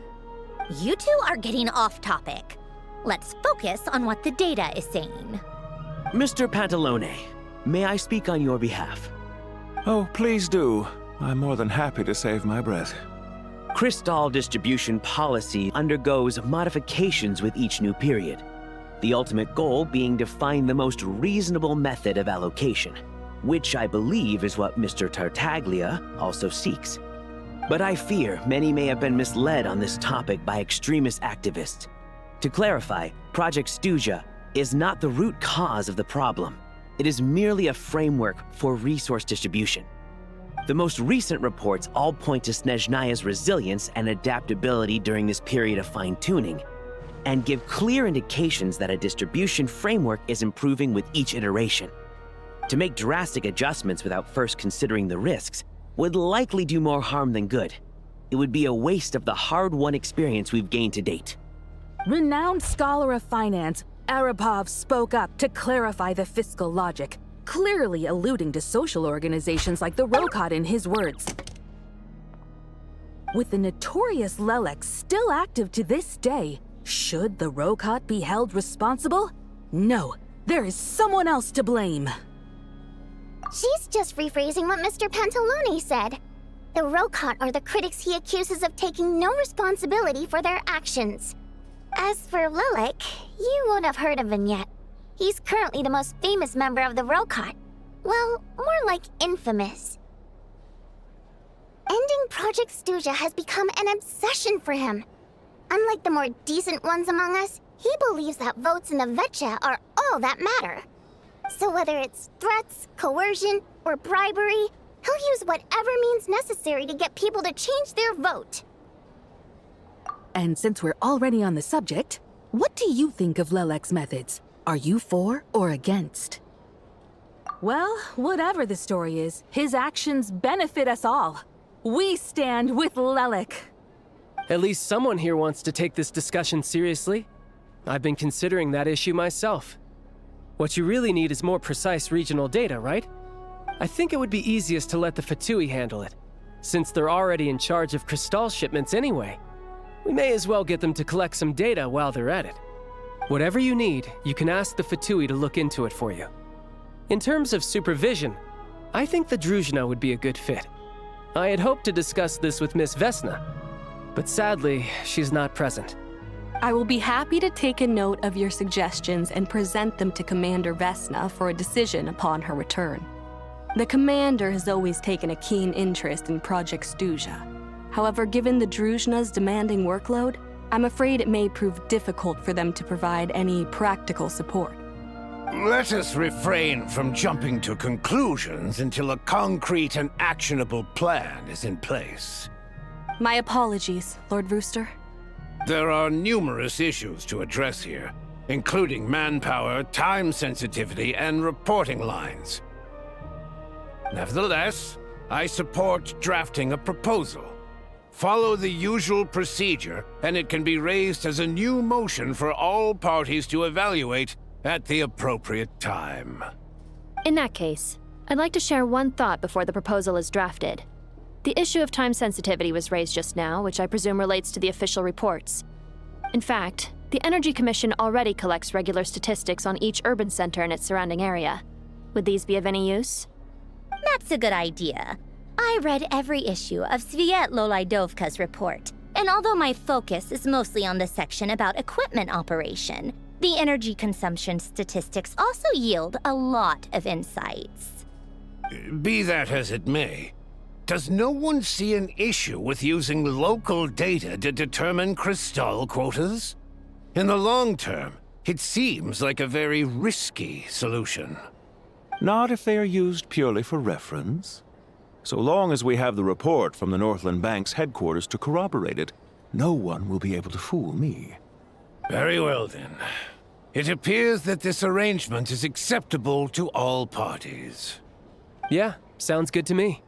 You two are getting off topic. Let's focus on what the data is saying. Mr. Pantalone, may I speak on your behalf? Oh, please do. I'm more than happy to save my breath. Crystal distribution policy undergoes modifications with each new period. The ultimate goal being to find the most reasonable method of allocation. which I believe is what Mr. Tartaglia also seeks. But I fear many may have been misled on this topic by extremist activists. To clarify, Project Stuja is not the root cause of the problem. It is merely a framework for resource distribution. The most recent reports all point to СНЕЖНАЯ's resilience and adaptability during this period of fine-tuning, and give clear indications that a distribution framework is improving with each iteration. To make drastic adjustments without first considering the risks would likely do more harm than good. It would be a waste of the hard-won experience we've gained to date. Renowned scholar of finance, Arapov spoke up to clarify the fiscal logic, clearly alluding to social organizations like the Rokot in his words. With the notorious Lelek still active to this day, should the Rokot be held responsible? No, there is someone else to blame. She's just rephrasing what Mr. Pantalone said. The Rokot are the critics he accuses of taking no responsibility for their actions. As for Lilik, you won't have heard of him yet. He's currently the most famous member of the Rokot. Well, more like infamous. Ending Project Stuja has become an obsession for him. Unlike the more decent ones among us, he believes that votes in the Vetcha are all that matter. So whether it's threats, coercion, or bribery, he'll use whatever means necessary to get people to change their vote. And since we're already on the subject, what do you think of Lelek's methods? Are you for or against? Well, whatever the story is, his actions benefit us all. We stand with Lelek. At least someone here wants to take this discussion seriously. I've been considering that issue myself. What you really need is more precise regional data, right? I think it would be easiest to let the Fatui handle it, since they're already in charge of Crystal shipments anyway. We may as well get them to collect some data while they're at it. Whatever you need, you can ask the Fatui to look into it for you. In terms of supervision, I think the Druzhna would be a good fit. I had hoped to discuss this with Miss Vesna, but sadly, she's not present. I will be happy to take a note of your suggestions and present them to Commander Vesna for a decision upon her return. The Commander has always taken a keen interest in Project Stuja. However, given the Druzhna's demanding workload, I'm afraid it may prove difficult for them to provide any practical support. Let us refrain from jumping to conclusions until a concrete and actionable plan is in place. My apologies, Lord Rooster. There are numerous issues to address here, including manpower, time sensitivity, and reporting lines. Nevertheless, I support drafting a proposal. Follow the usual procedure, and it can be raised as a new motion for all parties to evaluate at the appropriate time. In that case, I'd like to share one thought before the proposal is drafted. The issue of time sensitivity was raised just now, which I presume relates to the official reports. In fact, the Energy Commission already collects regular statistics on each urban center and its surrounding area. Would these be of any use? That's a good idea. I read every issue of Svietloslaidovka's report, and although my focus is mostly on the section about equipment operation, the energy consumption statistics also yield a lot of insights. Be that as it may, does no one see an issue with using local data to determine Crystal quotas? In the long term, it seems like a very risky solution. Not if they are used purely for reference. So long as we have the report from the Northland Bank's headquarters to corroborate it, no one will be able to fool me. Very well then. It appears that this arrangement is acceptable to all parties. Yeah, sounds good to me.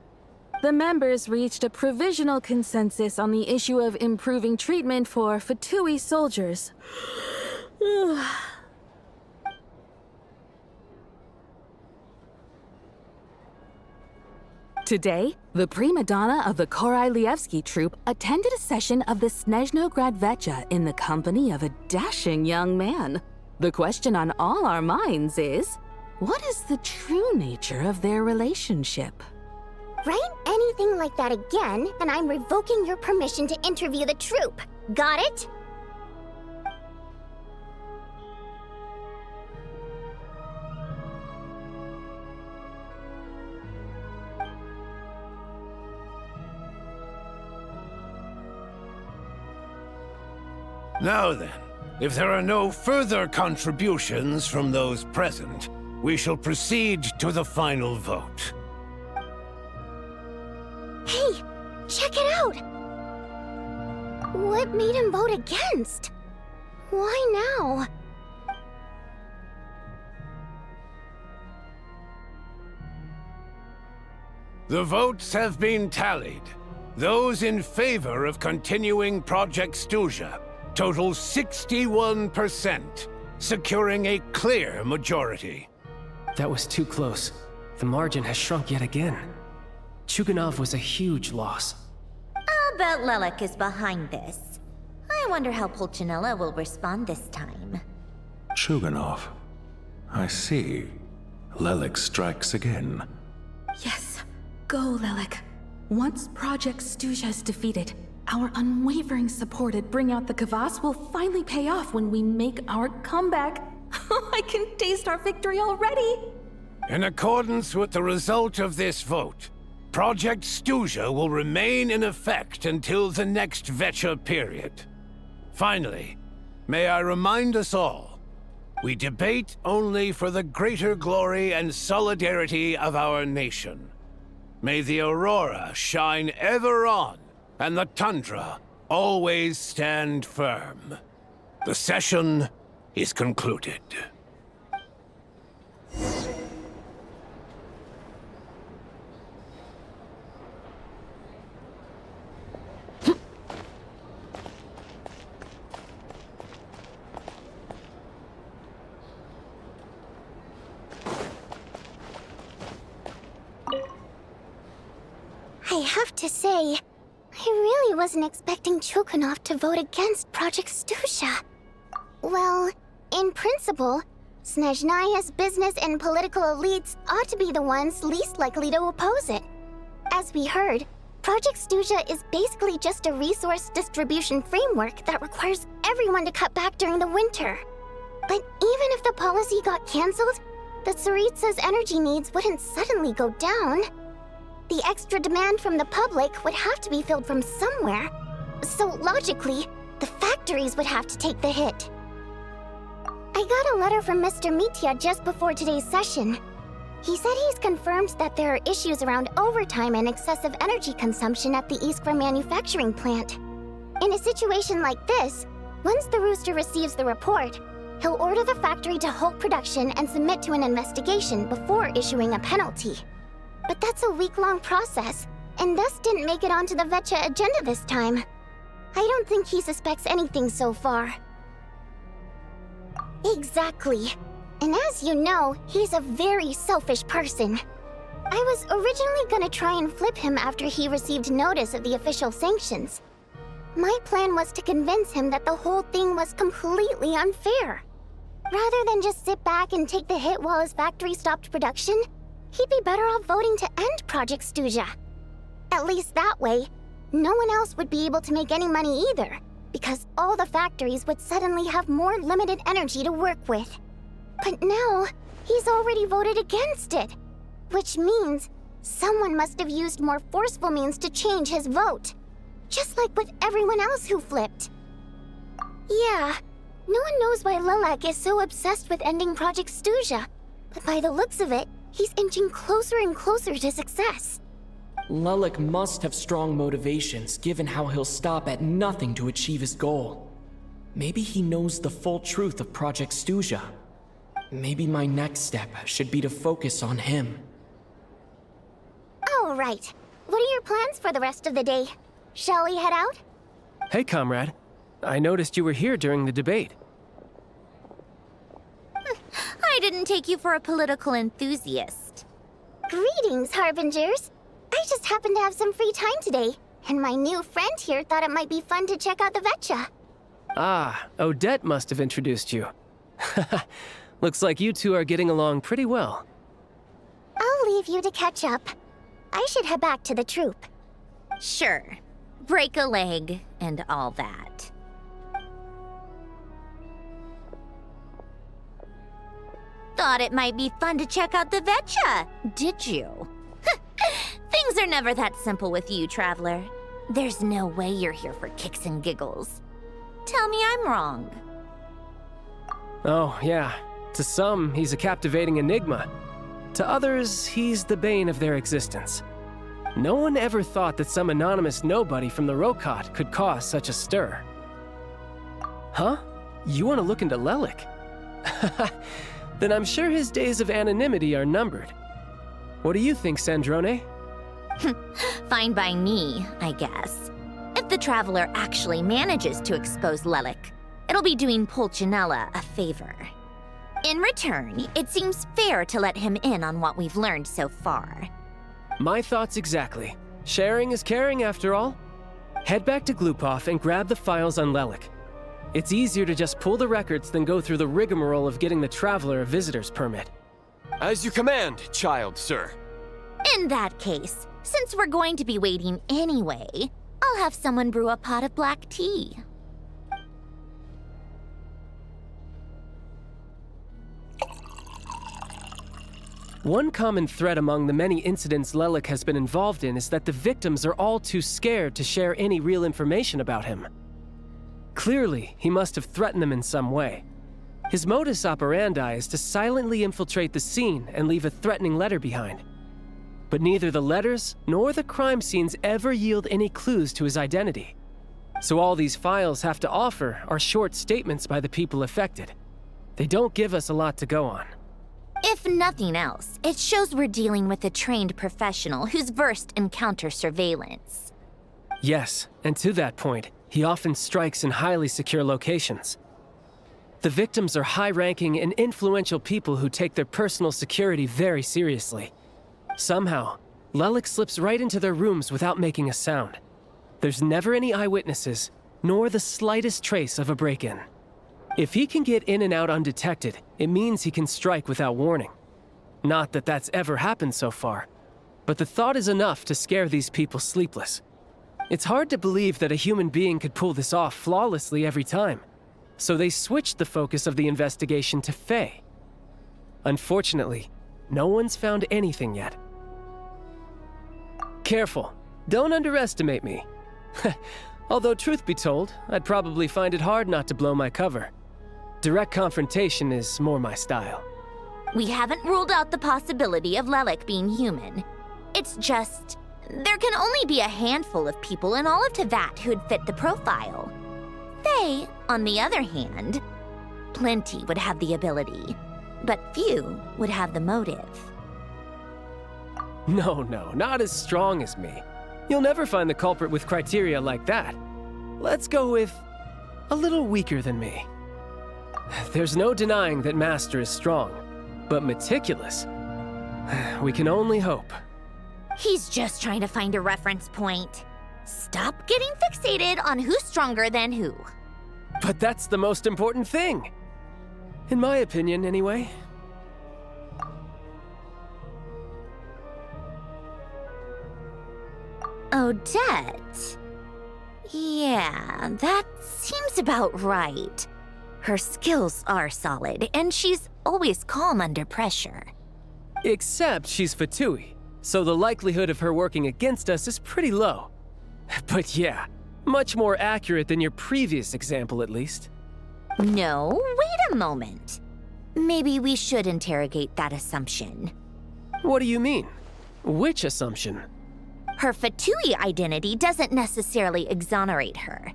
The members reached a provisional consensus on the issue of improving treatment for Fatui soldiers. Today, the prima donna of the Korailievsky troupe attended a session of the СНЕЖНАЯ Vetcha in the company of a dashing young man. The question on all our minds is, what is the true nature of their relationship? Write anything like that again, and I'm revoking your permission to interview the troupe. Got it? Now then, if there are no further contributions from those present, we shall proceed to the final vote. Hey, check it out! What made him vote against? Why now? The votes have been tallied. Those in favor of continuing Project Stuja total 61%, securing a clear majority. That was too close. The margin has shrunk yet again. Chuganov was a huge loss. I'll bet Lelek is behind this. I wonder how Pulcinella will respond this time. Chuganov. I see. Lelek strikes again. Yes, go, Lelek. Once Project Stuja is defeated, our unwavering support at Bring Out the Kvass will finally pay off when we make our comeback. I can taste our victory already! In accordance with the result of this vote, Project Stuja will remain in effect until the next Vecha period. Finally, may I remind us all, we debate only for the greater glory and solidarity of our nation. May the aurora shine ever on, and the tundra always stand firm. The session is concluded. I have to say, I really wasn't expecting Chuganov to vote against Project Stuja. Well, in principle, Snezhnaya's business and political elites ought to be the ones least likely to oppose it. As we heard, Project Stuja is basically just a resource distribution framework that requires everyone to cut back during the winter. But even if the policy got cancelled, the Tsaritsa's energy needs wouldn't suddenly go down. The extra demand from the public would have to be filled from somewhere. So logically, the factories would have to take the hit. I got a letter from Mr. Mitya just before today's session. He said he's confirmed that there are issues around overtime and excessive energy consumption at the Iskra manufacturing plant. In a situation like this, once the Rooster receives the report, he'll order the factory to halt production and submit to an investigation before issuing a penalty. But that's a week-long process, and thus didn't make it onto the Vecha agenda this time. I don't think he suspects anything so far. Exactly. And as you know, he's a very selfish person. I was originally gonna try and flip him after he received notice of the official sanctions. My plan was to convince him that the whole thing was completely unfair. Rather than just sit back and take the hit while his factory stopped production, he'd be better off voting to end Project Stuja. At least that way, no one else would be able to make any money either, because all the factories would suddenly have more limited energy to work with. But now, he's already voted against it, which means someone must have used more forceful means to change his vote, just like with everyone else who flipped. Yeah, no one knows why Lelek is so obsessed with ending Project Stuja, but by the looks of it, he's inching closer and closer to success. Lelek must have strong motivations, given how he'll stop at nothing to achieve his goal. Maybe he knows the full truth of Project Stuja. Maybe my next step should be to focus on him. All right. What are your plans for the rest of the day? Shall we head out? Hey, comrade. I noticed you were here during the debate. I didn't take you for a political enthusiast. Greetings, Harbingers. I just happened to have some free time today, and my new friend here thought it might be fun to check out the Vecha. Ah, Odette must have introduced you. Looks like you two are getting along pretty well. I'll leave you to catch up. I should head back to the troop. Sure. Break a leg and all that. Thought it might be fun to check out the Vecha, did you? Things are never that simple with you, Traveler. There's no way you're here for kicks and giggles. Tell me I'm wrong. Oh, yeah. To some, he's a captivating enigma. To others, he's the bane of their existence. No one ever thought that some anonymous nobody from the Rokot could cause such a stir. Huh? You want to look into Lelik? Then I'm sure his days of anonymity are numbered. What do you think, Sandrone? Fine by me, I guess. If the Traveler actually manages to expose Lelik, it'll be doing Pulcinella a favor. In return, it seems fair to let him in on what we've learned so far. My thoughts exactly. Sharing is caring, after all. Head back to Glupov and grab the files on Lelik. It's easier to just pull the records than go through the rigmarole of getting the Traveler a visitor's permit. As you command, child, sir. In that case, since we're going to be waiting anyway, I'll have someone brew a pot of black tea. One common thread among the many incidents Lelik has been involved in is that the victims are all too scared to share any real information about him. Clearly, he must have threatened them in some way. His modus operandi is to silently infiltrate the scene and leave a threatening letter behind. But neither the letters nor the crime scenes ever yield any clues to his identity. So all these files have to offer are short statements by the people affected. They don't give us a lot to go on. If nothing else, it shows we're dealing with a trained professional who's versed in counter-surveillance. Yes, and to that point, he often strikes in highly secure locations. The victims are high-ranking and influential people who take their personal security very seriously. Somehow, Lelik slips right into their rooms without making a sound. There's never any eyewitnesses, nor the slightest trace of a break-in. If he can get in and out undetected, it means he can strike without warning. Not that that's ever happened so far, but the thought is enough to scare these people sleepless. It's hard to believe that a human being could pull this off flawlessly every time, so they switched the focus of the investigation to Faye. Unfortunately, no one's found anything yet. Careful, don't underestimate me. Although truth be told, I'd probably find it hard not to blow my cover. Direct confrontation is more my style. We haven't ruled out the possibility of Lelik being human. It's just, there can only be a handful of people in all of Teyvat who'd fit the profile. Faye, on the other hand, plenty would have the ability, but few would have the motive. No, not as strong as me. You'll never find the culprit with criteria like that. Let's go with a little weaker than me. There's no denying that Master is strong, but meticulous. We can only hope. He's just trying to find a reference point. Stop getting fixated on who's stronger than who. But that's the most important thing. In my opinion, anyway. Odette? Yeah, that seems about right. Her skills are solid, and she's always calm under pressure. Except she's Fatui, so the likelihood of her working against us is pretty low. But yeah, much more accurate than your previous example, at least. No, wait a moment. Maybe we should interrogate that assumption. What do you mean? Which assumption? Her Fatui identity doesn't necessarily exonerate her.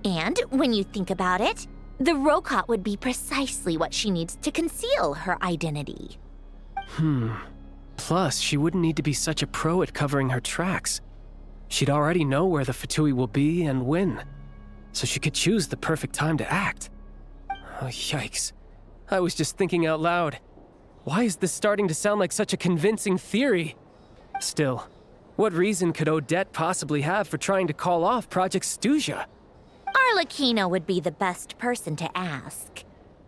And when you think about it, the Rokot would be precisely what she needs to conceal her identity. Plus, she wouldn't need to be such a pro at covering her tracks. She'd already know where the Fatui will be and when, so she could choose the perfect time to act. Oh, yikes. I was just thinking out loud. Why is this starting to sound like such a convincing theory? Still, what reason could Odette possibly have for trying to call off Project Stuja? Arlecchino would be the best person to ask.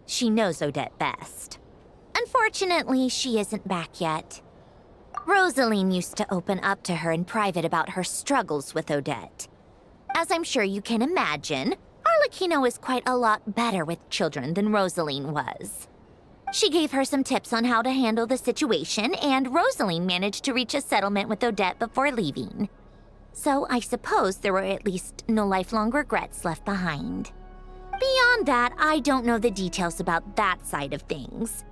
She knows Odette best. Unfortunately, she isn't back yet. Rosaline used to open up to her in private about her struggles with Odette. As I'm sure you can imagine, Arlecchino is quite a lot better with children than Rosaline was. She gave her some tips on how to handle the situation, and Rosaline managed to reach a settlement with Odette before leaving. So I suppose there were at least no lifelong regrets left behind. Beyond that, I don't know the details about that side of things.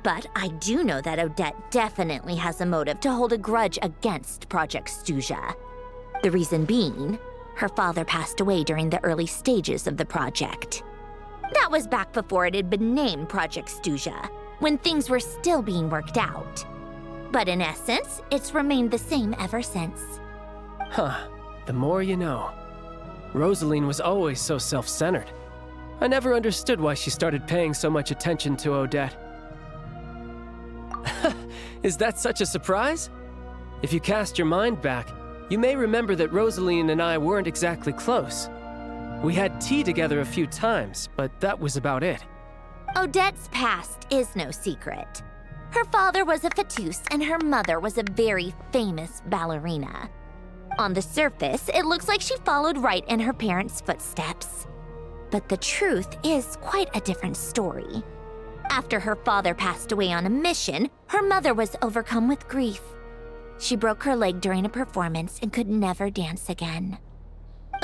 But I do know that Odette definitely has a motive to hold a grudge against Project Stuja. The reason being, her father passed away during the early stages of the project. That was back before it had been named Project Stuja, when things were still being worked out. But in essence, it's remained the same ever since. Huh. The more you know. Rosaline was always so self-centered. I never understood why she started paying so much attention to Odette. Is that such a surprise? If you cast your mind back, you may remember that Rosaline and I weren't exactly close. We had tea together a few times, but that was about it. Odette's past is no secret. Her father was a fetus and her mother was a very famous ballerina. On the surface, it looks like she followed right in her parents' footsteps. But the truth is quite a different story. After her father passed away on a mission, her mother was overcome with grief. She broke her leg during a performance and could never dance again.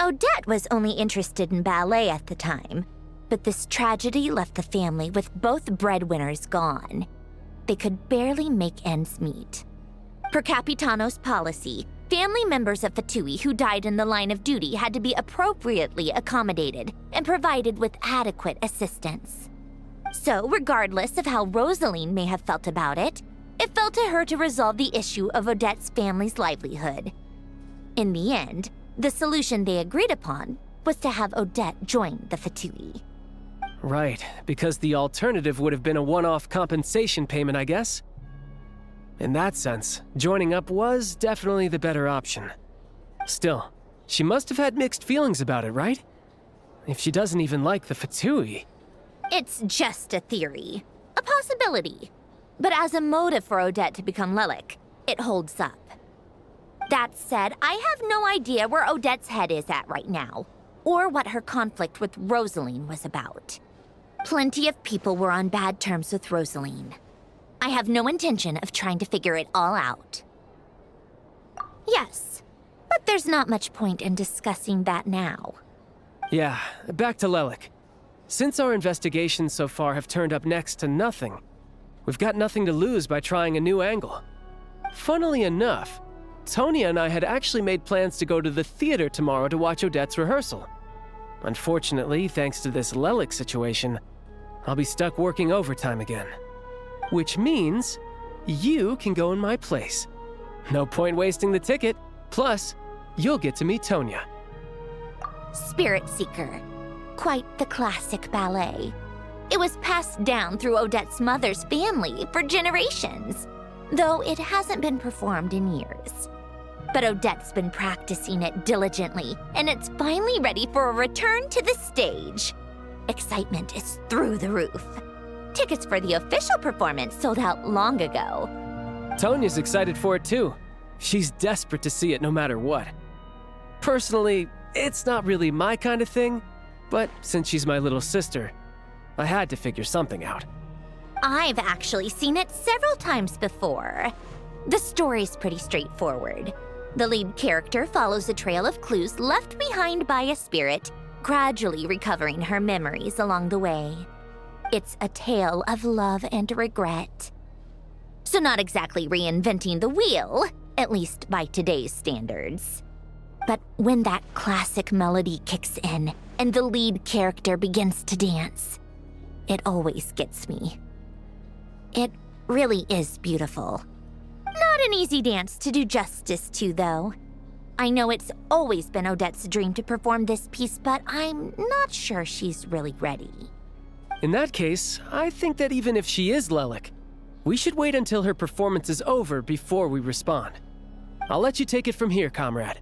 Odette was only interested in ballet at the time, but this tragedy left the family with both breadwinners gone. They could barely make ends meet. Per Capitano's policy, family members of Fatui who died in the line of duty had to be appropriately accommodated and provided with adequate assistance. So, regardless of how Rosaline may have felt about it, it fell to her to resolve the issue of Odette's family's livelihood. In the end, the solution they agreed upon was to have Odette join the Fatui. Right, because the alternative would have been a one-off compensation payment, I guess. In that sense, joining up was definitely the better option. Still, she must have had mixed feelings about it, right? If she doesn't even like the Fatui. It's just a theory, a possibility. But as a motive for Odette to become Lilac, it holds up. That said, I have no idea where Odette's head is at right now, or what her conflict with Rosaline was about. Plenty of people were on bad terms with Rosaline. I have no intention of trying to figure it all out. Yes, but there's not much point in discussing that now. Yeah, back to Lilac. Since our investigations so far have turned up next to nothing, we've got nothing to lose by trying a new angle. Funnily enough, Tonya and I had actually made plans to go to the theater tomorrow to watch Odette's rehearsal. Unfortunately, thanks to this Lilac situation, I'll be stuck working overtime again. Which means you can go in my place. No point wasting the ticket, plus you'll get to meet Tonya. Spirit Seeker. Quite the classic ballet. It was passed down through Odette's mother's family for generations, though it hasn't been performed in years. But Odette's been practicing it diligently, and it's finally ready for a return to the stage. Excitement is through the roof. Tickets for the official performance sold out long ago. Tonya's excited for it too. She's desperate to see it no matter what. Personally, it's not really my kind of thing, but since she's my little sister, I had to figure something out. I've actually seen it several times before. The story's pretty straightforward. The lead character follows a trail of clues left behind by a spirit, gradually recovering her memories along the way. It's a tale of love and regret. So not exactly reinventing the wheel, at least by today's standards. But when that classic melody kicks in and the lead character begins to dance, it always gets me. It really is beautiful. Not an easy dance to do justice to, though. I know it's always been Odette's dream to perform this piece, but I'm not sure she's really ready. In that case, I think that even if she is Lilac, we should wait until her performance is over before we respond. I'll let you take it from here, comrade.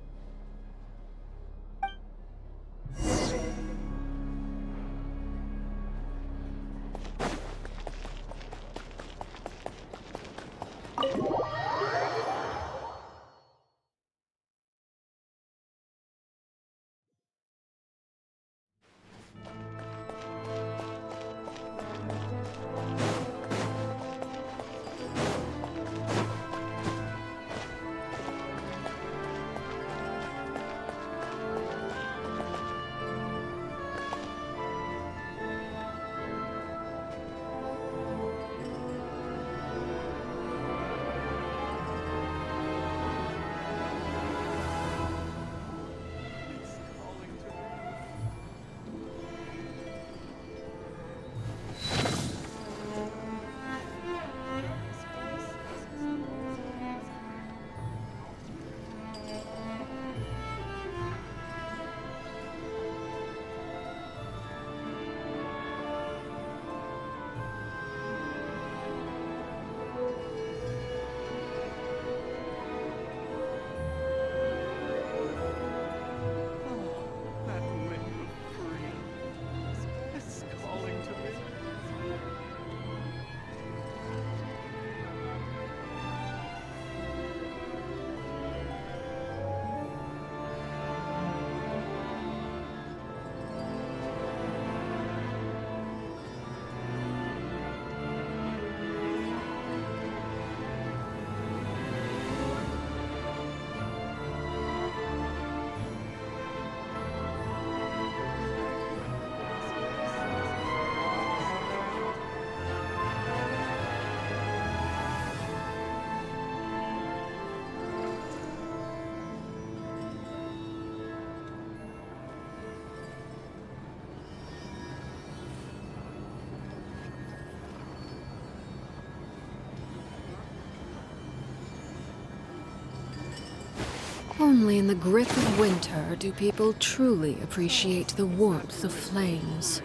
Only in the grip of winter do people truly appreciate the warmth of flames.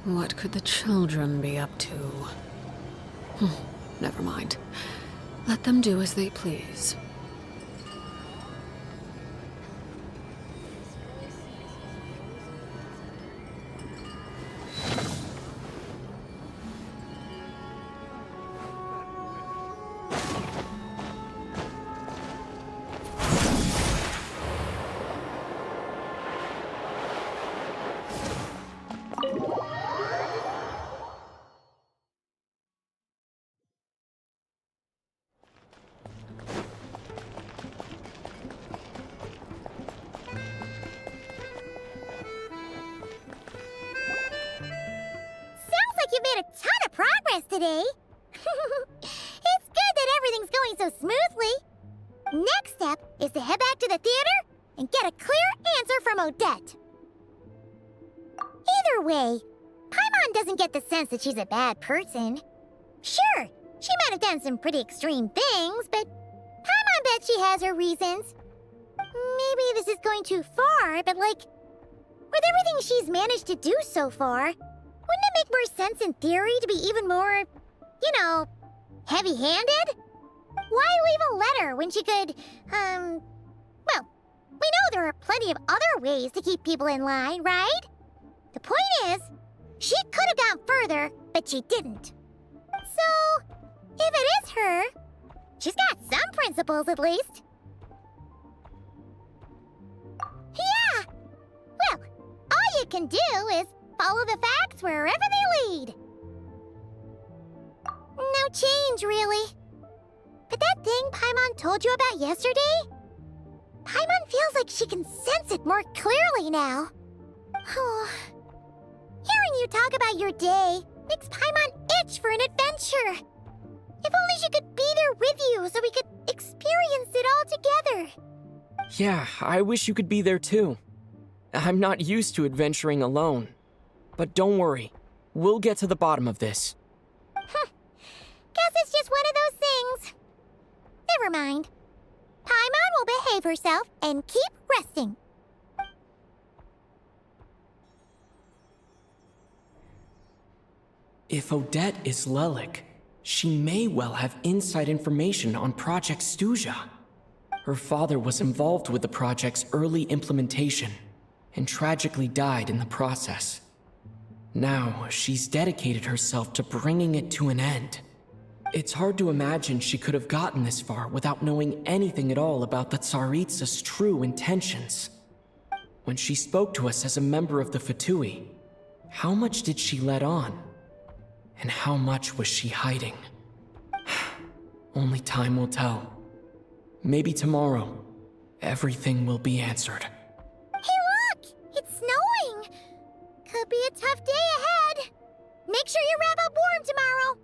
What could the children be up to? Never mind. Let them do as they please. You made a ton of progress today. It's good that everything's going so smoothly. Next step is to head back to the theater and get a clear answer from Odette. Either way, Paimon doesn't get the sense that she's a bad person. Sure, she might have done some pretty extreme things, but Paimon bet she has her reasons. Maybe this is going too far, but like, with everything she's managed to do so far, wouldn't it make more sense in theory to be even more, heavy-handed? Why leave a letter when she could, well, we know there are plenty of other ways to keep people in line, right? The point is, she could have gone further, but she didn't. So, if it is her, she's got some principles at least. Yeah! Well, all you can do is follow the facts wherever they lead. No change, really. But that thing Paimon told you about yesterday? Paimon feels like she can sense it more clearly now. Hearing you talk about your day makes Paimon itch for an adventure. If only she could be there with you so we could experience it all together. Yeah, I wish you could be there too. I'm not used to adventuring alone. But don't worry, we'll get to the bottom of this. Guess it's just one of those things. Never mind. Paimon will behave herself and keep resting. If Odette is Lelik, she may well have inside information on Project Stuja. Her father was involved with the project's early implementation and tragically died in the process. Now, she's dedicated herself to bringing it to an end. It's hard to imagine she could have gotten this far without knowing anything at all about the Tsaritsa's true intentions. When she spoke to us as a member of the Fatui, how much did she let on? And how much was she hiding? Only time will tell. Maybe tomorrow, everything will be answered. Hey look! It's snowing! Could be a tough day ahead. Make sure you wrap up warm tomorrow.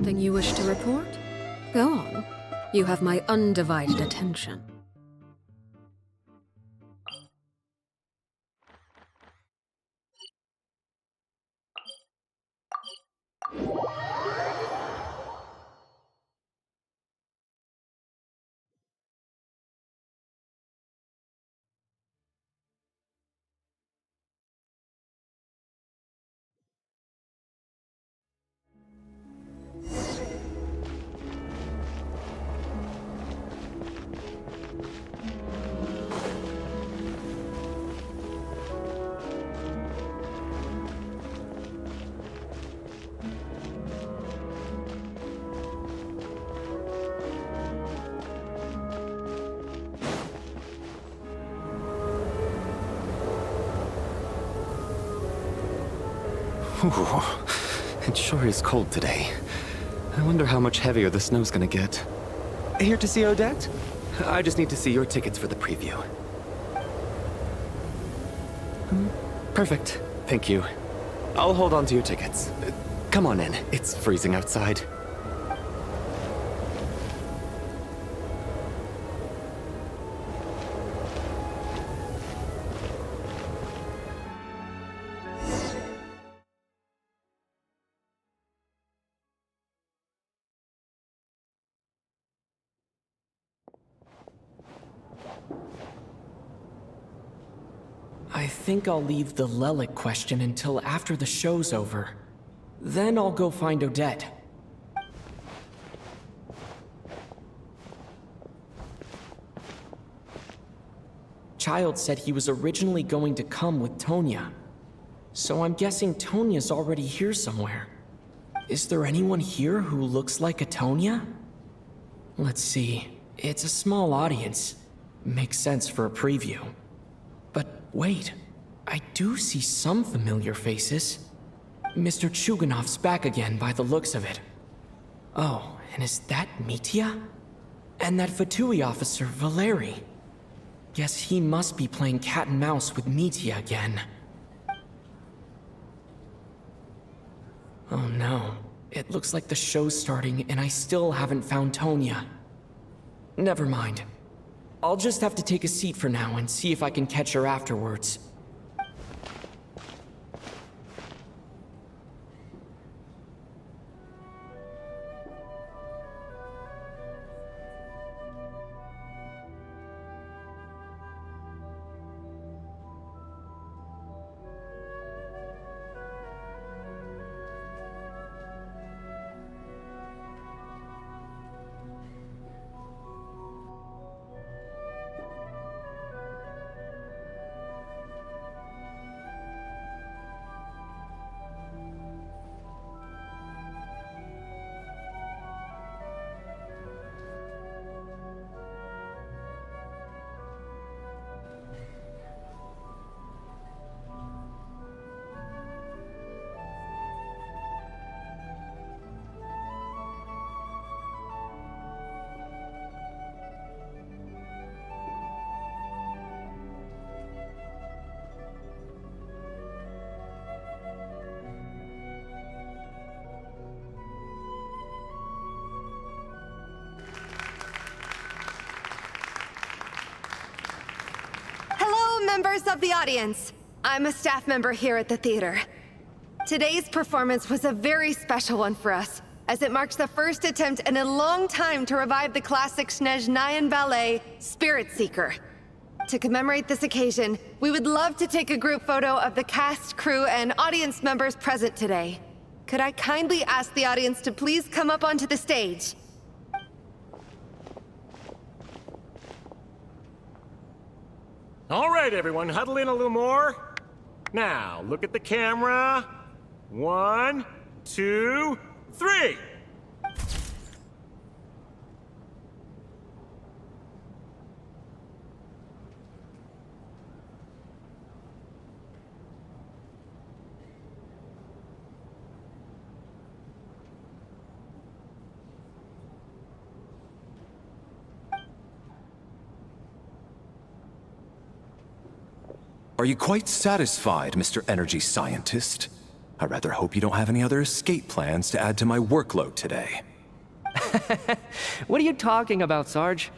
something you wish to report? Go on. You have my undivided attention. Ooh, it sure is cold today. I wonder how much heavier the snow's gonna get. Here to see Odette? I just need to see your tickets for the preview. Perfect. Thank you. I'll hold on to your tickets. Come on in. It's freezing outside. I think I'll leave the Lelic question until after the show's over. Then I'll go find Odette. Child said he was originally going to come with Tonya. So I'm guessing Tonya's already here somewhere. Is there anyone here who looks like a Tonya? Let's see. It's a small audience. Makes sense for a preview. But wait, I do see some familiar faces. Mr. Chuganov's back again by the looks of it. Oh, and is that Mitya? And that Fatui officer, Valeri. Guess he must be playing cat and mouse with Mitya again. Oh no, it looks like the show's starting and I still haven't found Tonya. Never mind. I'll just have to take a seat for now and see if I can catch her afterwards. Members of the audience, I'm a staff member here at the theater. Today's performance was a very special one for us, as it marks the first attempt in a long time to revive the classic СНЕЖНАЯ ballet, Spirit Seeker. To commemorate this occasion, we would love to take a group photo of the cast, crew, and audience members present today. Could I kindly ask the audience to please come up onto the stage? All right, everyone, huddle in a little more. Now, look at the camera. 1, 2, 3. Are you quite satisfied, Mr. Energy Scientist? I rather hope you don't have any other escape plans to add to my workload today. What are you talking about, Sarge?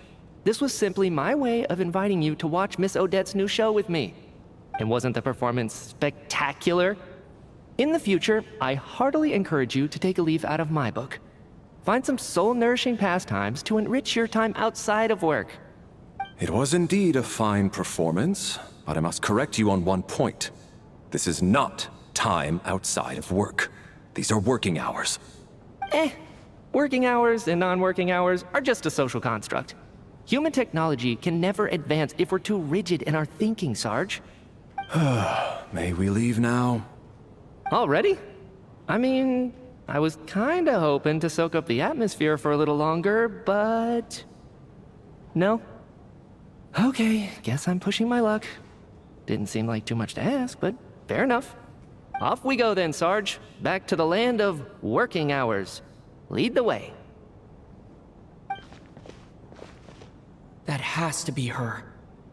This was simply my way of inviting you to watch Miss Odette's new show with me. And wasn't the performance spectacular? In the future, I heartily encourage you to take a leaf out of my book. Find some soul-nourishing pastimes to enrich your time outside of work. It was indeed a fine performance, but I must correct you on one point. This is not time outside of work. These are working hours. Working hours and non-working hours are just a social construct. Human technology can never advance if we're too rigid in our thinking, Sarge. May we leave now? Already? I mean, I was kinda hoping to soak up the atmosphere for a little longer, but... No? Okay, guess I'm pushing my luck. Didn't seem like too much to ask, but fair enough. Off we go then, Sarge. Back to the land of working hours. Lead the way. That has to be her.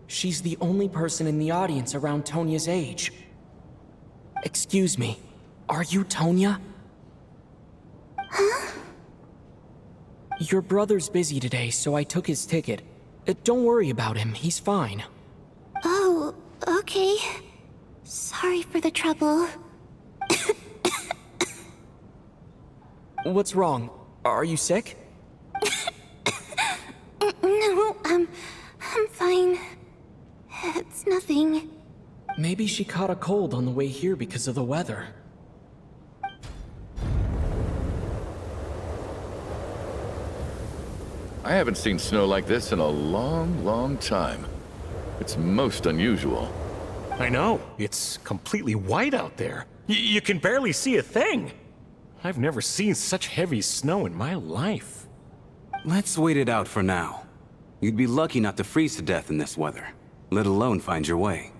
She's the only person in the audience around Tonya's age. Excuse me, are you Tonya? Huh? Your brother's busy today, so I took his ticket. Don't worry about him, he's fine. Oh, okay. Sorry for the trouble. What's wrong? Are you sick? No, I'm fine. It's nothing. Maybe she caught a cold on the way here because of the weather. I haven't seen snow like this in a long, long time. It's most unusual. I know. It's completely white out there. You can barely see a thing. I've never seen such heavy snow in my life. Let's wait it out for now. You'd be lucky not to freeze to death in this weather, let alone find your way.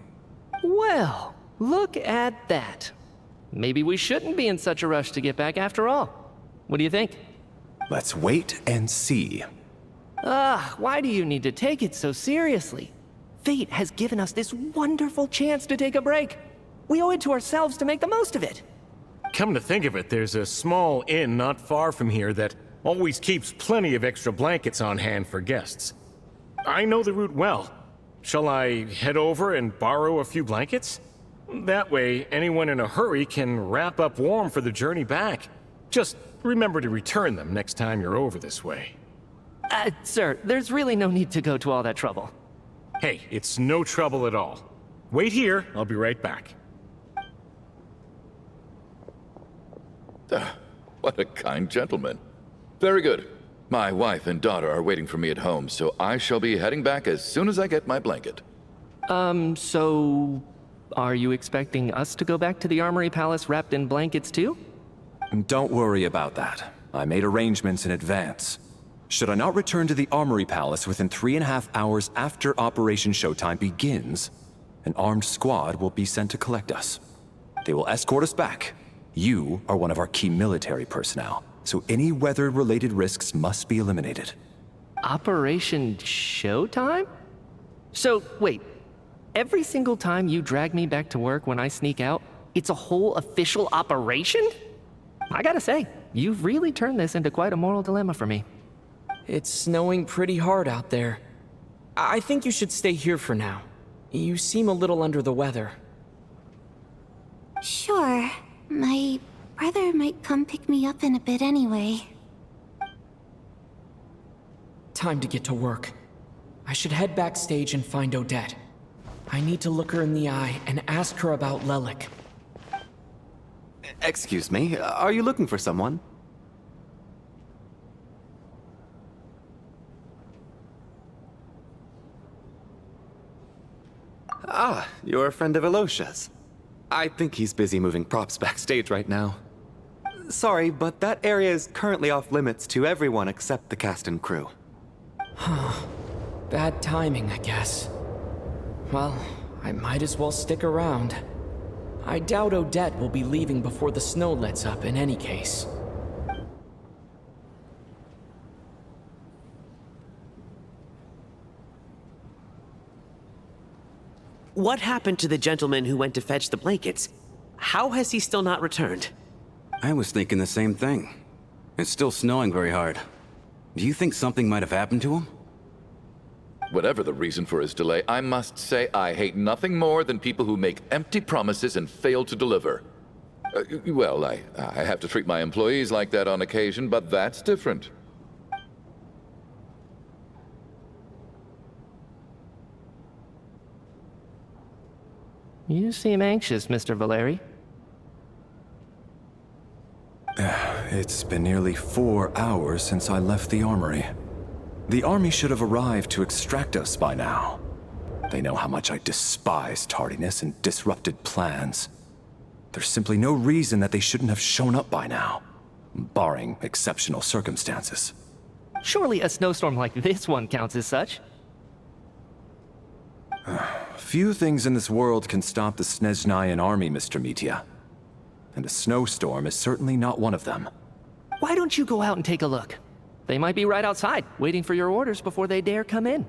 Well, look at that. Maybe we shouldn't be in such a rush to get back after all. What do you think? Let's wait and see. Why do you need to take it so seriously? Fate has given us this wonderful chance to take a break. We owe it to ourselves to make the most of it. Come to think of it, there's a small inn not far from here that always keeps plenty of extra blankets on hand for guests. I know the route well. Shall I head over and borrow a few blankets? That way, anyone in a hurry can wrap up warm for the journey back. Just remember to return them next time you're over this way. Sir, there's really no need to go to all that trouble. Hey, it's no trouble at all. Wait here, I'll be right back. What a kind gentleman. Very good. My wife and daughter are waiting for me at home, so I shall be heading back as soon as I get my blanket. So... are you expecting us to go back to the Armory Palace wrapped in blankets too? Don't worry about that. I made arrangements in advance. Should I not return to the Armory Palace within 3.5 hours after Operation Showtime begins, an armed squad will be sent to collect us. They will escort us back. You are one of our key military personnel, so any weather-related risks must be eliminated. Operation Showtime? So, wait. Every single time you drag me back to work when I sneak out, it's a whole official operation? I gotta say, you've really turned this into quite a moral dilemma for me. It's snowing pretty hard out there. I think you should stay here for now. You seem a little under the weather. Sure. My brother might come pick me up in a bit anyway. Time to get to work. I should head backstage and find Odette. I need to look her in the eye and ask her about Lelik. Excuse me, are you looking for someone? Ah, you're a friend of Elosha's. I think he's busy moving props backstage right now. Sorry, but that area is currently off limits to everyone except the cast and crew. Bad timing, I guess. Well, I might as well stick around. I doubt Odette will be leaving before the snow lets up in any case. What happened to the gentleman who went to fetch the blankets? How has he still not returned? I was thinking the same thing. It's still snowing very hard. Do you think something might have happened to him? Whatever the reason for his delay, I must say I hate nothing more than people who make empty promises and fail to deliver. Well, I have to treat my employees like that on occasion, but that's different. You seem anxious, Mr. Valeri. It's been nearly 4 hours since I left the armory. The army should have arrived to extract us by now. They know how much I despise tardiness and disrupted plans. There's simply no reason that they shouldn't have shown up by now, barring exceptional circumstances. Surely a snowstorm like this one counts as such. Few things in this world can stop the СНЕЖНАЯ army, Mr. Mitya. And a snowstorm is certainly not one of them. Why don't you go out and take a look? They might be right outside, waiting for your orders before they dare come in.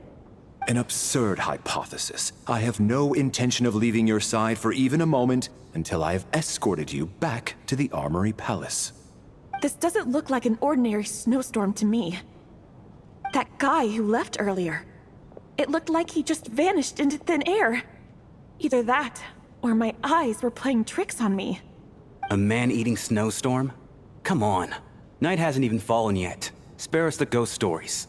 An absurd hypothesis. I have no intention of leaving your side for even a moment until I have escorted you back to the Armory Palace. This doesn't look like an ordinary snowstorm to me. That guy who left earlier, it looked like he just vanished into thin air. Either that, or my eyes were playing tricks on me. A man-eating snowstorm? Come on. Night hasn't even fallen yet. Spare us the ghost stories.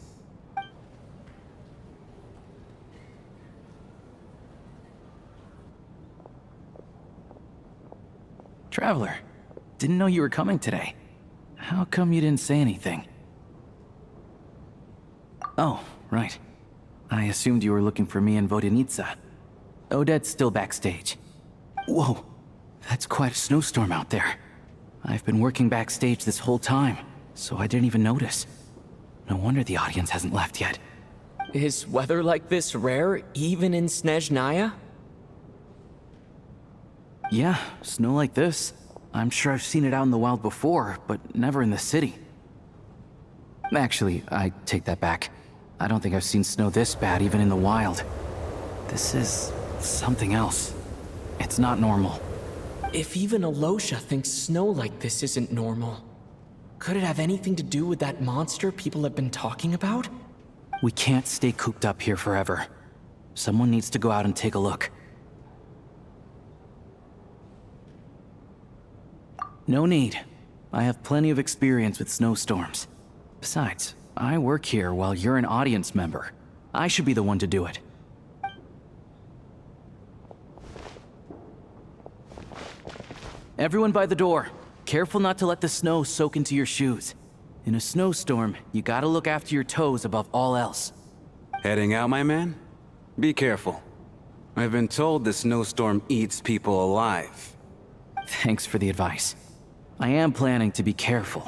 Traveler, didn't know you were coming today. How come you didn't say anything? Oh, right. I assumed you were looking for me and Vodenitsa. Odette's still backstage. Whoa, that's quite a snowstorm out there. I've been working backstage this whole time, so I didn't even notice. No wonder the audience hasn't left yet. Is weather like this rare, even in СНЕЖНАЯ? Yeah, snow like this. I'm sure I've seen it out in the wild before, but never in the city. Actually, I take that back. I don't think I've seen snow this bad even in the wild. This is something else. It's not normal. If even Alosha thinks snow like this isn't normal, could it have anything to do with that monster people have been talking about? We can't stay cooped up here forever. Someone needs to go out and take a look. No need. I have plenty of experience with snowstorms. Besides, I work here while you're an audience member. I should be the one to do it. Everyone by the door. Careful not to let the snow soak into your shoes. In a snowstorm, you gotta look after your toes above all else. Heading out, my man? Be careful. I've been told the snowstorm eats people alive. Thanks for the advice. I am planning to be careful.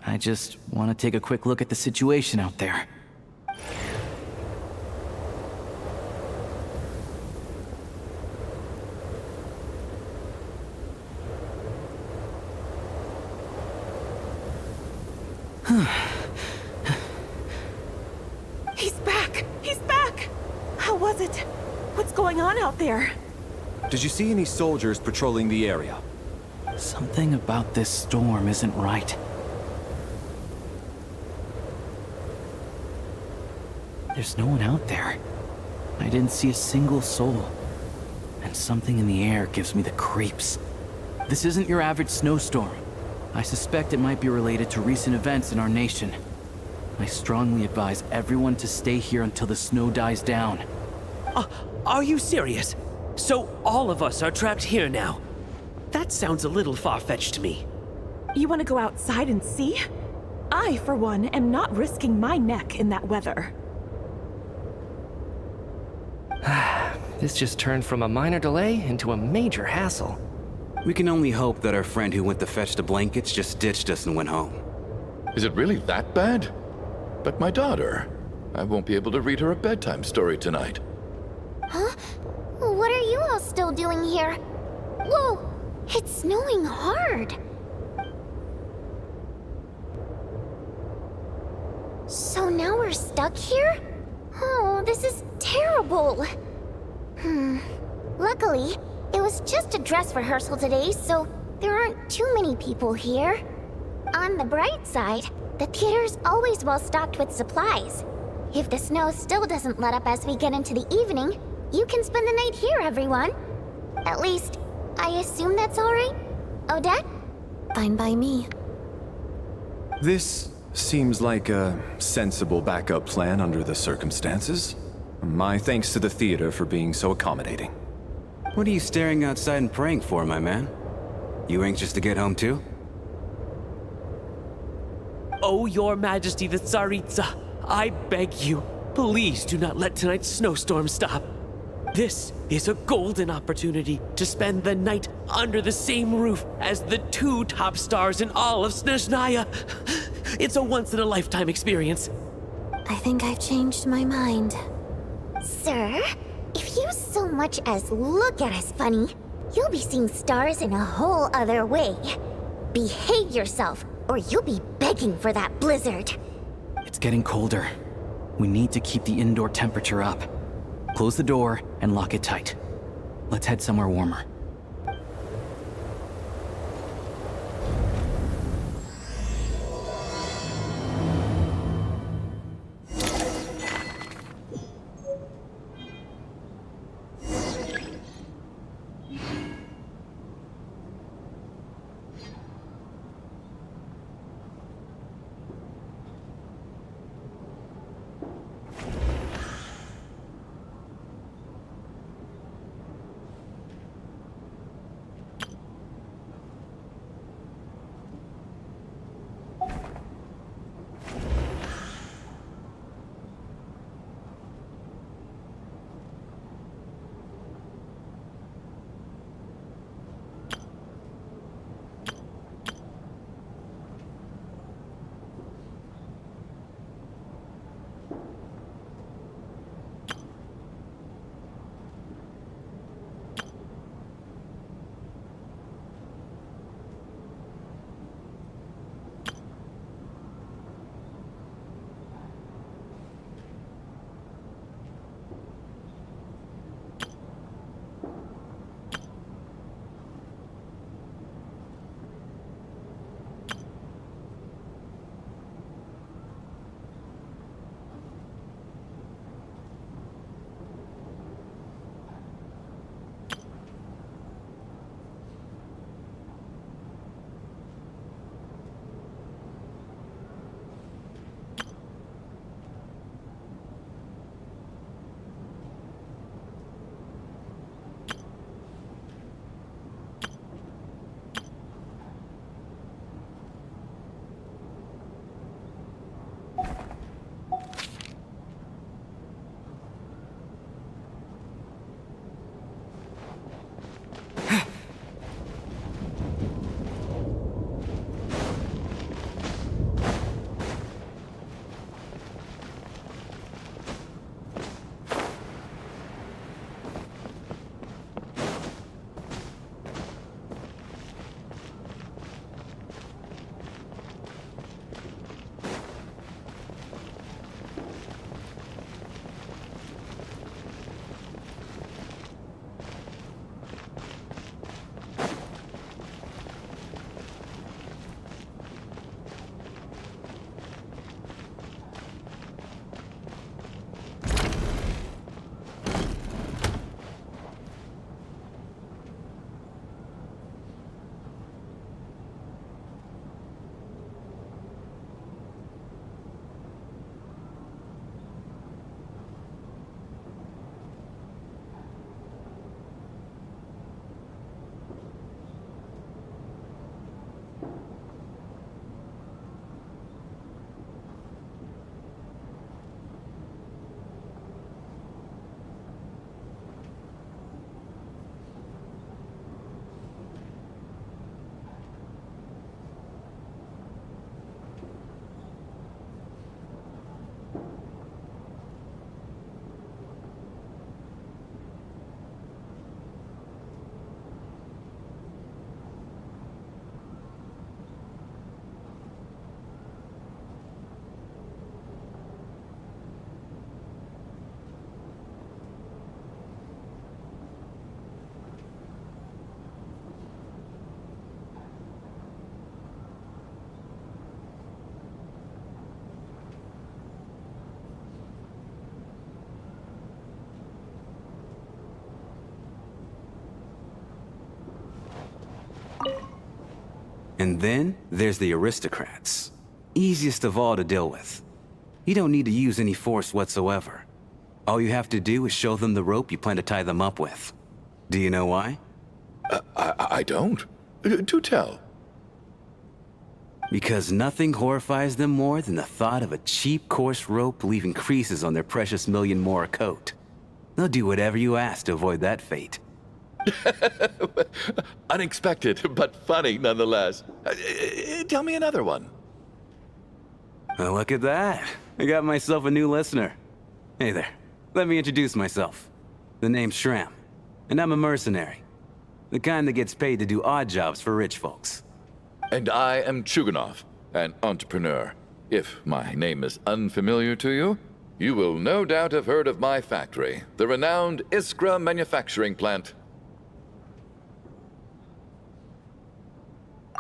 I just want to take a quick look at the situation out there. He's back! He's back! How was it? What's going on out there? Did you see any soldiers patrolling the area? Something about this storm isn't right. There's no one out there. I didn't see a single soul. And something in the air gives me the creeps. This isn't your average snowstorm. I suspect it might be related to recent events in our nation. I strongly advise everyone to stay here until the snow dies down. Are you serious? So all of us are trapped here now? That sounds a little far-fetched to me. You want to go outside and see? I, for one, am not risking my neck in that weather. This just turned from a minor delay into a major hassle. We can only hope that our friend who went to fetch the blankets just ditched us and went home. Is it really that bad? But my daughter, I won't be able to read her a bedtime story tonight. Huh? What are you all still doing here? Whoa! It's snowing hard. So now we're stuck here? Oh, this is terrible. Luckily, It was just a dress rehearsal today, so there aren't too many people here. On the bright side, the theater's always well stocked with supplies. If the snow still doesn't let up as we get into the evening, you can spend the night here, everyone. At least, I assume that's alright? Odette? Fine by me. This seems like a sensible backup plan under the circumstances. My thanks to the theater for being so accommodating. What are you staring outside and praying for, my man? You anxious to get home too? Oh, Your Majesty the Tsaritsa, I beg you, please do not let tonight's snowstorm stop. This is a golden opportunity to spend the night under the same roof as the 2 top stars in all of СНЕЖНАЯ. It's a once-in-a-lifetime experience. I think I've changed my mind. Sir, if you so much as look at us funny, you'll be seeing stars in a whole other way. Behave yourself, or you'll be begging for that blizzard. It's getting colder. We need to keep the indoor temperature up. Close the door and lock it tight. Let's head somewhere warmer. And then there's the aristocrats. Easiest of all to deal with. You don't need to use any force whatsoever. All you have to do is show them the rope you plan to tie them up with. Do you know why? I don't. Do tell. Because nothing horrifies them more than the thought of a cheap, coarse rope leaving creases on their precious million Mora coat. They'll do whatever you ask to avoid that fate. Unexpected, but funny nonetheless. Tell me another one. Well, look at that. I got myself a new listener. Hey there. Let me introduce myself. The name's Shram, and I'm a mercenary. The kind that gets paid to do odd jobs for rich folks. And I am Chuganov, an entrepreneur. If my name is unfamiliar to you, you will no doubt have heard of my factory, the renowned Iskra manufacturing plant.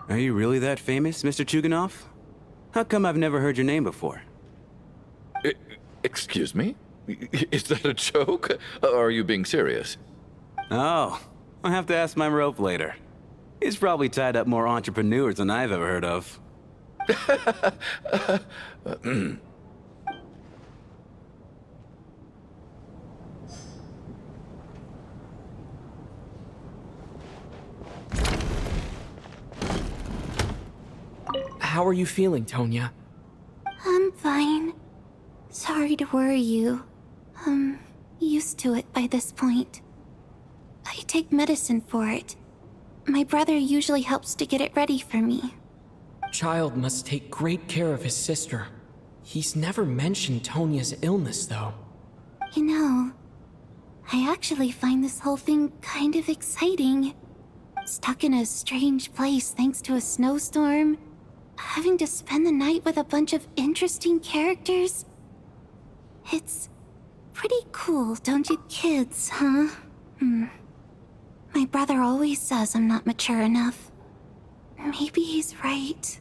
Are you really that famous, Mr. Chuganov? How come I've never heard your name before? Excuse me? Is that a joke? Or are you being serious? Oh, I'll have to ask my rope later. He's probably tied up more entrepreneurs than I've ever heard of. How are you feeling, Tonya? I'm fine. Sorry to worry you. I'm used to it by this point. I take medicine for it. My brother usually helps to get it ready for me. Child must take great care of his sister. He's never mentioned Tonya's illness, though. You know, I actually find this whole thing kind of exciting. Stuck in a strange place thanks to a snowstorm. Having to spend the night with a bunch of interesting characters. It's pretty cool, don't you kids, huh? My brother always says I'm not mature enough. Maybe he's right.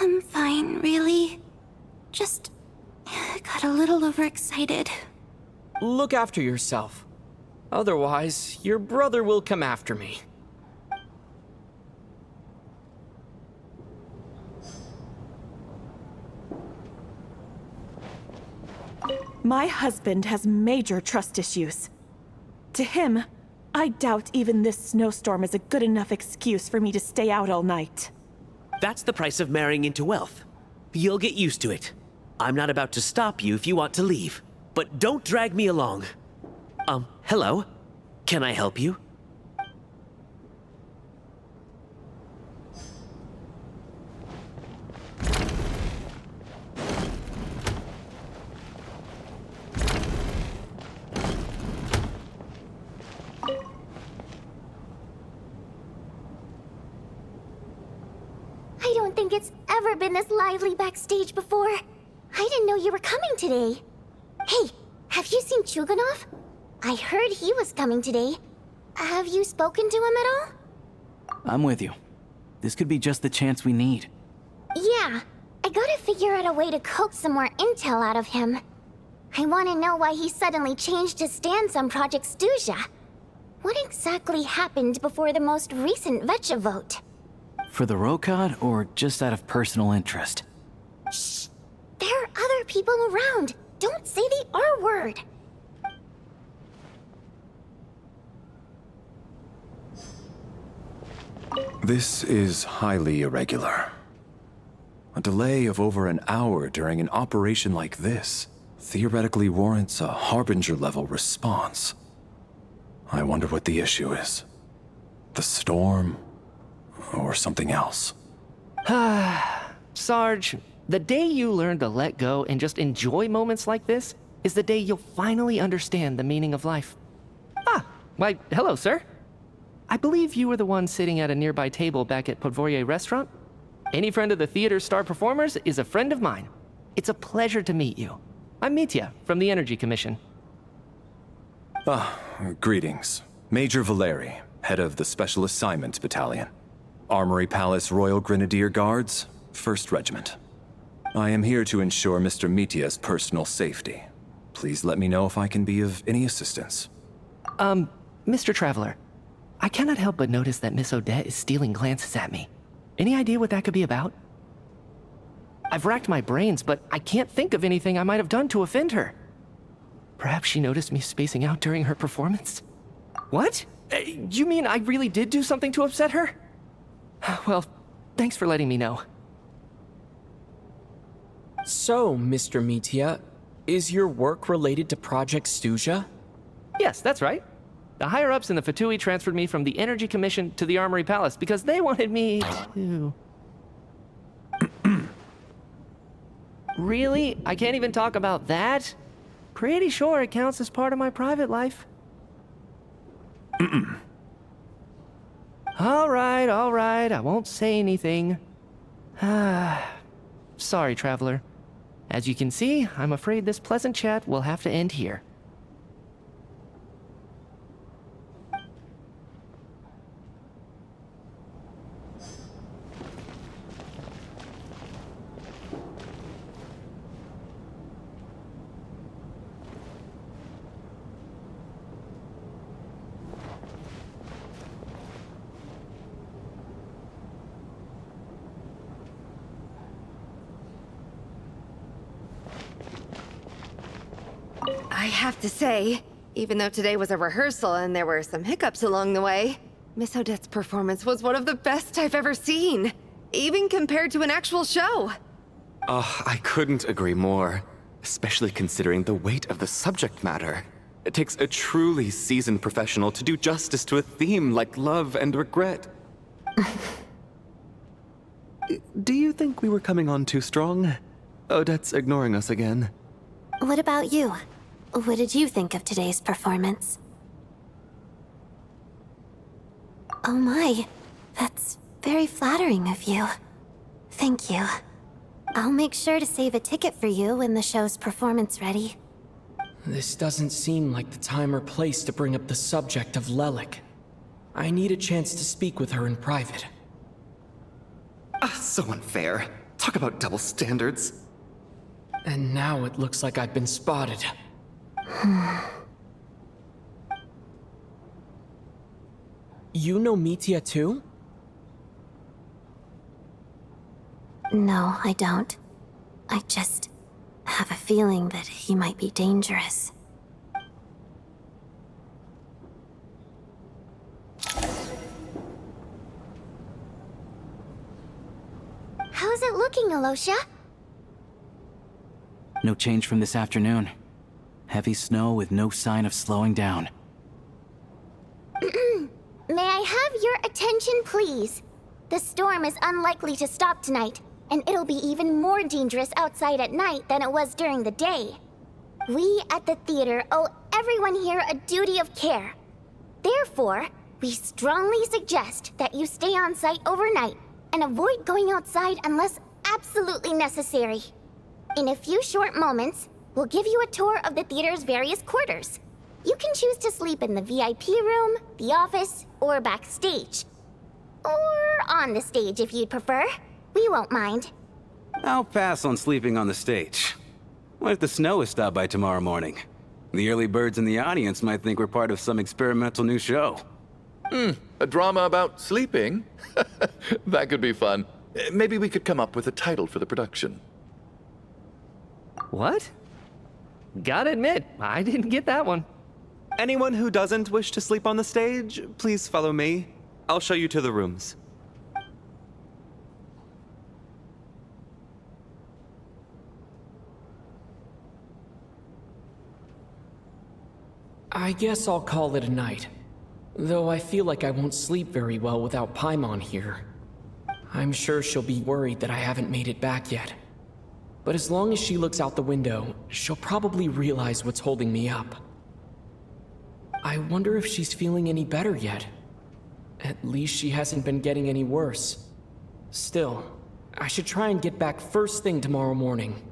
I'm fine, really. Just got a little overexcited. Look after yourself. Otherwise, your brother will come after me. My husband has major trust issues. To him, I doubt even this snowstorm is a good enough excuse for me to stay out all night. That's the price of marrying into wealth. You'll get used to it. I'm not about to stop you if you want to leave, but don't drag me along. Hello? Can I help you? I don't think it's ever been this lively backstage before. I didn't know you were coming today. Hey, have you seen Chuganov? I heard he was coming today. Have you spoken to him at all? I'm with you. This could be just the chance we need. Yeah, I gotta figure out a way to coax some more intel out of him. I want to know why he suddenly changed his stance on Project Stuja. What exactly happened before the most recent Vetcha vote? For the Rokad, or just out of personal interest? Shh! There are other people around. Don't say the R word. This is highly irregular. A delay of over an hour during an operation like this theoretically warrants a Harbinger-level response. I wonder what the issue is. The storm, or something else. Sarge, the day you learn to let go and just enjoy moments like this is the day you'll finally understand the meaning of life. Why, hello, sir. I believe you were the one sitting at a nearby table back at Podvorye Restaurant. Any friend of the theater's star performers is a friend of mine. It's a pleasure to meet you. I'm Mitya from the Energy Commission. Greetings. Major Valeri, head of the Special Assignments Battalion. Armory Palace Royal Grenadier Guards, 1st Regiment. I am here to ensure Mr. Mitya's personal safety. Please let me know if I can be of any assistance. Mr. Traveler, I cannot help but notice that Miss Odette is stealing glances at me. Any idea what that could be about? I've racked my brains, but I can't think of anything I might have done to offend her. Perhaps she noticed me spacing out during her performance? What? You mean I really did do something to upset her? Well, thanks for letting me know. So, Mr. Metia, is your work related to Project Stuja? Yes, that's right. The higher-ups in the Fatui transferred me from the Energy Commission to the Armory Palace because they wanted me to... Really? I can't even talk about that? Pretty sure it counts as part of my private life. All right, I won't say anything. Sorry, Traveler. As you can see, I'm afraid this pleasant chat will have to end here. I have to say, even though today was a rehearsal and there were some hiccups along the way, Miss Odette's performance was one of the best I've ever seen, even compared to an actual show. Oh, I couldn't agree more, especially considering the weight of the subject matter. It takes a truly seasoned professional to do justice to a theme like love and regret. Do you think we were coming on too strong? Odette's ignoring us again. What about you? What did you think of today's performance? Oh my, that's very flattering of you. Thank you. I'll make sure to save a ticket for you when the show's performance ready. This doesn't seem like the time or place to bring up the subject of Lelik. I need a chance to speak with her in private. So unfair. Talk about double standards. And now it looks like I've been spotted. You know Metia too? No, I don't. I just have a feeling that he might be dangerous. How's it looking, Alosha? No change from this afternoon. Heavy snow with no sign of slowing down. May I have your attention, please? The storm is unlikely to stop tonight, and it'll be even more dangerous outside at night than it was during the day. We at the theater owe everyone here a duty of care. Therefore, we strongly suggest that you stay on site overnight and avoid going outside unless absolutely necessary. In a few short moments, we'll give you a tour of the theater's various quarters. You can choose to sleep in the VIP room, the office, or backstage. Or on the stage if you'd prefer. We won't mind. I'll pass on sleeping on the stage. What if the snow is stopped by tomorrow morning? The early birds in the audience might think we're part of some experimental new show. A drama about sleeping? That could be fun. Maybe we could come up with a title for the production. What? Gotta admit, I didn't get that one. Anyone who doesn't wish to sleep on the stage, please follow me. I'll show you to the rooms. I guess I'll call it a night. Though I feel like I won't sleep very well without Paimon here. I'm sure she'll be worried that I haven't made it back yet. But as long as she looks out the window, she'll probably realize what's holding me up. I wonder if she's feeling any better yet. At least she hasn't been getting any worse. Still, I should try and get back first thing tomorrow morning.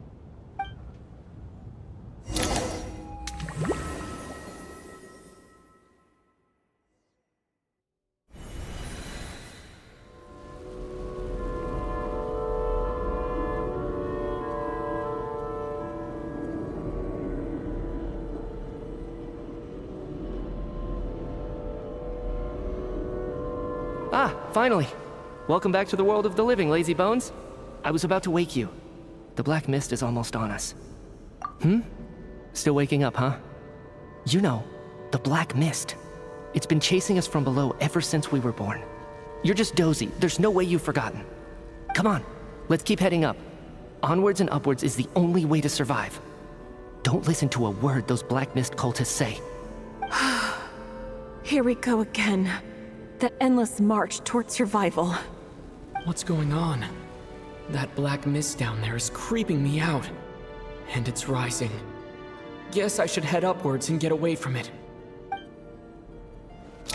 finally. Welcome back to the world of the living, lazy bones. I was about to wake you. The black mist is almost on us. Still waking up, huh? You know, the black mist. It's been chasing us from below ever since we were born. You're just dozy. There's no way you've forgotten. Come on, let's keep heading up. Onwards and upwards is the only way to survive. Don't listen to a word those black mist cultists say. Here we go again. The endless march towards survival. What's going on? That black mist down there is creeping me out. And it's rising. Guess I should head upwards and get away from it.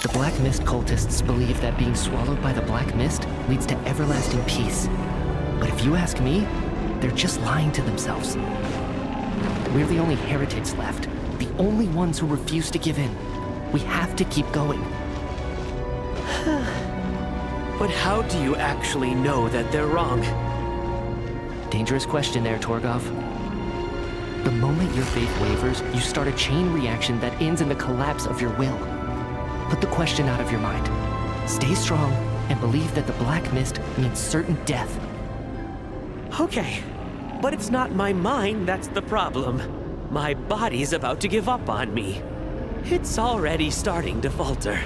The black mist cultists believe that being swallowed by the black mist leads to everlasting peace. But if you ask me, they're just lying to themselves. We're the only heretics left, the only ones who refuse to give in. We have to keep going. But how do you actually know that they're wrong? Dangerous question there, Torgov. The moment your faith wavers, you start a chain reaction that ends in the collapse of your will. Put the question out of your mind. Stay strong and believe that the black mist means certain death. Okay, but it's not my mind that's the problem. My body's about to give up on me. It's already starting to falter.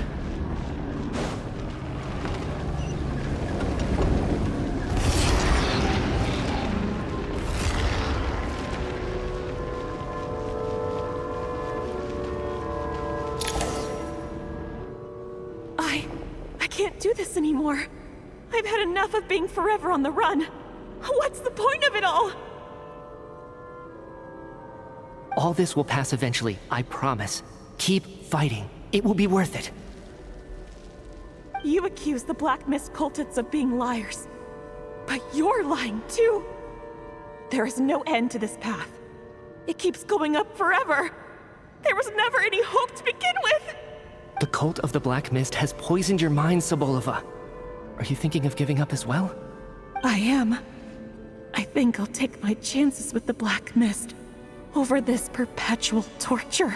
I can't do this anymore. I've had enough of being forever on the run. What's the point of it all? All this will pass eventually, I promise. Keep fighting. It will be worth it. You accuse the Black Mist cultists of being liars. But you're lying too. There is no end to this path. It keeps going up forever. There was never any hope to begin with. The cult of the Black Mist has poisoned your mind, Sobolova. Are you thinking of giving up as well? I am. I think I'll take my chances with the Black Mist over this perpetual torture.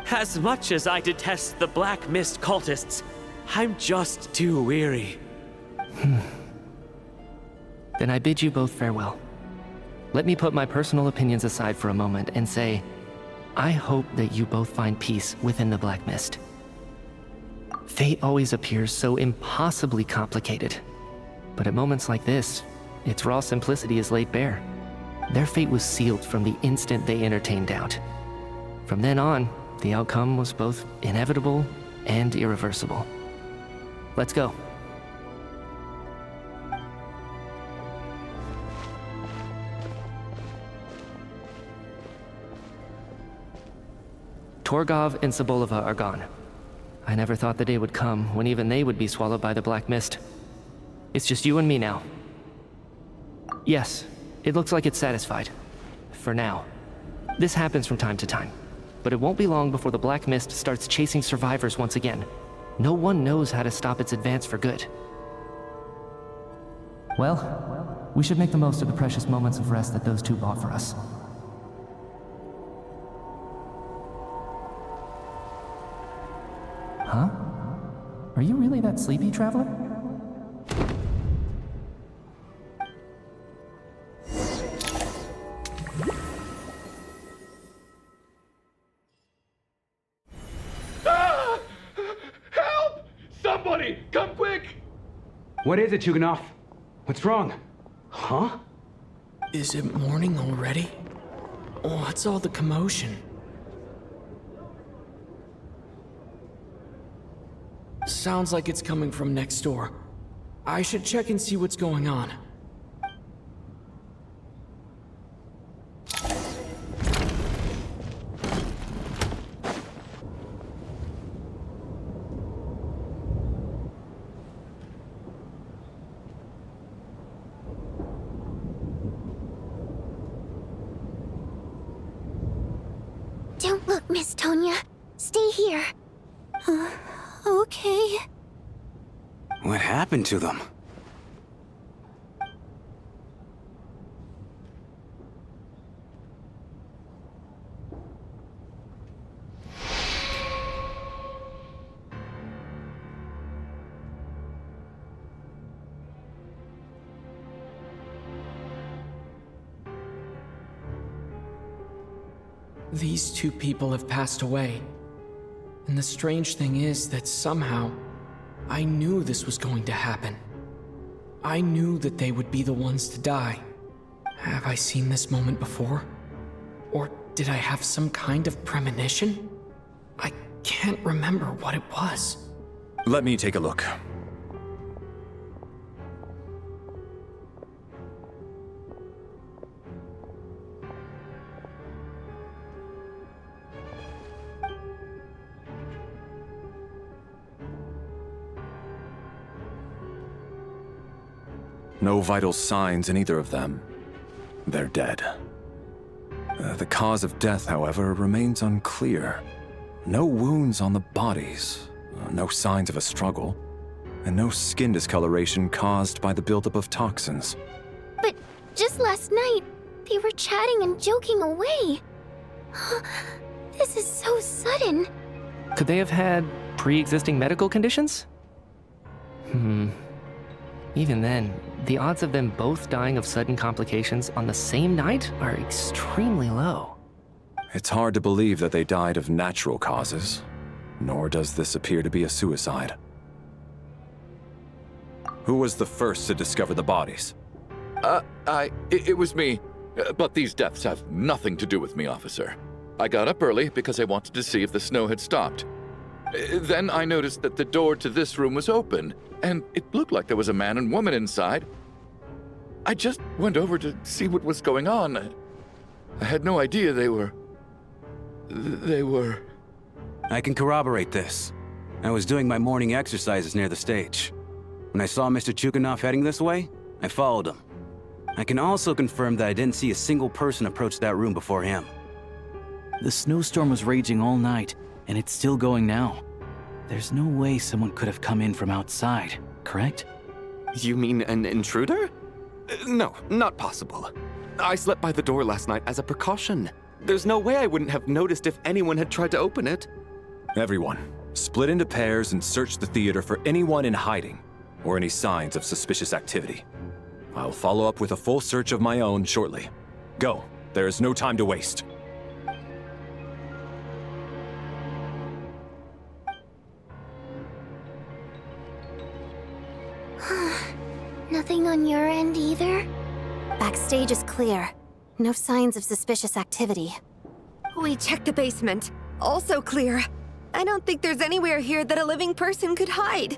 As much as I detest the Black Mist cultists, I'm just too weary. Then I bid you both farewell. Let me put my personal opinions aside for a moment and say, I hope that you both find peace within the Black Mist. Fate always appears so impossibly complicated. But at moments like this, its raw simplicity is laid bare. Their fate was sealed from the instant they entertained doubt. From then on, the outcome was both inevitable and irreversible. Let's go. Torgov and Sobolova are gone. I never thought the day would come when even they would be swallowed by the Black Mist. It's just you and me now. Yes, it looks like it's satisfied. For now. This happens from time to time. But it won't be long before the Black Mist starts chasing survivors once again. No one knows how to stop its advance for good. Well, we should make the most of the precious moments of rest that those two bought for us. Huh? Are you really that sleepy, traveler? Ah! Help! Somebody, come quick! What is it, Chuganov? What's wrong? Huh? Is it morning already? What's all the commotion? Sounds like it's coming from next door. I should check and see what's going on. Don't look, Miss Tonya. Stay here. Okay. What happened to them? These two people have passed away. And the strange thing is that somehow, I knew this was going to happen. I knew that they would be the ones to die. Have I seen this moment before? Or did I have some kind of premonition? I can't remember what it was. Let me take a look. No vital signs in either of them. They're dead. The cause of death, however, remains unclear. No wounds on the bodies, no signs of a struggle, and no skin discoloration caused by the buildup of toxins. But just last night, they were chatting and joking away. This is so sudden. Could they have had pre-existing medical conditions? Even then, the odds of them both dying of sudden complications on the same night are extremely low. It's hard to believe that they died of natural causes, nor does this appear to be a suicide. Who was the first to discover the bodies? It was me. But these deaths have nothing to do with me, officer. I got up early because I wanted to see if the snow had stopped. Then I noticed that the door to this room was open, and it looked like there was a man and woman inside. I just went over to see what was going on. I had no idea they were... I can corroborate this. I was doing my morning exercises near the stage. When I saw Mr. Chuganov heading this way, I followed him. I can also confirm that I didn't see a single person approach that room before him. The snowstorm was raging all night, and it's still going now. There's no way someone could have come in from outside, correct? You mean an intruder? No, not possible. I slept by the door last night as a precaution. There's no way I wouldn't have noticed if anyone had tried to open it. Everyone, split into pairs and search the theater for anyone in hiding, or any signs of suspicious activity. I'll follow up with a full search of my own shortly. Go, there is no time to waste. Nothing on your end either? Backstage is clear. No signs of suspicious activity. We checked the basement. Also clear. I don't think there's anywhere here that a living person could hide.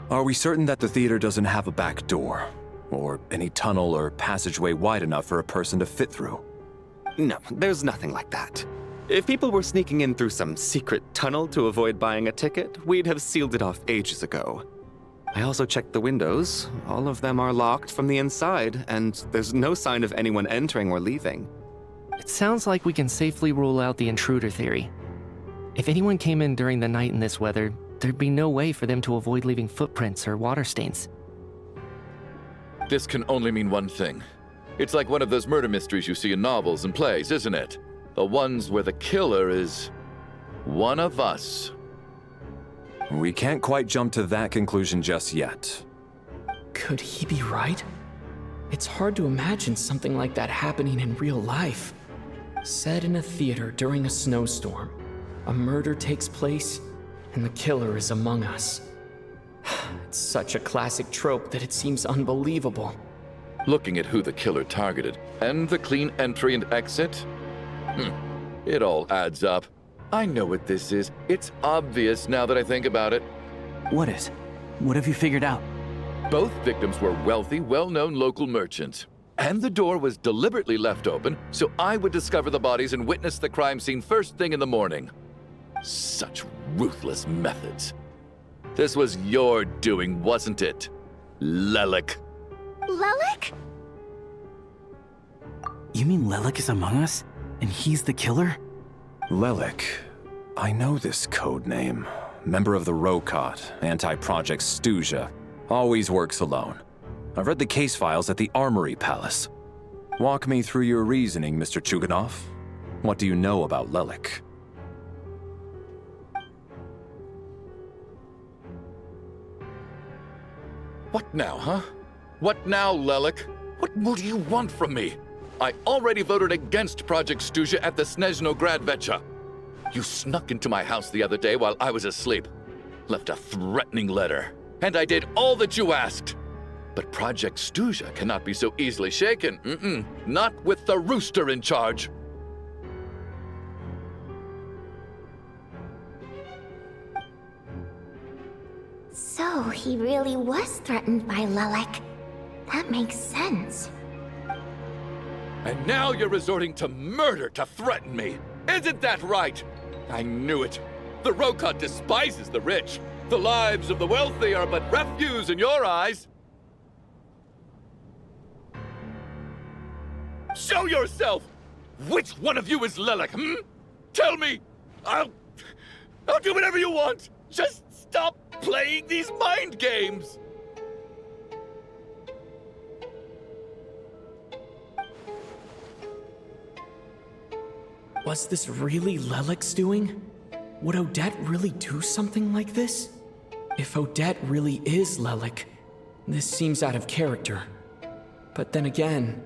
Are we certain that the theater doesn't have a back door? Or any tunnel or passageway wide enough for a person to fit through? No, there's nothing like that. If people were sneaking in through some secret tunnel to avoid buying a ticket, we'd have sealed it off ages ago. I also checked the windows. All of them are locked from the inside, and there's no sign of anyone entering or leaving. It sounds like we can safely rule out the intruder theory. If anyone came in during the night in this weather, there'd be no way for them to avoid leaving footprints or water stains. This can only mean one thing. It's like one of those murder mysteries you see in novels and plays, isn't it? The ones where the killer is one of us. We can't quite jump to that conclusion just yet. Could he be right? It's hard to imagine something like that happening in real life. Set in a theater during a snowstorm, a murder takes place, and the killer is among us. It's such a classic trope that it seems unbelievable. Looking at who the killer targeted, and the clean entry and exit, it all adds up. I know what this is. It's obvious now that I think about it. What is? What have you figured out? Both victims were wealthy, well-known local merchants. And the door was deliberately left open so I would discover the bodies and witness the crime scene first thing in the morning. Such ruthless methods. This was your doing, wasn't it, Lelik? Lelik? You mean Lelik is among us? And he's the killer? Lelik. I know this code name. Member of the Rokot, anti-Project Stuja. Always works alone. I've read the case files at the Armory Palace. Walk me through your reasoning, Mr. Chuganov. What do you know about Lelik? What now, huh? What now, Lelik? What more do you want from me? I already voted against Project Stuja at the СНЕЖНАЯ Gradvecha. You snuck into my house the other day while I was asleep, left a threatening letter, and I did all that you asked. But Project Stuja cannot be so easily shaken. Not with the rooster in charge. So he really was threatened by Lelek. That makes sense. And now you're resorting to murder to threaten me. Isn't that right? I knew it. The Rokot despises the rich. The lives of the wealthy are but refuse in your eyes. Show yourself! Which one of you is Lelek, Tell me! I'll do whatever you want! Just stop playing these mind games! Was this really Lelek's doing? Would Odette really do something like this? If Odette really is Lelek, this seems out of character. But then again,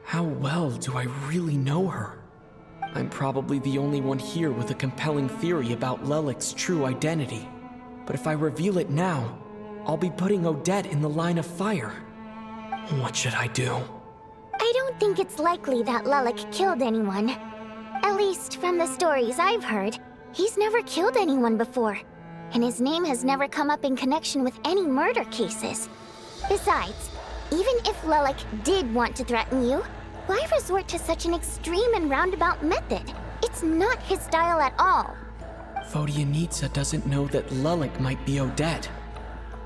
how well do I really know her? I'm probably the only one here with a compelling theory about Lelek's true identity. But if I reveal it now, I'll be putting Odette in the line of fire. What should I do? I don't think it's likely that Lelek killed anyone. At least from the stories I've heard, he's never killed anyone before. And his name has never come up in connection with any murder cases. Besides, even if Lelek did want to threaten you, why resort to such an extreme and roundabout method? It's not his style at all. Vodyanitsa doesn't know that Lelek might be Odette,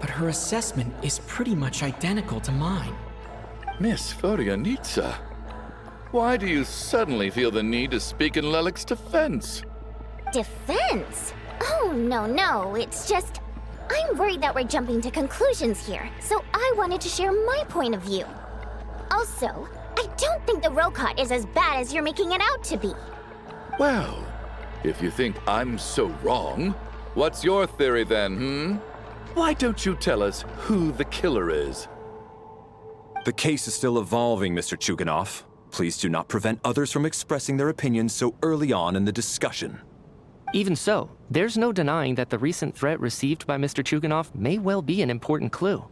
but her assessment is pretty much identical to mine. Miss Vodyanitsa, why do you suddenly feel the need to speak in Lelek's defense? Defense? Oh, no, it's just... I'm worried that we're jumping to conclusions here, so I wanted to share my point of view. Also, I don't think the Rokot is as bad as you're making it out to be. Well, if you think I'm so wrong, what's your theory then, Why don't you tell us who the killer is? The case is still evolving, Mr. Chuganov. Please do not prevent others from expressing their opinions so early on in the discussion. Even so, there's no denying that the recent threat received by Mr. Chuganov may well be an important clue.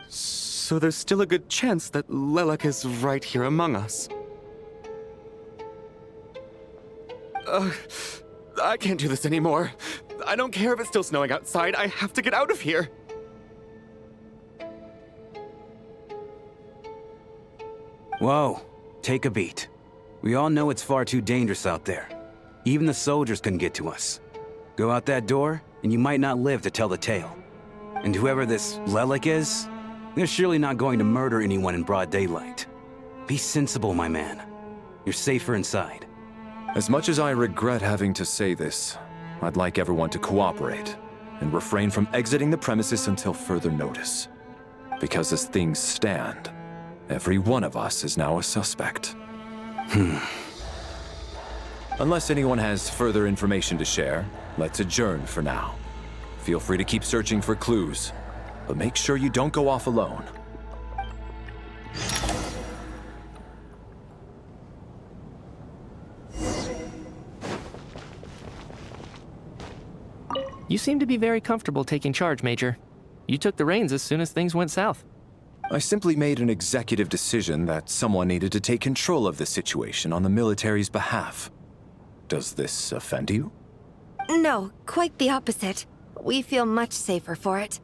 So there's still a good chance that Lelek is right here among us. I can't do this anymore. I don't care if it's still snowing outside. I have to get out of here. Whoa, take a beat. We all know it's far too dangerous out there. Even the soldiers can get to us. Go out that door, and you might not live to tell the tale. And whoever this Lelek is, they're surely not going to murder anyone in broad daylight. Be sensible, my man. You're safer inside. As much as I regret having to say this, I'd like everyone to cooperate and refrain from exiting the premises until further notice. Because as things stand, every one of us is now a suspect. Unless anyone has further information to share, let's adjourn for now. Feel free to keep searching for clues, but make sure you don't go off alone. You seem to be very comfortable taking charge, Major. You took the reins as soon as things went south. I simply made an executive decision that someone needed to take control of the situation on the military's behalf. Does this offend you? No, quite the opposite. We feel much safer for it.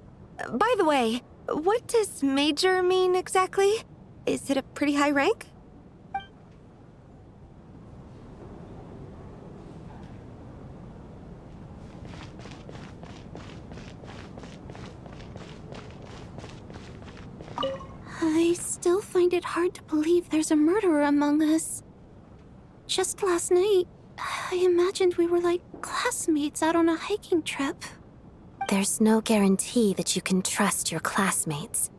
By the way, what does Major mean exactly? Is it a pretty high rank? I still find it hard to believe there's a murderer among us. Just last night, I imagined we were like classmates out on a hiking trip. There's no guarantee that you can trust your classmates,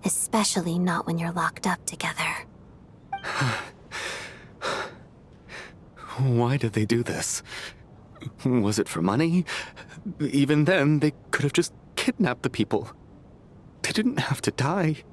especially not when you're locked up together. Why did they do this? Was it for money? Even then, they could have just kidnapped the people. They didn't have to die.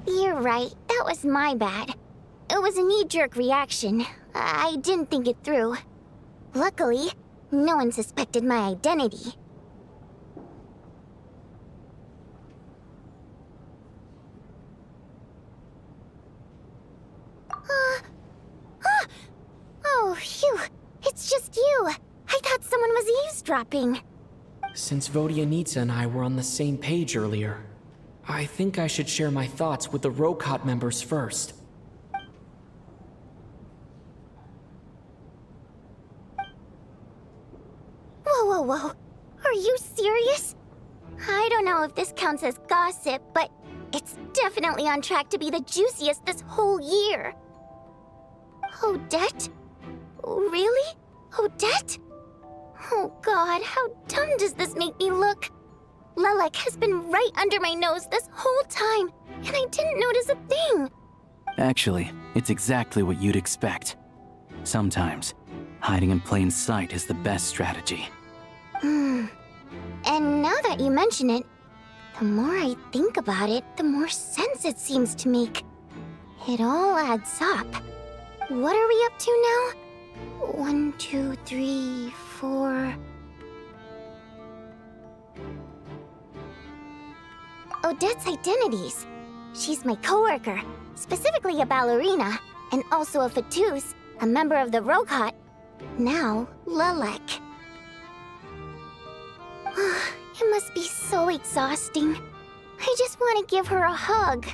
You're right, that was my bad. It was a knee-jerk reaction. I didn't think it through. Luckily, no one suspected my identity. Oh, phew. It's just you. I thought someone was eavesdropping. Since Vodianitsa and I were on the same page earlier, I think I should share my thoughts with the Rokot members first. Whoa. Are you serious? I don't know if this counts as gossip, but it's definitely on track to be the juiciest this whole year. Odette? Really? Odette? Oh god, how dumb does this make me look? Lelek has been right under my nose this whole time, and I didn't notice a thing. Actually, it's exactly what you'd expect. Sometimes, hiding in plain sight is the best strategy. And now that you mention it, the more I think about it, the more sense it seems to make. It all adds up. What are we up to now? 1, 2, 3, 4... Odette's identities. She's my coworker, specifically a ballerina, and also a Fatous, a member of the Rokot. Now, Lelek. It must be so exhausting. I just want to give her a hug.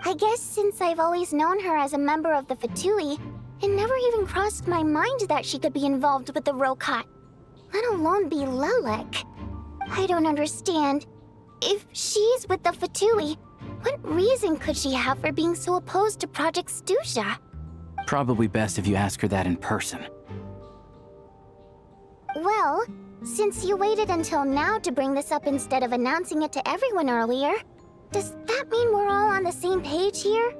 I guess since I've always known her as a member of the Fatui, it never even crossed my mind that she could be involved with the Rokot, let alone be Lelek. I don't understand. If she's with the Fatui, what reason could she have for being so opposed to Project Stuja? Probably best if you ask her that in person. Well, since you waited until now to bring this up instead of announcing it to everyone earlier, does that mean we're all on the same page here?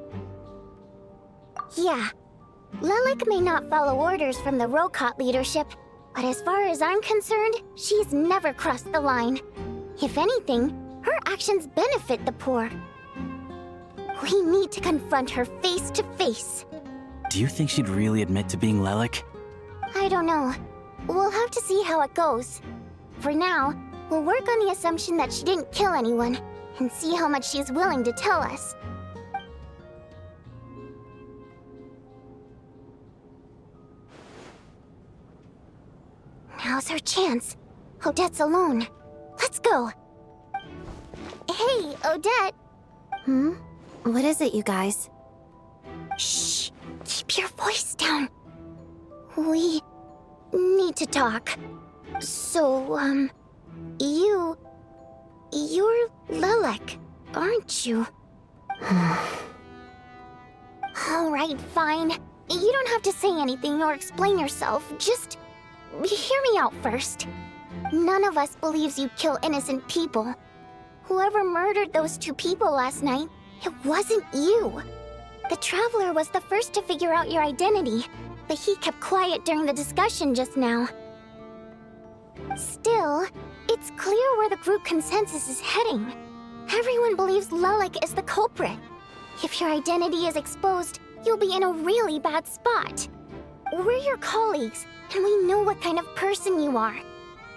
Yeah. Lelek may not follow orders from the Rokot leadership, but as far as I'm concerned, she's never crossed the line. If anything, her actions benefit the poor. We need to confront her face to face. Do you think she'd really admit to being Lelek? I don't know. We'll have to see how it goes. For now, we'll work on the assumption that she didn't kill anyone, and see how much she's willing to tell us. Now's our chance. Odette's alone. Let's go. Hey, Odette. What is it, you guys? Shh. Keep your voice down. We need to talk. So, you're Lelek, aren't you? Alright, fine. You don't have to say anything or explain yourself. Just hear me out first. None of us believes you'd kill innocent people. Whoever murdered those 2 people last night, it wasn't you. The Traveler was the first to figure out your identity, but he kept quiet during the discussion just now. Still, it's clear where the group consensus is heading. Everyone believes Lelek is the culprit. If your identity is exposed, you'll be in a really bad spot. We're your colleagues, and we know what kind of person you are.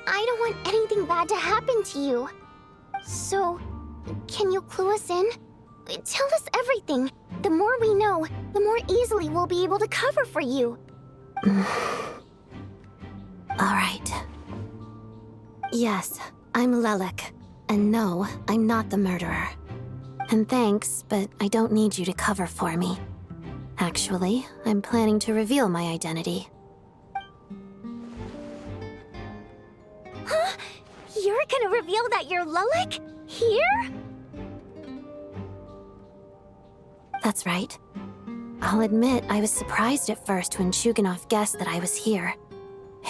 I don't want anything bad to happen to you. So, can you clue us in? Tell us everything. The more we know, the more easily we'll be able to cover for you. Alright. Yes, I'm Lelek. And no, I'm not the murderer. And thanks, but I don't need you to cover for me. Actually, I'm planning to reveal my identity. Huh? You're gonna reveal that you're Lelek? Here? That's right. I'll admit I was surprised at first when Shuganov guessed that I was here.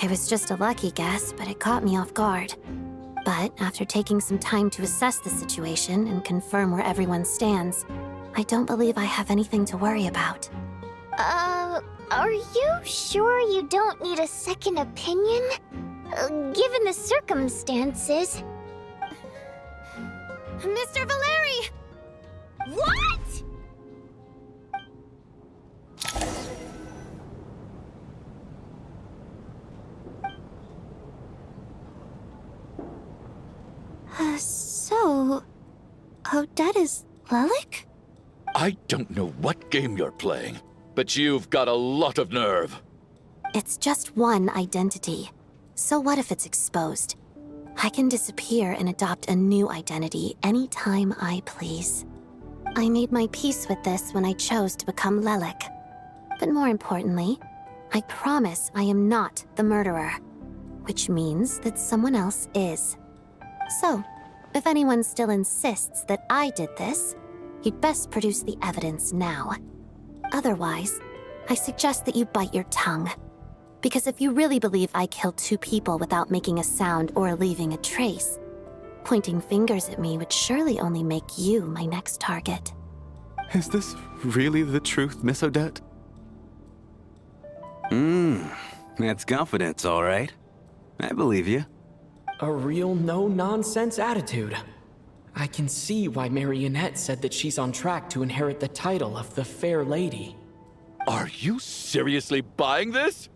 It was just a lucky guess, but it caught me off guard. But after taking some time to assess the situation and confirm where everyone stands, I don't believe I have anything to worry about. Are you sure you don't need a second opinion? Given the circumstances. Mr. Valeri! What?! So... Odette is Lelik? I don't know what game you're playing, but you've got a lot of nerve. It's just one identity. So what if it's exposed? I can disappear and adopt a new identity anytime I please. I made my peace with this when I chose to become Lelik. But more importantly, I promise I am not the murderer, which means that someone else is. So, if anyone still insists that I did this, you'd best produce the evidence now. Otherwise, I suggest that you bite your tongue. Because if you really believe I killed 2 people without making a sound or leaving a trace, pointing fingers at me would surely only make you my next target. Is this really the truth, Miss Odette? That's confidence, all right. I believe you. A real no-nonsense attitude. I can see why Marionette said that she's on track to inherit the title of the Fair Lady. Are you seriously buying this?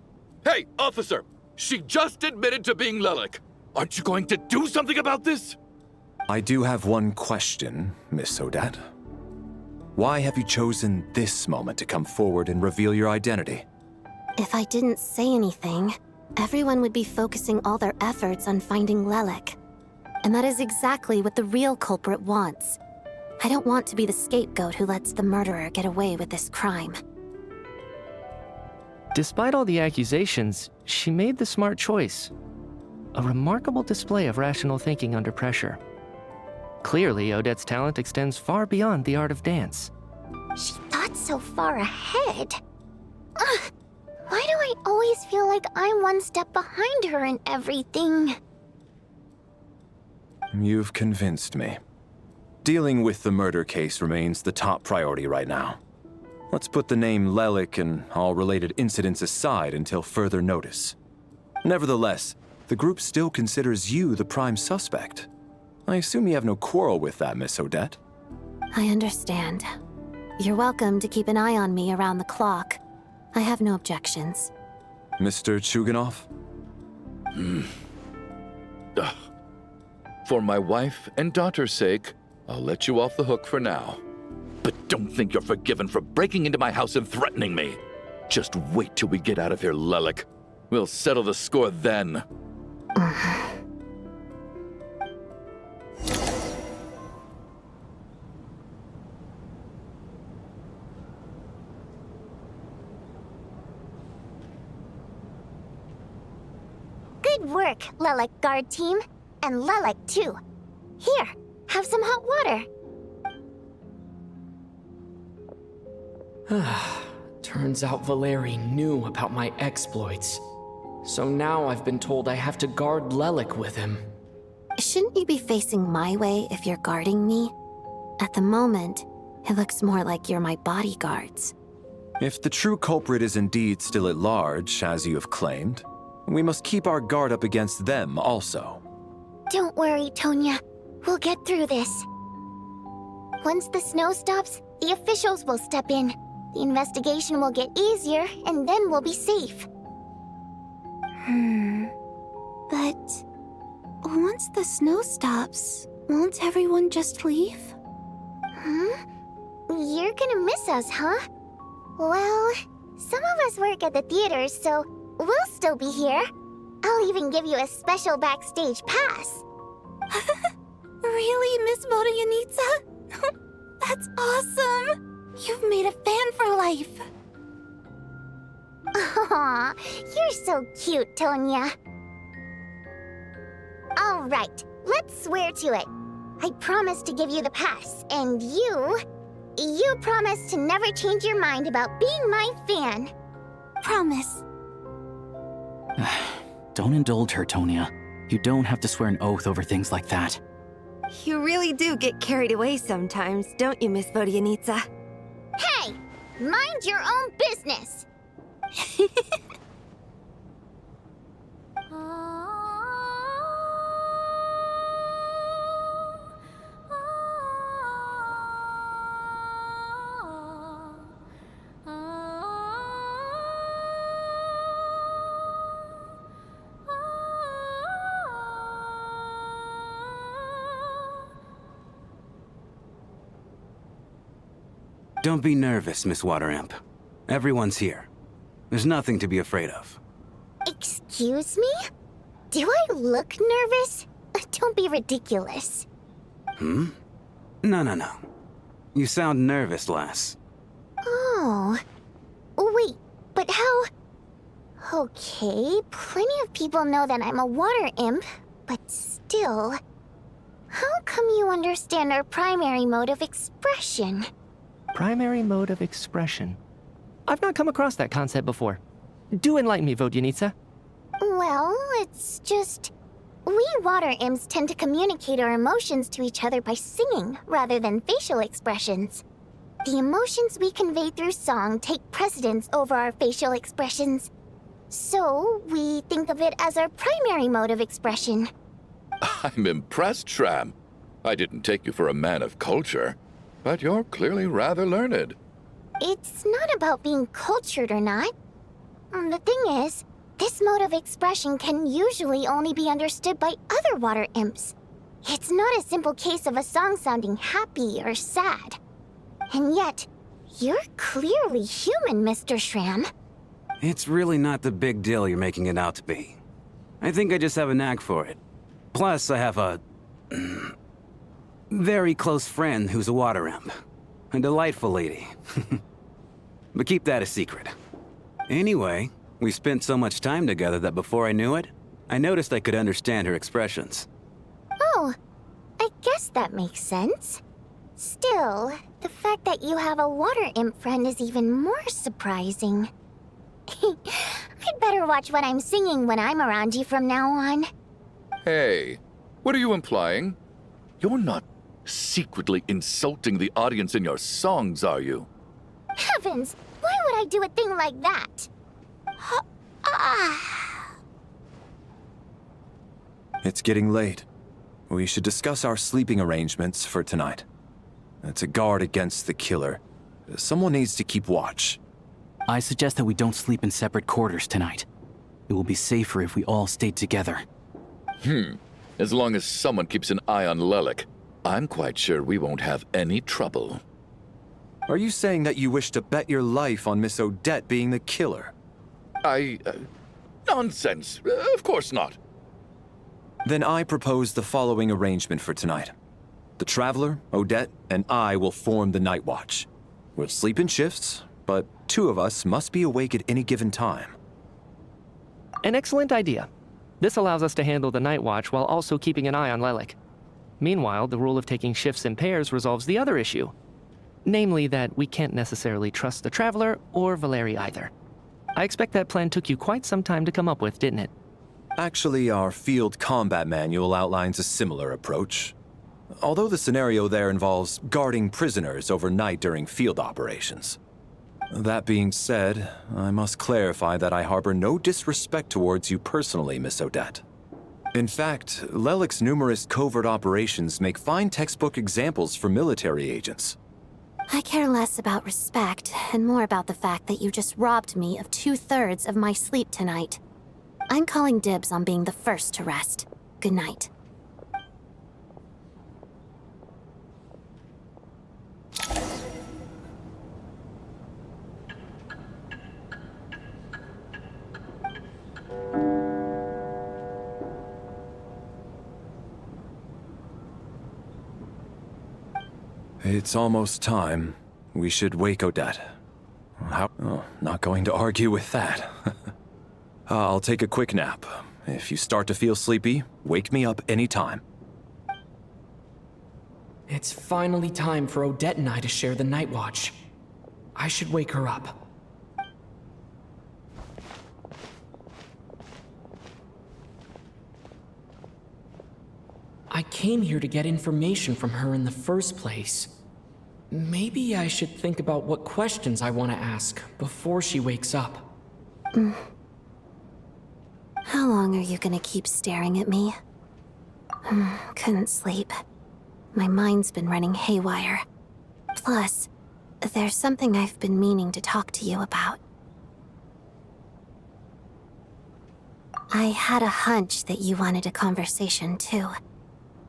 Hey, officer! She just admitted to being Lelik. Aren't you going to do something about this? I do have one question, Miss Odette. Why have you chosen this moment to come forward and reveal your identity? If I didn't say anything, everyone would be focusing all their efforts on finding Lelik. And that is exactly what the real culprit wants. I don't want to be the scapegoat who lets the murderer get away with this crime. Despite all the accusations, she made the smart choice. A remarkable display of rational thinking under pressure. Clearly, Odette's talent extends far beyond the art of dance. She thought so far ahead. Ugh, why do I always feel like I'm one step behind her in everything? You've convinced me. Dealing with the murder case remains the top priority right now. Let's put the name Lelik and all related incidents aside until further notice. Nevertheless, the group still considers you the prime suspect. I assume you have no quarrel with that, Miss Odette? I understand. You're welcome to keep an eye on me around the clock. I have no objections. Mr. Chuganov? For my wife and daughter's sake, I'll let you off the hook for now. But don't think you're forgiven for breaking into my house and threatening me. Just wait till we get out of here, Lelik. We'll settle the score then. Good work, Lelik guard team. And Lelik too. Here, have some hot water. Turns out Valeri knew about my exploits. So now I've been told I have to guard Lelik with him. Shouldn't you be facing my way if you're guarding me? At the moment, it looks more like you're my bodyguards. If the true culprit is indeed still at large, as you have claimed, we must keep our guard up against them also. Don't worry, Tonya. We'll get through this. Once the snow stops, the officials will step in. The investigation will get easier, and then we'll be safe. But once the snow stops, won't everyone just leave? You're gonna miss us, huh? Well, some of us work at the theaters, so we'll still be here. I'll even give you a special backstage pass. Really, Miss Vodyanitsa? That's awesome! You've made a fan for life. Aw, you're so cute, Tonya. All right, let's swear to it. I promise to give you the pass, and you promise to never change your mind about being my fan. Promise. Don't indulge her, Tonya. You don't have to swear an oath over things like that. You really do get carried away sometimes, don't you, Miss Vodyanitsa? Hey, mind your own business. Don't be nervous, Miss Water Imp. Everyone's here. There's nothing to be afraid of. Excuse me? Do I look nervous? Don't be ridiculous. Hmm? No. You sound nervous, lass. Oh. Wait, but how... Okay, plenty of people know that I'm a water imp, but still... How come you understand our primary mode of expression? Primary mode of expression. I've not come across that concept before. Do enlighten me, Vodyanica. Well, it's just... We water imps tend to communicate our emotions to each other by singing, rather than facial expressions. The emotions we convey through song take precedence over our facial expressions. So, we think of it as our primary mode of expression. I'm impressed, Shram. I didn't take you for a man of culture, but you're clearly rather learned. It's not about being cultured or not. The thing is, this mode of expression can usually only be understood by other water imps. It's not a simple case of a song sounding happy or sad. And yet, you're clearly human, Mr. Shram. It's really not the big deal you're making it out to be. I think I just have a knack for it. Plus, I have a... very close friend who's a water imp. A delightful lady. But keep that a secret. Anyway, we spent so much time together that before I knew it, I noticed I could understand her expressions. Oh, I guess that makes sense. Still, the fact that you have a water imp friend is even more surprising. I'd better watch what I'm singing when I'm around you from now on. Hey, what are you implying? You're not secretly insulting the audience in your songs, are you? Heavens, why would I do a thing like that? It's getting late. We should discuss our sleeping arrangements for tonight. To guard against the killer, someone needs to keep watch. I suggest that we don't sleep in separate quarters tonight. It will be safer if we all stay together. As long as someone keeps an eye on Lelik, I'm quite sure we won't have any trouble. Are you saying that you wish to bet your life on Miss Odette being the killer? Nonsense. Of course not. Then I propose the following arrangement for tonight. The Traveler, Odette, and I will form the Night Watch. We'll sleep in shifts, but 2 of us must be awake at any given time. An excellent idea. This allows us to handle the Night Watch while also keeping an eye on Lelik. Meanwhile, the rule of taking shifts in pairs resolves the other issue. Namely that we can't necessarily trust the Traveler or Valeri either. I expect that plan took you quite some time to come up with, didn't it? Actually, our field combat manual outlines a similar approach. Although the scenario there involves guarding prisoners overnight during field operations. That being said, I must clarify that I harbor no disrespect towards you personally, Miss Odette. In fact, Lelik's numerous covert operations make fine textbook examples for military agents. I care less about respect and more about the fact that you just robbed me of 2/3 of my sleep tonight. I'm calling dibs on being the first to rest. Good night. It's almost time. We should wake Odette. Not going to argue with that. I'll take a quick nap. If you start to feel sleepy, wake me up anytime. It's finally time for Odette and I to share the Night Watch. I should wake her up. I came here to get information from her in the first place. Maybe I should think about what questions I want to ask before she wakes up. How long are you gonna keep staring at me? Couldn't sleep. My mind's been running haywire. Plus, there's something I've been meaning to talk to you about. I had a hunch that you wanted a conversation, too.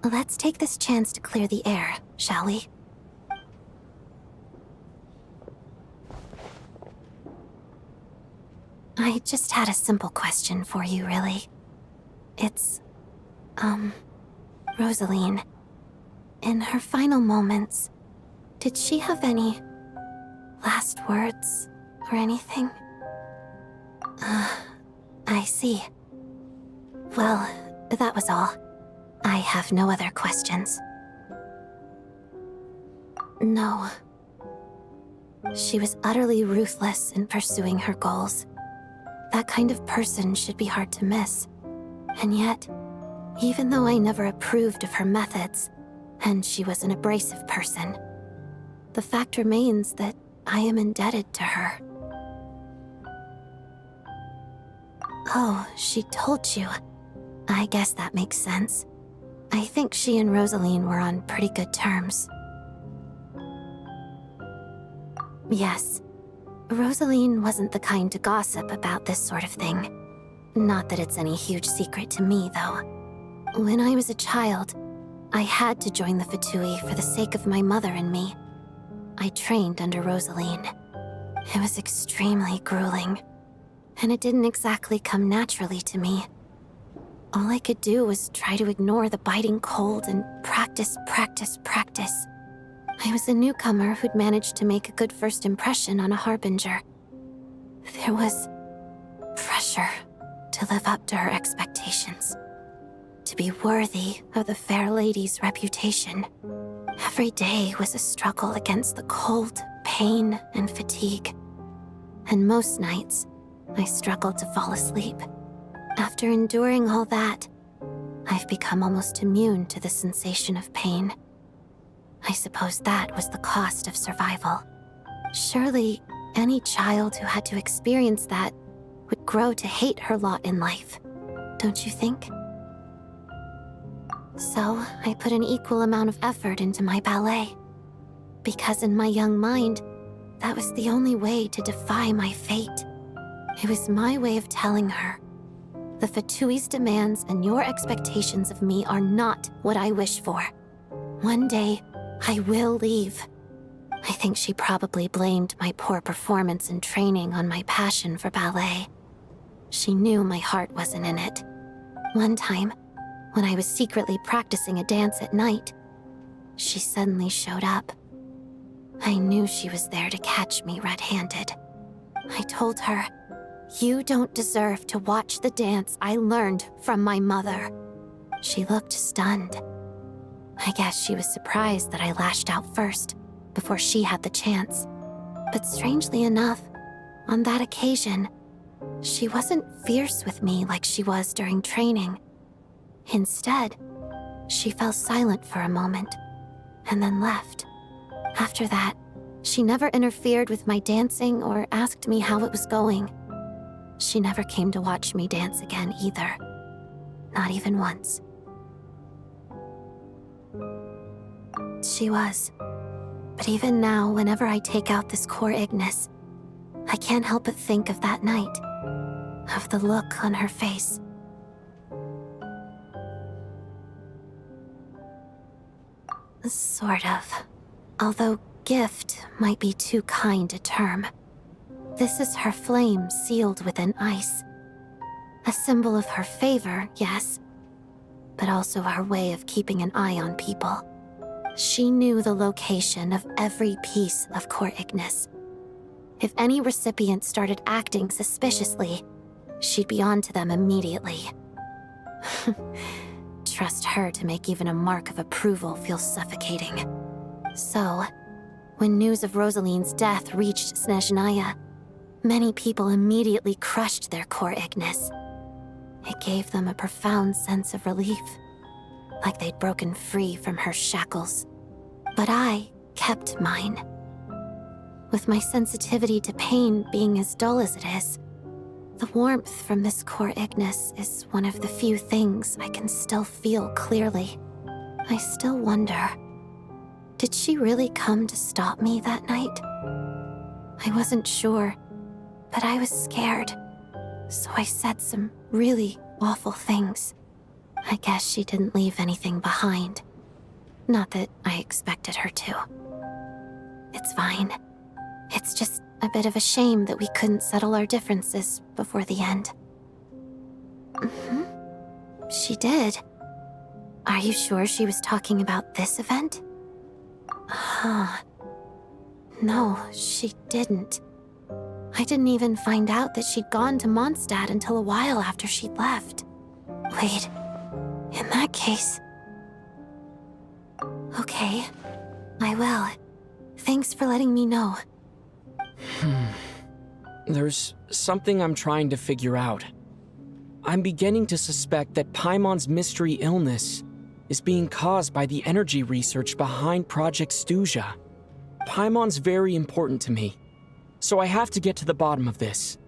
Let's take this chance to clear the air, shall we? I just had a simple question for you, really. It's, Rosaline. In her final moments, did she have any last words or anything? I see. Well, that was all. I have no other questions. No. She was utterly ruthless in pursuing her goals. That kind of person should be hard to miss. And yet, even though I never approved of her methods, and she was an abrasive person, the fact remains that I am indebted to her. Oh, she told you. I guess that makes sense. I think she and Rosaline were on pretty good terms. Yes. Rosaline wasn't the kind to gossip about this sort of thing. Not that it's any huge secret to me, though. When I was a child, I had to join the Fatui for the sake of my mother and me. I trained under Rosaline. It was extremely grueling, and it didn't exactly come naturally to me. All I could do was try to ignore the biting cold and practice. I was a newcomer who'd managed to make a good first impression on a harbinger. There was pressure to live up to her expectations, to be worthy of the fair lady's reputation. Every day was a struggle against the cold, pain, and fatigue. And most nights, I struggled to fall asleep. After enduring all that, I've become almost immune to the sensation of pain. I suppose that was the cost of survival. Surely, any child who had to experience that would grow to hate her lot in life, don't you think? So, I put an equal amount of effort into my ballet. Because in my young mind, that was the only way to defy my fate. It was my way of telling her, the Fatui's demands and your expectations of me are not what I wish for. One day, I will leave. I think she probably blamed my poor performance in training on my passion for ballet. She knew my heart wasn't in it. One time, when I was secretly practicing a dance at night, she suddenly showed up. I knew she was there to catch me red-handed. I told her, "You don't deserve to watch the dance I learned from my mother." She looked stunned. I guess she was surprised that I lashed out first, before she had the chance. But strangely enough, on that occasion, she wasn't fierce with me like she was during training. Instead, she fell silent for a moment, and then left. After that, she never interfered with my dancing or asked me how it was going. She never came to watch me dance again either. Not even once. She was. But even now, whenever I take out this core Ignis, I can't help but think of that night. Of the look on her face. Sort of. Although gift might be too kind a term. This is her flame sealed within ice. A symbol of her favor, yes, but also our way of keeping an eye on people. She knew the location of every piece of core Ignis. If any recipient started acting suspiciously, she'd be on to them immediately. Trust her to make even a mark of approval feel suffocating. So, when news of Rosaline's death reached СНЕЖНАЯ, many people immediately crushed their core Ignis. It gave them a profound sense of relief, like they'd broken free from her shackles. But I kept mine. With my sensitivity to pain being as dull as it is, The warmth from this core Ignis is one of the few things I can still feel clearly. I still wonder, did she really come to stop me that night? I wasn't sure, but I was scared, so I said some really awful things. I guess she didn't leave anything behind. Not that I expected her to. It's fine. It's just a bit of a shame that we couldn't settle our differences before the end. She did. Are you sure she was talking about this event? No, she didn't. I didn't even find out that she'd gone to Mondstadt until a while after she'd left. Wait, in that case... Okay, I will. Thanks for letting me know. There's something I'm trying to figure out. I'm beginning to suspect that Paimon's mystery illness is being caused by the energy research behind Project Stuja. Paimon's very important to me, so I have to get to the bottom of this.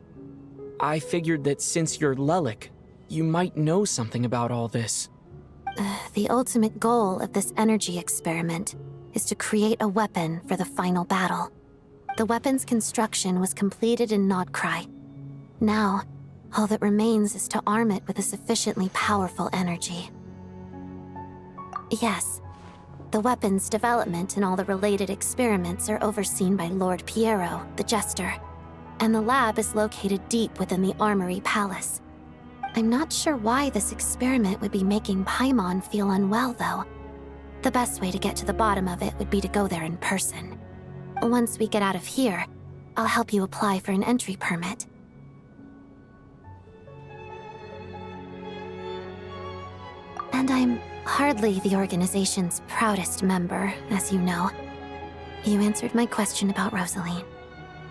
I figured that since you're Lelik, you might know something about all this. The ultimate goal of this energy experiment is to create a weapon for the final battle. The weapon's construction was completed in Nodkrai. Now, all that remains is to arm it with a sufficiently powerful energy. Yes, the weapon's development and all the related experiments are overseen by Lord Piero, the Jester, and the lab is located deep within the Armory Palace. I'm not sure why this experiment would be making Paimon feel unwell, though. The best way to get to the bottom of it would be to go there in person. Once we get out of here, I'll help you apply for an entry permit. And I'm hardly the organization's proudest member, as you know. You answered my question about Rosaline.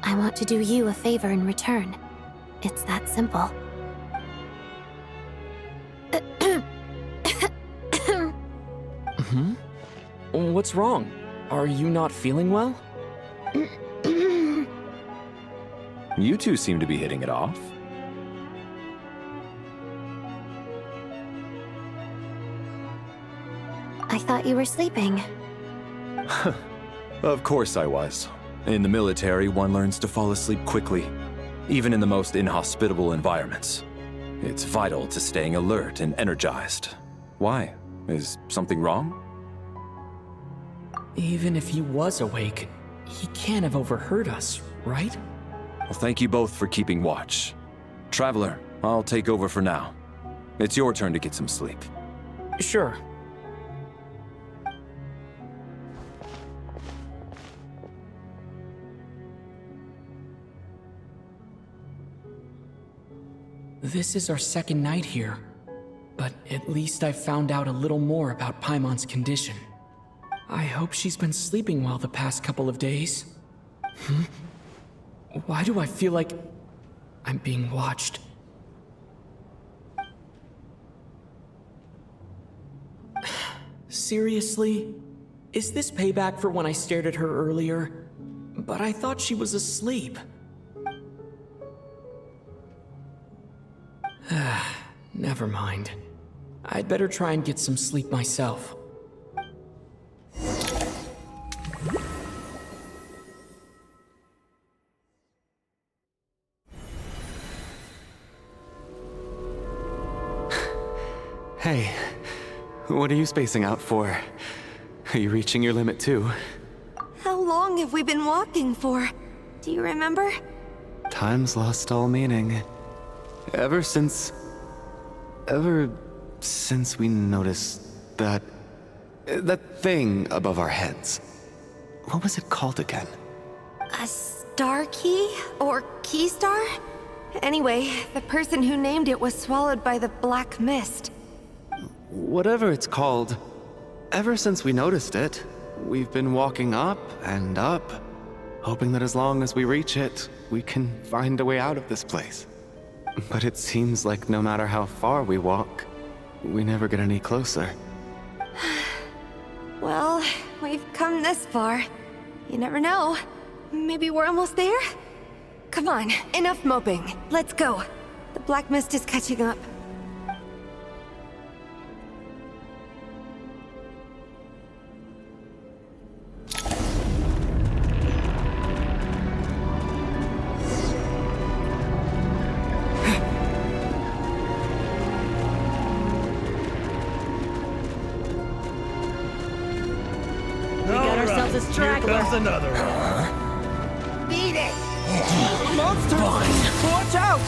I want to do you a favor in return. It's that simple. What's wrong? Are you not feeling well? You two seem to be hitting it off. I thought you were sleeping. Of course I was. In the military, one learns to fall asleep quickly, even in the most inhospitable environments. It's vital to staying alert and energized. Why? Is something wrong? Even if he was awake, he can't have overheard us, right? Well, thank you both for keeping watch. Traveler, I'll take over for now. It's your turn to get some sleep. Sure. This is our second night here, but at least I found out a little more about Paimon's condition. I hope she's been sleeping well the past couple of days. Why do I feel like I'm being watched? Seriously? Is this payback for when I stared at her earlier? But I thought she was asleep. Never mind. I'd better try and get some sleep myself. Hey, what are you spacing out for? Are you reaching your limit too? How long have we been walking for? Do you remember? Time's lost all meaning. Ever since we noticed that thing above our heads. What was it called again? A star key? Or key star? Anyway, the person who named it was swallowed by the black mist. Whatever it's called, ever since we noticed it, we've been walking up and up, hoping that as long as we reach it, we can find a way out of this place. But it seems like no matter how far we walk, we never get any closer. Well, we've come this far. You never know. Maybe we're almost there? Come on, enough moping. Let's go. The black mist is catching up. We got ourselves a straggler. Here comes another one. Beat it! Monsters! Watch out!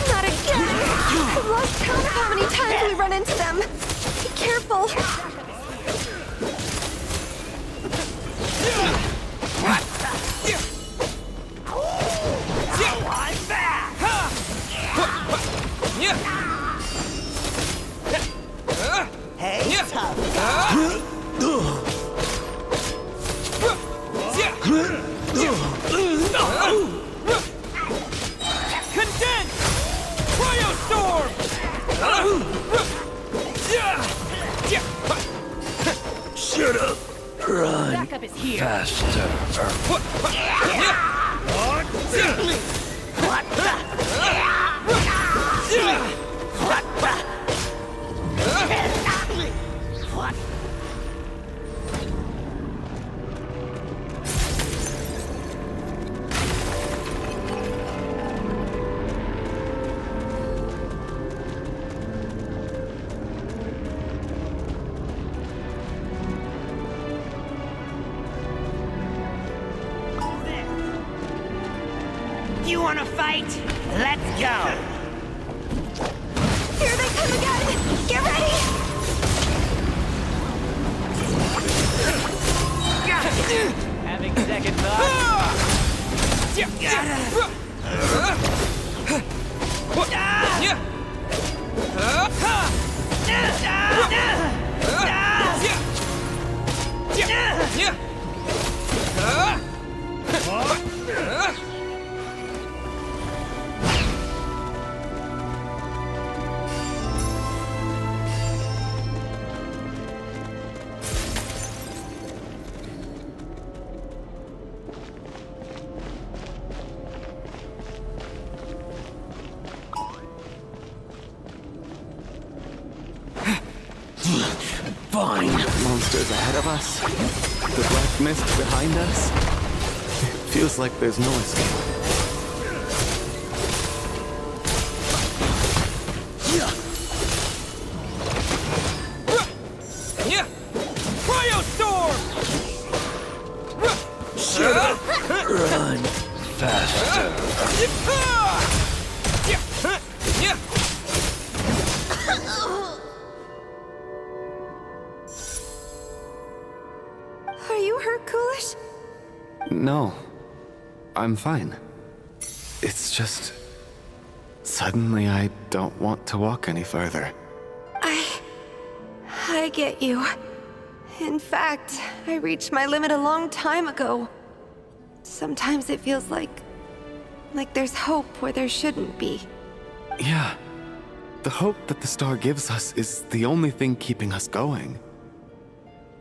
Not again! I've lost count of how many times we run into them. Be careful. Hey, tough. Condense! Cryostorm! Shut up! Run. Backup is here. Faster. You wanna fight? Let's go! Here they come again! Get ready! Having second thoughts? Fine. Monsters ahead of us. The black mist behind us. It feels like there's no escape. Cryostorm! Run faster. Are you hurt, Coolish? No. I'm fine. It's just... Suddenly I don't want to walk any further. I get you. In fact, I reached my limit a long time ago. Sometimes it feels like there's hope where there shouldn't be. Yeah. The hope that the star gives us is the only thing keeping us going.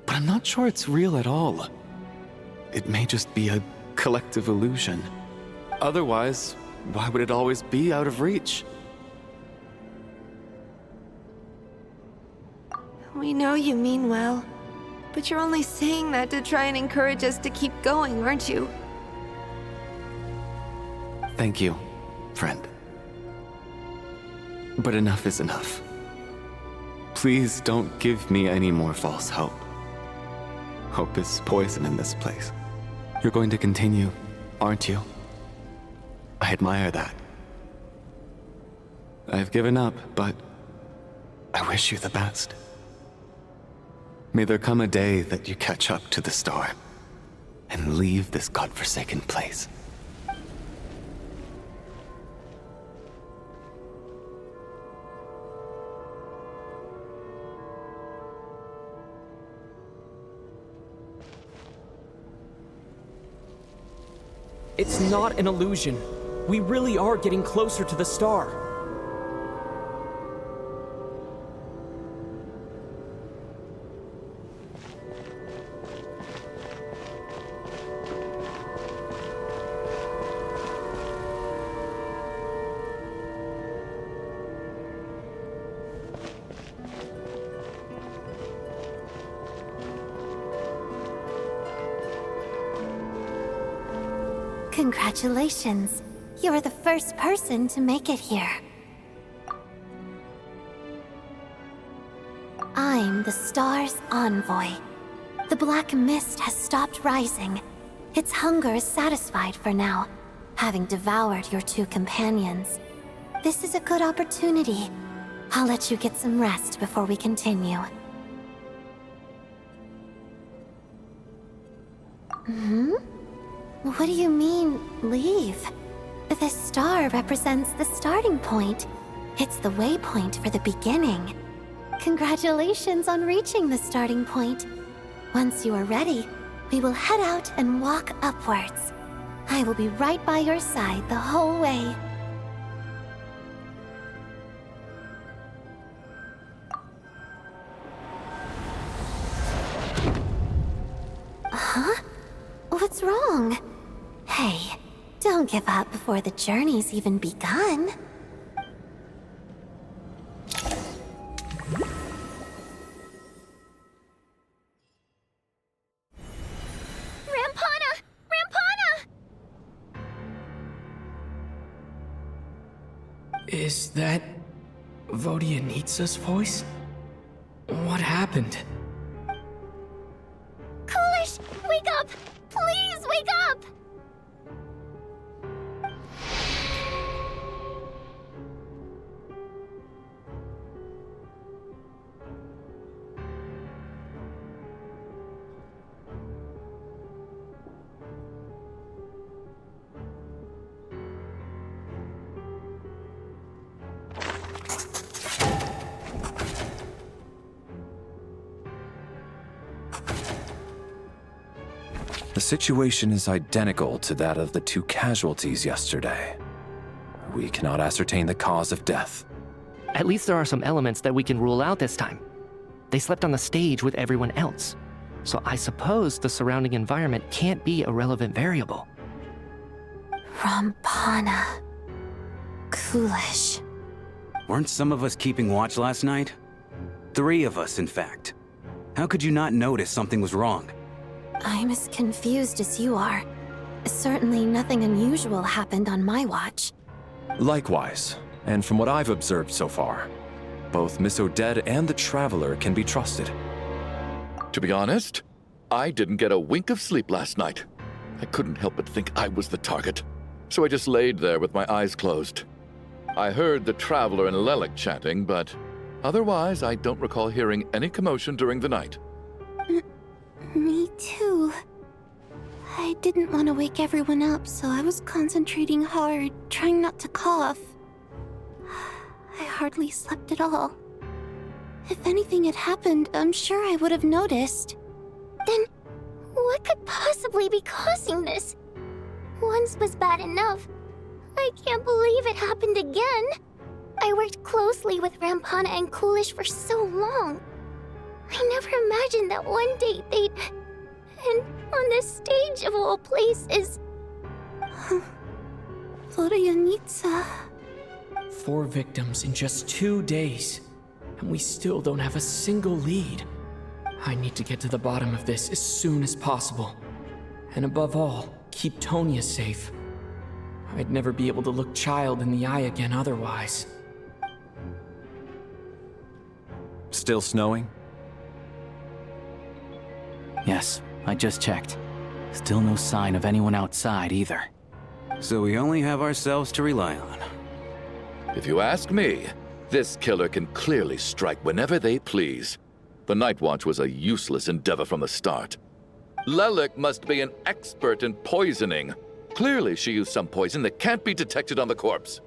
But I'm not sure it's real at all. It may just be a collective illusion. Otherwise, why would it always be out of reach? We know you mean well, but you're only saying that to try and encourage us to keep going, aren't you? Thank you, friend. But enough is enough. Please don't give me any more false hope. Hope is poison in this place. You're going to continue, aren't you? I admire that. I've given up, but I wish you the best. May there come a day that you catch up to the star and leave this godforsaken place. It's not an illusion. We really are getting closer to the star. Congratulations. You're the first person to make it here. I'm the star's envoy. The black mist has stopped rising. Its hunger is satisfied for now, having devoured your two companions. This is a good opportunity. I'll let you get some rest before we continue. What do you mean, leave? The star represents the starting point. It's the waypoint for the beginning. Congratulations on reaching the starting point. Once you are ready, we will head out and walk upwards. I will be right by your side the whole way. Huh? What's wrong? Hey, don't give up before the journey's even begun. Rampana! Rampana! Is that Vodyanitsa's voice? What happened? Coolish, wake up! Please wake up! The situation is identical to that of the two casualties yesterday. We cannot ascertain the cause of death. At least there are some elements that we can rule out this time. They slept on the stage with everyone else, so I suppose the surrounding environment can't be a relevant variable. Rampana. Coolish. Weren't some of us keeping watch last night? 3 of us, in fact. How could you not notice something was wrong? I'm as confused as you are. Certainly nothing unusual happened on my watch. Likewise, and from what I've observed so far, both Miss Odette and the Traveler can be trusted. To be honest, I didn't get a wink of sleep last night. I couldn't help but think I was the target, so I just laid there with my eyes closed. I heard the Traveler and Lelik chatting, but otherwise I don't recall hearing any commotion during the night. Me too. I didn't want to wake everyone up, so I was concentrating hard, trying not to cough. I hardly slept at all. If anything had happened, I'm sure I would have noticed. Then, what could possibly be causing this? Once was bad enough. I can't believe it happened again. I worked closely with Rampana and Coolish for so long. I never imagined that one day they'd... And on the stage of all places... Vodyanitsa... 4 victims in just 2 days, and we still don't have a single lead. I need to get to the bottom of this as soon as possible. And above all, keep Tonya safe. I'd never be able to look Child in the eye again otherwise. Still snowing? Yes, I just checked. Still no sign of anyone outside either. So we only have ourselves to rely on. If you ask me, this killer can clearly strike whenever they please. The Night Watch was a useless endeavor from the start. Lelik must be an expert in poisoning. Clearly she used some poison that can't be detected on the corpse.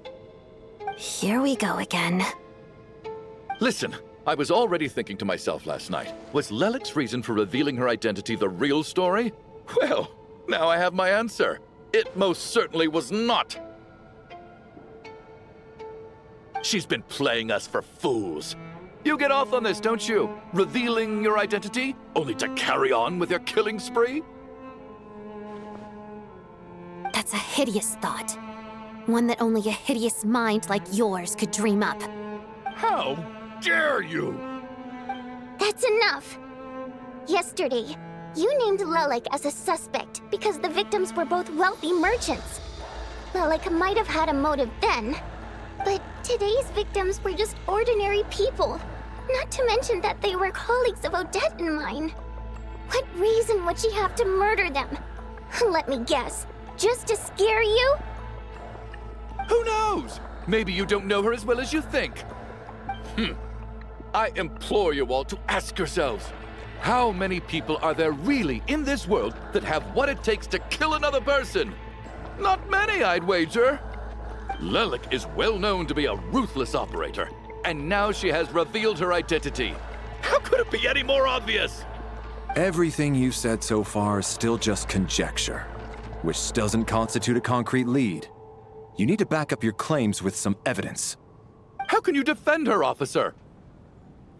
Here we go again. Listen, I was already thinking to myself last night, was Lelik's reason for revealing her identity the real story? Well, now I have my answer. It most certainly was not. She's been playing us for fools. You get off on this, don't you? Revealing your identity, only to carry on with your killing spree? That's a hideous thought. One that only a hideous mind like yours could dream up. How dare you? That's enough! Yesterday, You named Lelik as a suspect because the victims were both wealthy merchants. Lelik might have had a motive then, but today's victims were just ordinary people. Not to mention that they were colleagues of Odette and mine. What reason would she have to murder them? Let me guess. Just to scare you? Who knows? Maybe you don't know her as well as you think. I implore you all to ask yourselves, how many people are there really in this world that have what it takes to kill another person? Not many, I'd wager. Lelik is well known to be a ruthless operator, and now she has revealed her identity. How could it be any more obvious? Everything you've said so far is still just conjecture, which doesn't constitute a concrete lead. You need to back up your claims with some evidence. How can you defend her, officer?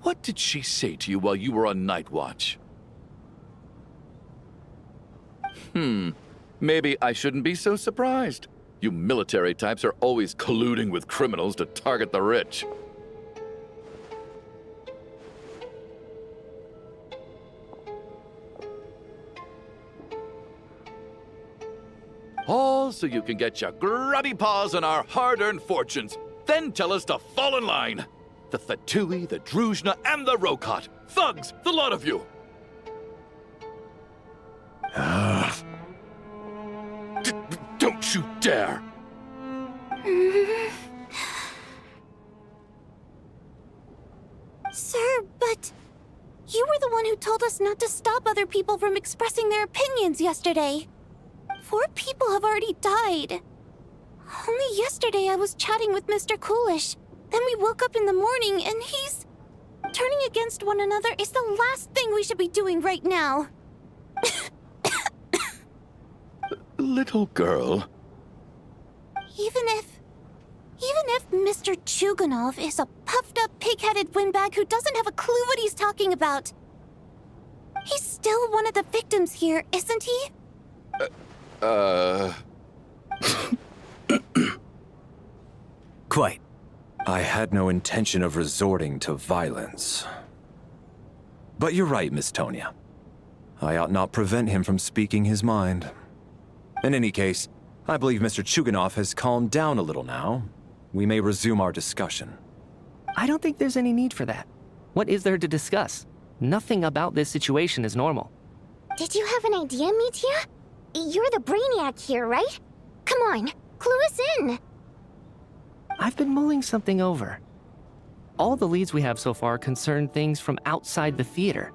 What did she say to you while you were on night watch? Maybe I shouldn't be so surprised. You military types are always colluding with criminals to target the rich. All so you can get your grubby paws on our hard-earned fortunes, then tell us to fall in line. The Fatui, the Druzhna, and the Rokot. Thugs, the lot of you! Don't you dare! Sir, but you were the one who told us not to stop other people from expressing their opinions yesterday. 4 people have already died. Only yesterday I was chatting with Mr. Coolish. Then we woke up in the morning and he's... Turning against one another is the last thing we should be doing right now. Little girl. Even if Mr. Chuganov is a puffed-up, pig-headed windbag who doesn't have a clue what he's talking about, he's still one of the victims here, isn't he? Quite. I had no intention of resorting to violence. But you're right, Miss Tonia. I ought not prevent him from speaking his mind. In any case, I believe Mr. Chuganov has calmed down a little now. We may resume our discussion. I don't think there's any need for that. What is there to discuss? Nothing about this situation is normal. Did you have an idea, Mitya? You're the brainiac here, right? Come on, clue us in. I've been mulling something over. All the leads we have so far concern things from outside the theater.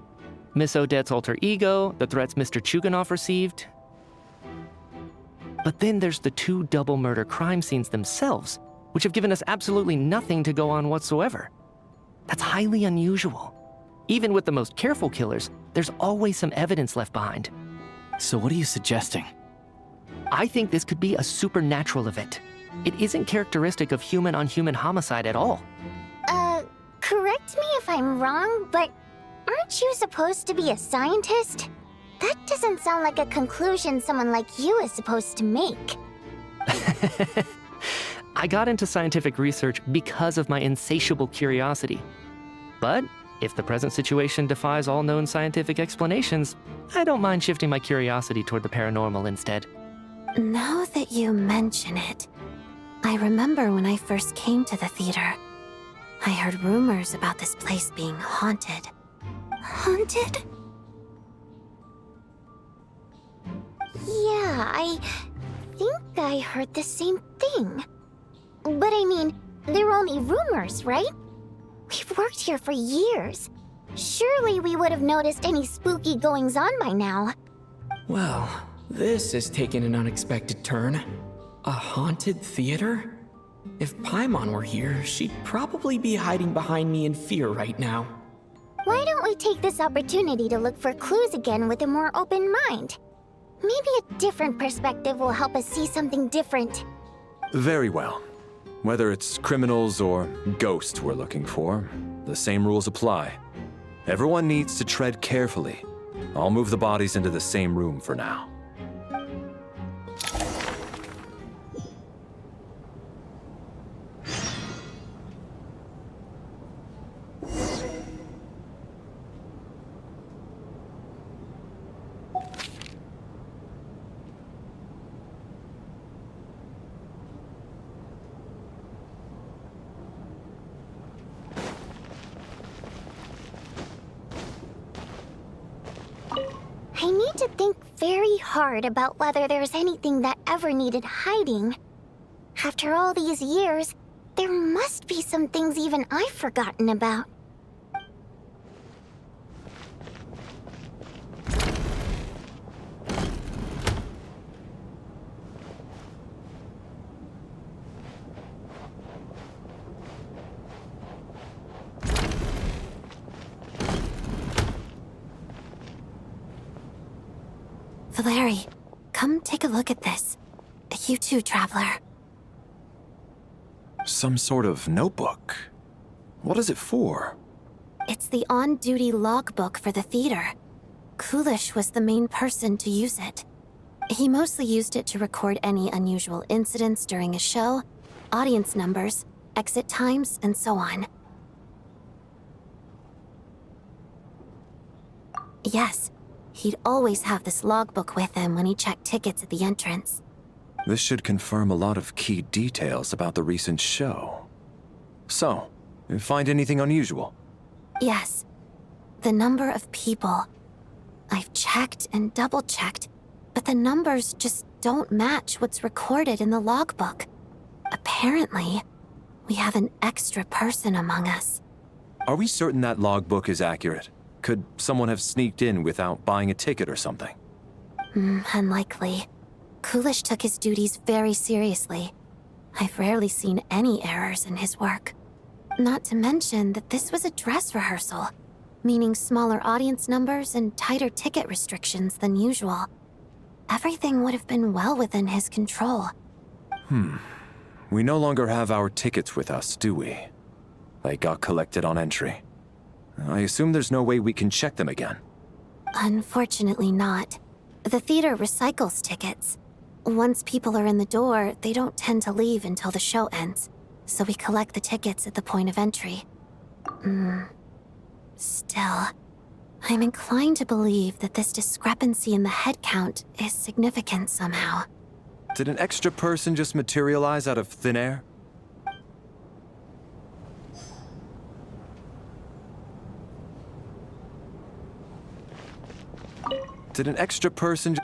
Miss Odette's alter ego, the threats Mr. Chuganov received. But then there's the 2 double murder crime scenes themselves, which have given us absolutely nothing to go on whatsoever. That's highly unusual. Even with the most careful killers, there's always some evidence left behind. So what are you suggesting? I think this could be a supernatural event. It isn't characteristic of human-on-human homicide at all. Correct me if I'm wrong, but aren't you supposed to be a scientist? That doesn't sound like a conclusion someone like you is supposed to make. I got into scientific research because of my insatiable curiosity. But if the present situation defies all known scientific explanations, I don't mind shifting my curiosity toward the paranormal instead. Now that you mention it, I remember when I first came to the theater. I heard rumors about this place being haunted. Haunted? Yeah, I think I heard the same thing. But I mean, they're only rumors, right? We've worked here for years. Surely we would have noticed any spooky goings-on by now. Well, this has taken an unexpected turn. A haunted theater? If Paimon were here, she'd probably be hiding behind me in fear right now. Why don't we take this opportunity to look for clues again with a more open mind? Maybe a different perspective will help us see something different. Very well. Whether it's criminals or ghosts we're looking for, the same rules apply. Everyone needs to tread carefully. I'll move the bodies into the same room for now. I need to think very hard about whether there's anything that ever needed hiding. After all these years, there must be some things even I've forgotten about. Valeri, come take a look at this. You too, Traveler. Some sort of notebook. What is it for? It's the on-duty logbook for the theater. Coolish was the main person to use it. He mostly used it to record any unusual incidents during a show, audience numbers, exit times, and so on. Yes, he'd always have this logbook with him when he checked tickets at the entrance. This should confirm a lot of key details about the recent show. So, you find anything unusual? Yes. The number of people. I've checked and double-checked, but the numbers just don't match what's recorded in the logbook. Apparently, we have an extra person among us. Are we certain that logbook is accurate? Could someone have sneaked in without buying a ticket or something? Unlikely. Coolish took his duties very seriously. I've rarely seen any errors in his work. Not to mention that this was a dress rehearsal, meaning smaller audience numbers and tighter ticket restrictions than usual. Everything would have been well within his control. We no longer have our tickets with us, do we? They got collected on entry. I assume there's no way we can check them again. Unfortunately not. The theater recycles tickets. Once people are in the door, they don't tend to leave until the show ends, so we collect the tickets at the point of entry. Still, I'm inclined to believe that this discrepancy in the head count is significant somehow. Did an extra person just materialize out of thin air? Did an extra person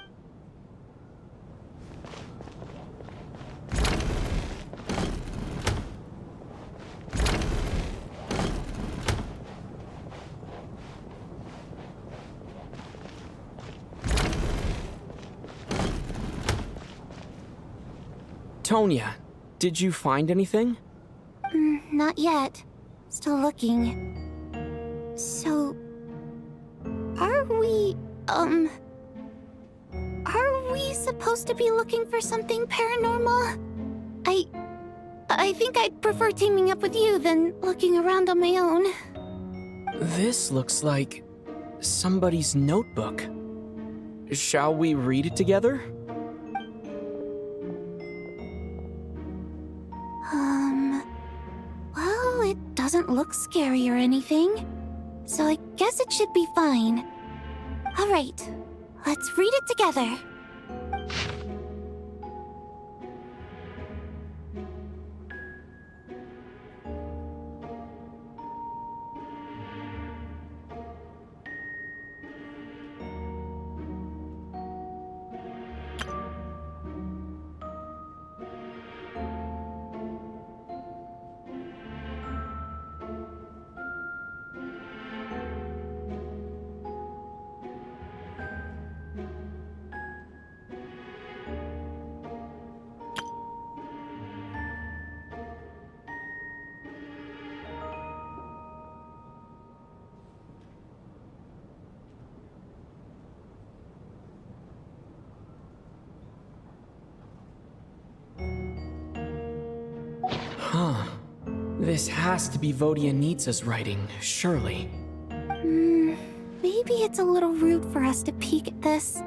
Tonya, did you find anything? Not yet. Still looking. So... Are we supposed to be looking for something paranormal? I think I'd prefer teaming up with you than looking around on my own. This looks like somebody's notebook. Shall we read it together? Well, it doesn't look scary or anything, so I guess it should be fine. All right, let's read it together. Huh. This has to be Vodyanitsa's writing, surely. Maybe it's a little rude for us to peek at this.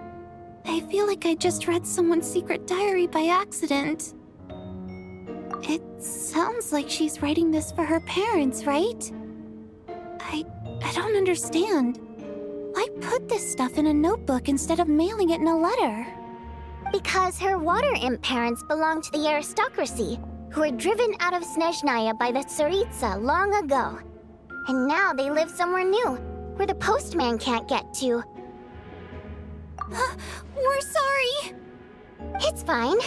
I feel like I just read someone's secret diary by accident. It sounds like she's writing this for her parents, right? I don't understand. Why put this stuff in a notebook instead of mailing it in a letter? Because her water imp parents belong to the aristocracy, who were driven out of СНЕЖНАЯ by the Tsaritsa long ago. And now they live somewhere new, where the postman can't get to. We're sorry. It's fine.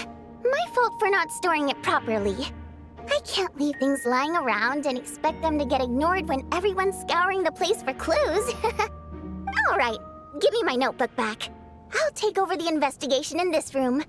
My fault for not storing it properly. I can't leave things lying around and expect them to get ignored when everyone's scouring the place for clues. All right, give me my notebook back. I'll take over the investigation in this room.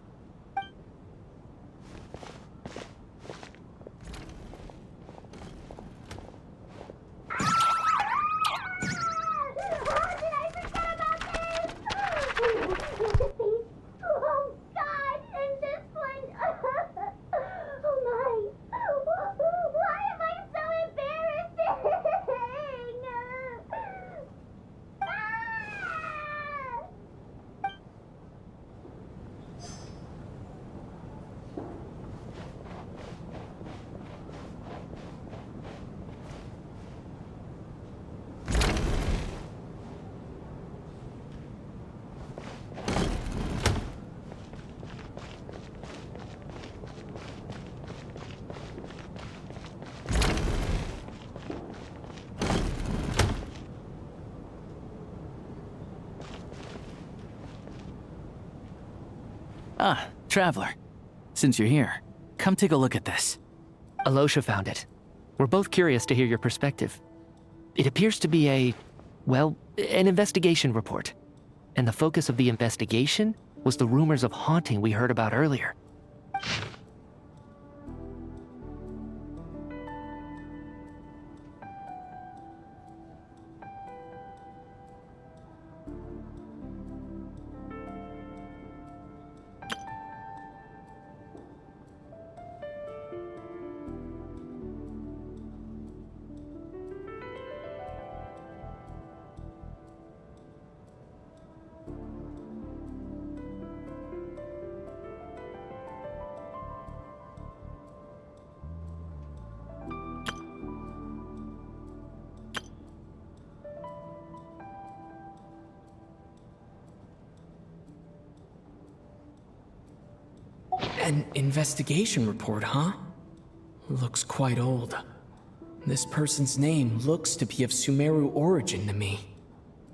Ah, Traveler. Since you're here, come take a look at this. Alosha found it. We're both curious to hear your perspective. It appears to be an investigation report. And the focus of the investigation was the rumors of haunting we heard about earlier. An investigation report, huh? Looks quite old. This person's name looks to be of Sumeru origin to me.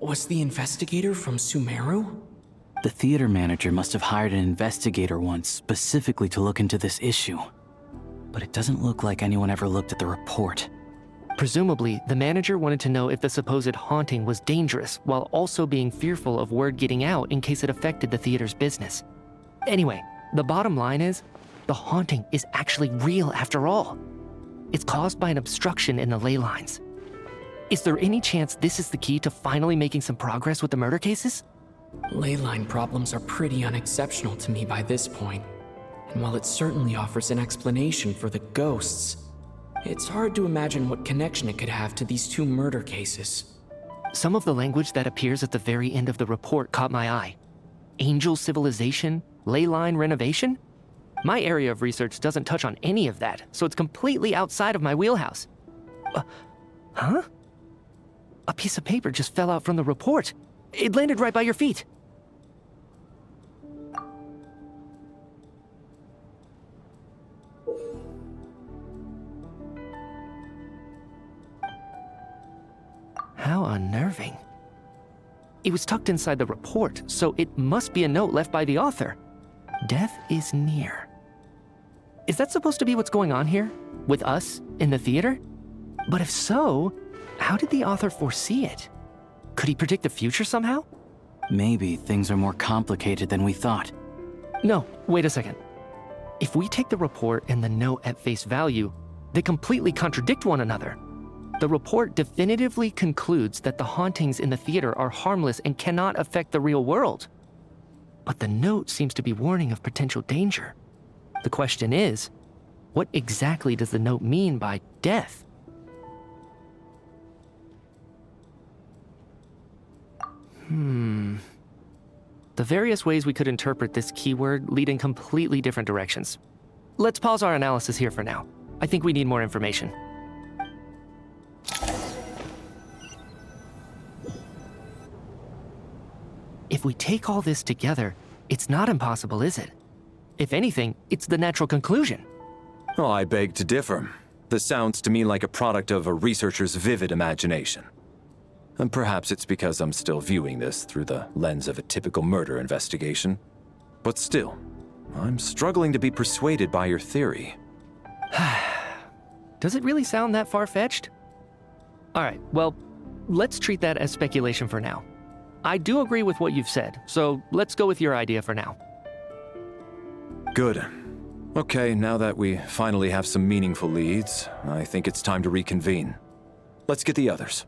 Was the investigator from Sumeru? The theater manager must have hired an investigator once specifically to look into this issue. But it doesn't look like anyone ever looked at the report. Presumably, the manager wanted to know if the supposed haunting was dangerous, while also being fearful of word getting out in case it affected the theater's business. Anyway, the bottom line is, the haunting is actually real after all. It's caused by an obstruction in the ley lines. Is there any chance this is the key to finally making some progress with the murder cases? Ley line problems are pretty unexceptional to me by this point. And while it certainly offers an explanation for the ghosts, it's hard to imagine what connection it could have to these two murder cases. Some of the language that appears at the very end of the report caught my eye. Angel civilization, ley line renovation? My area of research doesn't touch on any of that, so it's completely outside of my wheelhouse. Huh? A piece of paper just fell out from the report. It landed right by your feet. How unnerving. It was tucked inside the report, so it must be a note left by the author. Death is near. Is that supposed to be what's going on here? With us, in the theater? But if so, how did the author foresee it? Could he predict the future somehow? Maybe things are more complicated than we thought. No, wait a second. If we take the report and the note at face value, they completely contradict one another. The report definitively concludes that the hauntings in the theater are harmless and cannot affect the real world. But the note seems to be warning of potential danger. The question is, what exactly does the note mean by death? The various ways we could interpret this keyword lead in completely different directions. Let's pause our analysis here for now. I think we need more information. If we take all this together, it's not impossible, is it? If anything, it's the natural conclusion. Oh, I beg to differ. This sounds to me like a product of a researcher's vivid imagination. And perhaps it's because I'm still viewing this through the lens of a typical murder investigation. But still, I'm struggling to be persuaded by your theory. Does it really sound that far-fetched? Alright, well, let's treat that as speculation for now. I do agree with what you've said, so let's go with your idea for now. Good. Okay, now that we finally have some meaningful leads, I think it's time to reconvene. Let's get the others.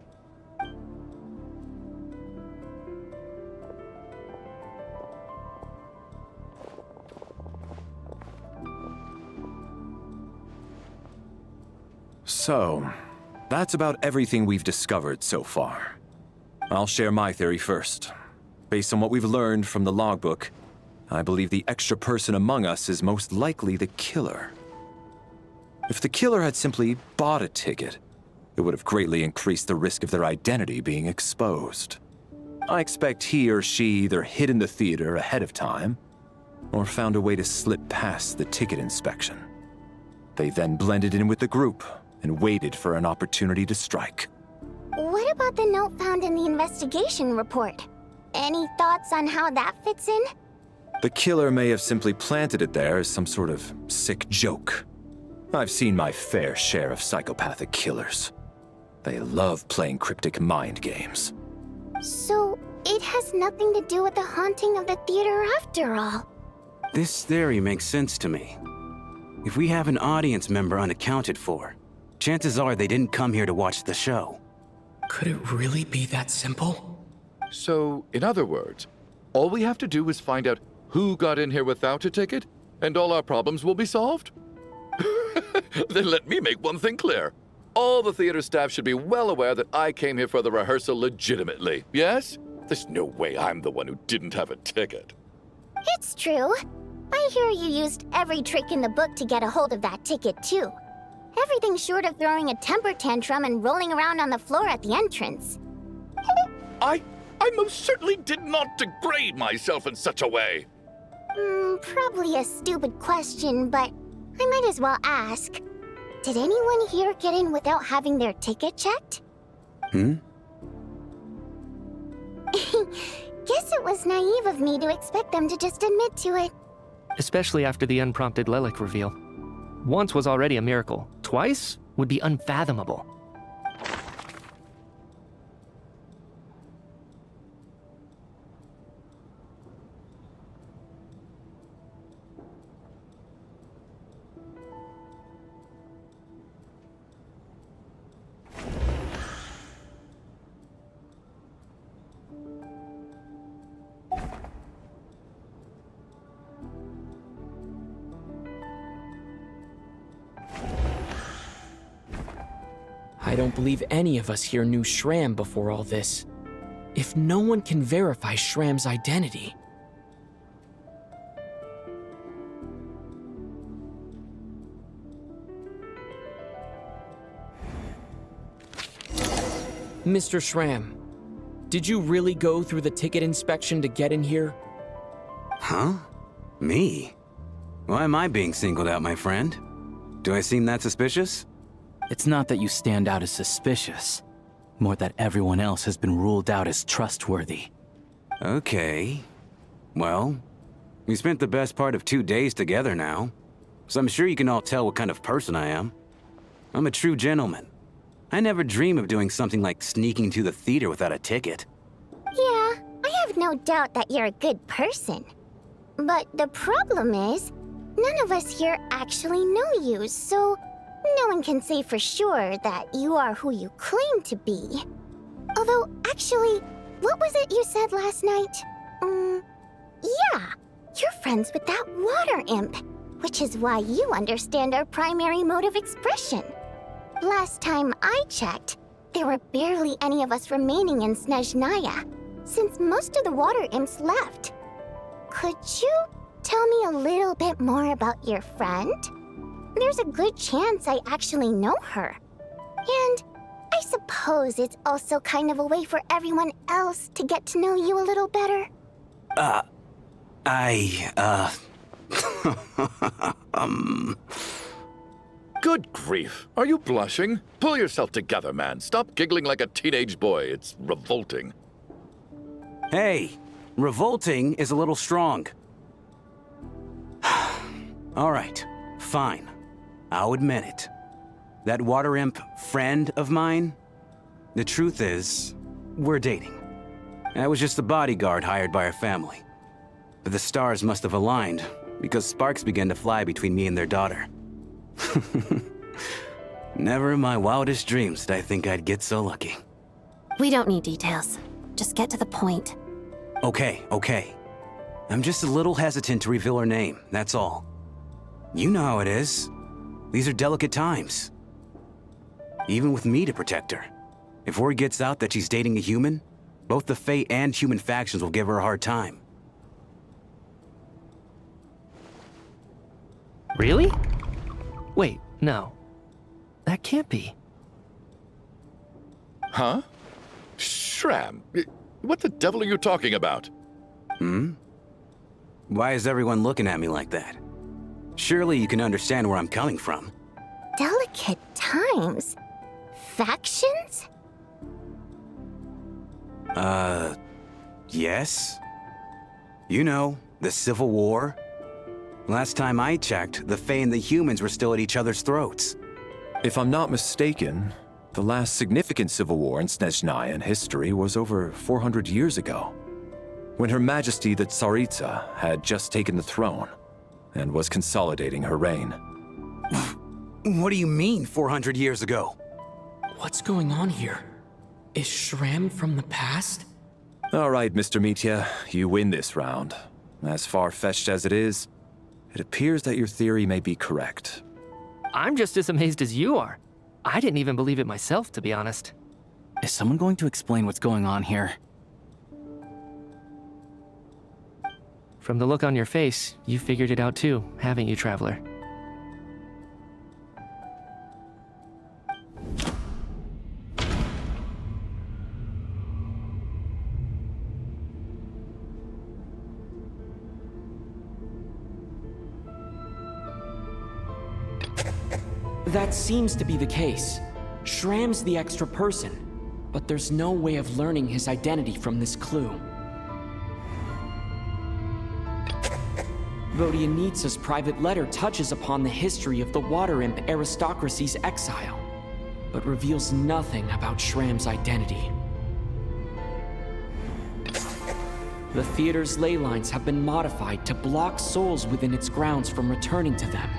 So, that's about everything we've discovered so far. I'll share my theory first. Based on what we've learned from the logbook, I believe the extra person among us is most likely the killer. If the killer had simply bought a ticket, it would have greatly increased the risk of their identity being exposed. I expect he or she either hid in the theater ahead of time, or found a way to slip past the ticket inspection. They then blended in with the group and waited for an opportunity to strike. What about the note found in the investigation report? Any thoughts on how that fits in? The killer may have simply planted it there as some sort of sick joke. I've seen my fair share of psychopathic killers. They love playing cryptic mind games. So, it has nothing to do with the haunting of the theater after all. This theory makes sense to me. If we have an audience member unaccounted for, chances are they didn't come here to watch the show. Could it really be that simple? So, in other words, all we have to do is find out who got in here without a ticket, and all our problems will be solved? Then let me make one thing clear. All the theater staff should be well aware that I came here for the rehearsal legitimately, yes? There's no way I'm the one who didn't have a ticket. It's true. I hear you used every trick in the book to get a hold of that ticket, too. Everything short of throwing a temper tantrum and rolling around on the floor at the entrance. I most certainly did not degrade myself in such a way. Probably a stupid question, but I might as well ask. Did anyone here get in without having their ticket checked? Hmm? Guess it was naive of me to expect them to just admit to it. Especially after the unprompted Lelik reveal. Once was already a miracle. Twice would be unfathomable. I don't believe any of us here knew Shram before all this. If no one can verify Shram's identity... Mr. Shram, did you really go through the ticket inspection to get in here? Huh? Me? Why am I being singled out, my friend? Do I seem that suspicious? It's not that you stand out as suspicious, more that everyone else has been ruled out as trustworthy. Okay. Well, we spent the best part of 2 days together now, so I'm sure you can all tell what kind of person I am. I'm a true gentleman. I never dream of doing something like sneaking to the theater without a ticket. Yeah, I have no doubt that you're a good person. But the problem is, none of us here actually know you, so no one can say for sure that you are who you claim to be. Although, actually, what was it you said last night? Yeah, you're friends with that water imp, which is why you understand our primary mode of expression. Last time I checked, there were barely any of us remaining in СНЕЖНАЯ, since most of the water imps left. Could you tell me a little bit more about your friend? There's a good chance I actually know her. And I suppose it's also kind of a way for everyone else to get to know you a little better. Good grief. Are you blushing? Pull yourself together, man. Stop giggling like a teenage boy. It's revolting. Hey, revolting is a little strong. All right, fine. I'll admit it. That water imp friend of mine, the truth is, we're dating. I was just a bodyguard hired by our family. But the stars must have aligned because sparks began to fly between me and their daughter. Never in my wildest dreams did I think I'd get so lucky. We don't need details. Just get to the point. Okay. I'm just a little hesitant to reveal her name, that's all. You know how it is. These are delicate times. Even with me to protect her. If word gets out that she's dating a human, both the Fae and human factions will give her a hard time. Really? Wait, no. That can't be. Huh? Shram, what the devil are you talking about? Why is everyone looking at me like that? Surely you can understand where I'm coming from. Delicate times? Factions? Yes? You know, the Civil War? Last time I checked, the Fae and the humans were still at each other's throats. If I'm not mistaken, the last significant civil war in СНЕЖНАЯ history was over 400 years ago, when Her Majesty the Tsaritsa had just taken the throne and was consolidating her reign. What do you mean, 400 years ago? What's going on here? Is Shram from the past? All right, Mr. Mitya, you win this round. As far-fetched as it is, it appears that your theory may be correct. I'm just as amazed as you are. I didn't even believe it myself, to be honest. Is someone going to explain what's going on here? From the look on your face, you figured it out too, haven't you, Traveler? That seems to be the case. Shram's the extra person, but there's no way of learning his identity from this clue. Vodyanitsa's private letter touches upon the history of the Water Imp aristocracy's exile, but reveals nothing about Shram's identity. The theater's ley lines have been modified to block souls within its grounds from returning to them.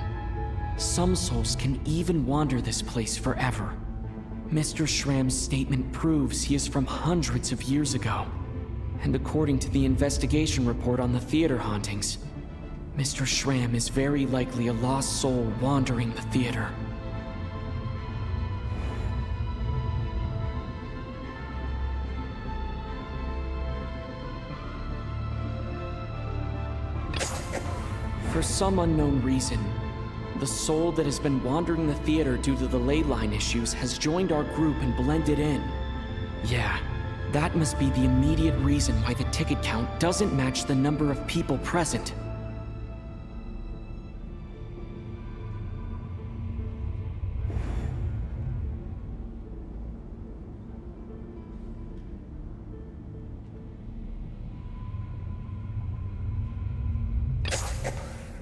Some souls can even wander this place forever. Mr. Shram's statement proves he is from hundreds of years ago. And according to the investigation report on the theater hauntings, Mr. Shram is very likely a lost soul wandering the theater. For some unknown reason, the soul that has been wandering the theater due to the ley line issues has joined our group and blended in. Yeah, that must be the immediate reason why the ticket count doesn't match the number of people present.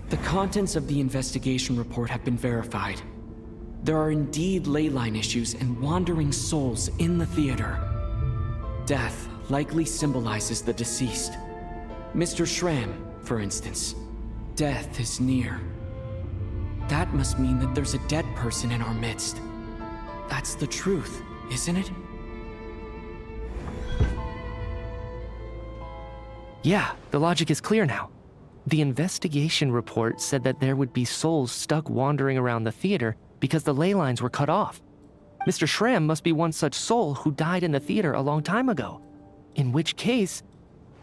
The contents of the investigation report have been verified. There are indeed ley line issues and wandering souls in the theater. Death likely symbolizes the deceased. Mr. Shram, for instance. Death is near. That must mean that there's a dead person in our midst. That's the truth, isn't it? Yeah, the logic is clear now. The investigation report said that there would be souls stuck wandering around the theater because the ley lines were cut off. Mr. Shram must be one such soul who died in the theater a long time ago. In which case,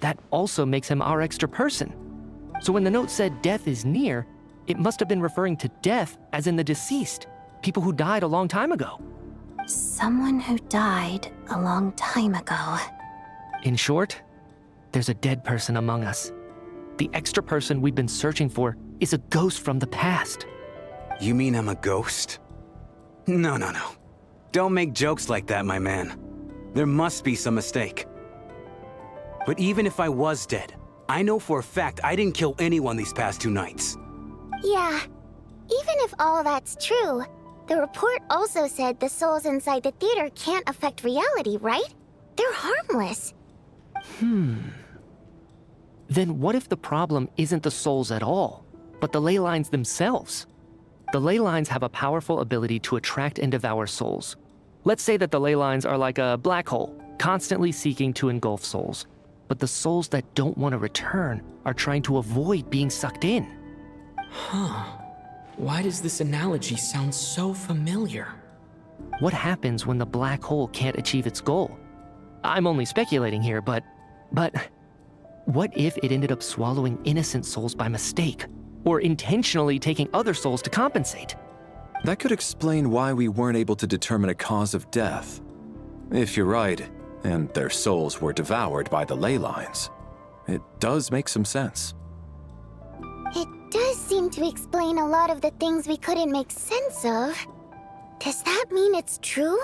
that also makes him our extra person. So when the note said death is near, it must have been referring to death as in the deceased, people who died a long time ago. Someone who died a long time ago. In short, there's a dead person among us. The extra person we've been searching for is a ghost from the past. You mean I'm a ghost? No. Don't make jokes like that, my man. There must be some mistake. But even if I was dead, I know for a fact I didn't kill anyone these past 2 nights. Yeah, even if all that's true, the report also said the souls inside the theater can't affect reality, right? They're harmless. Then what if the problem isn't the souls at all, but the ley lines themselves? The ley lines have a powerful ability to attract and devour souls. Let's say that the ley lines are like a black hole, constantly seeking to engulf souls. But the souls that don't want to return are trying to avoid being sucked in. Huh. Why does this analogy sound so familiar? What happens when the black hole can't achieve its goal? I'm only speculating here, but what if it ended up swallowing innocent souls by mistake, or intentionally taking other souls to compensate? That could explain why we weren't able to determine a cause of death. If you're right, and their souls were devoured by the ley lines, it does make some sense. It does seem to explain a lot of the things we couldn't make sense of. Does that mean it's true?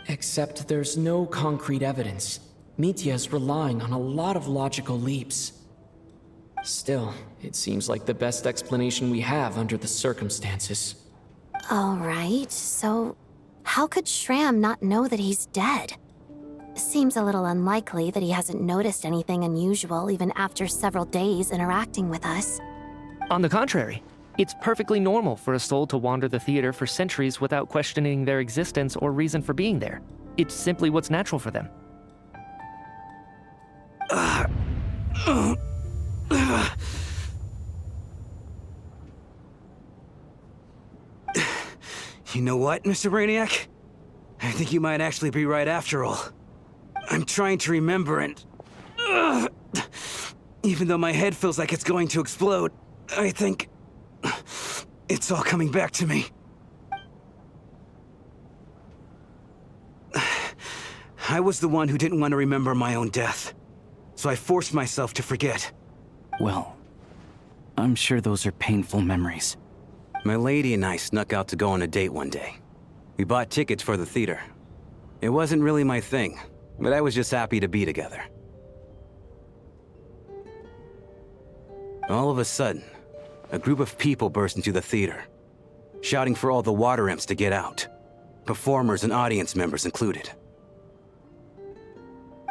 Except there's no concrete evidence. Mitya's relying on a lot of logical leaps. Still, it seems like the best explanation we have under the circumstances. All right, so how could Shram not know that he's dead? Seems a little unlikely that he hasn't noticed anything unusual even after several days interacting with us. On the contrary, it's perfectly normal for a soul to wander the theater for centuries without questioning their existence or reason for being there. It's simply what's natural for them. You know what, Mr. Brainiac? I think you might actually be right after all. I'm trying to remember and... even though my head feels like it's going to explode, I think... it's all coming back to me. I was the one who didn't want to remember my own death, so I forced myself to forget. Well, I'm sure those are painful memories. My lady and I snuck out to go on a date one day. We bought tickets for the theater. It wasn't really my thing, but I was just happy to be together. All of a sudden, a group of people burst into the theater, shouting for all the water imps to get out, performers and audience members included.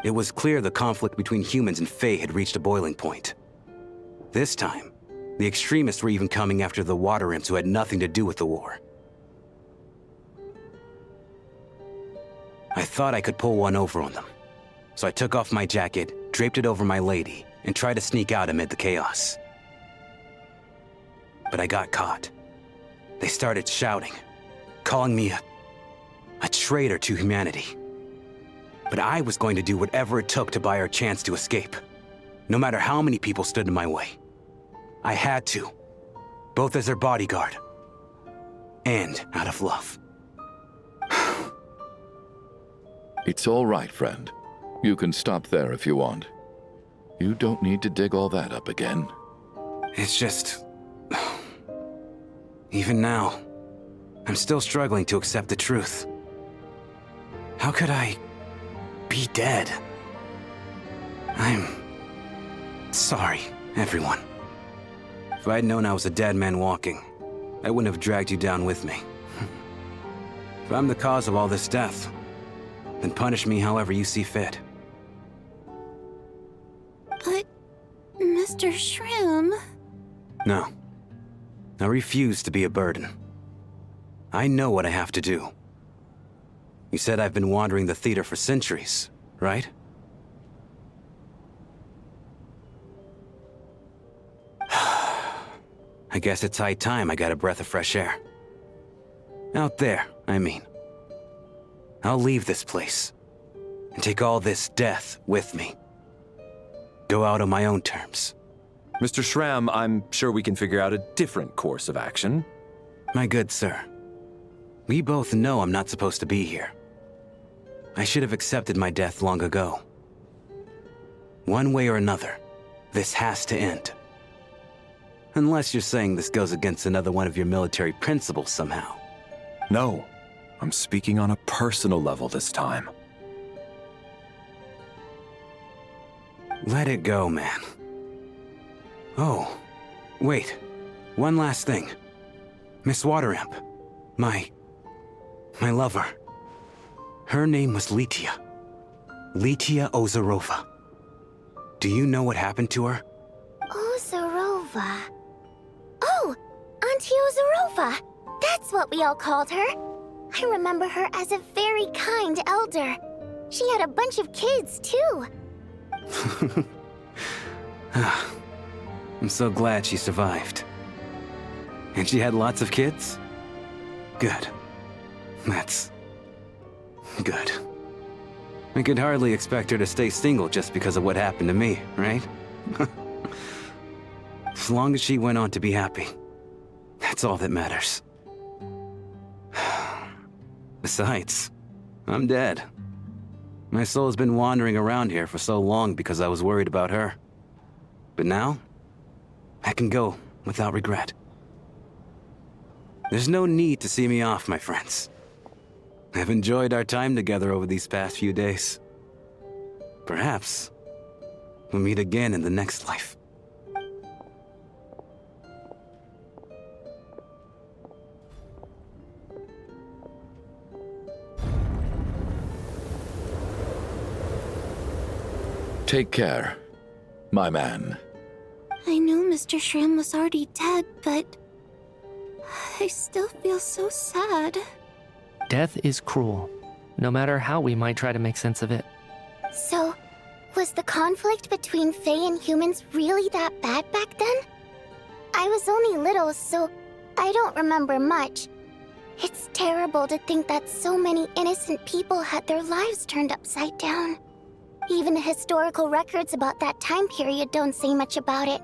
It was clear the conflict between humans and Fae had reached a boiling point. This time, the extremists were even coming after the water imps who had nothing to do with the war. I thought I could pull one over on them, so I took off my jacket, draped it over my lady, and tried to sneak out amid the chaos. But I got caught. They started shouting, calling me a traitor to humanity. But I was going to do whatever it took to buy her a chance to escape, no matter how many people stood in my way. I had to, both as their bodyguard and out of love. It's all right, friend. You can stop there if you want. You don't need to dig all that up again. It's just... even now, I'm still struggling to accept the truth. How could I be dead? I'm sorry, everyone. If I'd known I was a dead man walking, I wouldn't have dragged you down with me. If I'm the cause of all this death, then punish me however you see fit. But, Mr. Shroom... No. I refuse to be a burden. I know what I have to do. You said I've been wandering the theater for centuries, right? I guess it's high time I got a breath of fresh air. Out there, I mean. I'll leave this place and take all this death with me. Go out on my own terms. Mr. Shram, I'm sure we can figure out a different course of action. My good sir, we both know I'm not supposed to be here. I should have accepted my death long ago. One way or another, this has to end. Unless you're saying this goes against another one of your military principles somehow. No, I'm speaking on a personal level this time. Let it go, man. Oh, wait. One last thing. Miss Wateramp. My lover. Her name was Litia. Litia Ozarova. Do you know what happened to her? Ozarova. Oh, Auntie Ozarova. That's what we all called her. I remember her as a very kind elder. She had a bunch of kids, too. I'm so glad she survived. And she had lots of kids? Good. That's good. I could hardly expect her to stay single just because of what happened to me, right? As long as she went on to be happy, that's all that matters. Besides, I'm dead. My soul's been wandering around here for so long because I was worried about her. But now, I can go without regret. There's no need to see me off, my friends. I've enjoyed our time together over these past few days. Perhaps we'll meet again in the next life. Take care, my man. I knew Mr. Shram was already dead, but I still feel so sad. Death is cruel, no matter how we might try to make sense of it. So, was the conflict between Fae and humans really that bad back then? I was only little, so I don't remember much. It's terrible to think that so many innocent people had their lives turned upside down. Even the historical records about that time period don't say much about it.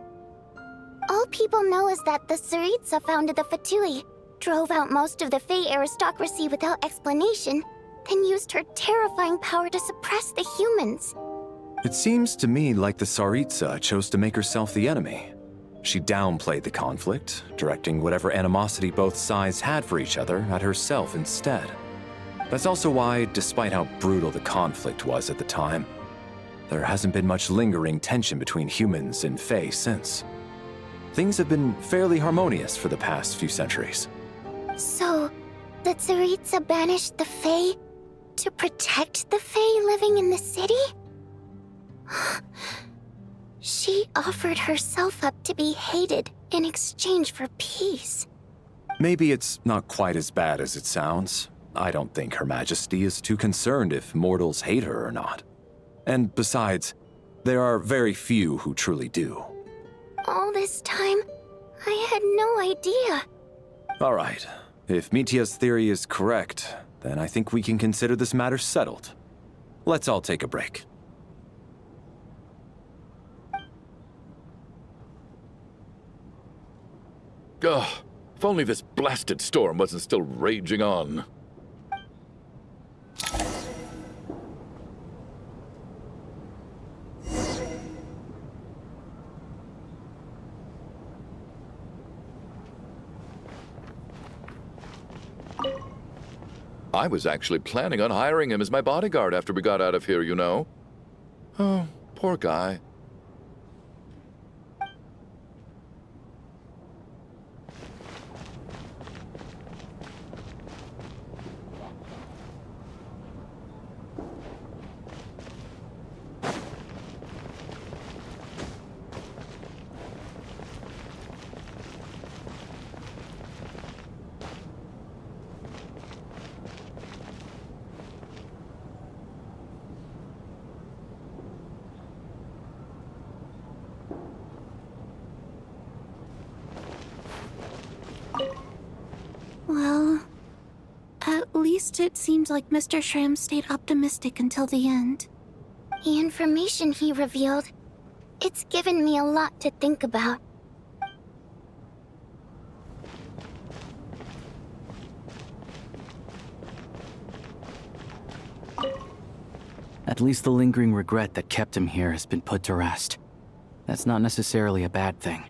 All people know is that the Tsaritsa founded the Fatui, drove out most of the Fae aristocracy without explanation, then used her terrifying power to suppress the humans. It seems to me like the Tsaritsa chose to make herself the enemy. She downplayed the conflict, directing whatever animosity both sides had for each other at herself instead. That's also why, despite how brutal the conflict was at the time, there hasn't been much lingering tension between humans and Fae since. Things have been fairly harmonious for the past few centuries. So, the Tsaritsa banished the Fae to protect the Fae living in the city? She offered herself up to be hated in exchange for peace. Maybe it's not quite as bad as it sounds. I don't think Her Majesty is too concerned if mortals hate her or not. And besides, there are very few who truly do. All this time, I had no idea. All right. If Mitia's theory is correct, then I think we can consider this matter settled. Let's all take a break. Ugh, if only this blasted storm wasn't still raging on. I was actually planning on hiring him as my bodyguard after we got out of here, you know. Oh, poor guy. Well, at least it seems like Mr. Shram stayed optimistic until the end. The information he revealed, it's given me a lot to think about. At least the lingering regret that kept him here has been put to rest. That's not necessarily a bad thing.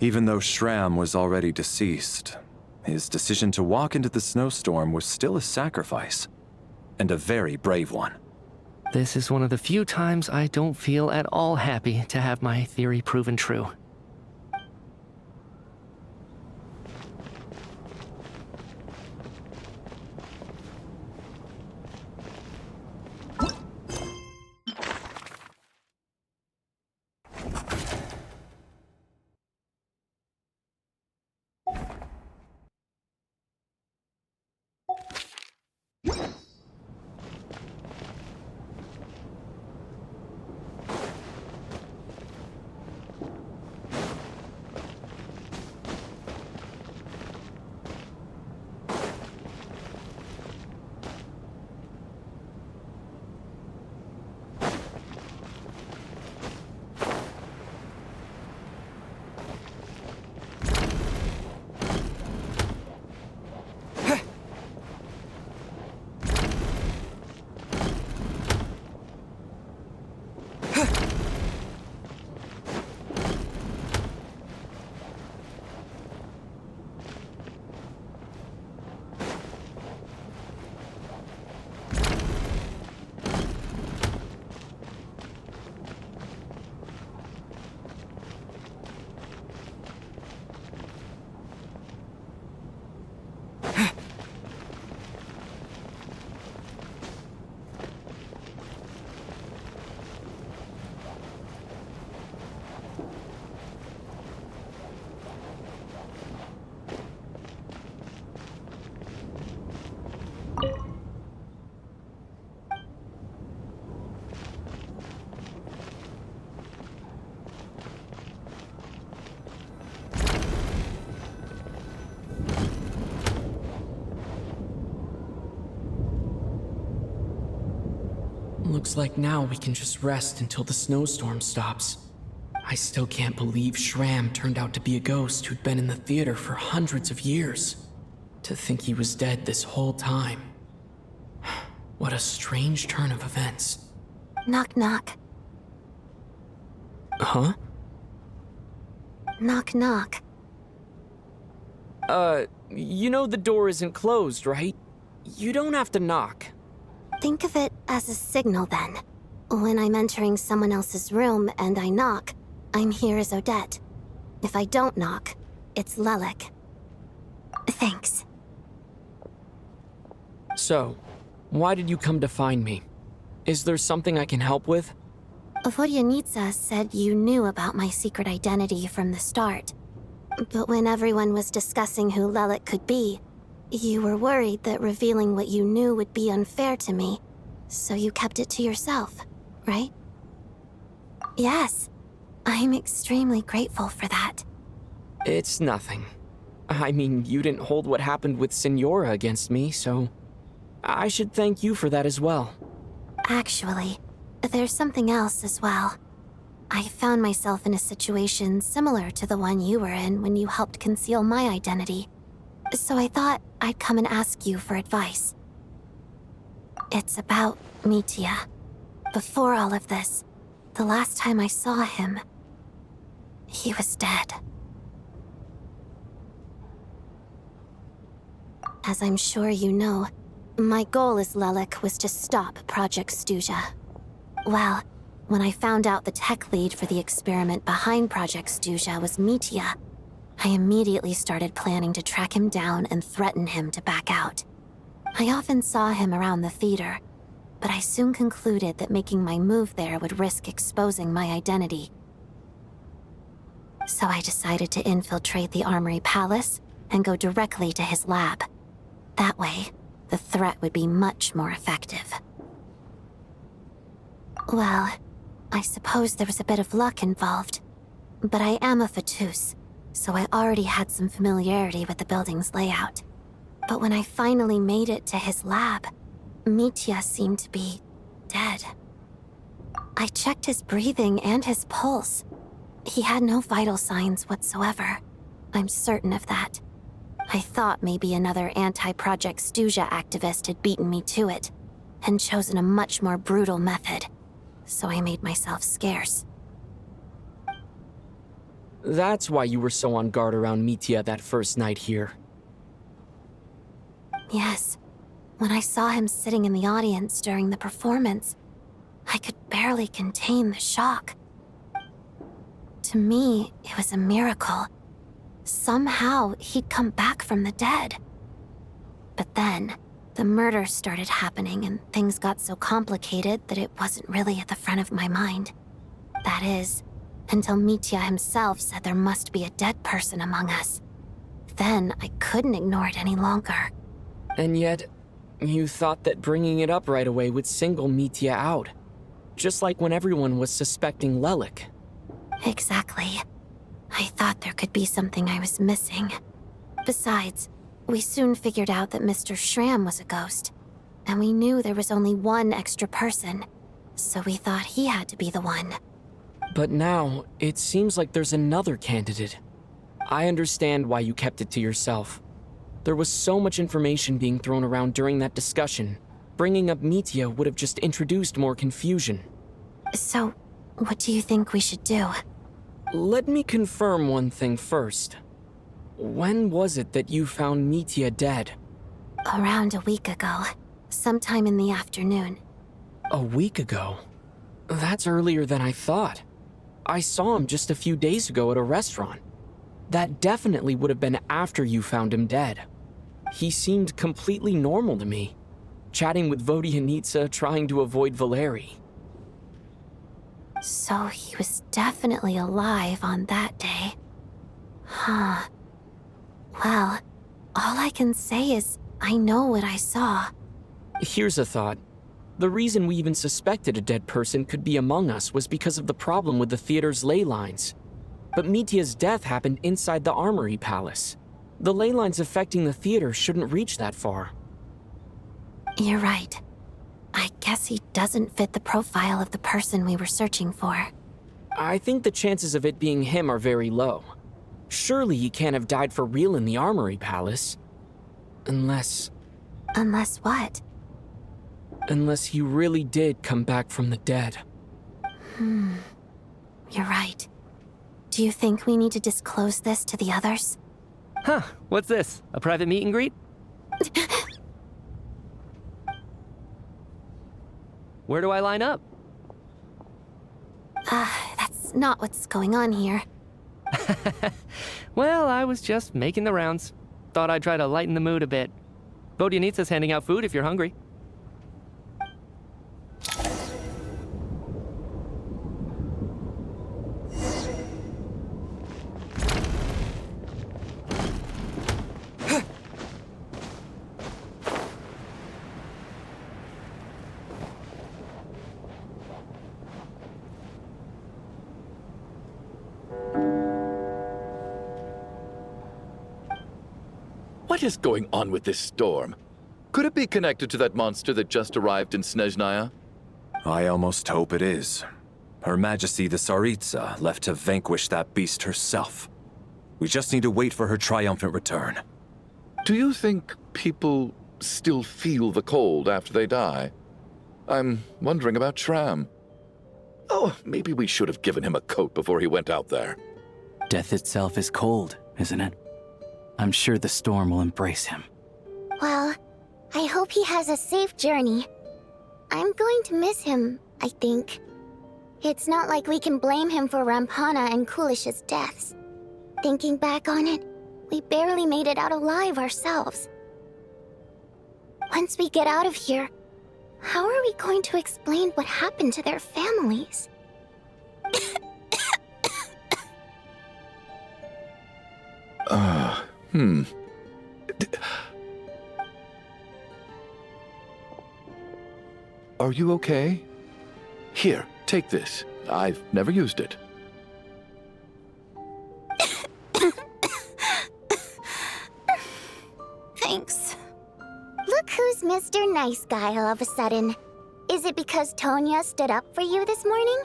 Even though Shram was already deceased, his decision to walk into the snowstorm was still a sacrifice, and a very brave one. This is one of the few times I don't feel at all happy to have my theory proven true. Looks like now we can just rest until the snowstorm stops. I still can't believe Shram turned out to be a ghost who'd been in the theater for hundreds of years. To think he was dead this whole time. What a strange turn of events. Knock knock. Huh? Knock knock. You know the door isn't closed, right? You don't have to knock. Think of it as a signal then. When I'm entering someone else's room and I knock, I'm here as Odette. If I don't knock, it's Lelik. Thanks. So, why did you come to find me? Is there something I can help with? Vodyanitsa said you knew about my secret identity from the start. But when everyone was discussing who Lelik could be, you were worried that revealing what you knew would be unfair to me, so you kept it to yourself, right? Yes, I'm extremely grateful for that. It's nothing. I mean, you didn't hold what happened with Signora against me, so I should thank you for that as well. Actually, there's something else as well. I found myself in a situation similar to the one you were in when you helped conceal my identity. So I thought I'd come and ask you for advice. It's about Mitya. Before all of this, the last time I saw him, he was dead. As I'm sure you know, my goal as Lelik was to stop Project Stuja. Well, when I found out the tech lead for the experiment behind Project Stuja was Mitya, I immediately started planning to track him down and threaten him to back out. I often saw him around the theater, but I soon concluded that making my move there would risk exposing my identity. So I decided to infiltrate the Armory Palace and go directly to his lab. That way, the threat would be much more effective. Well, I suppose there was a bit of luck involved, but I am a Fatus, so I already had some familiarity with the building's layout. But when I finally made it to his lab, Mitya seemed to be dead. I checked his breathing and his pulse. He had no vital signs whatsoever. I'm certain of that. I thought maybe another anti-Project Stuja activist had beaten me to it, and chosen a much more brutal method, so I made myself scarce. That's why you were so on guard around Mitya that first night here. Yes. When I saw him sitting in the audience during the performance, I could barely contain the shock. To me, it was a miracle. Somehow, he'd come back from the dead. But then, the murders started happening and things got so complicated that it wasn't really at the front of my mind. That is, until Mitya himself said there must be a dead person among us. Then, I couldn't ignore it any longer. And yet, you thought that bringing it up right away would single Mitya out. Just like when everyone was suspecting Lelik. Exactly. I thought there could be something I was missing. Besides, we soon figured out that Mr. Schramm was a ghost. And we knew there was only one extra person. So we thought he had to be the one. But now, it seems like there's another candidate. I understand why you kept it to yourself. There was so much information being thrown around during that discussion. Bringing up Mitya would have just introduced more confusion. So, what do you think we should do? Let me confirm one thing first. When was it that you found Mitya dead? Around a week ago. Sometime in the afternoon. A week ago? That's earlier than I thought. I saw him just a few days ago at a restaurant. That definitely would have been after you found him dead. He seemed completely normal to me, chatting with Vodyanitsa, trying to avoid Valeri. So he was definitely alive on that day. Huh. Well, all I can say is I know what I saw. Here's a thought. The reason we even suspected a dead person could be among us was because of the problem with the theater's ley lines. But Mitya's death happened inside the Armory Palace. The ley lines affecting the theater shouldn't reach that far. You're right. I guess he doesn't fit the profile of the person we were searching for. I think the chances of it being him are very low. Surely he can't have died for real in the Armory Palace. Unless... Unless what? Unless he really did come back from the dead. You're right. Do you think we need to disclose this to the others? Huh, what's this? A private meet and greet? Where do I line up? That's not what's going on here. Well, I was just making the rounds. Thought I'd try to lighten the mood a bit. Vodyanitsa's handing out food if you're hungry. What is going on with this storm? Could it be connected to that monster that just arrived in СНЕЖНАЯ? I almost hope it is. Her Majesty the Tsaritsa left to vanquish that beast herself. We just need to wait for her triumphant return. Do you think people still feel the cold after they die? I'm wondering about Schramm. Oh, maybe we should have given him a coat before he went out there. Death itself is cold, isn't it? I'm sure the storm will embrace him. Well, I hope he has a safe journey. I'm going to miss him, I think. It's not like we can blame him for Rampana and Kulish's deaths. Thinking back on it, we barely made it out alive ourselves. Once we get out of here, how are we going to explain what happened to their families? Are you okay? Here, take this. I've never used it. Thanks. Look who's Mr. Nice Guy all of a sudden. Is it because Tonya stood up for you this morning?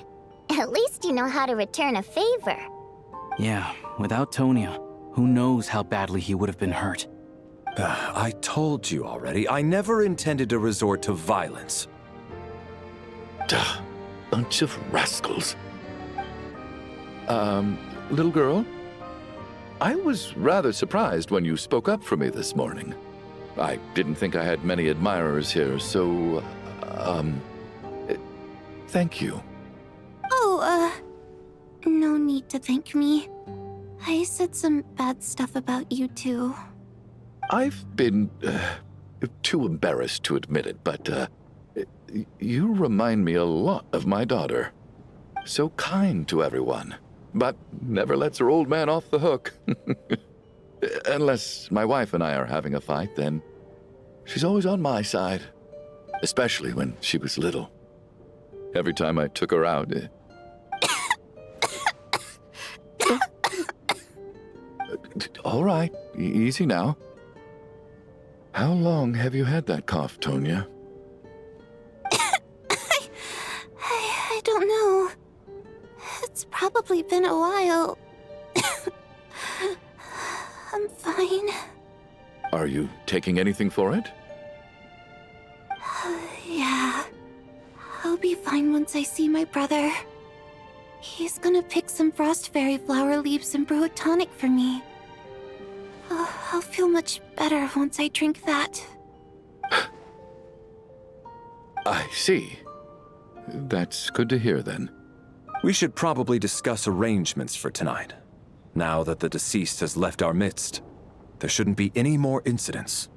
At least you know how to return a favor. Yeah, without Tonya, who knows how badly he would have been hurt. I told you already, I never intended to resort to violence. Duh, bunch of rascals. little girl? I was rather surprised when you spoke up for me this morning. I didn't think I had many admirers here, so, thank you. Oh, no need to thank me. I said some bad stuff about you too. I've been too embarrassed to admit it, but you remind me a lot of my daughter. So kind to everyone, but never lets her old man off the hook. Unless my wife and I are having a fight, then she's always on my side. Especially when she was little. Every time I took her out... All right, easy now. How long have you had that cough, Tonya? I don't know. It's probably been a while. I'm fine. Are you taking anything for it? Yeah. I'll be fine once I see my brother. He's gonna pick some frost fairy flower leaves and brew a tonic for me. I'll feel much better once I drink that. I see. That's good to hear, then. We should probably discuss arrangements for tonight. Now that the deceased has left our midst, there shouldn't be any more incidents.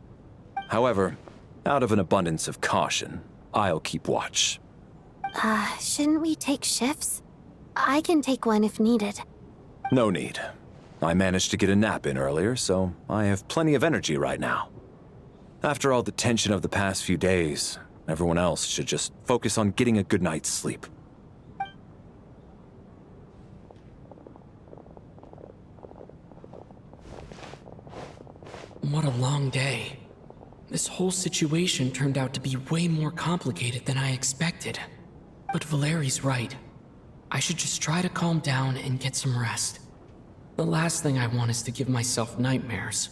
However, out of an abundance of caution, I'll keep watch. Shouldn't we take shifts? I can take one if needed. No need. I managed to get a nap in earlier, so I have plenty of energy right now. After all the tension of the past few days, everyone else should just focus on getting a good night's sleep. What a long day. This whole situation turned out to be way more complicated than I expected. But Valeri's right. I should just try to calm down and get some rest. The last thing I want is to give myself nightmares.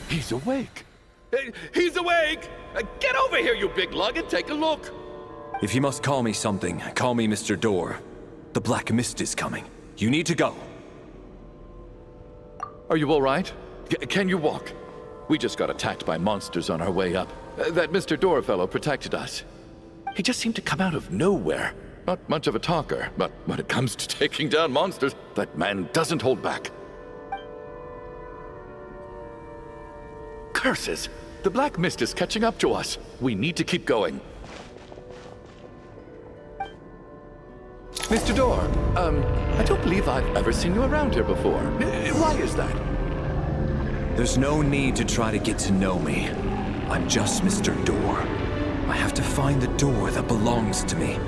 He's awake. He's awake! Get over here, you big lug, and take a look. If you must call me something, call me Mr. Door. The Black Mist is coming. You need to go. Are you all right? Can you walk? We just got attacked by monsters on our way up. That Mr. Door fellow protected us. He just seemed to come out of nowhere. Not much of a talker, but when it comes to taking down monsters, that man doesn't hold back. Curses! The Black Mist is catching up to us. We need to keep going. Mr. Door, I don't believe I've ever seen you around here before. Why is that? There's no need to try to get to know me. I'm just Mr. Door. I have to find the door that belongs to me.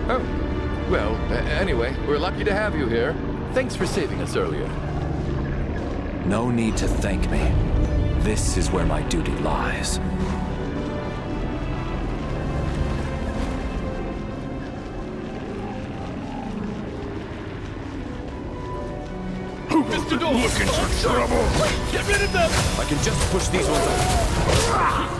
Oh, well, anyway, we're lucky to have you here. Thanks for saving us earlier. No need to thank me. This is where my duty lies. Mr. Door! Looking for trouble! Get rid of them! I can just push these ones up.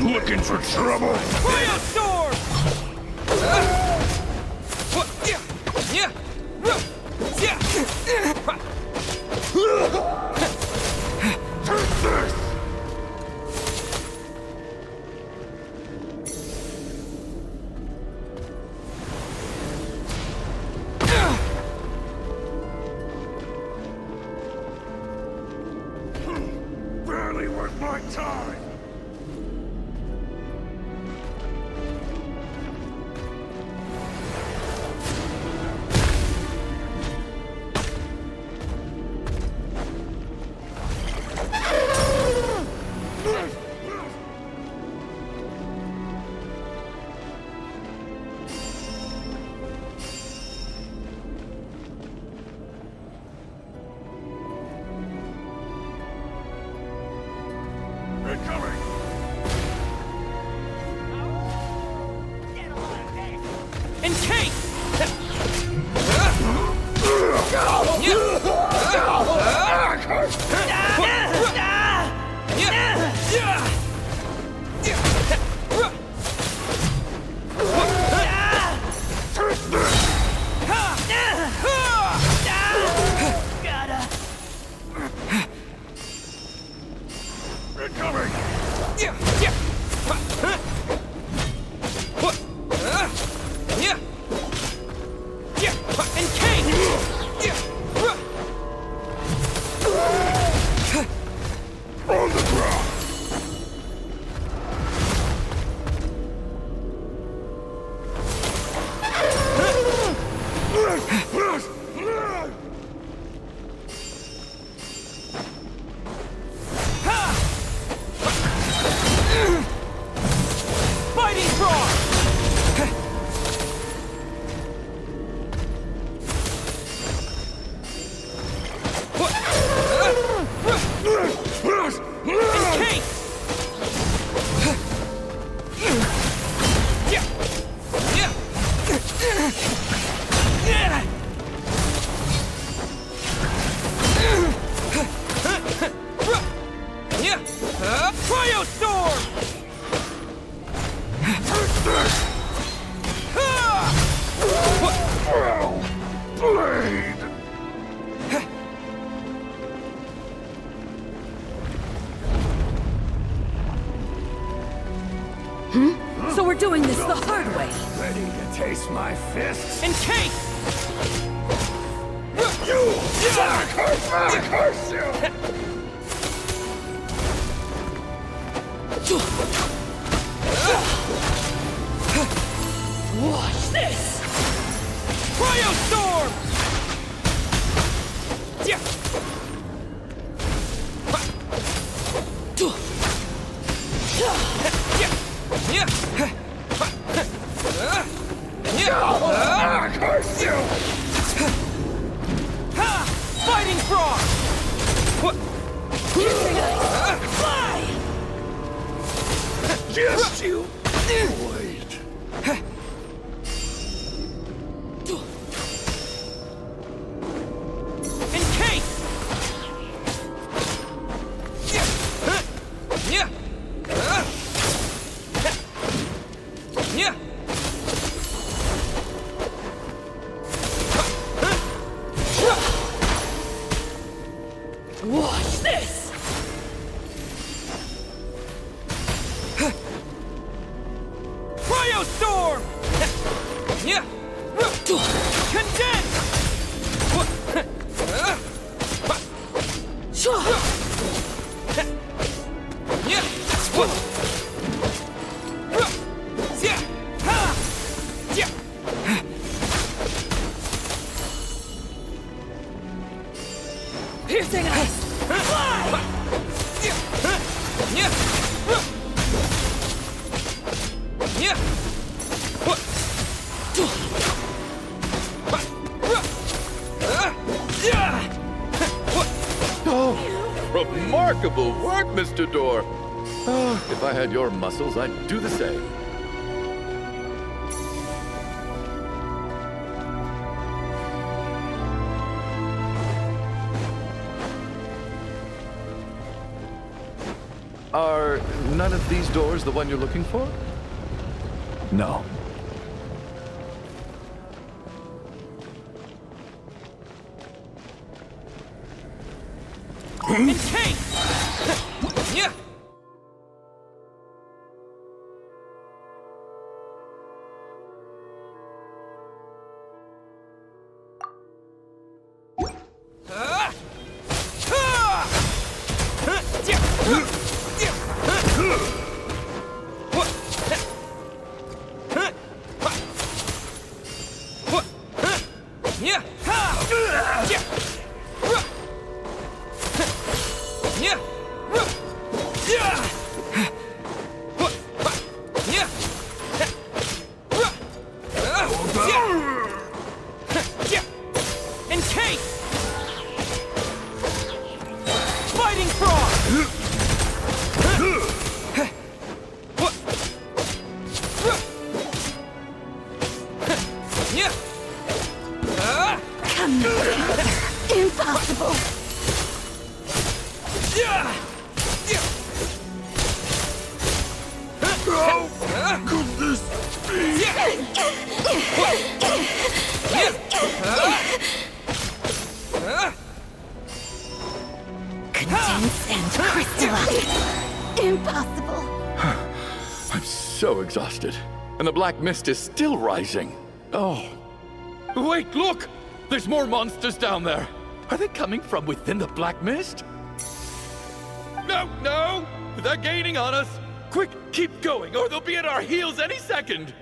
Looking for trouble? Fire storm! taste my fists? Encase! You! I curse you! Watch this! Cryostorm! Yeah. Curse you! Fighting frog! What? Fly! Just you wait. Encase! Yeah! Yeah! Watch this! Cryostorm! Yeah! Condense! Piercing ice! Fly! Oh, remarkable work, Mr. Door. Oh, if I had your muscles, I'd do the same. Are none of these doors the one you're looking for? No. Encase! Yeah! Impossible! How could this be? Condense and crystallize. Impossible! I'm so exhausted. And the black mist is still rising. Oh. Wait, look! There's more monsters down there. Are they coming from within the black mist? No, no! They're gaining on us! Quick, keep going, or they'll be at our heels any second!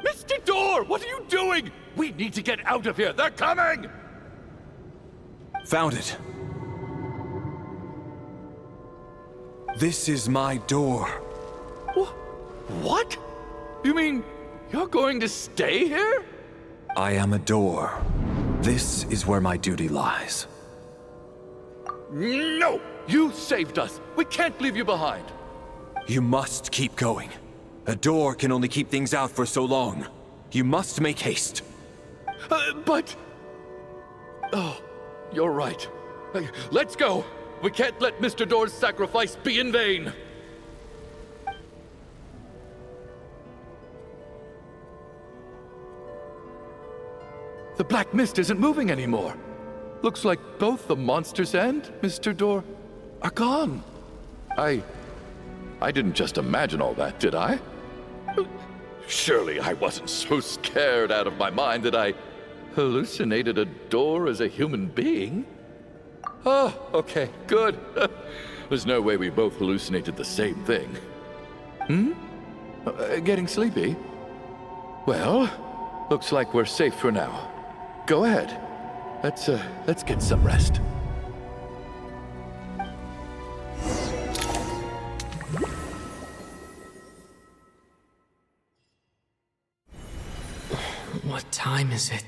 Mr. Door, what are you doing? We need to get out of here. They're coming! Found it. This is my door. What? You mean you're going to stay here? I am a door. This is where my duty lies. No! You saved us. We can't leave you behind. You must keep going. A door can only keep things out for so long. You must make haste. But... Oh, you're right. Let's go. We can't let Mr. Door's sacrifice be in vain. The black mist isn't moving anymore. Looks like both the monsters and Mr. Door are gone. I didn't just imagine all that, did I? Surely I wasn't so scared out of my mind that I hallucinated a door as a human being? Oh, okay, good. There's no way we both hallucinated the same thing. Getting sleepy? Well, looks like we're safe for now. Go ahead. Let's get some rest. What time is it?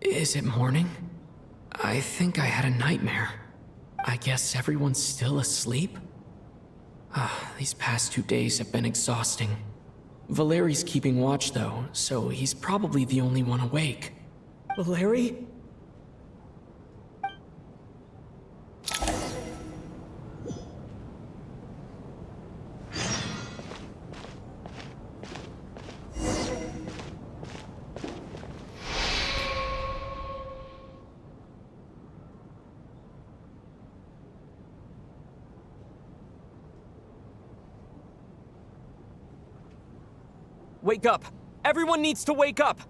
Is it morning? I think I had a nightmare. I guess everyone's still asleep? These past 2 days have been exhausting. Valeri's keeping watch though, so he's probably the only one awake. Valeri? Wake up! Everyone needs to wake up!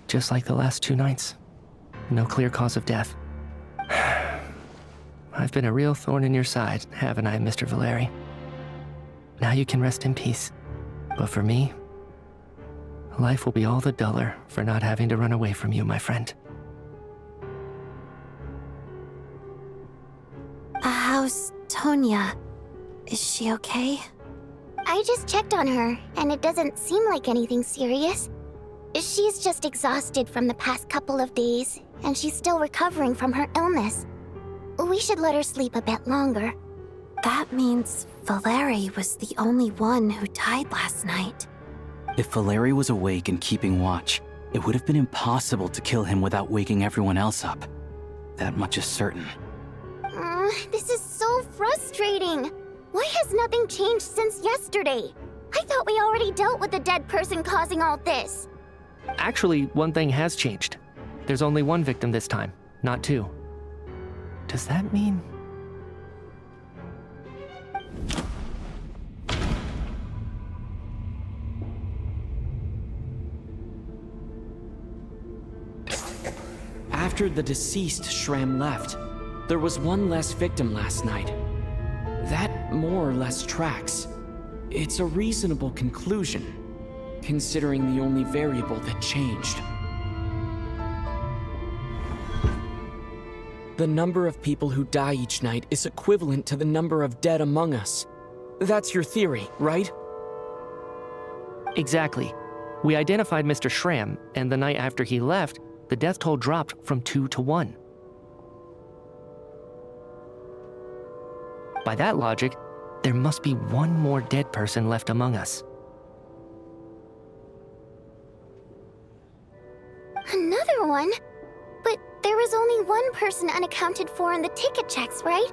Just like the last 2 nights. No clear cause of death. I've been a real thorn in your side, haven't I, Mr. Valeri? Now you can rest in peace. But for me, life will be all the duller for not having to run away from you, my friend. How's Tonya? Is she okay? I just checked on her, and it doesn't seem like anything serious. She's just exhausted from the past couple of days, and she's still recovering from her illness. We should let her sleep a bit longer. That means Valeri was the only one who died last night. If Valeri was awake and keeping watch, it would have been impossible to kill him without waking everyone else up. That much is certain. This is so frustrating. Why has nothing changed since yesterday? I thought we already dealt with the dead person causing all this. Actually, one thing has changed. There's only 1 victim this time, not 2. Does that mean... After the deceased Shram left, there was 1 less victim last night. That more or less tracks. It's a reasonable conclusion, considering the only variable that changed. The number of people who die each night is equivalent to the number of dead among us. That's your theory, right? Exactly. We identified Mr. Shram, and the night after he left, the death toll dropped from 2 to 1. By that logic, there must be 1 more dead person left among us. Another one? But there was only 1 person unaccounted for in the ticket checks, right?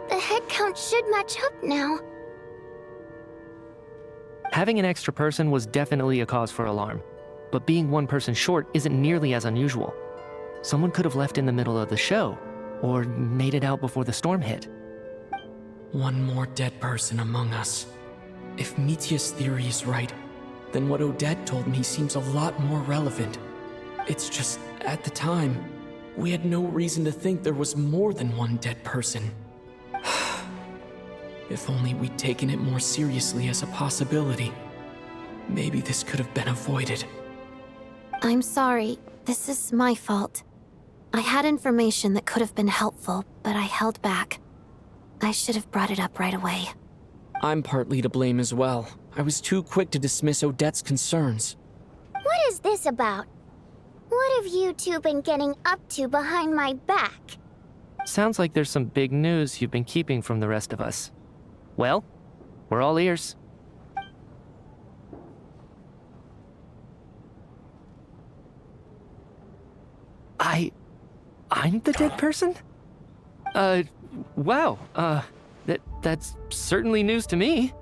The head count should match up now. Having an extra person was definitely a cause for alarm, but being 1 person short isn't nearly as unusual. Someone could have left in the middle of the show, or made it out before the storm hit. 1 more dead person among us. If Mitya's theory is right, then what Odette told me seems a lot more relevant. It's just, at the time, we had no reason to think there was more than 1 dead person. If only we'd taken it more seriously as a possibility, maybe this could have been avoided. I'm sorry. This is my fault. I had information that could have been helpful, but I held back. I should have brought it up right away. I'm partly to blame as well. I was too quick to dismiss Odette's concerns. What is this about? What have you two been getting up to behind my back? Sounds like there's some big news you've been keeping from the rest of us. Well, we're all ears. I'm the dead person? Wow, that's certainly news to me.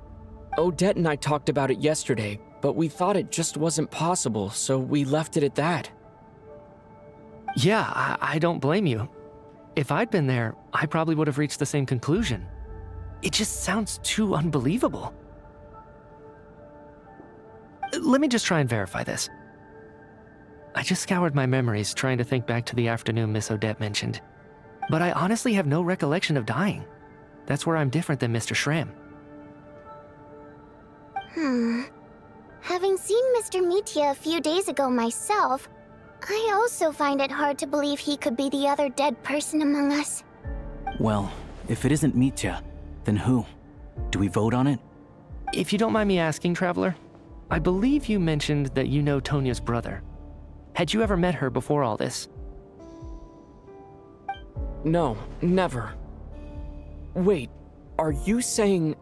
Odette and I talked about it yesterday, but we thought it just wasn't possible, so we left it at that. Yeah, I don't blame you. If I'd been there, I probably would have reached the same conclusion. It just sounds too unbelievable. Let me just try and verify this. I just scoured my memories trying to think back to the afternoon Miss Odette mentioned. But I honestly have no recollection of dying. That's where I'm different than Mr. Schramm. Having seen Mr. Mitya a few days ago myself, I also find it hard to believe he could be the other dead person among us. Well, if it isn't Mitya, then who? Do we vote on it? If you don't mind me asking, Traveler, I believe you mentioned that you know Tonya's brother. Had you ever met her before all this? No, never. Wait, are you saying...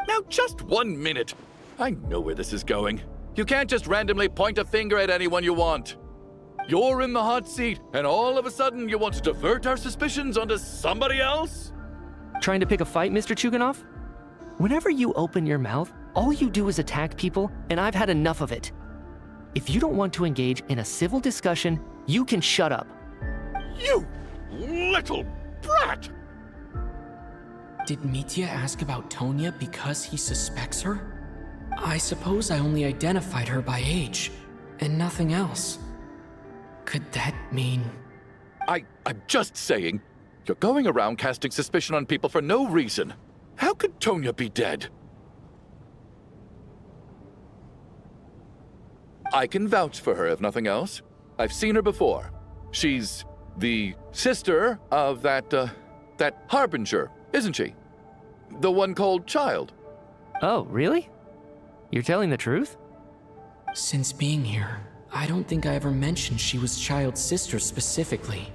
Now just 1 minute. I know where this is going. You can't just randomly point a finger at anyone you want. You're in the hot seat, and all of a sudden you want to divert our suspicions onto somebody else? Trying to pick a fight, Mr. Chuganov? Whenever you open your mouth, all you do is attack people, and I've had enough of it. If you don't want to engage in a civil discussion, you can shut up. You little brat! Did Mitya ask about Tonya because he suspects her? I suppose I only identified her by age, and nothing else. Could that mean... I'm just saying, you're going around casting suspicion on people for no reason. How could Tonya be dead? I can vouch for her, if nothing else. I've seen her before. She's the sister of that Harbinger, isn't she? The one called Child. Oh, really? You're telling the truth? Since being here, I don't think I ever mentioned she was Child's sister specifically.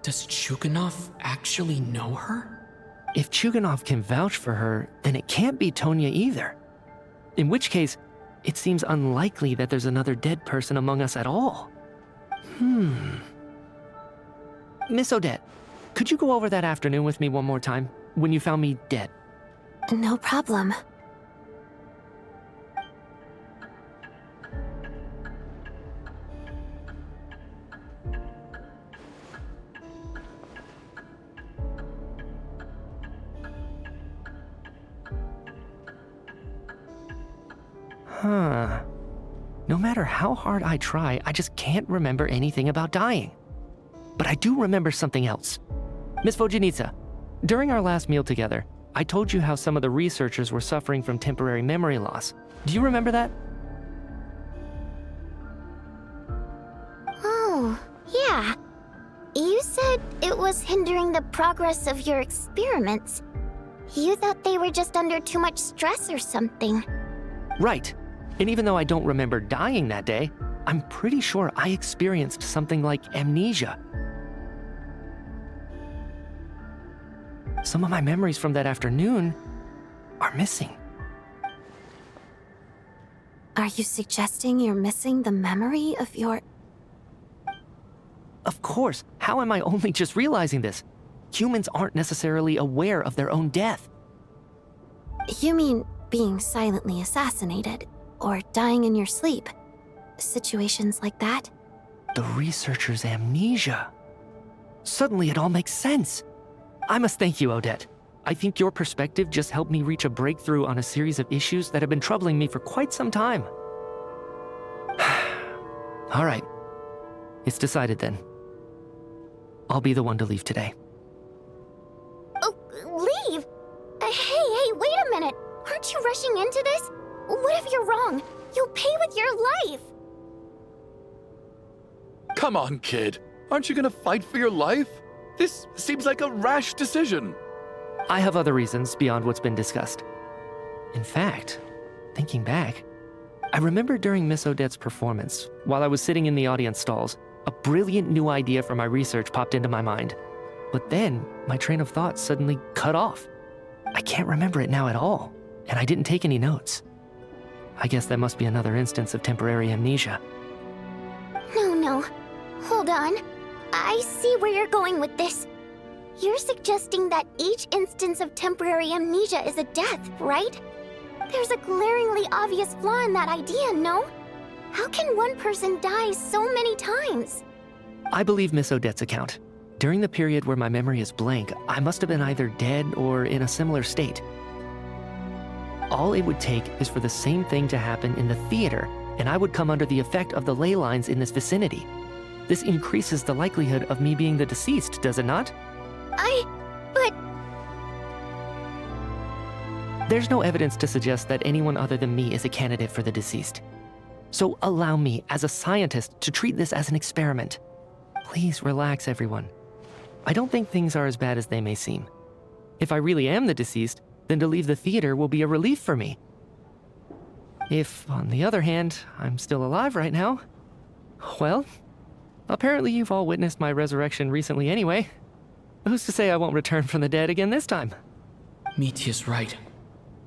Does Chuganov actually know her? If Chuganov can vouch for her, then it can't be Tonya either. In which case, it seems unlikely that there's another dead person among us at all. Miss Odette, could you go over that afternoon with me one more time, when you found me dead? No problem. No matter how hard I try, I just can't remember anything about dying. But I do remember something else. Miss Vojanitsa, during our last meal together, I told you how some of the researchers were suffering from temporary memory loss. Do you remember that? Oh, yeah. You said it was hindering the progress of your experiments. You thought they were just under too much stress or something. Right. And even though I don't remember dying that day, I'm pretty sure I experienced something like amnesia. Some of my memories from that afternoon are missing. Are you suggesting you're missing the memory of your... Of course. How am I only just realizing this? Humans aren't necessarily aware of their own death. You mean being silently assassinated, or dying in your sleep? Situations like that? The researcher's amnesia. Suddenly it all makes sense. I must thank you, Odette. I think your perspective just helped me reach a breakthrough on a series of issues that have been troubling me for quite some time. All right. It's decided then. I'll be the one to leave today. Oh, leave? Hey, wait a minute. Aren't you rushing into this? What if you're wrong? You'll pay with your life. Come on, kid. Aren't you gonna fight for your life? This seems like a rash decision. I have other reasons beyond what's been discussed. In fact, thinking back, I remember during Miss Odette's performance, while I was sitting in the audience stalls, a brilliant new idea for my research popped into my mind. But then, my train of thought suddenly cut off. I can't remember it now at all, and I didn't take any notes. I guess that must be another instance of temporary amnesia. No. Hold on. I see where you're going with this. You're suggesting that each instance of temporary amnesia is a death, right? There's a glaringly obvious flaw in that idea, no? How can one person die so many times? I believe Miss Odette's account. During the period where my memory is blank, I must have been either dead or in a similar state. All it would take is for the same thing to happen in the theater, and I would come under the effect of the ley lines in this vicinity. This increases the likelihood of me being the deceased, does it not? But... There's no evidence to suggest that anyone other than me is a candidate for the deceased. So allow me, as a scientist, to treat this as an experiment. Please relax, everyone. I don't think things are as bad as they may seem. If I really am the deceased, then to leave the theater will be a relief for me. If, on the other hand, I'm still alive right now, well, apparently you've all witnessed my resurrection recently anyway. Who's to say I won't return from the dead again this time? Mitya's right.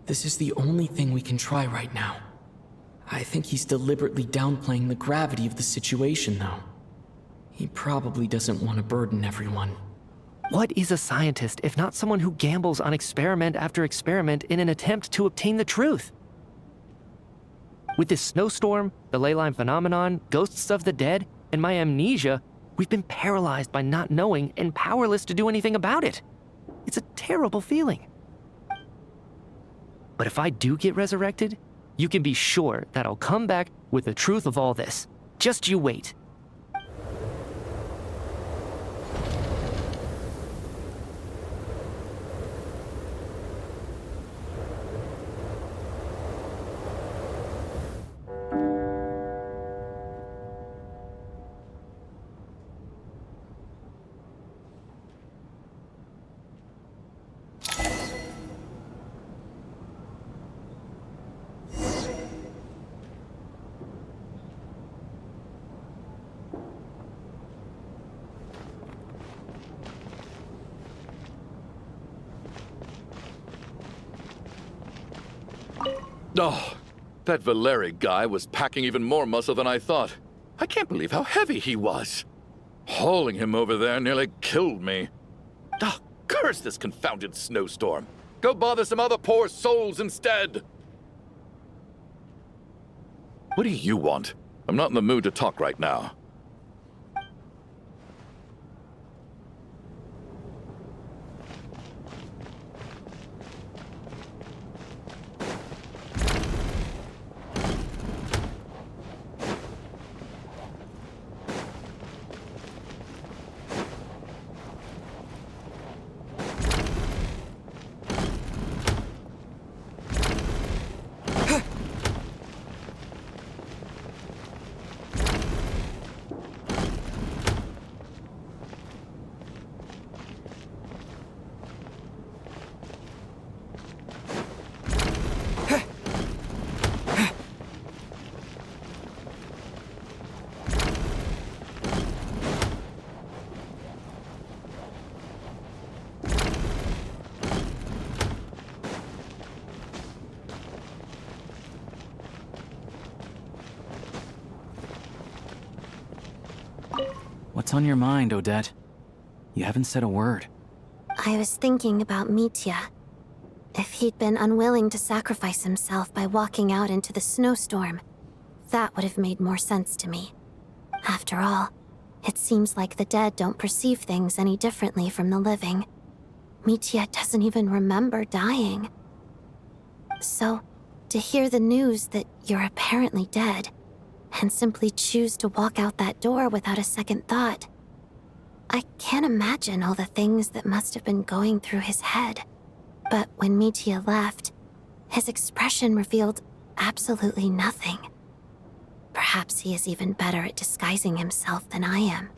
This is the only thing we can try right now. I think he's deliberately downplaying the gravity of the situation, though. He probably doesn't want to burden everyone. What is a scientist if not someone who gambles on experiment after experiment in an attempt to obtain the truth? With this snowstorm, the ley line phenomenon, ghosts of the dead, and my amnesia, we've been paralyzed by not knowing and powerless to do anything about it. It's a terrible feeling. But if I do get resurrected, you can be sure that I'll come back with the truth of all this. Just you wait. Oh, that Valeri guy was packing even more muscle than I thought. I can't believe how heavy he was. Hauling him over there nearly killed me. Oh, curse this confounded snowstorm. Go bother some other poor souls instead. What do you want? I'm not in the mood to talk right now. What's on your mind, Odette? You haven't said a word. I was thinking about Mitya. If he'd been unwilling to sacrifice himself by walking out into the snowstorm, that would have made more sense to me. After all, it seems like the dead don't perceive things any differently from the living. Mitya doesn't even remember dying. So, to hear the news that you're apparently dead, and simply choose to walk out that door without a second thought, I can't imagine all the things that must have been going through his head. But when Mitya left, his expression revealed absolutely nothing. Perhaps he is even better at disguising himself than I am.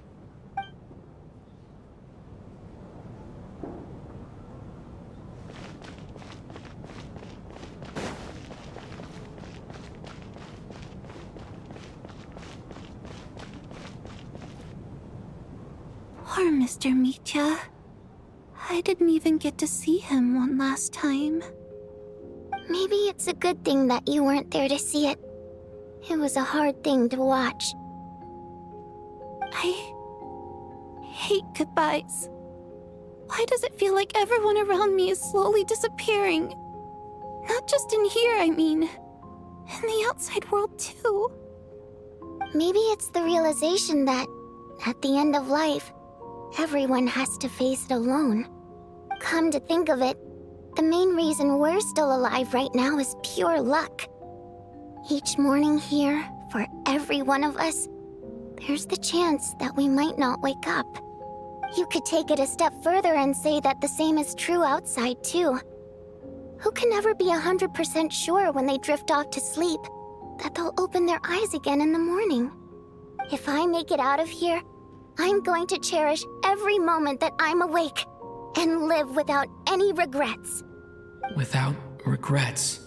Poor Mr. Mitya. I didn't even get to see him one last time. Maybe it's a good thing that you weren't there to see it. It was a hard thing to watch. I hate goodbyes. Why does it feel like everyone around me is slowly disappearing? Not just in here, I mean. In the outside world, too. Maybe it's the realization that, at the end of life, everyone has to face it alone. Come to think of it, the main reason we're still alive right now is pure luck. Each morning here, for every one of us, there's the chance that we might not wake up. You could take it a step further and say that the same is true outside, too. Who can ever be 100% sure when they drift off to sleep that they'll open their eyes again in the morning? If I make it out of here, I'm going to cherish every moment that I'm awake and live without any regrets. Without regrets.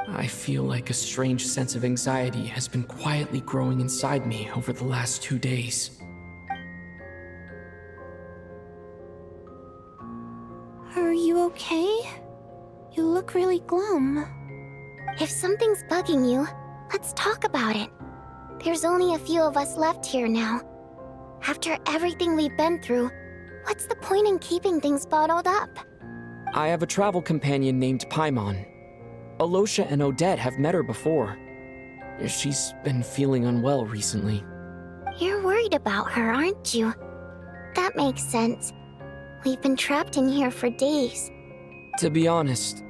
I feel like a strange sense of anxiety has been quietly growing inside me over the last 2 days. Are you okay? You look really glum. If something's bugging you, let's talk about it. There's only a few of us left here now. After everything we've been through, what's the point in keeping things bottled up? I have a travel companion named Paimon. Alosha and Odette have met her before. She's been feeling unwell recently. You're worried about her, aren't you? That makes sense. We've been trapped in here for days. To be honest,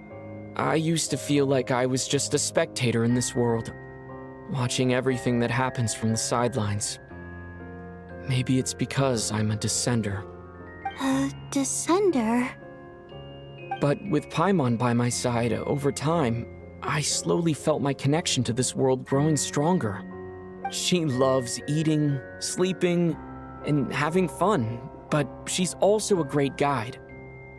I used to feel like I was just a spectator in this world, watching everything that happens from the sidelines. Maybe it's because I'm a descender. A descender? But with Paimon by my side, over time, I slowly felt my connection to this world growing stronger. She loves eating, sleeping, and having fun, but she's also a great guide.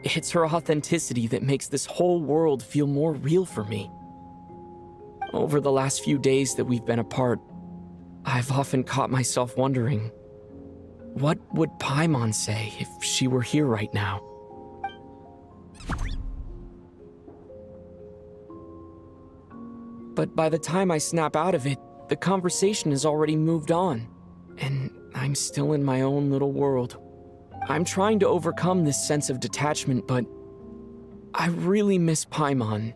It's her authenticity that makes this whole world feel more real for me. Over the last few days that we've been apart, I've often caught myself wondering, what would Paimon say if she were here right now? But by the time I snap out of it, the conversation has already moved on, and I'm still in my own little world. I'm trying to overcome this sense of detachment, but I really miss Paimon.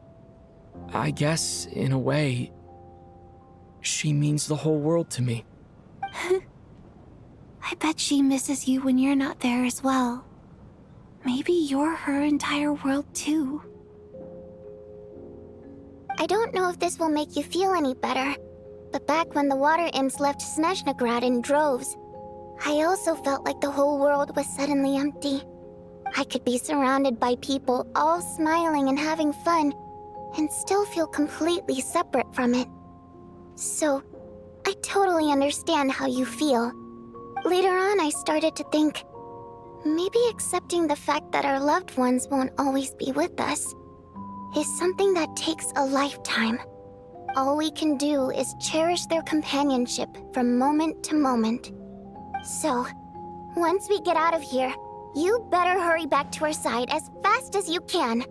I guess, in a way, she means the whole world to me. I bet she misses you when you're not there as well. Maybe you're her entire world too. I don't know if this will make you feel any better, but back when the water imps left Snezhnagrad in droves, I also felt like the whole world was suddenly empty. I could be surrounded by people all smiling and having fun, and still feel completely separate from it. So, I totally understand how you feel. Later on, I started to think, maybe accepting the fact that our loved ones won't always be with us is something that takes a lifetime. All we can do is cherish their companionship from moment to moment. So, once we get out of here, you better hurry back to our side as fast as you can.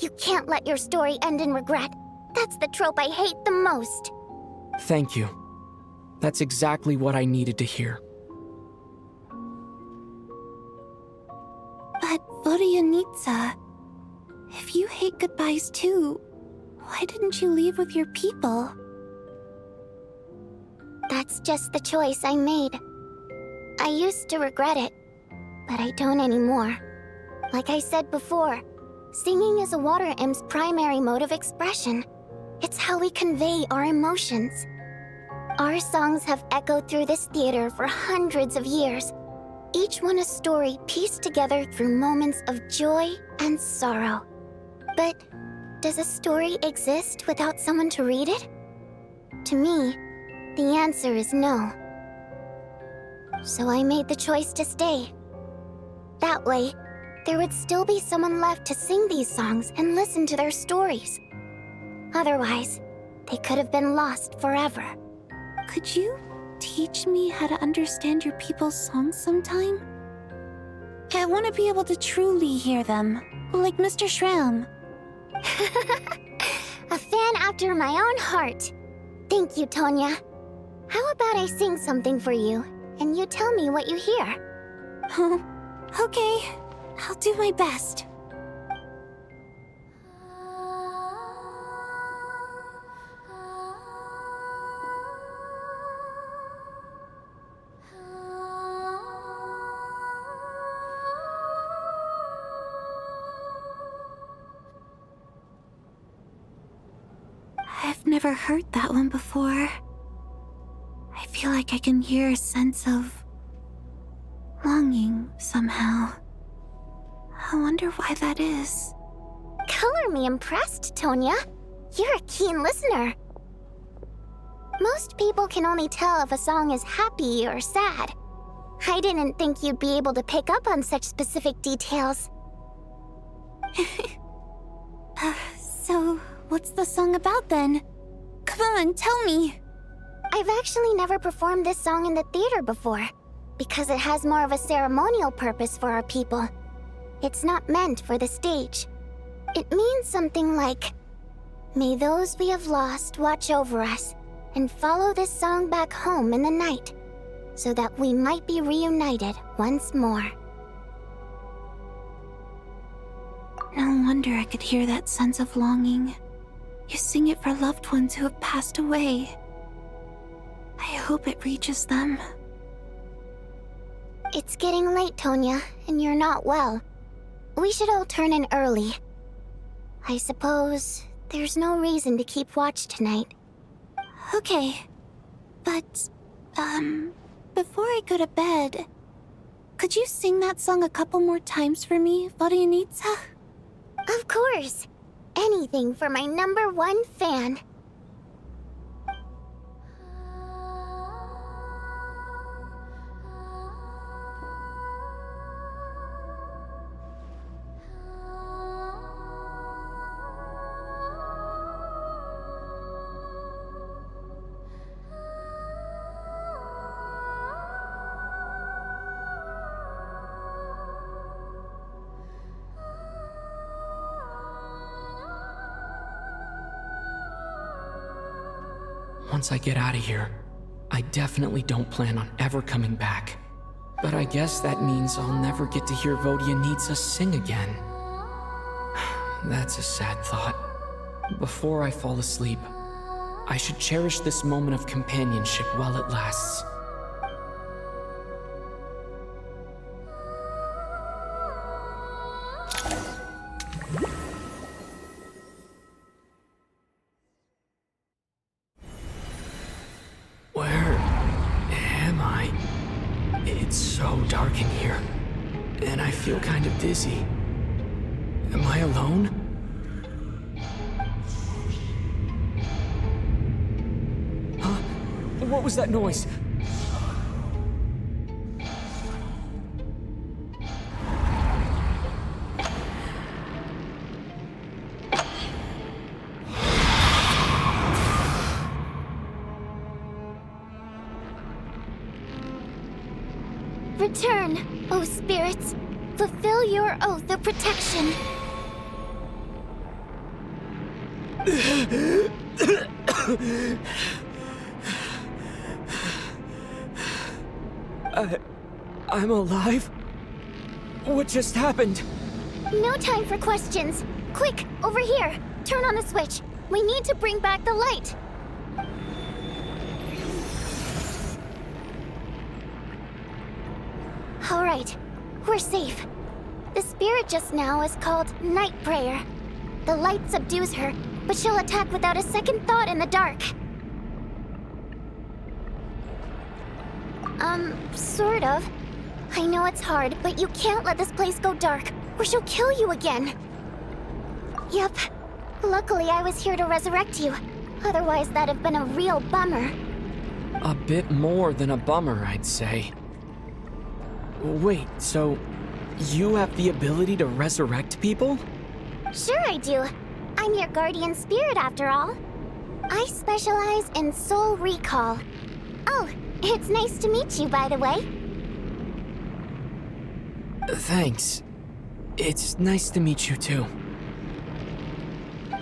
You can't let your story end in regret. That's the trope I hate the most. Thank you. That's exactly what I needed to hear. But Vodyanitsa, if you hate goodbyes too, why didn't you leave with your people? That's just the choice I made. I used to regret it, but I don't anymore. Like I said before, singing is a water imp's primary mode of expression. It's how we convey our emotions. Our songs have echoed through this theater for hundreds of years, each one a story pieced together through moments of joy and sorrow. But does a story exist without someone to read it? To me, the answer is no. So I made the choice to stay. That way, there would still be someone left to sing these songs and listen to their stories. Otherwise, they could have been lost forever. Could you teach me how to understand your people's songs sometime? I want to be able to truly hear them, like Mr. Shram. A fan after my own heart. Thank you, Tonya. How about I sing something for you, and you tell me what you hear? Okay, I'll do my best. I've never heard that one before. I feel like I can hear a sense of longing somehow. I wonder why that is. Color me impressed, Tonya. You're a keen listener. Most people can only tell if a song is happy or sad. I didn't think you'd be able to pick up on such specific details. So, what's the song about then? Come on, tell me! I've actually never performed this song in the theater before, because it has more of a ceremonial purpose for our people. It's not meant for the stage. It means something like, "May those we have lost watch over us, and follow this song back home in the night, so that we might be reunited once more." No wonder I could hear that sense of longing. You sing it for loved ones who have passed away. I hope it reaches them. It's getting late, Tonya, and you're not well. We should all turn in early. I suppose there's no reason to keep watch tonight. Okay, but, before I go to bed, could you sing that song a couple more times for me, Vodianitsa? Of course. Anything for my #1 fan. Once I get out of here, I definitely don't plan on ever coming back. But I guess that means I'll never get to hear Vodianitsa sing again. That's a sad thought. Before I fall asleep, I should cherish this moment of companionship while it lasts. Where am I? It's so dark in here, and I feel kind of dizzy. Am I alone? Huh? What was that noise? Return, O spirits. Fulfill your oath of protection. I'm alive? What just happened? No time for questions. Quick, over here. Turn on the switch. We need to bring back the light. All right, we're safe. The spirit just now is called Night Prayer. The light subdues her, but she'll attack without a second thought in the dark. Sort of. I know it's hard, but you can't let this place go dark, or she'll kill you again. Yep. Luckily, I was here to resurrect you. Otherwise, that'd have been a real bummer. A bit more than a bummer, I'd say. Wait, so you have the ability to resurrect people? Sure I do. I'm your guardian spirit after all. I specialize in soul recall. Oh, it's nice to meet you, by the way. Thanks. It's nice to meet you too.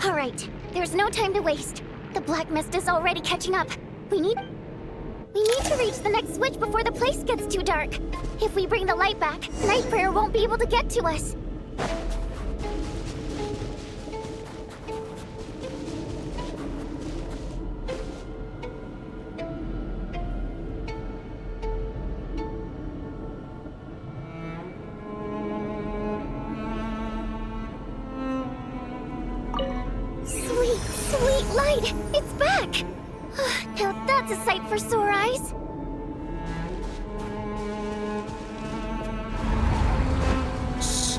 All right, there's no time to waste. The black mist is already catching up. We need to reach the next switch before the place gets too dark. If we bring the light back, Night Prayer won't be able to get to us. Sweet, sweet light! right! It's back! Now that's a sight for sore eyes. Shh!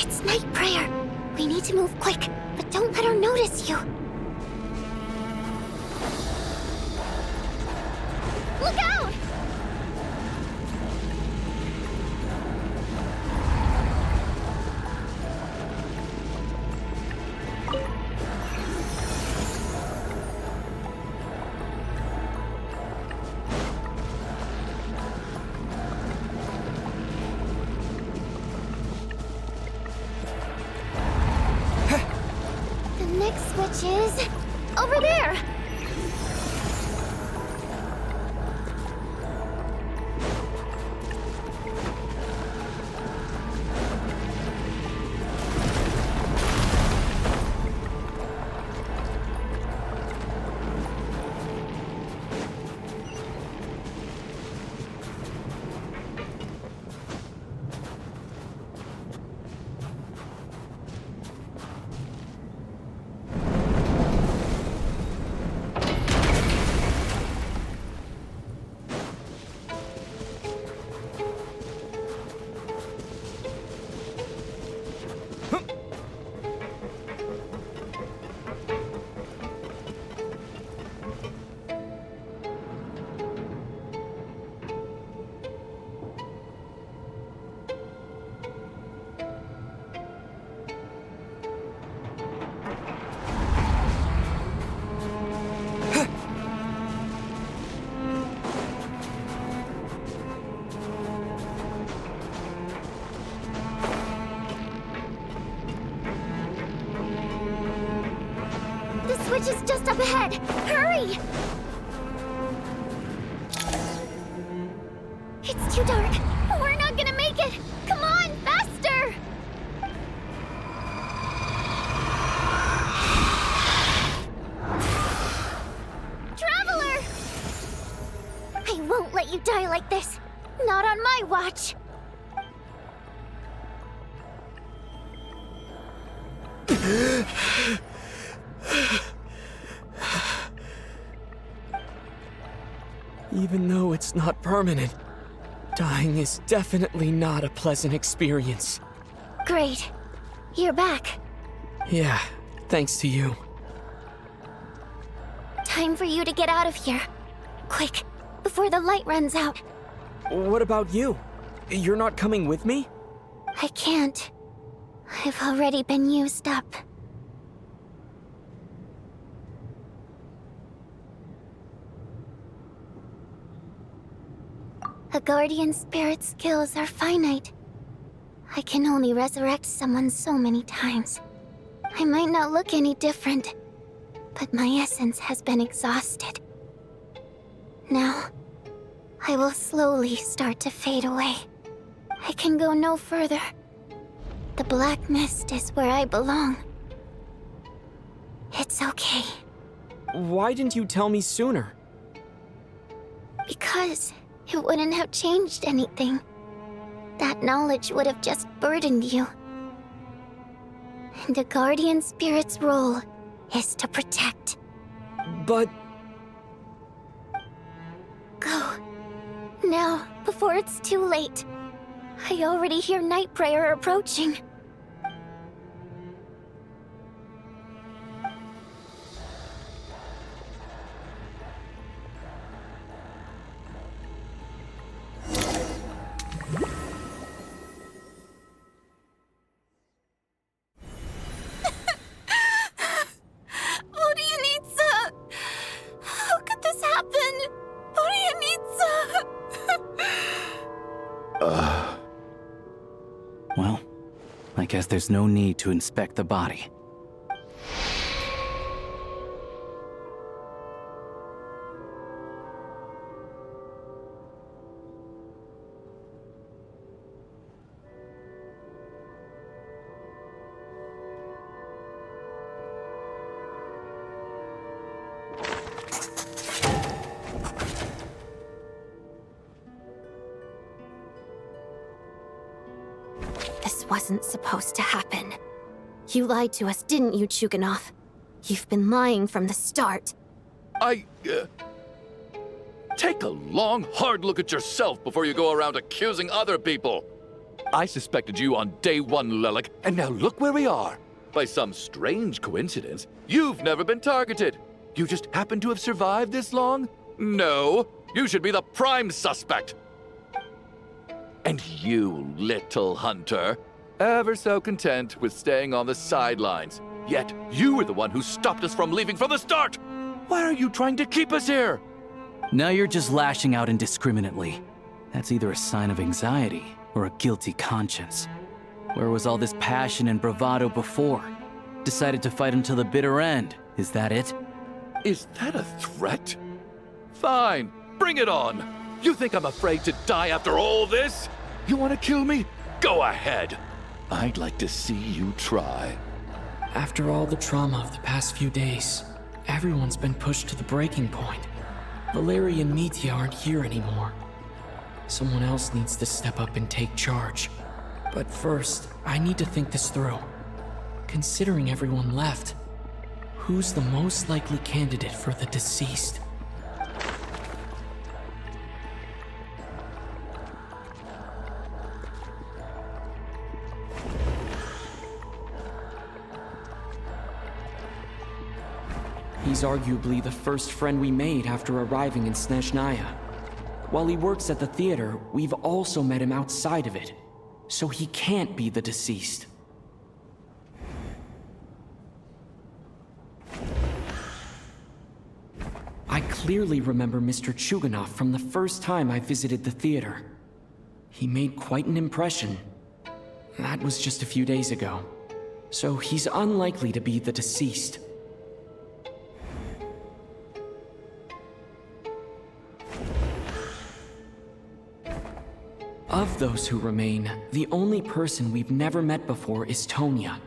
It's night prayer. We need to move quick, but don't let her notice you. Look out! The next switch is over there. The switch is just up ahead. Hurry! It's too dark. We're not gonna make it. Come on, faster! Traveler! I won't let you die like this. Not on my watch. Even though it's not permanent, dying is definitely not a pleasant experience. Great. You're back. Yeah, thanks to you. Time for you to get out of here. Quick, before the light runs out. What about you? You're not coming with me? I can't. I've already been used up. A guardian spirit's skills are finite. I can only resurrect someone so many times. I might not look any different, but my essence has been exhausted. Now, I will slowly start to fade away. I can go no further. The black mist is where I belong. It's okay. Why didn't you tell me sooner? Because it wouldn't have changed anything. That knowledge would have just burdened you. And a guardian spirit's role is to protect. But... Go. Now, before it's too late. I already hear night prayer approaching. Well, I guess there's no need to inspect the body. This wasn't supposed to happen. You lied to us, didn't you, Chuganov? You've been lying from the start. Take a long, hard look at yourself before you go around accusing other people. I suspected you on day one, Lelik, and now look where we are. By some strange coincidence, you've never been targeted. You just happen to have survived this long? No, you should be the prime suspect. And you, little hunter, ever so content with staying on the sidelines. Yet you were the one who stopped us from leaving from the start. Why are you trying to keep us here? Now you're just lashing out indiscriminately. That's either a sign of anxiety or a guilty conscience. Where was all this passion and bravado before? Decided to fight until the bitter end. Is that it? Is that a threat? Fine, bring it on. You think I'm afraid to die after all this? You want to kill me? Go ahead. I'd like to see you try. After all the trauma of the past few days, everyone's been pushed to the breaking point. Valeri and Mitya aren't here anymore. Someone else needs to step up and take charge. But first, I need to think this through. Considering everyone left, who's the most likely candidate for the deceased? He's arguably the first friend we made after arriving in СНЕЖНАЯ. While he works at the theater, we've also met him outside of it. So he can't be the deceased. I clearly remember Mr. Chuganov from the first time I visited the theater. He made quite an impression. That was just a few days ago. So he's unlikely to be the deceased. Of those who remain, the only person we've never met before is Tonya.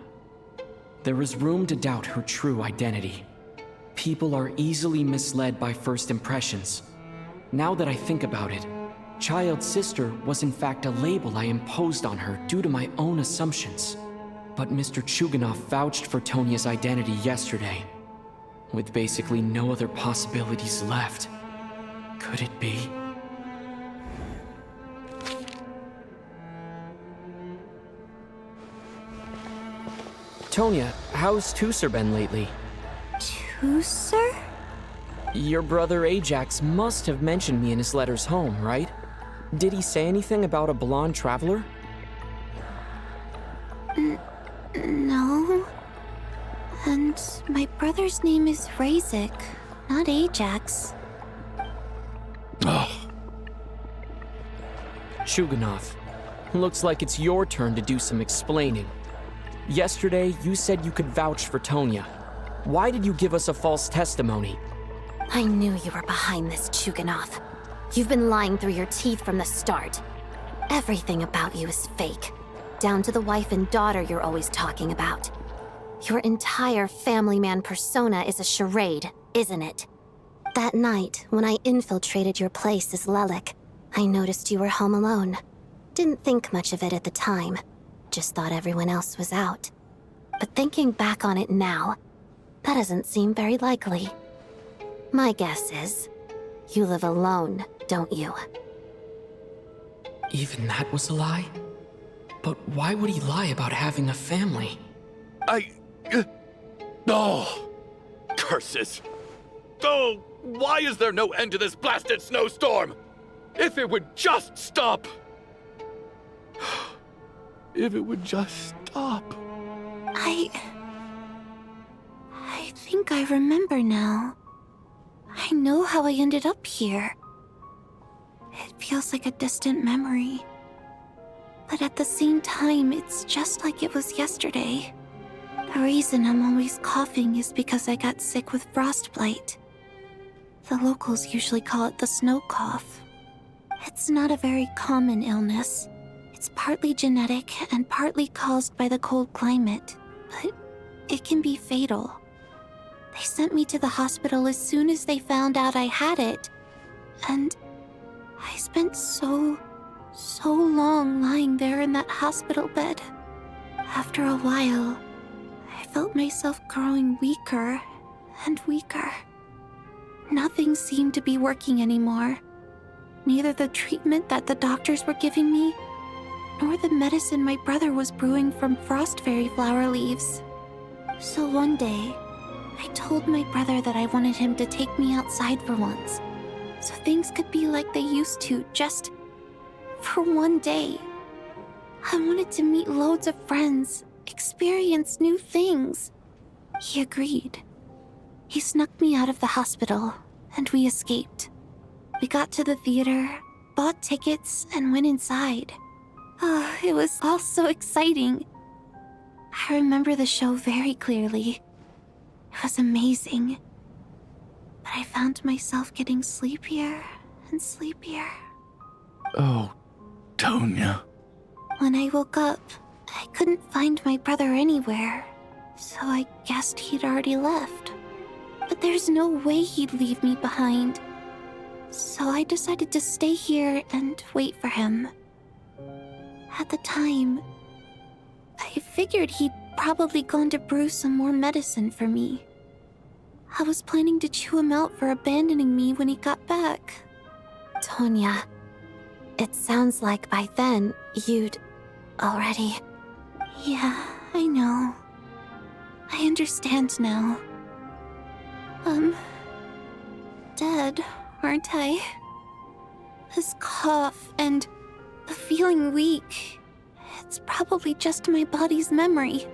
There is room to doubt her true identity. People are easily misled by first impressions. Now that I think about it, Child's sister was in fact a label I imposed on her due to my own assumptions. But Mr. Chuganov vouched for Tonya's identity yesterday. With basically no other possibilities left. Could it be? Tonya, how's Tusser been lately? Tusser? Your brother Ajax must have mentioned me in his letters home, right? Did he say anything about a blonde traveler? No. And my brother's name is Razik, not Ajax. Chuganov, looks like it's your turn to do some explaining. Yesterday, you said you could vouch for Tonya. Why did you give us a false testimony? I knew you were behind this, Chuganov. You've been lying through your teeth from the start. Everything about you is fake. Down to the wife and daughter you're always talking about. Your entire family man persona is a charade, isn't it? That night, when I infiltrated your place as Lelik, I noticed you were home alone. Didn't think much of it at the time. Just thought everyone else was out. But thinking back on it now, that doesn't seem very likely. My guess is, you live alone, don't you? Even that was a lie? But why would he lie about having a family? Oh! Curses! Oh, why is there no end to this blasted snowstorm? If it would just stop! If it would just stop. I think I remember now. I know how I ended up here. It feels like a distant memory. But at the same time, it's just like it was yesterday. The reason I'm always coughing is because I got sick with frostbite. The locals usually call it the snow cough. It's not a very common illness. It's partly genetic and partly caused by the cold climate, but it can be fatal. They sent me to the hospital as soon as they found out I had it. And I spent so long lying there in that hospital bed. After a while, I felt myself growing weaker and weaker. Nothing seemed to be working anymore. Neither the treatment that the doctors were giving me, nor the medicine my brother was brewing from frost fairy flower leaves. So one day, I told my brother that I wanted him to take me outside for once, so things could be like they used to, just for one day. I wanted to meet loads of friends, experience new things. He agreed. He snuck me out of the hospital, and we escaped. We got to the theater, bought tickets, and went inside. It was all so exciting. I remember the show very clearly. It was amazing. But I found myself getting sleepier and sleepier. Oh, Tonya. When I woke up, I couldn't find my brother anywhere, so I guessed he'd already left. But there's no way he'd leave me behind. So I decided to stay here and wait for him. At the time, I figured he'd probably gone to brew some more medicine for me. I was planning to chew him out for abandoning me when he got back. Tonya, it sounds like by then you'd already... Yeah, I know. I understand now. Dead, aren't I? This cough and the feeling weak, it's probably just my body's memory.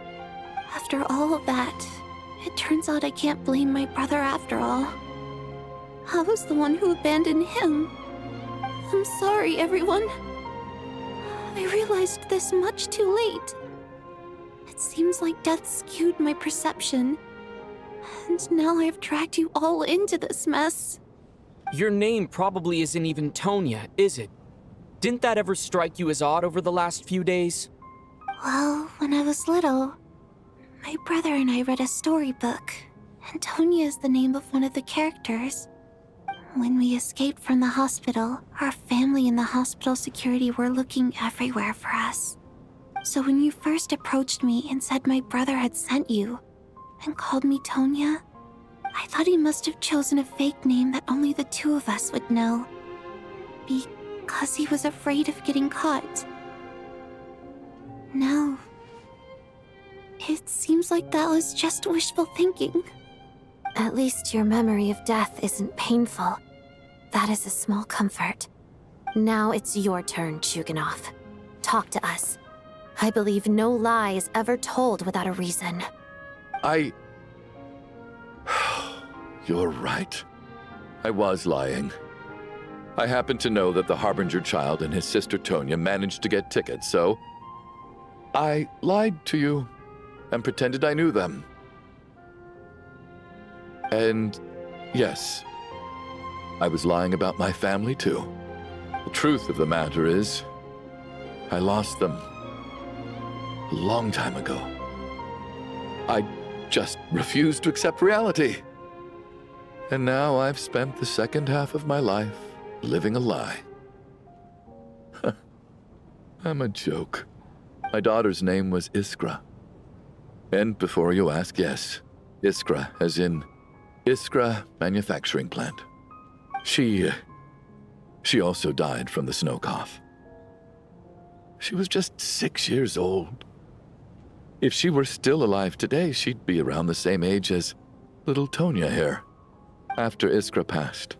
After all of that, it turns out I can't blame my brother after all. I was the one who abandoned him. I'm sorry, everyone. I realized this much too late. It seems like death skewed my perception. And now I've dragged you all into this mess. Your name probably isn't even Tonya, is it? Didn't that ever strike you as odd over the last few days? Well, when I was little, my brother and I read a storybook, and Tonya is the name of one of the characters. When we escaped from the hospital, our family and the hospital security were looking everywhere for us. So when you first approached me and said my brother had sent you, and called me Tonya, I thought he must have chosen a fake name that only the two of us would know. Because he was afraid of getting caught. Now, it seems like that was just wishful thinking. At least your memory of death isn't painful. That is a small comfort. Now it's your turn, Chuganov. Talk to us. I believe no lie is ever told without a reason. You're right. I was lying. I happen to know that the Harbinger child and his sister Tonya managed to get tickets, so I lied to you and pretended I knew them. And yes, I was lying about my family too. The truth of the matter is, I lost them a long time ago. I just refused to accept reality. And now I've spent the second half of my life living a lie. I'm a joke. My daughter's name was Iskra. And before you ask, yes, Iskra, as in Iskra Manufacturing Plant. She also died from the snow cough. She was just 6 years old. If she were still alive today, she'd be around the same age as little Tonya here. After Iskra passed,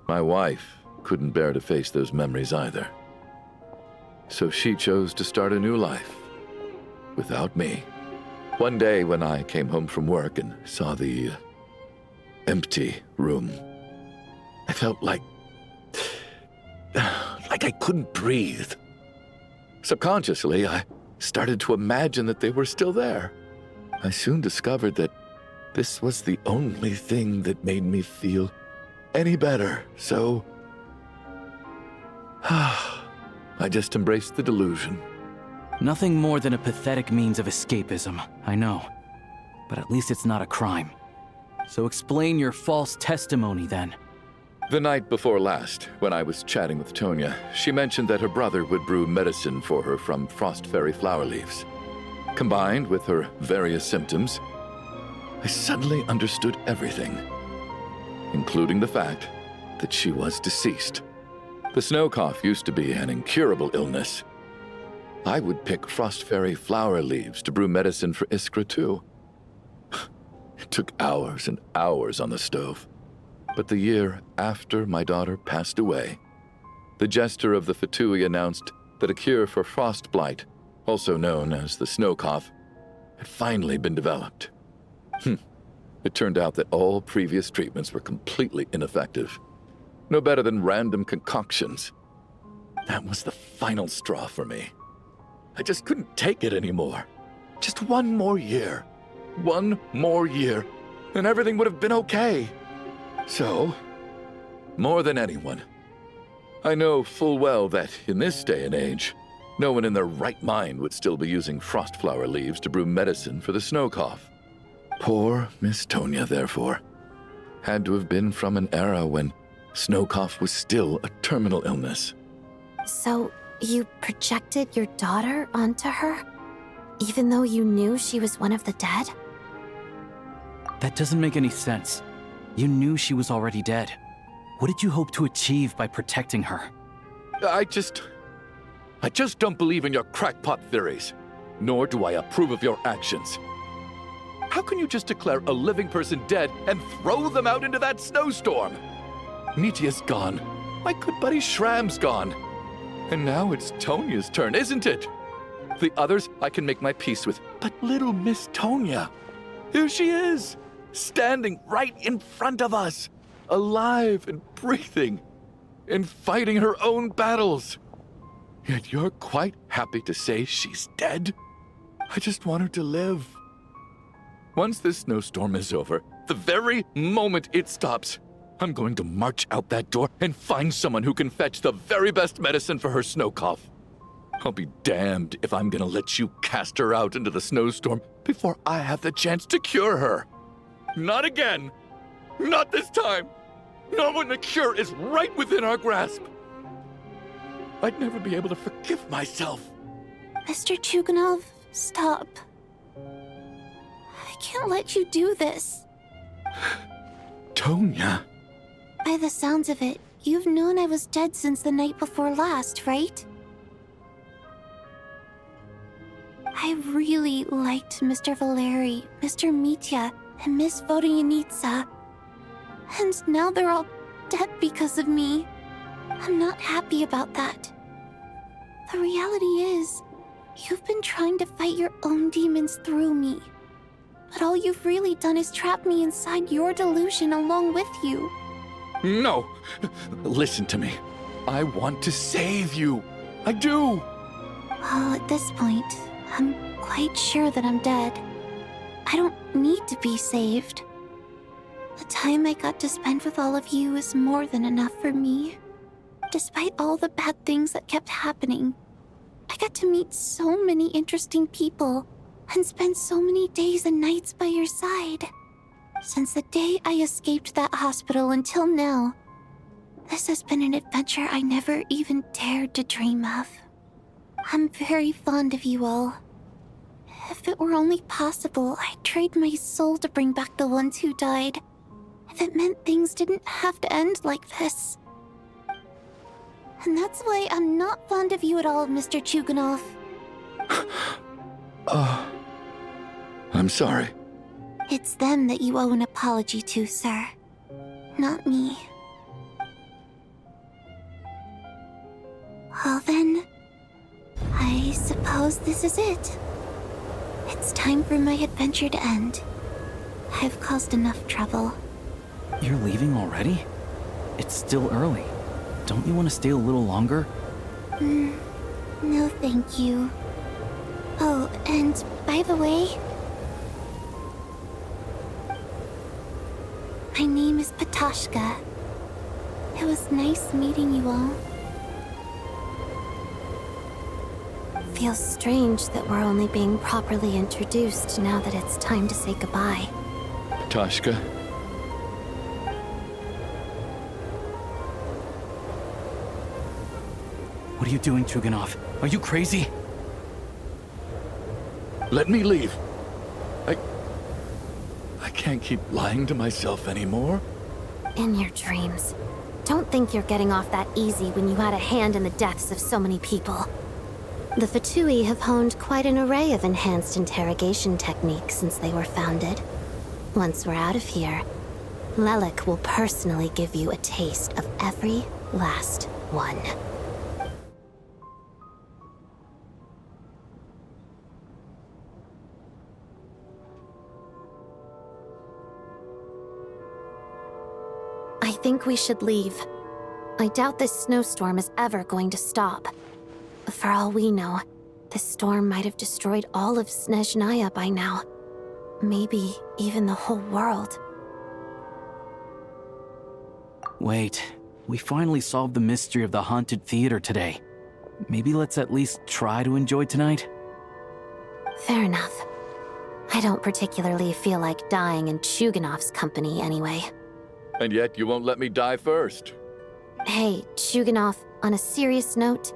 my wife couldn't bear to face those memories either. So she chose to start a new life without me. One day when I came home from work and saw the empty room, I felt like I couldn't breathe. Subconsciously, I started to imagine that they were still there. I soon discovered that this was the only thing that made me feel any better, so I just embraced the delusion. Nothing more than a pathetic means of escapism, I know. But at least it's not a crime. So explain your false testimony then. The night before last, when I was chatting with Tonya, she mentioned that her brother would brew medicine for her from frost fairy flower leaves. Combined with her various symptoms, I suddenly understood everything, including the fact that she was deceased. The snow cough used to be an incurable illness. I would pick frost fairy flower leaves to brew medicine for Iskra too. It took hours and hours on the stove. But the year after my daughter passed away, the jester of the Fatui announced that a cure for frost blight, also known as the snow cough, had finally been developed. It turned out that all previous treatments were completely ineffective. No better than random concoctions. That was the final straw for me. I just couldn't take it anymore. Just one more year. One more year, and everything would have been okay. So, more than anyone, I know full well that in this day and age, no one in their right mind would still be using frost flower leaves to brew medicine for the snow cough. Poor Miss Tonya, therefore, had to have been from an era when snow cough was still a terminal illness. So, you projected your daughter onto her? Even though you knew she was one of the dead? That doesn't make any sense. You knew she was already dead. What did you hope to achieve by protecting her? I just don't believe in your crackpot theories, nor do I approve of your actions. How can you just declare a living person dead and throw them out into that snowstorm? Nitia's gone. My good buddy Shram's gone. And now it's Tonya's turn, isn't it? The others I can make my peace with, but little Miss Tonya, here she is, standing right in front of us, alive and breathing, and fighting her own battles. Yet you're quite happy to say she's dead? I just want her to live. Once this snowstorm is over, the very moment it stops, I'm going to march out that door and find someone who can fetch the very best medicine for her snow cough. I'll be damned if I'm gonna let you cast her out into the snowstorm before I have the chance to cure her. Not again. Not this time. Not when the cure is right within our grasp. I'd never be able to forgive myself. Mr. Chuganov, stop. I can't let you do this. Tonya. By the sounds of it, you've known I was dead since the night before last, right? I really liked Mr. Valeri, Mr. Mitya, and Miss Vodyanitsa. And now they're all dead because of me. I'm not happy about that. The reality is, you've been trying to fight your own demons through me. But all you've really done is trap me inside your delusion along with you. No! Listen to me. I want to save you. I do! Well, at this point, I'm quite sure that I'm dead. I don't need to be saved. The time I got to spend with all of you is more than enough for me. Despite all the bad things that kept happening, I got to meet so many interesting people and spend so many days and nights by your side. Since the day I escaped that hospital until now, this has been an adventure I never even dared to dream of. I'm very fond of you all. If it were only possible, I'd trade my soul to bring back the ones who died. If it meant things didn't have to end like this. And that's why I'm not fond of you at all, Mr. Chuganov. I'm sorry. It's them that you owe an apology to, sir. Not me. Well then, I suppose this is it. It's time for my adventure to end. I've caused enough trouble. You're leaving already? It's still early. Don't you want to stay a little longer? No thank you. Oh, and by the way, my name is Patoshka. It was nice meeting you all. Feels strange that we're only being properly introduced now that it's time to say goodbye. Toshka. What are you doing, Chuganov? Are you crazy? Let me leave. I can't keep lying to myself anymore. In your dreams. Don't think you're getting off that easy when you had a hand in the deaths of so many people. The Fatui have honed quite an array of enhanced interrogation techniques since they were founded. Once we're out of here, Lelik will personally give you a taste of every last one. I think we should leave. I doubt this snowstorm is ever going to stop. For all we know, this storm might have destroyed all of СНЕЖНАЯ by now. Maybe even the whole world. Wait, we finally solved the mystery of the haunted theater today. Maybe let's at least try to enjoy tonight? Fair enough. I don't particularly feel like dying in Chuganov's company anyway. And yet you won't let me die first. Hey, Chuganov, on a serious note,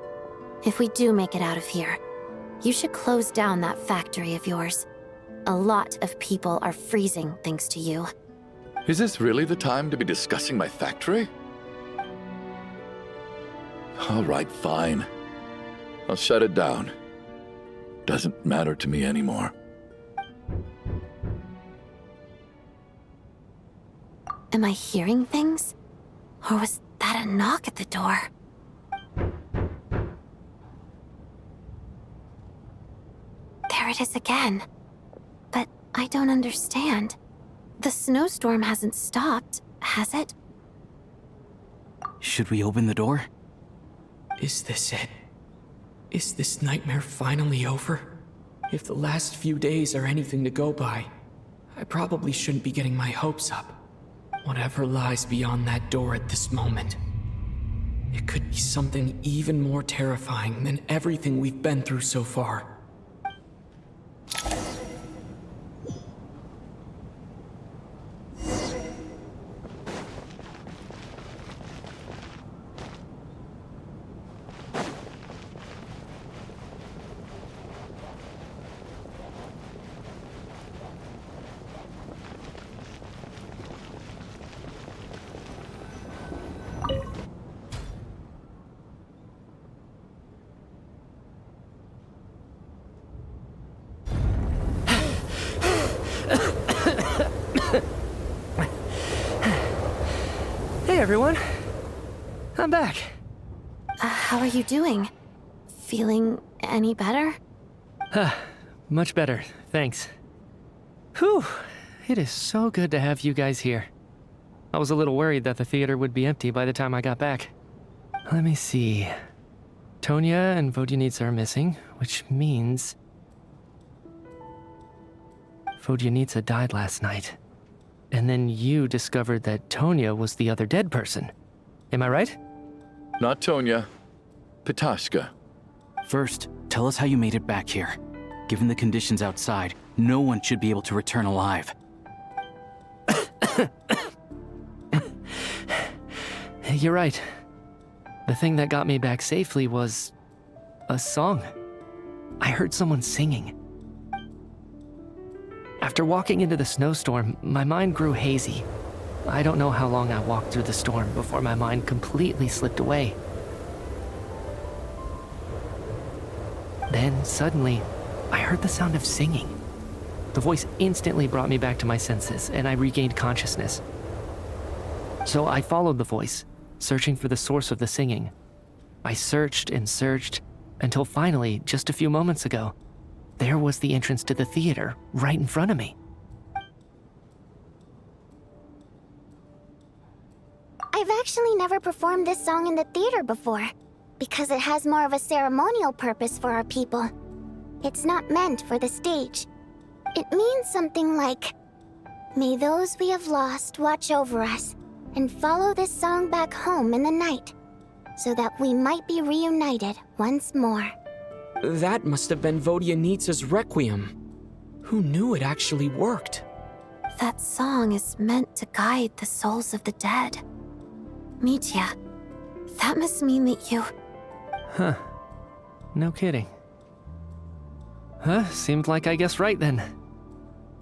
if we do make it out of here, you should close down that factory of yours. A lot of people are freezing thanks to you. Is this really the time to be discussing my factory? All right, fine. I'll shut it down. Doesn't matter to me anymore. Am I hearing things? Or was that a knock at the door? There it is again. But I don't understand. The snowstorm hasn't stopped, has it? Should we open the door? Is this it? Is this nightmare finally over? If the last few days are anything to go by, I probably shouldn't be getting my hopes up. Whatever lies beyond that door at this moment, it could be something even more terrifying than everything we've been through so far. Hey everyone, I'm back. How are you doing? Feeling any better? Much better, thanks. Whew, it is so good to have you guys here. I was a little worried that the theater would be empty by the time I got back. Let me see. Tonya and Vodyanitsa are missing, which means Vodyanitsa died last night. And then you discovered that Tonya was the other dead person. Am I right? Not Tonya. Pitashka. First, tell us how you made it back here. Given the conditions outside, no one should be able to return alive. You're right. The thing that got me back safely was a song. I heard someone singing. After walking into the snowstorm, my mind grew hazy. I don't know how long I walked through the storm before my mind completely slipped away. Then, suddenly, I heard the sound of singing. The voice instantly brought me back to my senses, and I regained consciousness. So I followed the voice, searching for the source of the singing. I searched and searched, until finally, just a few moments ago, there was the entrance to the theater, right in front of me. I've actually never performed this song in the theater before, because it has more of a ceremonial purpose for our people. It's not meant for the stage. It means something like, "May those we have lost watch over us, and follow this song back home in the night, so that we might be reunited once more." That must have been Vodyanitsa's Requiem. Who knew it actually worked? That song is meant to guide the souls of the dead. Mitya, that must mean that you... Huh. No kidding. Seemed like I guessed right then.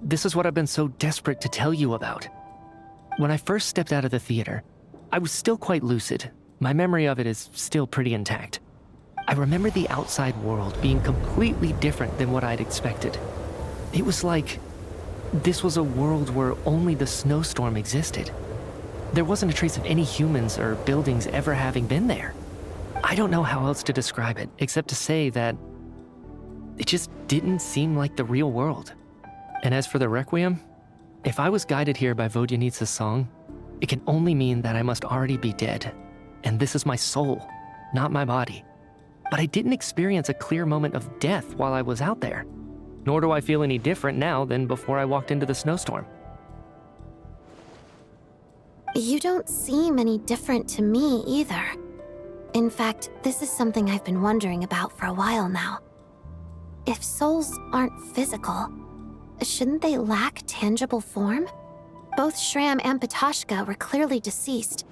This is what I've been so desperate to tell you about. When I first stepped out of the theater, I was still quite lucid. My memory of it is still pretty intact. I remember the outside world being completely different than what I'd expected. It was like this was a world where only the snowstorm existed. There wasn't a trace of any humans or buildings ever having been there. I don't know how else to describe it, except to say that it just didn't seem like the real world. And as for the Requiem, if I was guided here by Vodyanitsa's song, it can only mean that I must already be dead. And this is my soul, not my body. But I didn't experience a clear moment of death while I was out there. Nor do I feel any different now than before I walked into the snowstorm. You don't seem any different to me either. In fact, this is something I've been wondering about for a while now. If souls aren't physical, shouldn't they lack tangible form? Both Shram and Patoshka were clearly deceased,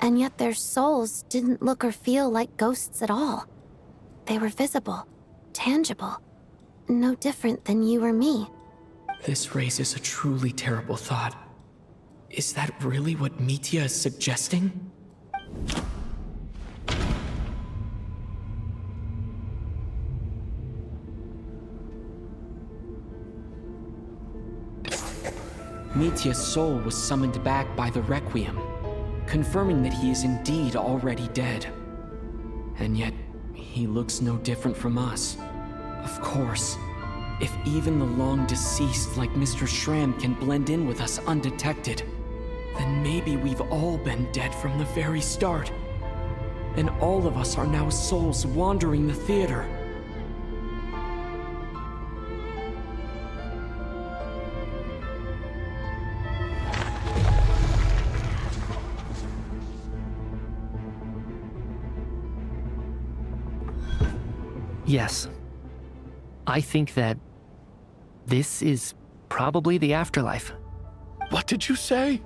and yet their souls didn't look or feel like ghosts at all. They were visible, tangible, no different than you or me. This raises a truly terrible thought. Is that really what Mitya is suggesting? Mitya's soul was summoned back by the Requiem, confirming that he is indeed already dead. And yet, he looks no different from us. Of course, if even the long deceased like Mr. Shram can blend in with us undetected, then maybe we've all been dead from the very start. And all of us are now souls wandering the theater. Yes. I think that this is probably the afterlife. What did you say?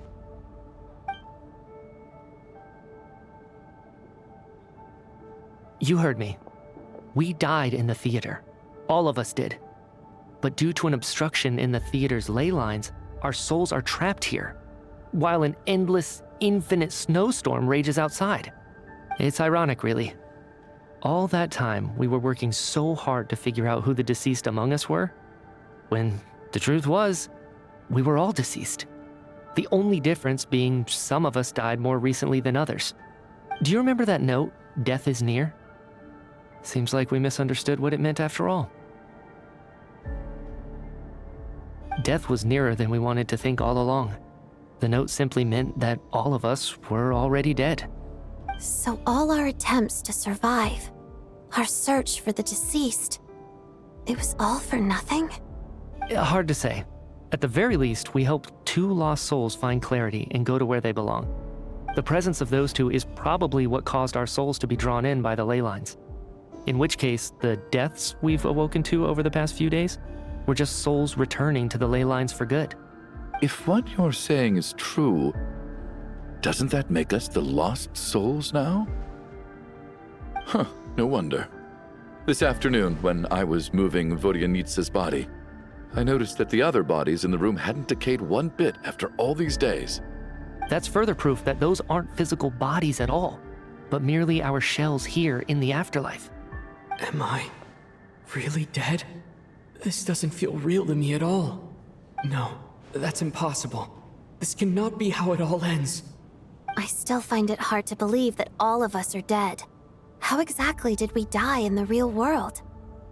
You heard me. We died in the theater. All of us did. But due to an obstruction in the theater's ley lines, our souls are trapped here, while an endless, infinite snowstorm rages outside. It's ironic, really. All that time, we were working so hard to figure out who the deceased among us were, when the truth was, we were all deceased. The only difference being some of us died more recently than others. Do you remember that note, "Death is near"? Seems like we misunderstood what it meant after all. Death was nearer than we wanted to think all along. The note simply meant that all of us were already dead. So all our attempts to survive, our search for the deceased, it was all for nothing? Hard to say. At the very least, we helped 2 lost souls find clarity and go to where they belong. The presence of those 2 is probably what caused our souls to be drawn in by the ley lines. In which case, the deaths we've awoken to over the past few days were just souls returning to the ley lines for good. If what you're saying is true, doesn't that make us the lost souls now? Huh, no wonder. This afternoon, when I was moving Vodyanitsa's body, I noticed that the other bodies in the room hadn't decayed one bit after all these days. That's further proof that those aren't physical bodies at all, but merely our shells here in the afterlife. Am I really dead? This doesn't feel real to me at all. No, that's impossible. This cannot be how it all ends. I still find it hard to believe that all of us are dead. How exactly did we die in the real world?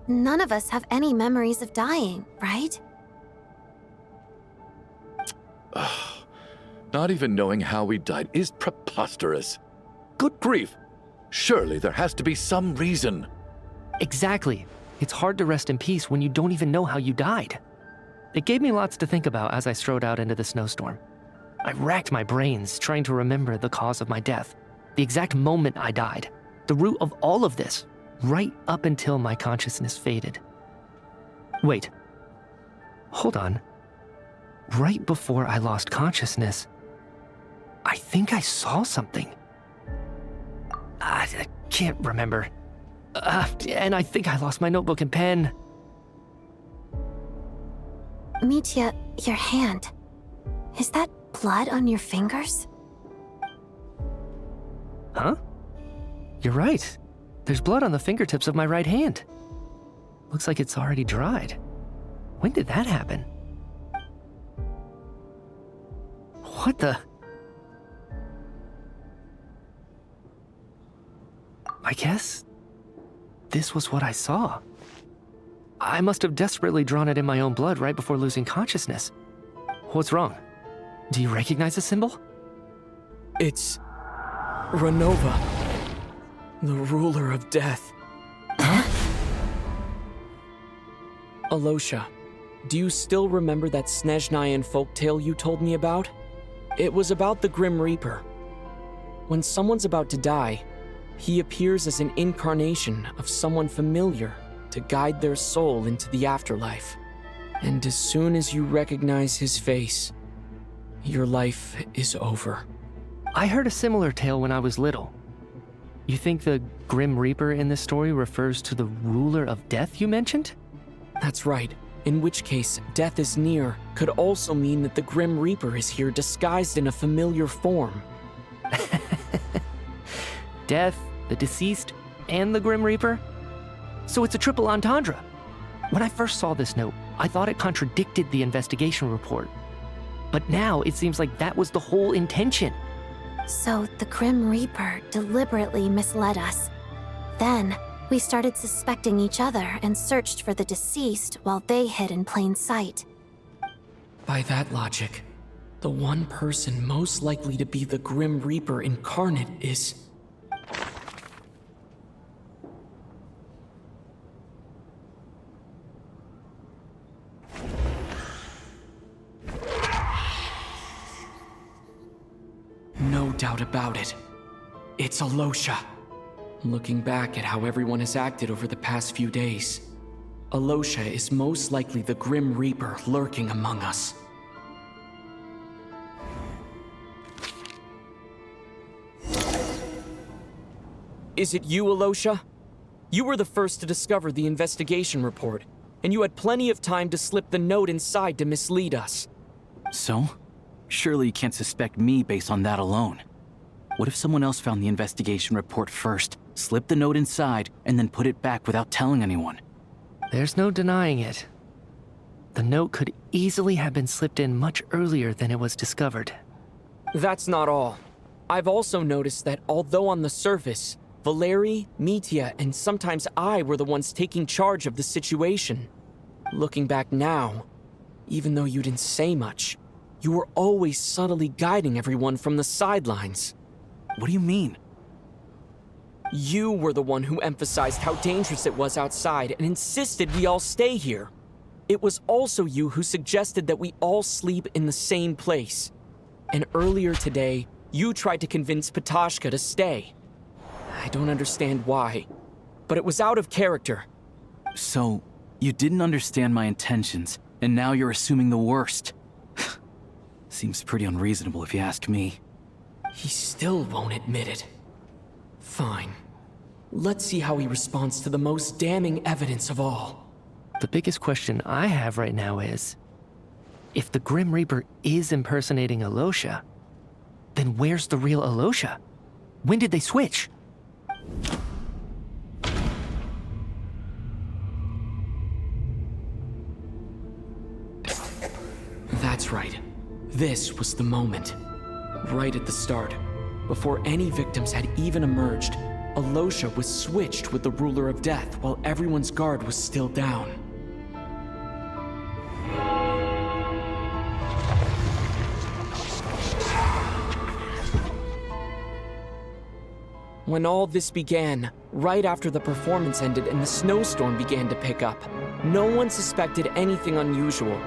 None of us have any memories of dying, right? Not even knowing how we died is preposterous. Good grief! Surely there has to be some reason. Exactly. It's hard to rest in peace when you don't even know how you died. It gave me lots to think about as I strode out into the snowstorm. I racked my brains trying to remember the cause of my death, the exact moment I died, the root of all of this, right up until my consciousness faded. Wait. Hold on. Right before I lost consciousness, I think I saw something. I can't remember. And I think I lost my notebook and pen. Mitya, your hand. Is that blood on your fingers? Huh? You're right. There's blood on the fingertips of my right hand. Looks like it's already dried. When did that happen? What the? I guess this was what I saw. I must have desperately drawn it in my own blood right before losing consciousness. What's wrong? Do you recognize the symbol? It's Renova, the ruler of death. Huh? Alosha, do you still remember that СНЕЖНАЯ folktale you told me about? It was about the Grim Reaper. When someone's about to die, he appears as an incarnation of someone familiar to guide their soul into the afterlife. And as soon as you recognize his face, your life is over. I heard a similar tale when I was little. You think the Grim Reaper in this story refers to the ruler of death you mentioned? That's right. In which case, death is near could also mean that the Grim Reaper is here disguised in a familiar form. Death, the deceased, and the Grim Reaper? So it's a triple entendre. When I first saw this note, I thought it contradicted the investigation report. But now it seems like that was the whole intention. So the Grim Reaper deliberately misled us. Then, we started suspecting each other and searched for the deceased while they hid in plain sight. By that logic, the one person most likely to be the Grim Reaper incarnate is... No doubt about it. It's Alosha. Looking back at how everyone has acted over the past few days, Alosha is most likely the Grim Reaper lurking among us. Is it you, Alosha? You were the first to discover the investigation report, and you had plenty of time to slip the note inside to mislead us. So? Surely you can't suspect me based on that alone. What if someone else found the investigation report first, slipped the note inside, and then put it back without telling anyone? There's no denying it. The note could easily have been slipped in much earlier than it was discovered. That's not all. I've also noticed that although on the surface, Valeri, Mitya, and sometimes I were the ones taking charge of the situation. Looking back now, even though you didn't say much, you were always subtly guiding everyone from the sidelines. What do you mean? You were the one who emphasized how dangerous it was outside and insisted we all stay here. It was also you who suggested that we all sleep in the same place. And earlier today, you tried to convince Patashka to stay. I don't understand why, but it was out of character. So, you didn't understand my intentions, and now you're assuming the worst. Seems pretty unreasonable if you ask me. He still won't admit it. Fine. Let's see how he responds to the most damning evidence of all. The biggest question I have right now is, if the Grim Reaper is impersonating Alosha, then where's the real Alosha? When did they switch? That's right. This was the moment. Right at the start, before any victims had even emerged, Alosha was switched with the ruler of death while everyone's guard was still down. When all this began, right after the performance ended and the snowstorm began to pick up, no one suspected anything unusual.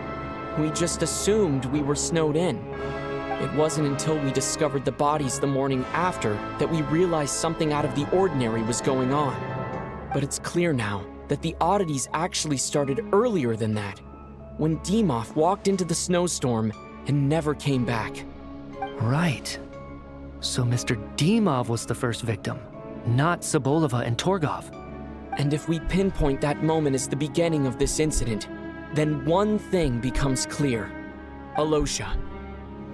We just assumed we were snowed in. It wasn't until we discovered the bodies the morning after that we realized something out of the ordinary was going on. But it's clear now that the oddities actually started earlier than that, when Dimov walked into the snowstorm and never came back. Right. So Mr. Dimov was the first victim, not Sobolova and Torgov. And if we pinpoint that moment as the beginning of this incident, then one thing becomes clear. Alosha,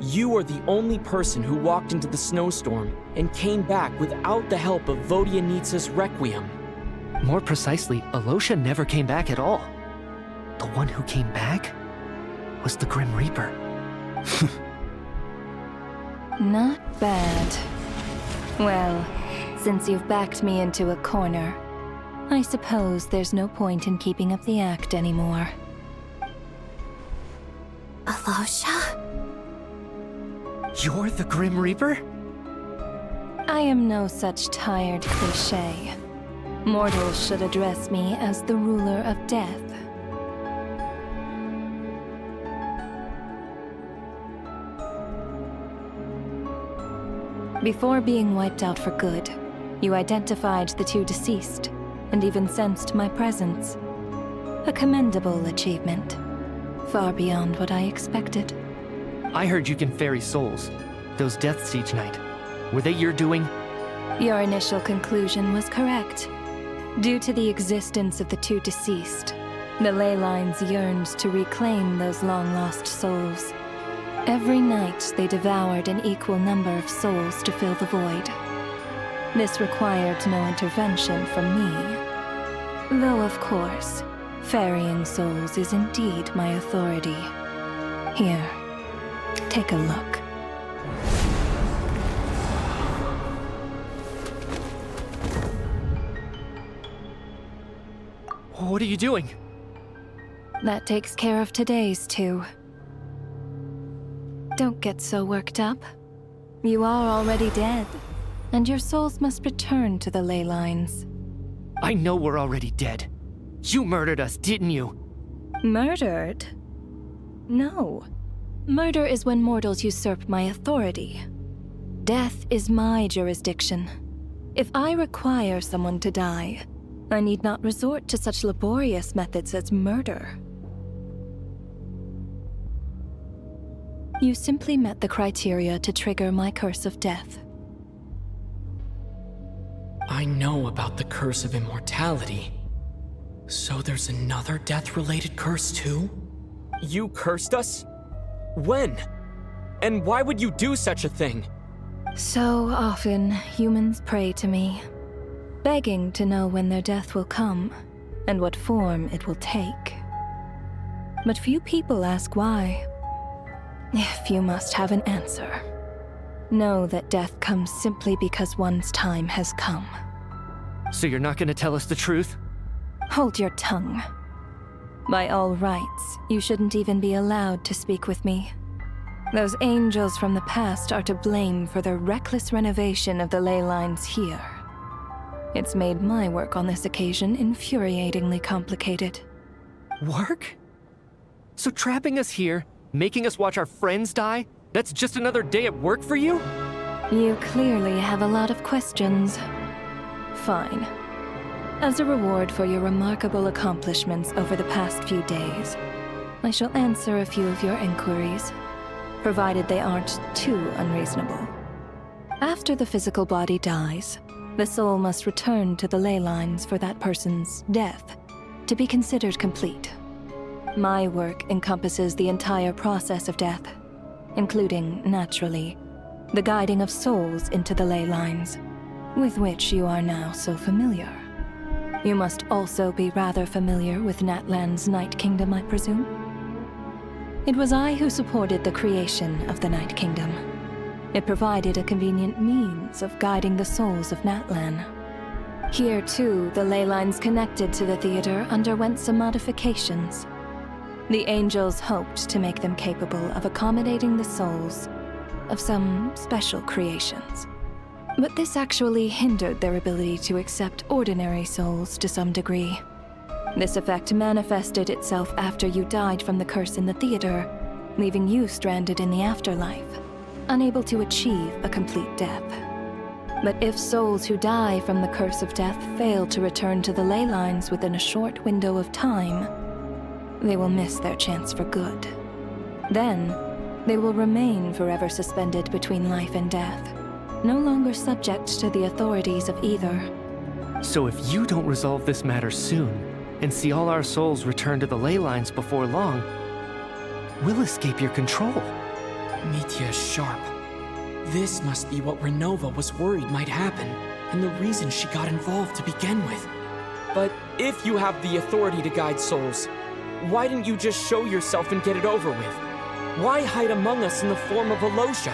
you are the only person who walked into the snowstorm and came back without the help of Vodyanitsa's Requiem. More precisely, Alosha never came back at all. The one who came back was the Grim Reaper. Not bad. Well, since you've backed me into a corner, I suppose there's no point in keeping up the act anymore. Alosha? You're the Grim Reaper? I am no such tired cliché. Mortals should address me as the ruler of death. Before being wiped out for good, you identified the two deceased, and even sensed my presence. A commendable achievement. Far beyond what I expected. I heard you can ferry souls. Those deaths each night. Were they your doing? Your initial conclusion was correct. Due to the existence of the two deceased, the ley lines yearned to reclaim those long-lost souls. Every night, they devoured an equal number of souls to fill the void. This required no intervention from me. Though, of course, ferrying souls is indeed my authority. Here, take a look. What are you doing? That takes care of today's two. Don't get so worked up. You are already dead, and your souls must return to the ley lines. I know we're already dead. You murdered us, didn't you? Murdered? No. Murder is when mortals usurp my authority. Death is my jurisdiction. If I require someone to die, I need not resort to such laborious methods as murder. You simply met the criteria to trigger my curse of death. I know about the curse of immortality. So there's another death-related curse too? You cursed us? When? And why would you do such a thing? So often, humans pray to me, begging to know when their death will come, and what form it will take. But few people ask why. If you must have an answer, know that death comes simply because one's time has come. So you're not gonna tell us the truth? Hold your tongue. By all rights, you shouldn't even be allowed to speak with me. Those angels from the past are to blame for their reckless renovation of the ley lines here. It's made my work on this occasion infuriatingly complicated. Work? So trapping us here, making us watch our friends die, that's just another day at work for you? You clearly have a lot of questions. Fine. As a reward for your remarkable accomplishments over the past few days, I shall answer a few of your inquiries, provided they aren't too unreasonable. After the physical body dies, the soul must return to the ley lines for that person's death to be considered complete. My work encompasses the entire process of death, including, naturally, the guiding of souls into the ley lines, with which you are now so familiar. You must also be rather familiar with Natlan's Night Kingdom, I presume? It was I who supported the creation of the Night Kingdom. It provided a convenient means of guiding the souls of Natlan. Here, too, the ley lines connected to the theater underwent some modifications. The angels hoped to make them capable of accommodating the souls of some special creations. But this actually hindered their ability to accept ordinary souls to some degree. This effect manifested itself after you died from the curse in the theater, leaving you stranded in the afterlife, unable to achieve a complete death. But if souls who die from the curse of death fail to return to the ley lines within a short window of time, they will miss their chance for good. Then, they will remain forever suspended between life and death, no longer subject to the authorities of either. So if you don't resolve this matter soon, and see all our souls return to the ley lines before long, we'll escape your control. Mitya is sharp. This must be what Renova was worried might happen, and the reason she got involved to begin with. But if you have the authority to guide souls, why didn't you just show yourself and get it over with? Why hide among us in the form of Alosha?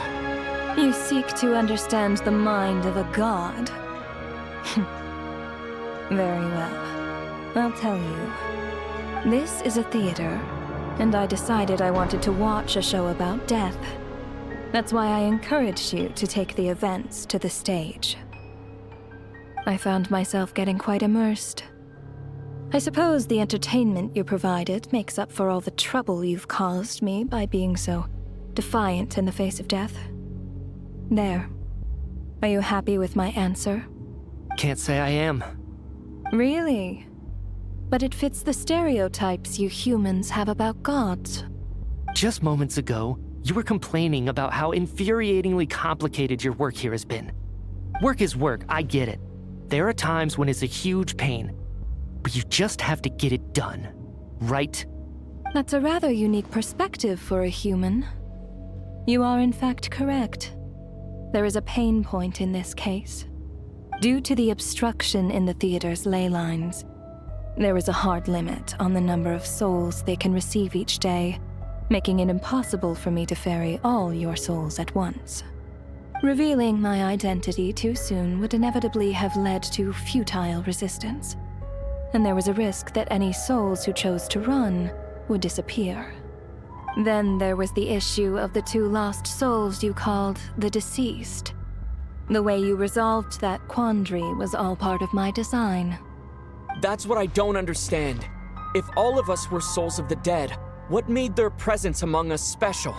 You seek to understand the mind of a god. Very well. I'll tell you. This is a theater, and I decided I wanted to watch a show about death. That's why I encouraged you to take the events to the stage. I found myself getting quite immersed. I suppose the entertainment you provided makes up for all the trouble you've caused me by being so defiant in the face of death. There. Are you happy with my answer? Can't say I am. Really? But it fits the stereotypes you humans have about gods. Just moments ago, you were complaining about how infuriatingly complicated your work here has been. Work is work, I get it. There are times when it's a huge pain, but you just have to get it done, right? That's a rather unique perspective for a human. You are in fact correct. There is a pain point in this case. Due to the obstruction in the theater's ley lines, there is a hard limit on the number of souls they can receive each day, making it impossible for me to ferry all your souls at once. Revealing my identity too soon would inevitably have led to futile resistance, and there was a risk that any souls who chose to run would disappear. Then there was the issue of the 2 lost souls you called the deceased. The way you resolved that quandary was all part of my design. That's what I don't understand. If all of us were souls of the dead, what made their presence among us special?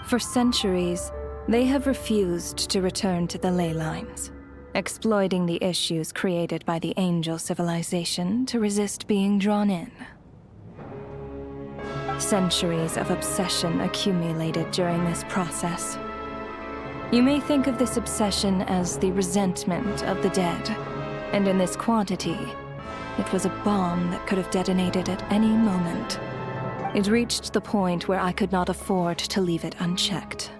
For centuries, they have refused to return to the ley lines, exploiting the issues created by the angel civilization to resist being drawn in. Centuries of obsession accumulated during this process. You may think of this obsession as the resentment of the dead, and in this quantity, it was a bomb that could have detonated at any moment. It reached the point where I could not afford to leave it unchecked.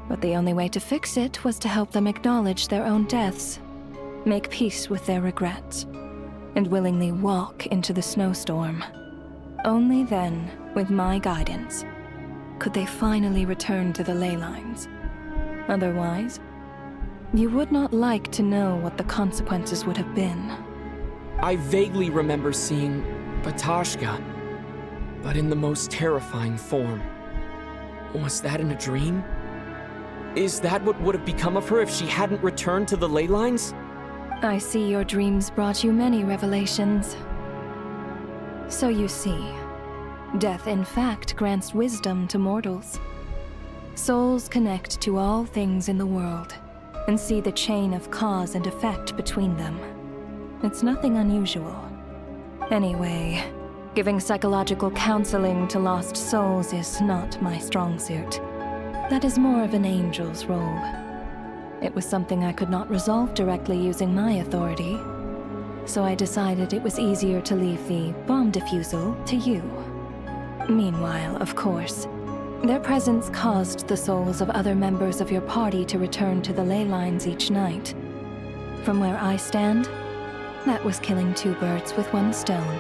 But the only way to fix it was to help them acknowledge their own deaths, make peace with their regrets, and willingly walk into the snowstorm. Only then, with my guidance, could they finally return to the ley lines. Otherwise, you would not like to know what the consequences would have been. I vaguely remember seeing Batashka, but in the most terrifying form. Was that in a dream? Is that what would have become of her if she hadn't returned to the ley lines? I see your dreams brought you many revelations. So you see, death in fact grants wisdom to mortals. Souls connect to all things in the world and see the chain of cause and effect between them. It's nothing unusual. Anyway, giving psychological counseling to lost souls is not my strong suit. That is more of an angel's role. It was something I could not resolve directly using my authority, so I decided it was easier to leave the bomb defusal to you. Meanwhile, of course, their presence caused the souls of other members of your party to return to the ley lines each night. From where I stand, that was killing 2 birds with 1 stone.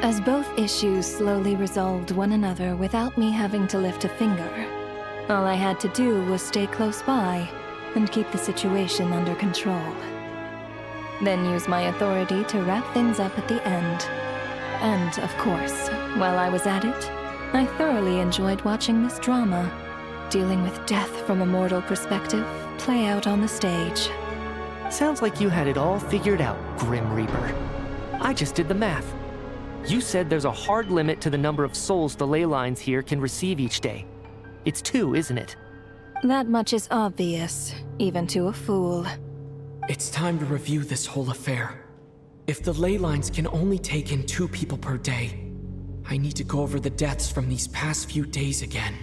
As both issues slowly resolved one another without me having to lift a finger, all I had to do was stay close by and keep the situation under control. Then use my authority to wrap things up at the end. And, of course, while I was at it, I thoroughly enjoyed watching this drama, dealing with death from a mortal perspective, play out on the stage. Sounds like you had it all figured out, Grim Reaper. I just did the math. You said there's a hard limit to the number of souls the ley lines here can receive each day. It's 2, isn't it? That much is obvious, even to a fool. It's time to review this whole affair. If the ley lines can only take in 2 people per day, I need to go over the deaths from these past few days again.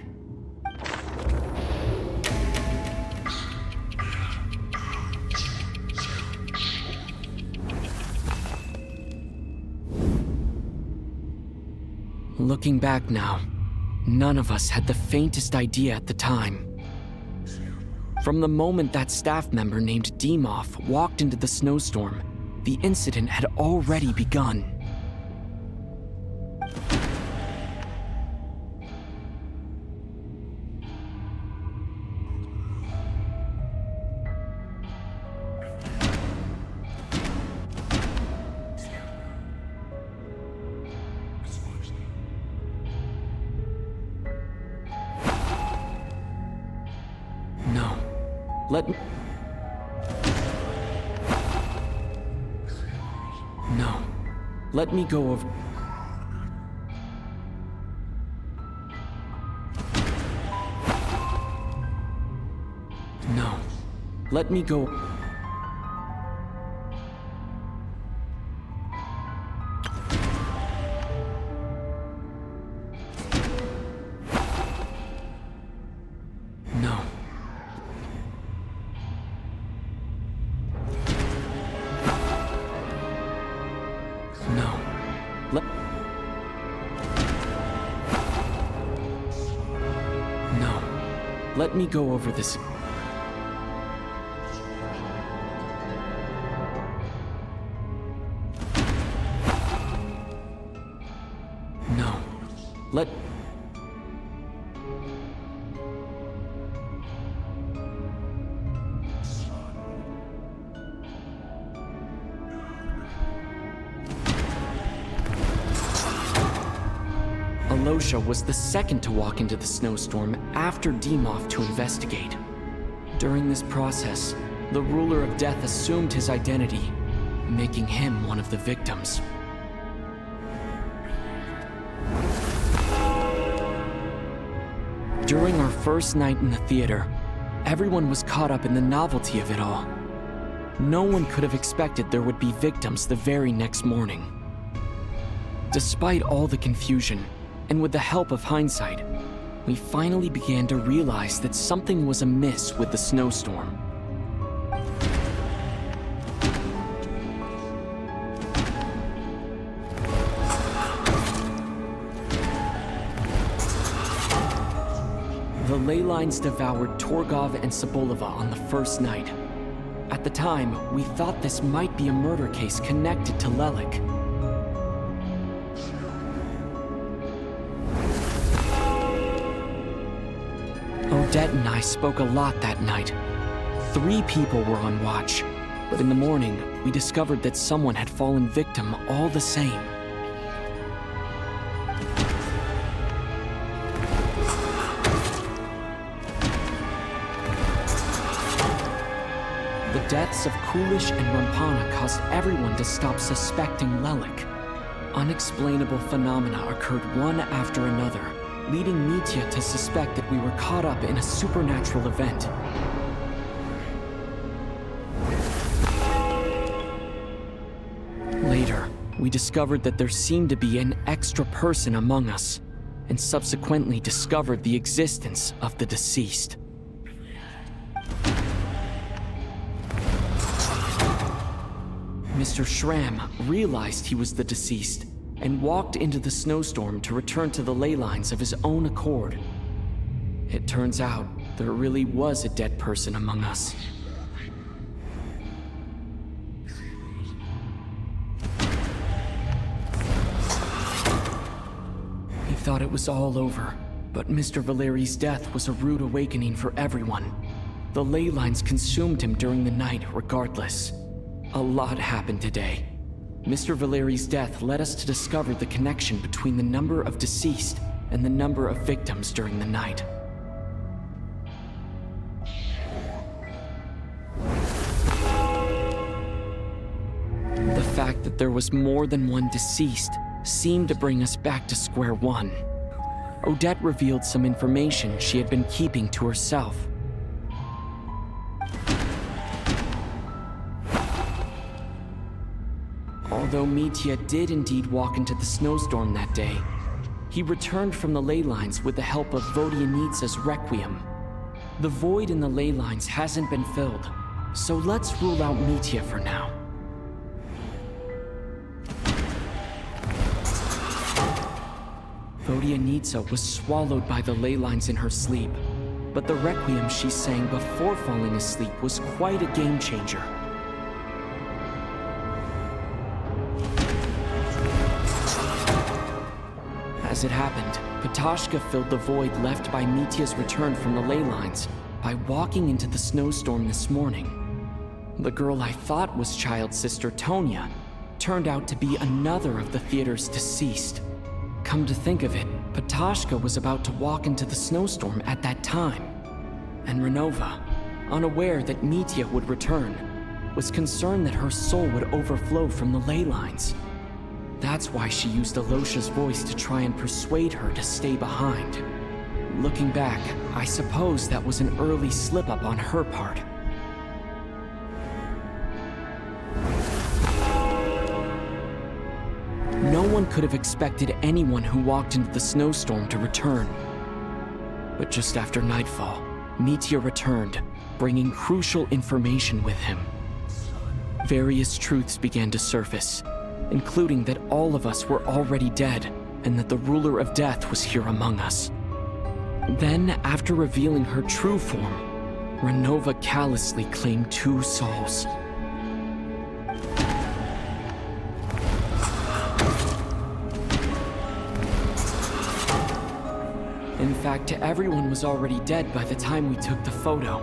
Looking back now, none of us had the faintest idea at the time. From the moment that staff member named Demoff walked into the snowstorm, the incident had already begun. No. Let me... No. Let me go over... No. Let me go... No. No. Let... No. Let me go over this... No. Let... Alosha was the second to walk into the snowstorm after Demoff to investigate. During this process, the ruler of death assumed his identity, making him one of the victims. During our first night in the theater, everyone was caught up in the novelty of it all. No one could have expected there would be victims the very next morning. Despite all the confusion, and with the help of hindsight, we finally began to realize that something was amiss with the snowstorm. The ley lines devoured Torgov and Sobolova on the first night. At the time, we thought this might be a murder case connected to Lelik. Odette and I spoke a lot that night. 3 people were on watch, but in the morning, we discovered that someone had fallen victim all the same. The deaths of Kulish and Rampana caused everyone to stop suspecting Lelik. Unexplainable phenomena occurred one after another, leading Mitya to suspect that we were caught up in a supernatural event. Later, we discovered that there seemed to be an extra person among us, and subsequently discovered the existence of the deceased. Mr. Schramm realized he was the deceased and walked into the snowstorm to return to the ley lines of his own accord. It turns out there really was a dead person among us. He thought it was all over, but Mr. Valeri's death was a rude awakening for everyone. The ley lines consumed him during the night regardless. A lot happened today. Mr. Valeri's death led us to discover the connection between the number of deceased and the number of victims during the night. The fact that there was more than one deceased seemed to bring us back to square one. Odette revealed some information she had been keeping to herself. Although Mitya did indeed walk into the snowstorm that day, he returned from the ley lines with the help of Vodianitsa's Requiem. The void in the ley lines hasn't been filled, so let's rule out Mitya for now. Vodyanitsa was swallowed by the ley lines in her sleep, but the requiem she sang before falling asleep was quite a game changer. As it happened, Ptashka filled the void left by Mitya's return from the ley lines by walking into the snowstorm this morning. The girl I thought was child sister Tonya turned out to be another of the theater's deceased. Come to think of it, Ptashka was about to walk into the snowstorm at that time. And Renova, unaware that Mitya would return, was concerned that her soul would overflow from the ley lines. That's why she used Alosha's voice to try and persuade her to stay behind. Looking back, I suppose that was an early slip-up on her part. No one could have expected anyone who walked into the snowstorm to return. But just after nightfall, Mitya returned, bringing crucial information with him. Various truths began to surface, including that all of us were already dead and that the ruler of death was here among us. Then, after revealing her true form, Renova callously claimed 2 souls. In fact, everyone was already dead by the time we took the photo.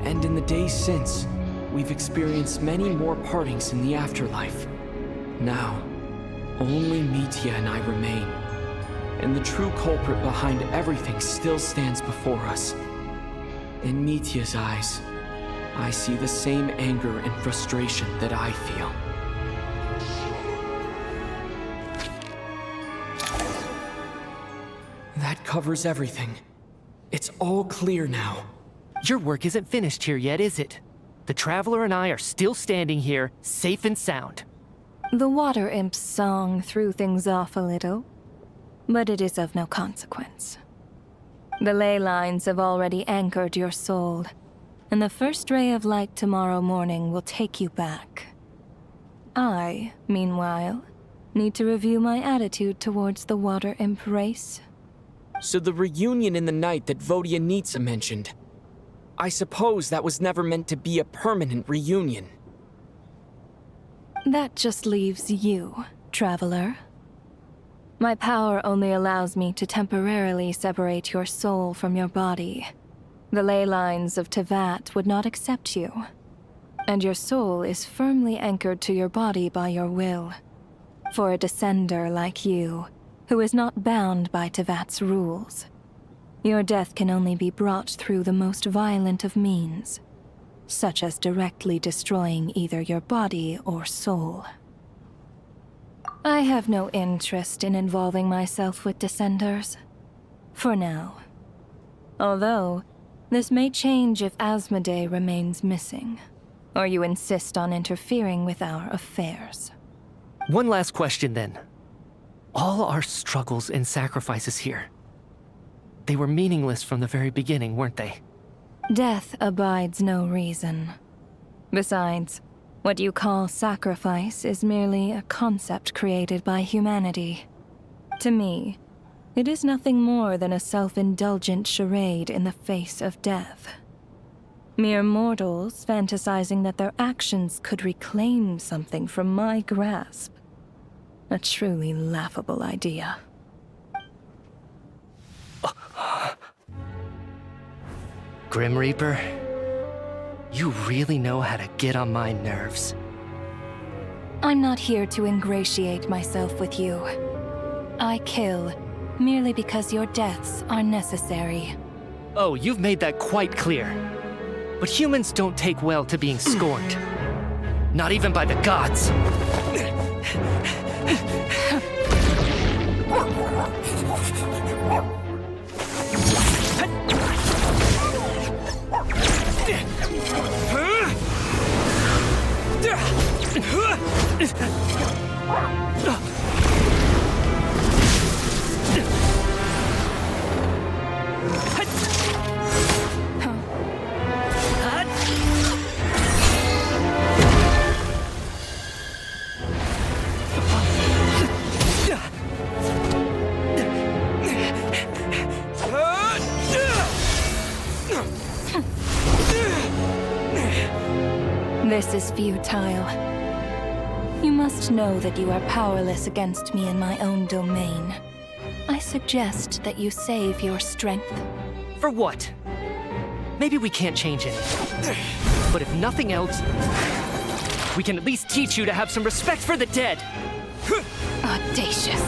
And in the days since, we've experienced many more partings in the afterlife. Now, only Mitya and I remain. And the true culprit behind everything still stands before us. In Mitya's eyes, I see the same anger and frustration that I feel. That covers everything. It's all clear now. Your work isn't finished here yet, is it? The Traveler and I are still standing here, safe and sound. The Water Imp's song threw things off a little, but it is of no consequence. The ley lines have already anchored your soul, and the first ray of light tomorrow morning will take you back. I, meanwhile, need to review my attitude towards the Water Imp race. So the reunion in the night that Vodyanitsa mentioned, I suppose that was never meant to be a permanent reunion. That just leaves you, Traveler. My power only allows me to temporarily separate your soul from your body. The ley lines of Tevat would not accept you, and your soul is firmly anchored to your body by your will. For a descender like you, who is not bound by Tevat's rules, your death can only be brought through the most violent of means, such as directly destroying either your body or soul. I have no interest in involving myself with Descenders, for now. Although, this may change if Asmodee remains missing, or you insist on interfering with our affairs. One last question then. All our struggles and sacrifices here, they were meaningless from the very beginning, weren't they? Death abides no reason. Besides, what you call sacrifice is merely a concept created by humanity. To me, it is nothing more than a self-indulgent charade in the face of death. Mere mortals fantasizing that their actions could reclaim something from my grasp. A truly laughable idea. Grim Reaper, you really know how to get on my nerves. I'm not here to ingratiate myself with you. I kill merely because your deaths are necessary. Oh, you've made that quite clear. But humans don't take well to being scorned. Not even by the gods. This is futile. You must know that you are powerless against me in my own domain. I suggest that you save your strength. For what? Maybe we can't change anything. But if nothing else, we can at least teach you to have some respect for the dead. Audacious.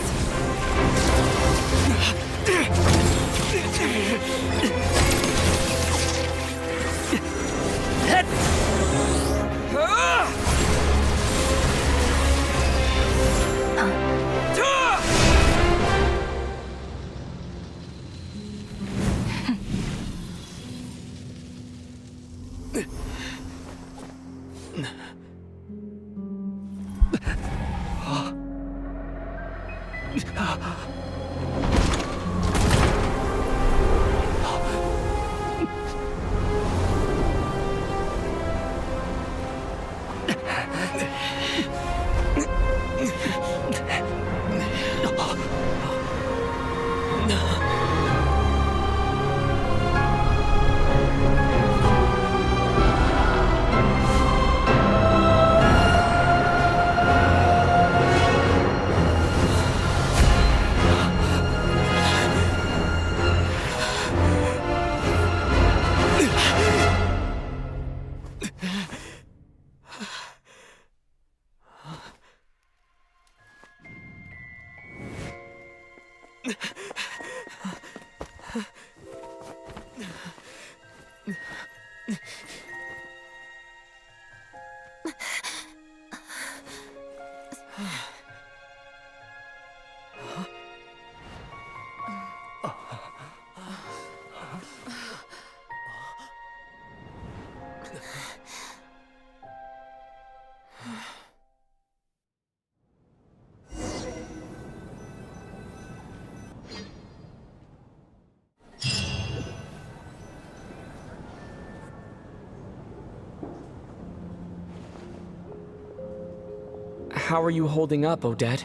How are you holding up, Odette?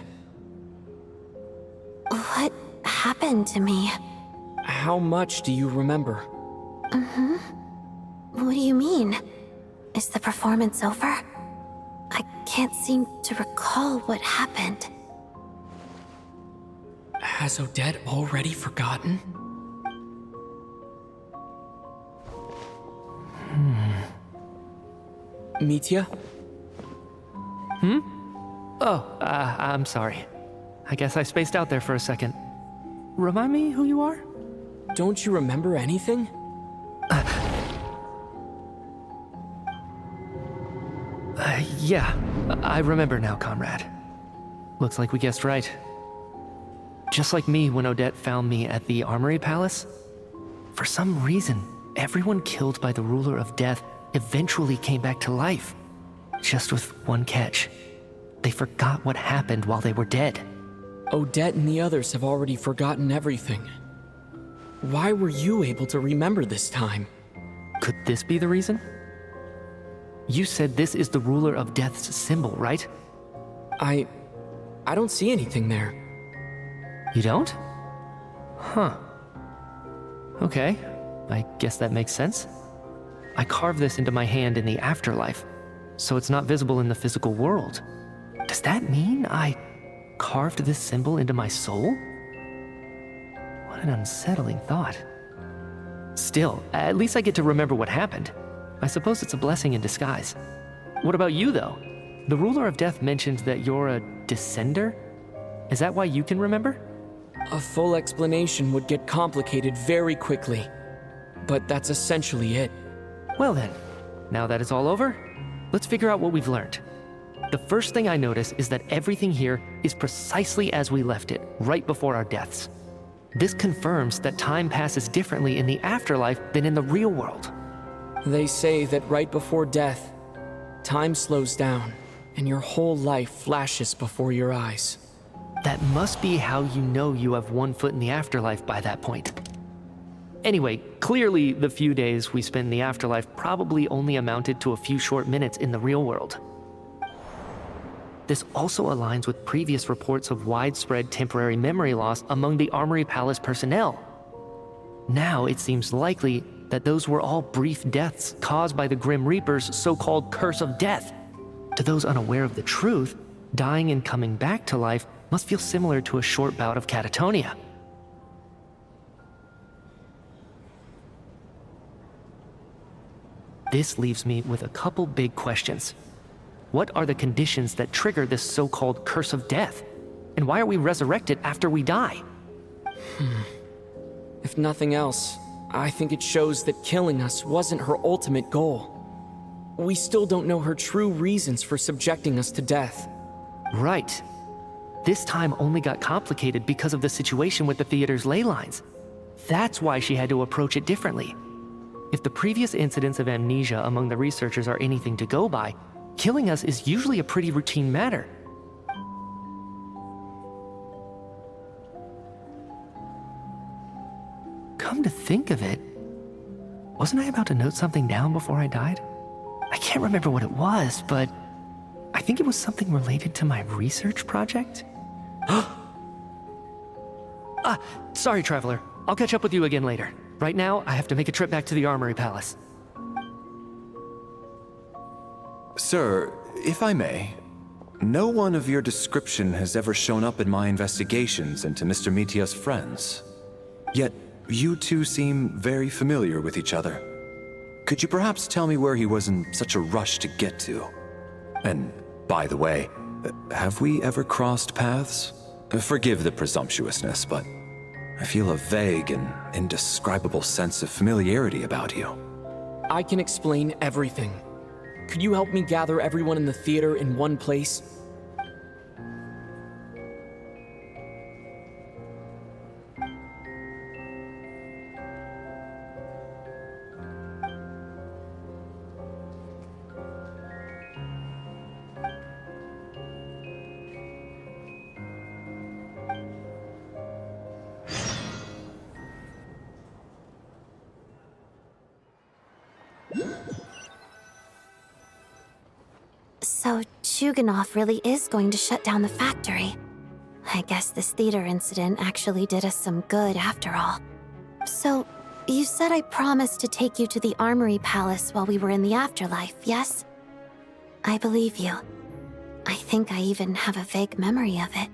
What happened to me? How much do you remember? What do you mean? Is the performance over? I can't seem to recall what happened. Has Odette already forgotten? Mitya? Oh, I'm sorry. I guess I spaced out there for a second. Remind me who you are? Don't you remember anything? Yeah, I remember now, comrade. Looks like we guessed right. Just like me when Odette found me at the Armory Palace. For some reason, everyone killed by the Ruler of Death eventually came back to life. Just with one catch. They forgot what happened while they were dead. Odette and the others have already forgotten everything. Why were you able to remember this time? Could this be the reason? You said this is the Ruler of Death's symbol, right? I don't see anything there. You don't? Huh. Okay, I guess that makes sense. I carved this into my hand in the afterlife, so it's not visible in the physical world. Does that mean I carved this symbol into my soul? What an unsettling thought. Still, at least I get to remember what happened. I suppose it's a blessing in disguise. What about you, though? The Ruler of Death mentioned that you're a descender? Is that why you can remember? A full explanation would get complicated very quickly. But that's essentially it. Well then, now that it's all over, let's figure out what we've learned. The first thing I notice is that everything here is precisely as we left it, right before our deaths. This confirms that time passes differently in the afterlife than in the real world. They say that right before death, time slows down, and your whole life flashes before your eyes. That must be how you know you have one foot in the afterlife by that point. Anyway, clearly the few days we spend in the afterlife probably only amounted to a few short minutes in the real world. This also aligns with previous reports of widespread temporary memory loss among the Armory Palace personnel. Now it seems likely that those were all brief deaths caused by the Grim Reaper's so-called curse of death. To those unaware of the truth, dying and coming back to life must feel similar to a short bout of catatonia. This leaves me with a couple big questions. What are the conditions that trigger this so-called curse of death? And why are we resurrected after we die? If nothing else, I think it shows that killing us wasn't her ultimate goal. We still don't know her true reasons for subjecting us to death. Right. This time only got complicated because of the situation with the theater's ley lines. That's why she had to approach it differently. If the previous incidents of amnesia among the researchers are anything to go by, killing us is usually a pretty routine matter. Come to think of it, wasn't I about to note something down before I died? I can't remember what it was, but I think it was something related to my research project. Sorry, Traveler. I'll catch up with you again later. Right now, I have to make a trip back to the Armory Palace. Sir, if I may, no one of your description has ever shown up in my investigations into Mr. Mitia's friends. Yet, you two seem very familiar with each other. Could you perhaps tell me where he was in such a rush to get to? And, by the way, have we ever crossed paths? Forgive the presumptuousness, but I feel a vague and indescribable sense of familiarity about you. I can explain everything. Could you help me gather everyone in the theater in one place? So, Chuganov really is going to shut down the factory. I guess this theater incident actually did us some good after all. So, you said I promised to take you to the Armory Palace while we were in the afterlife, yes? I believe you. I think I even have a vague memory of it.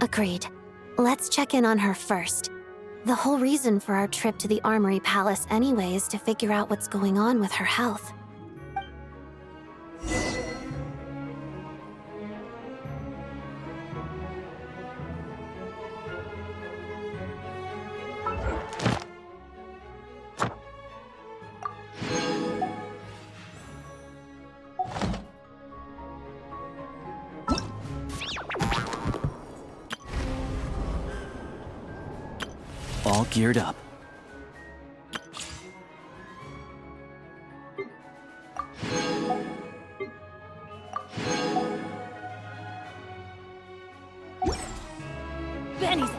Agreed. Let's check in on her first. The whole reason for our trip to the Armory Palace anyway is to figure out what's going on with her health. All geared up. Benny's.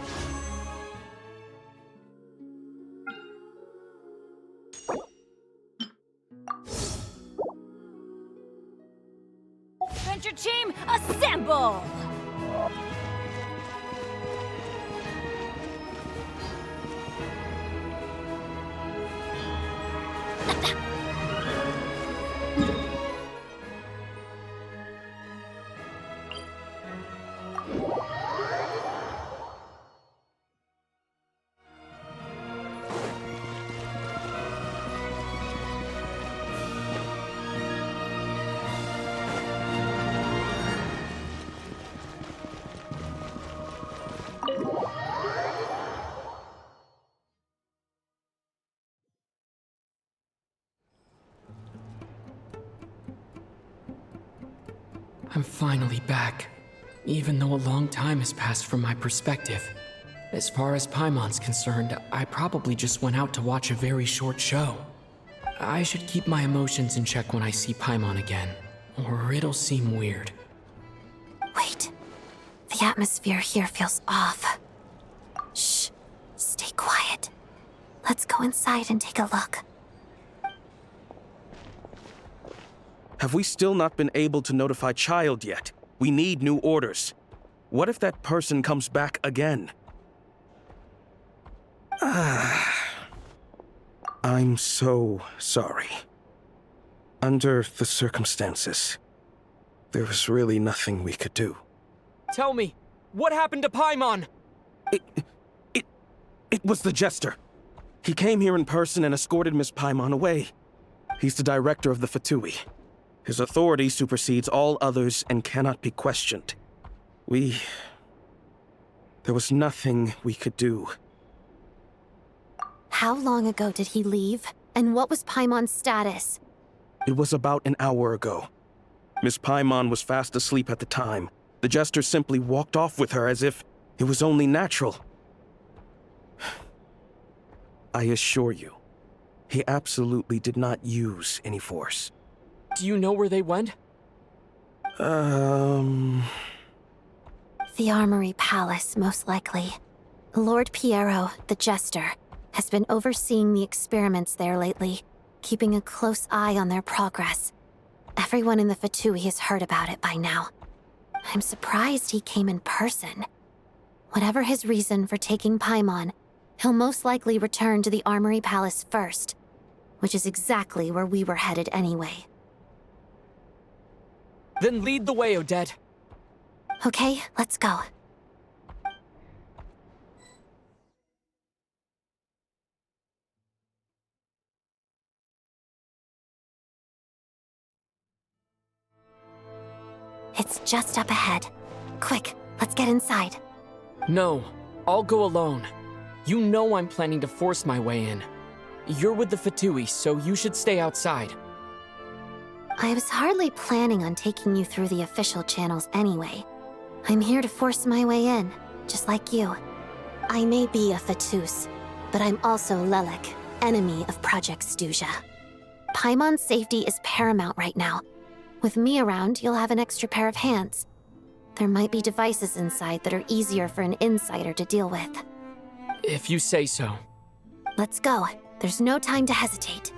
Venture team, assemble! I'm finally back, even though a long time has passed from my perspective. As far as Paimon's concerned, I probably just went out to watch a very short show. I should keep my emotions in check when I see Paimon again, or it'll seem weird. Wait. The atmosphere here feels off. Shh. Stay quiet. Let's go inside and take a look. Have we still not been able to notify Child yet? We need new orders. What if that person comes back again? I'm so sorry. Under the circumstances, there was really nothing we could do. Tell me, what happened to Paimon? It was the Jester. He came here in person and escorted Miss Paimon away. He's the director of the Fatui. His authority supersedes all others and cannot be questioned. There was nothing we could do. How long ago did he leave? And what was Paimon's status? It was about an hour ago. Miss Paimon was fast asleep at the time. The Jester simply walked off with her as if it was only natural. I assure you, he absolutely did not use any force. Do you know where they went? The Armory Palace, most likely. Lord Piero, the Jester, has been overseeing the experiments there lately, keeping a close eye on their progress. Everyone in the Fatui has heard about it by now. I'm surprised he came in person. Whatever his reason for taking Paimon, he'll most likely return to the Armory Palace first, which is exactly where we were headed anyway. Then lead the way, Odette. Okay, let's go. It's just up ahead. Quick, let's get inside. No, I'll go alone. You know I'm planning to force my way in. You're with the Fatui, so you should stay outside. I was hardly planning on taking you through the official channels anyway. I'm here to force my way in, just like you. I may be a Fatus, but I'm also Lelek, enemy of Project Stuja. Paimon's safety is paramount right now. With me around, you'll have an extra pair of hands. There might be devices inside that are easier for an insider to deal with. If you say so. Let's go. There's no time to hesitate.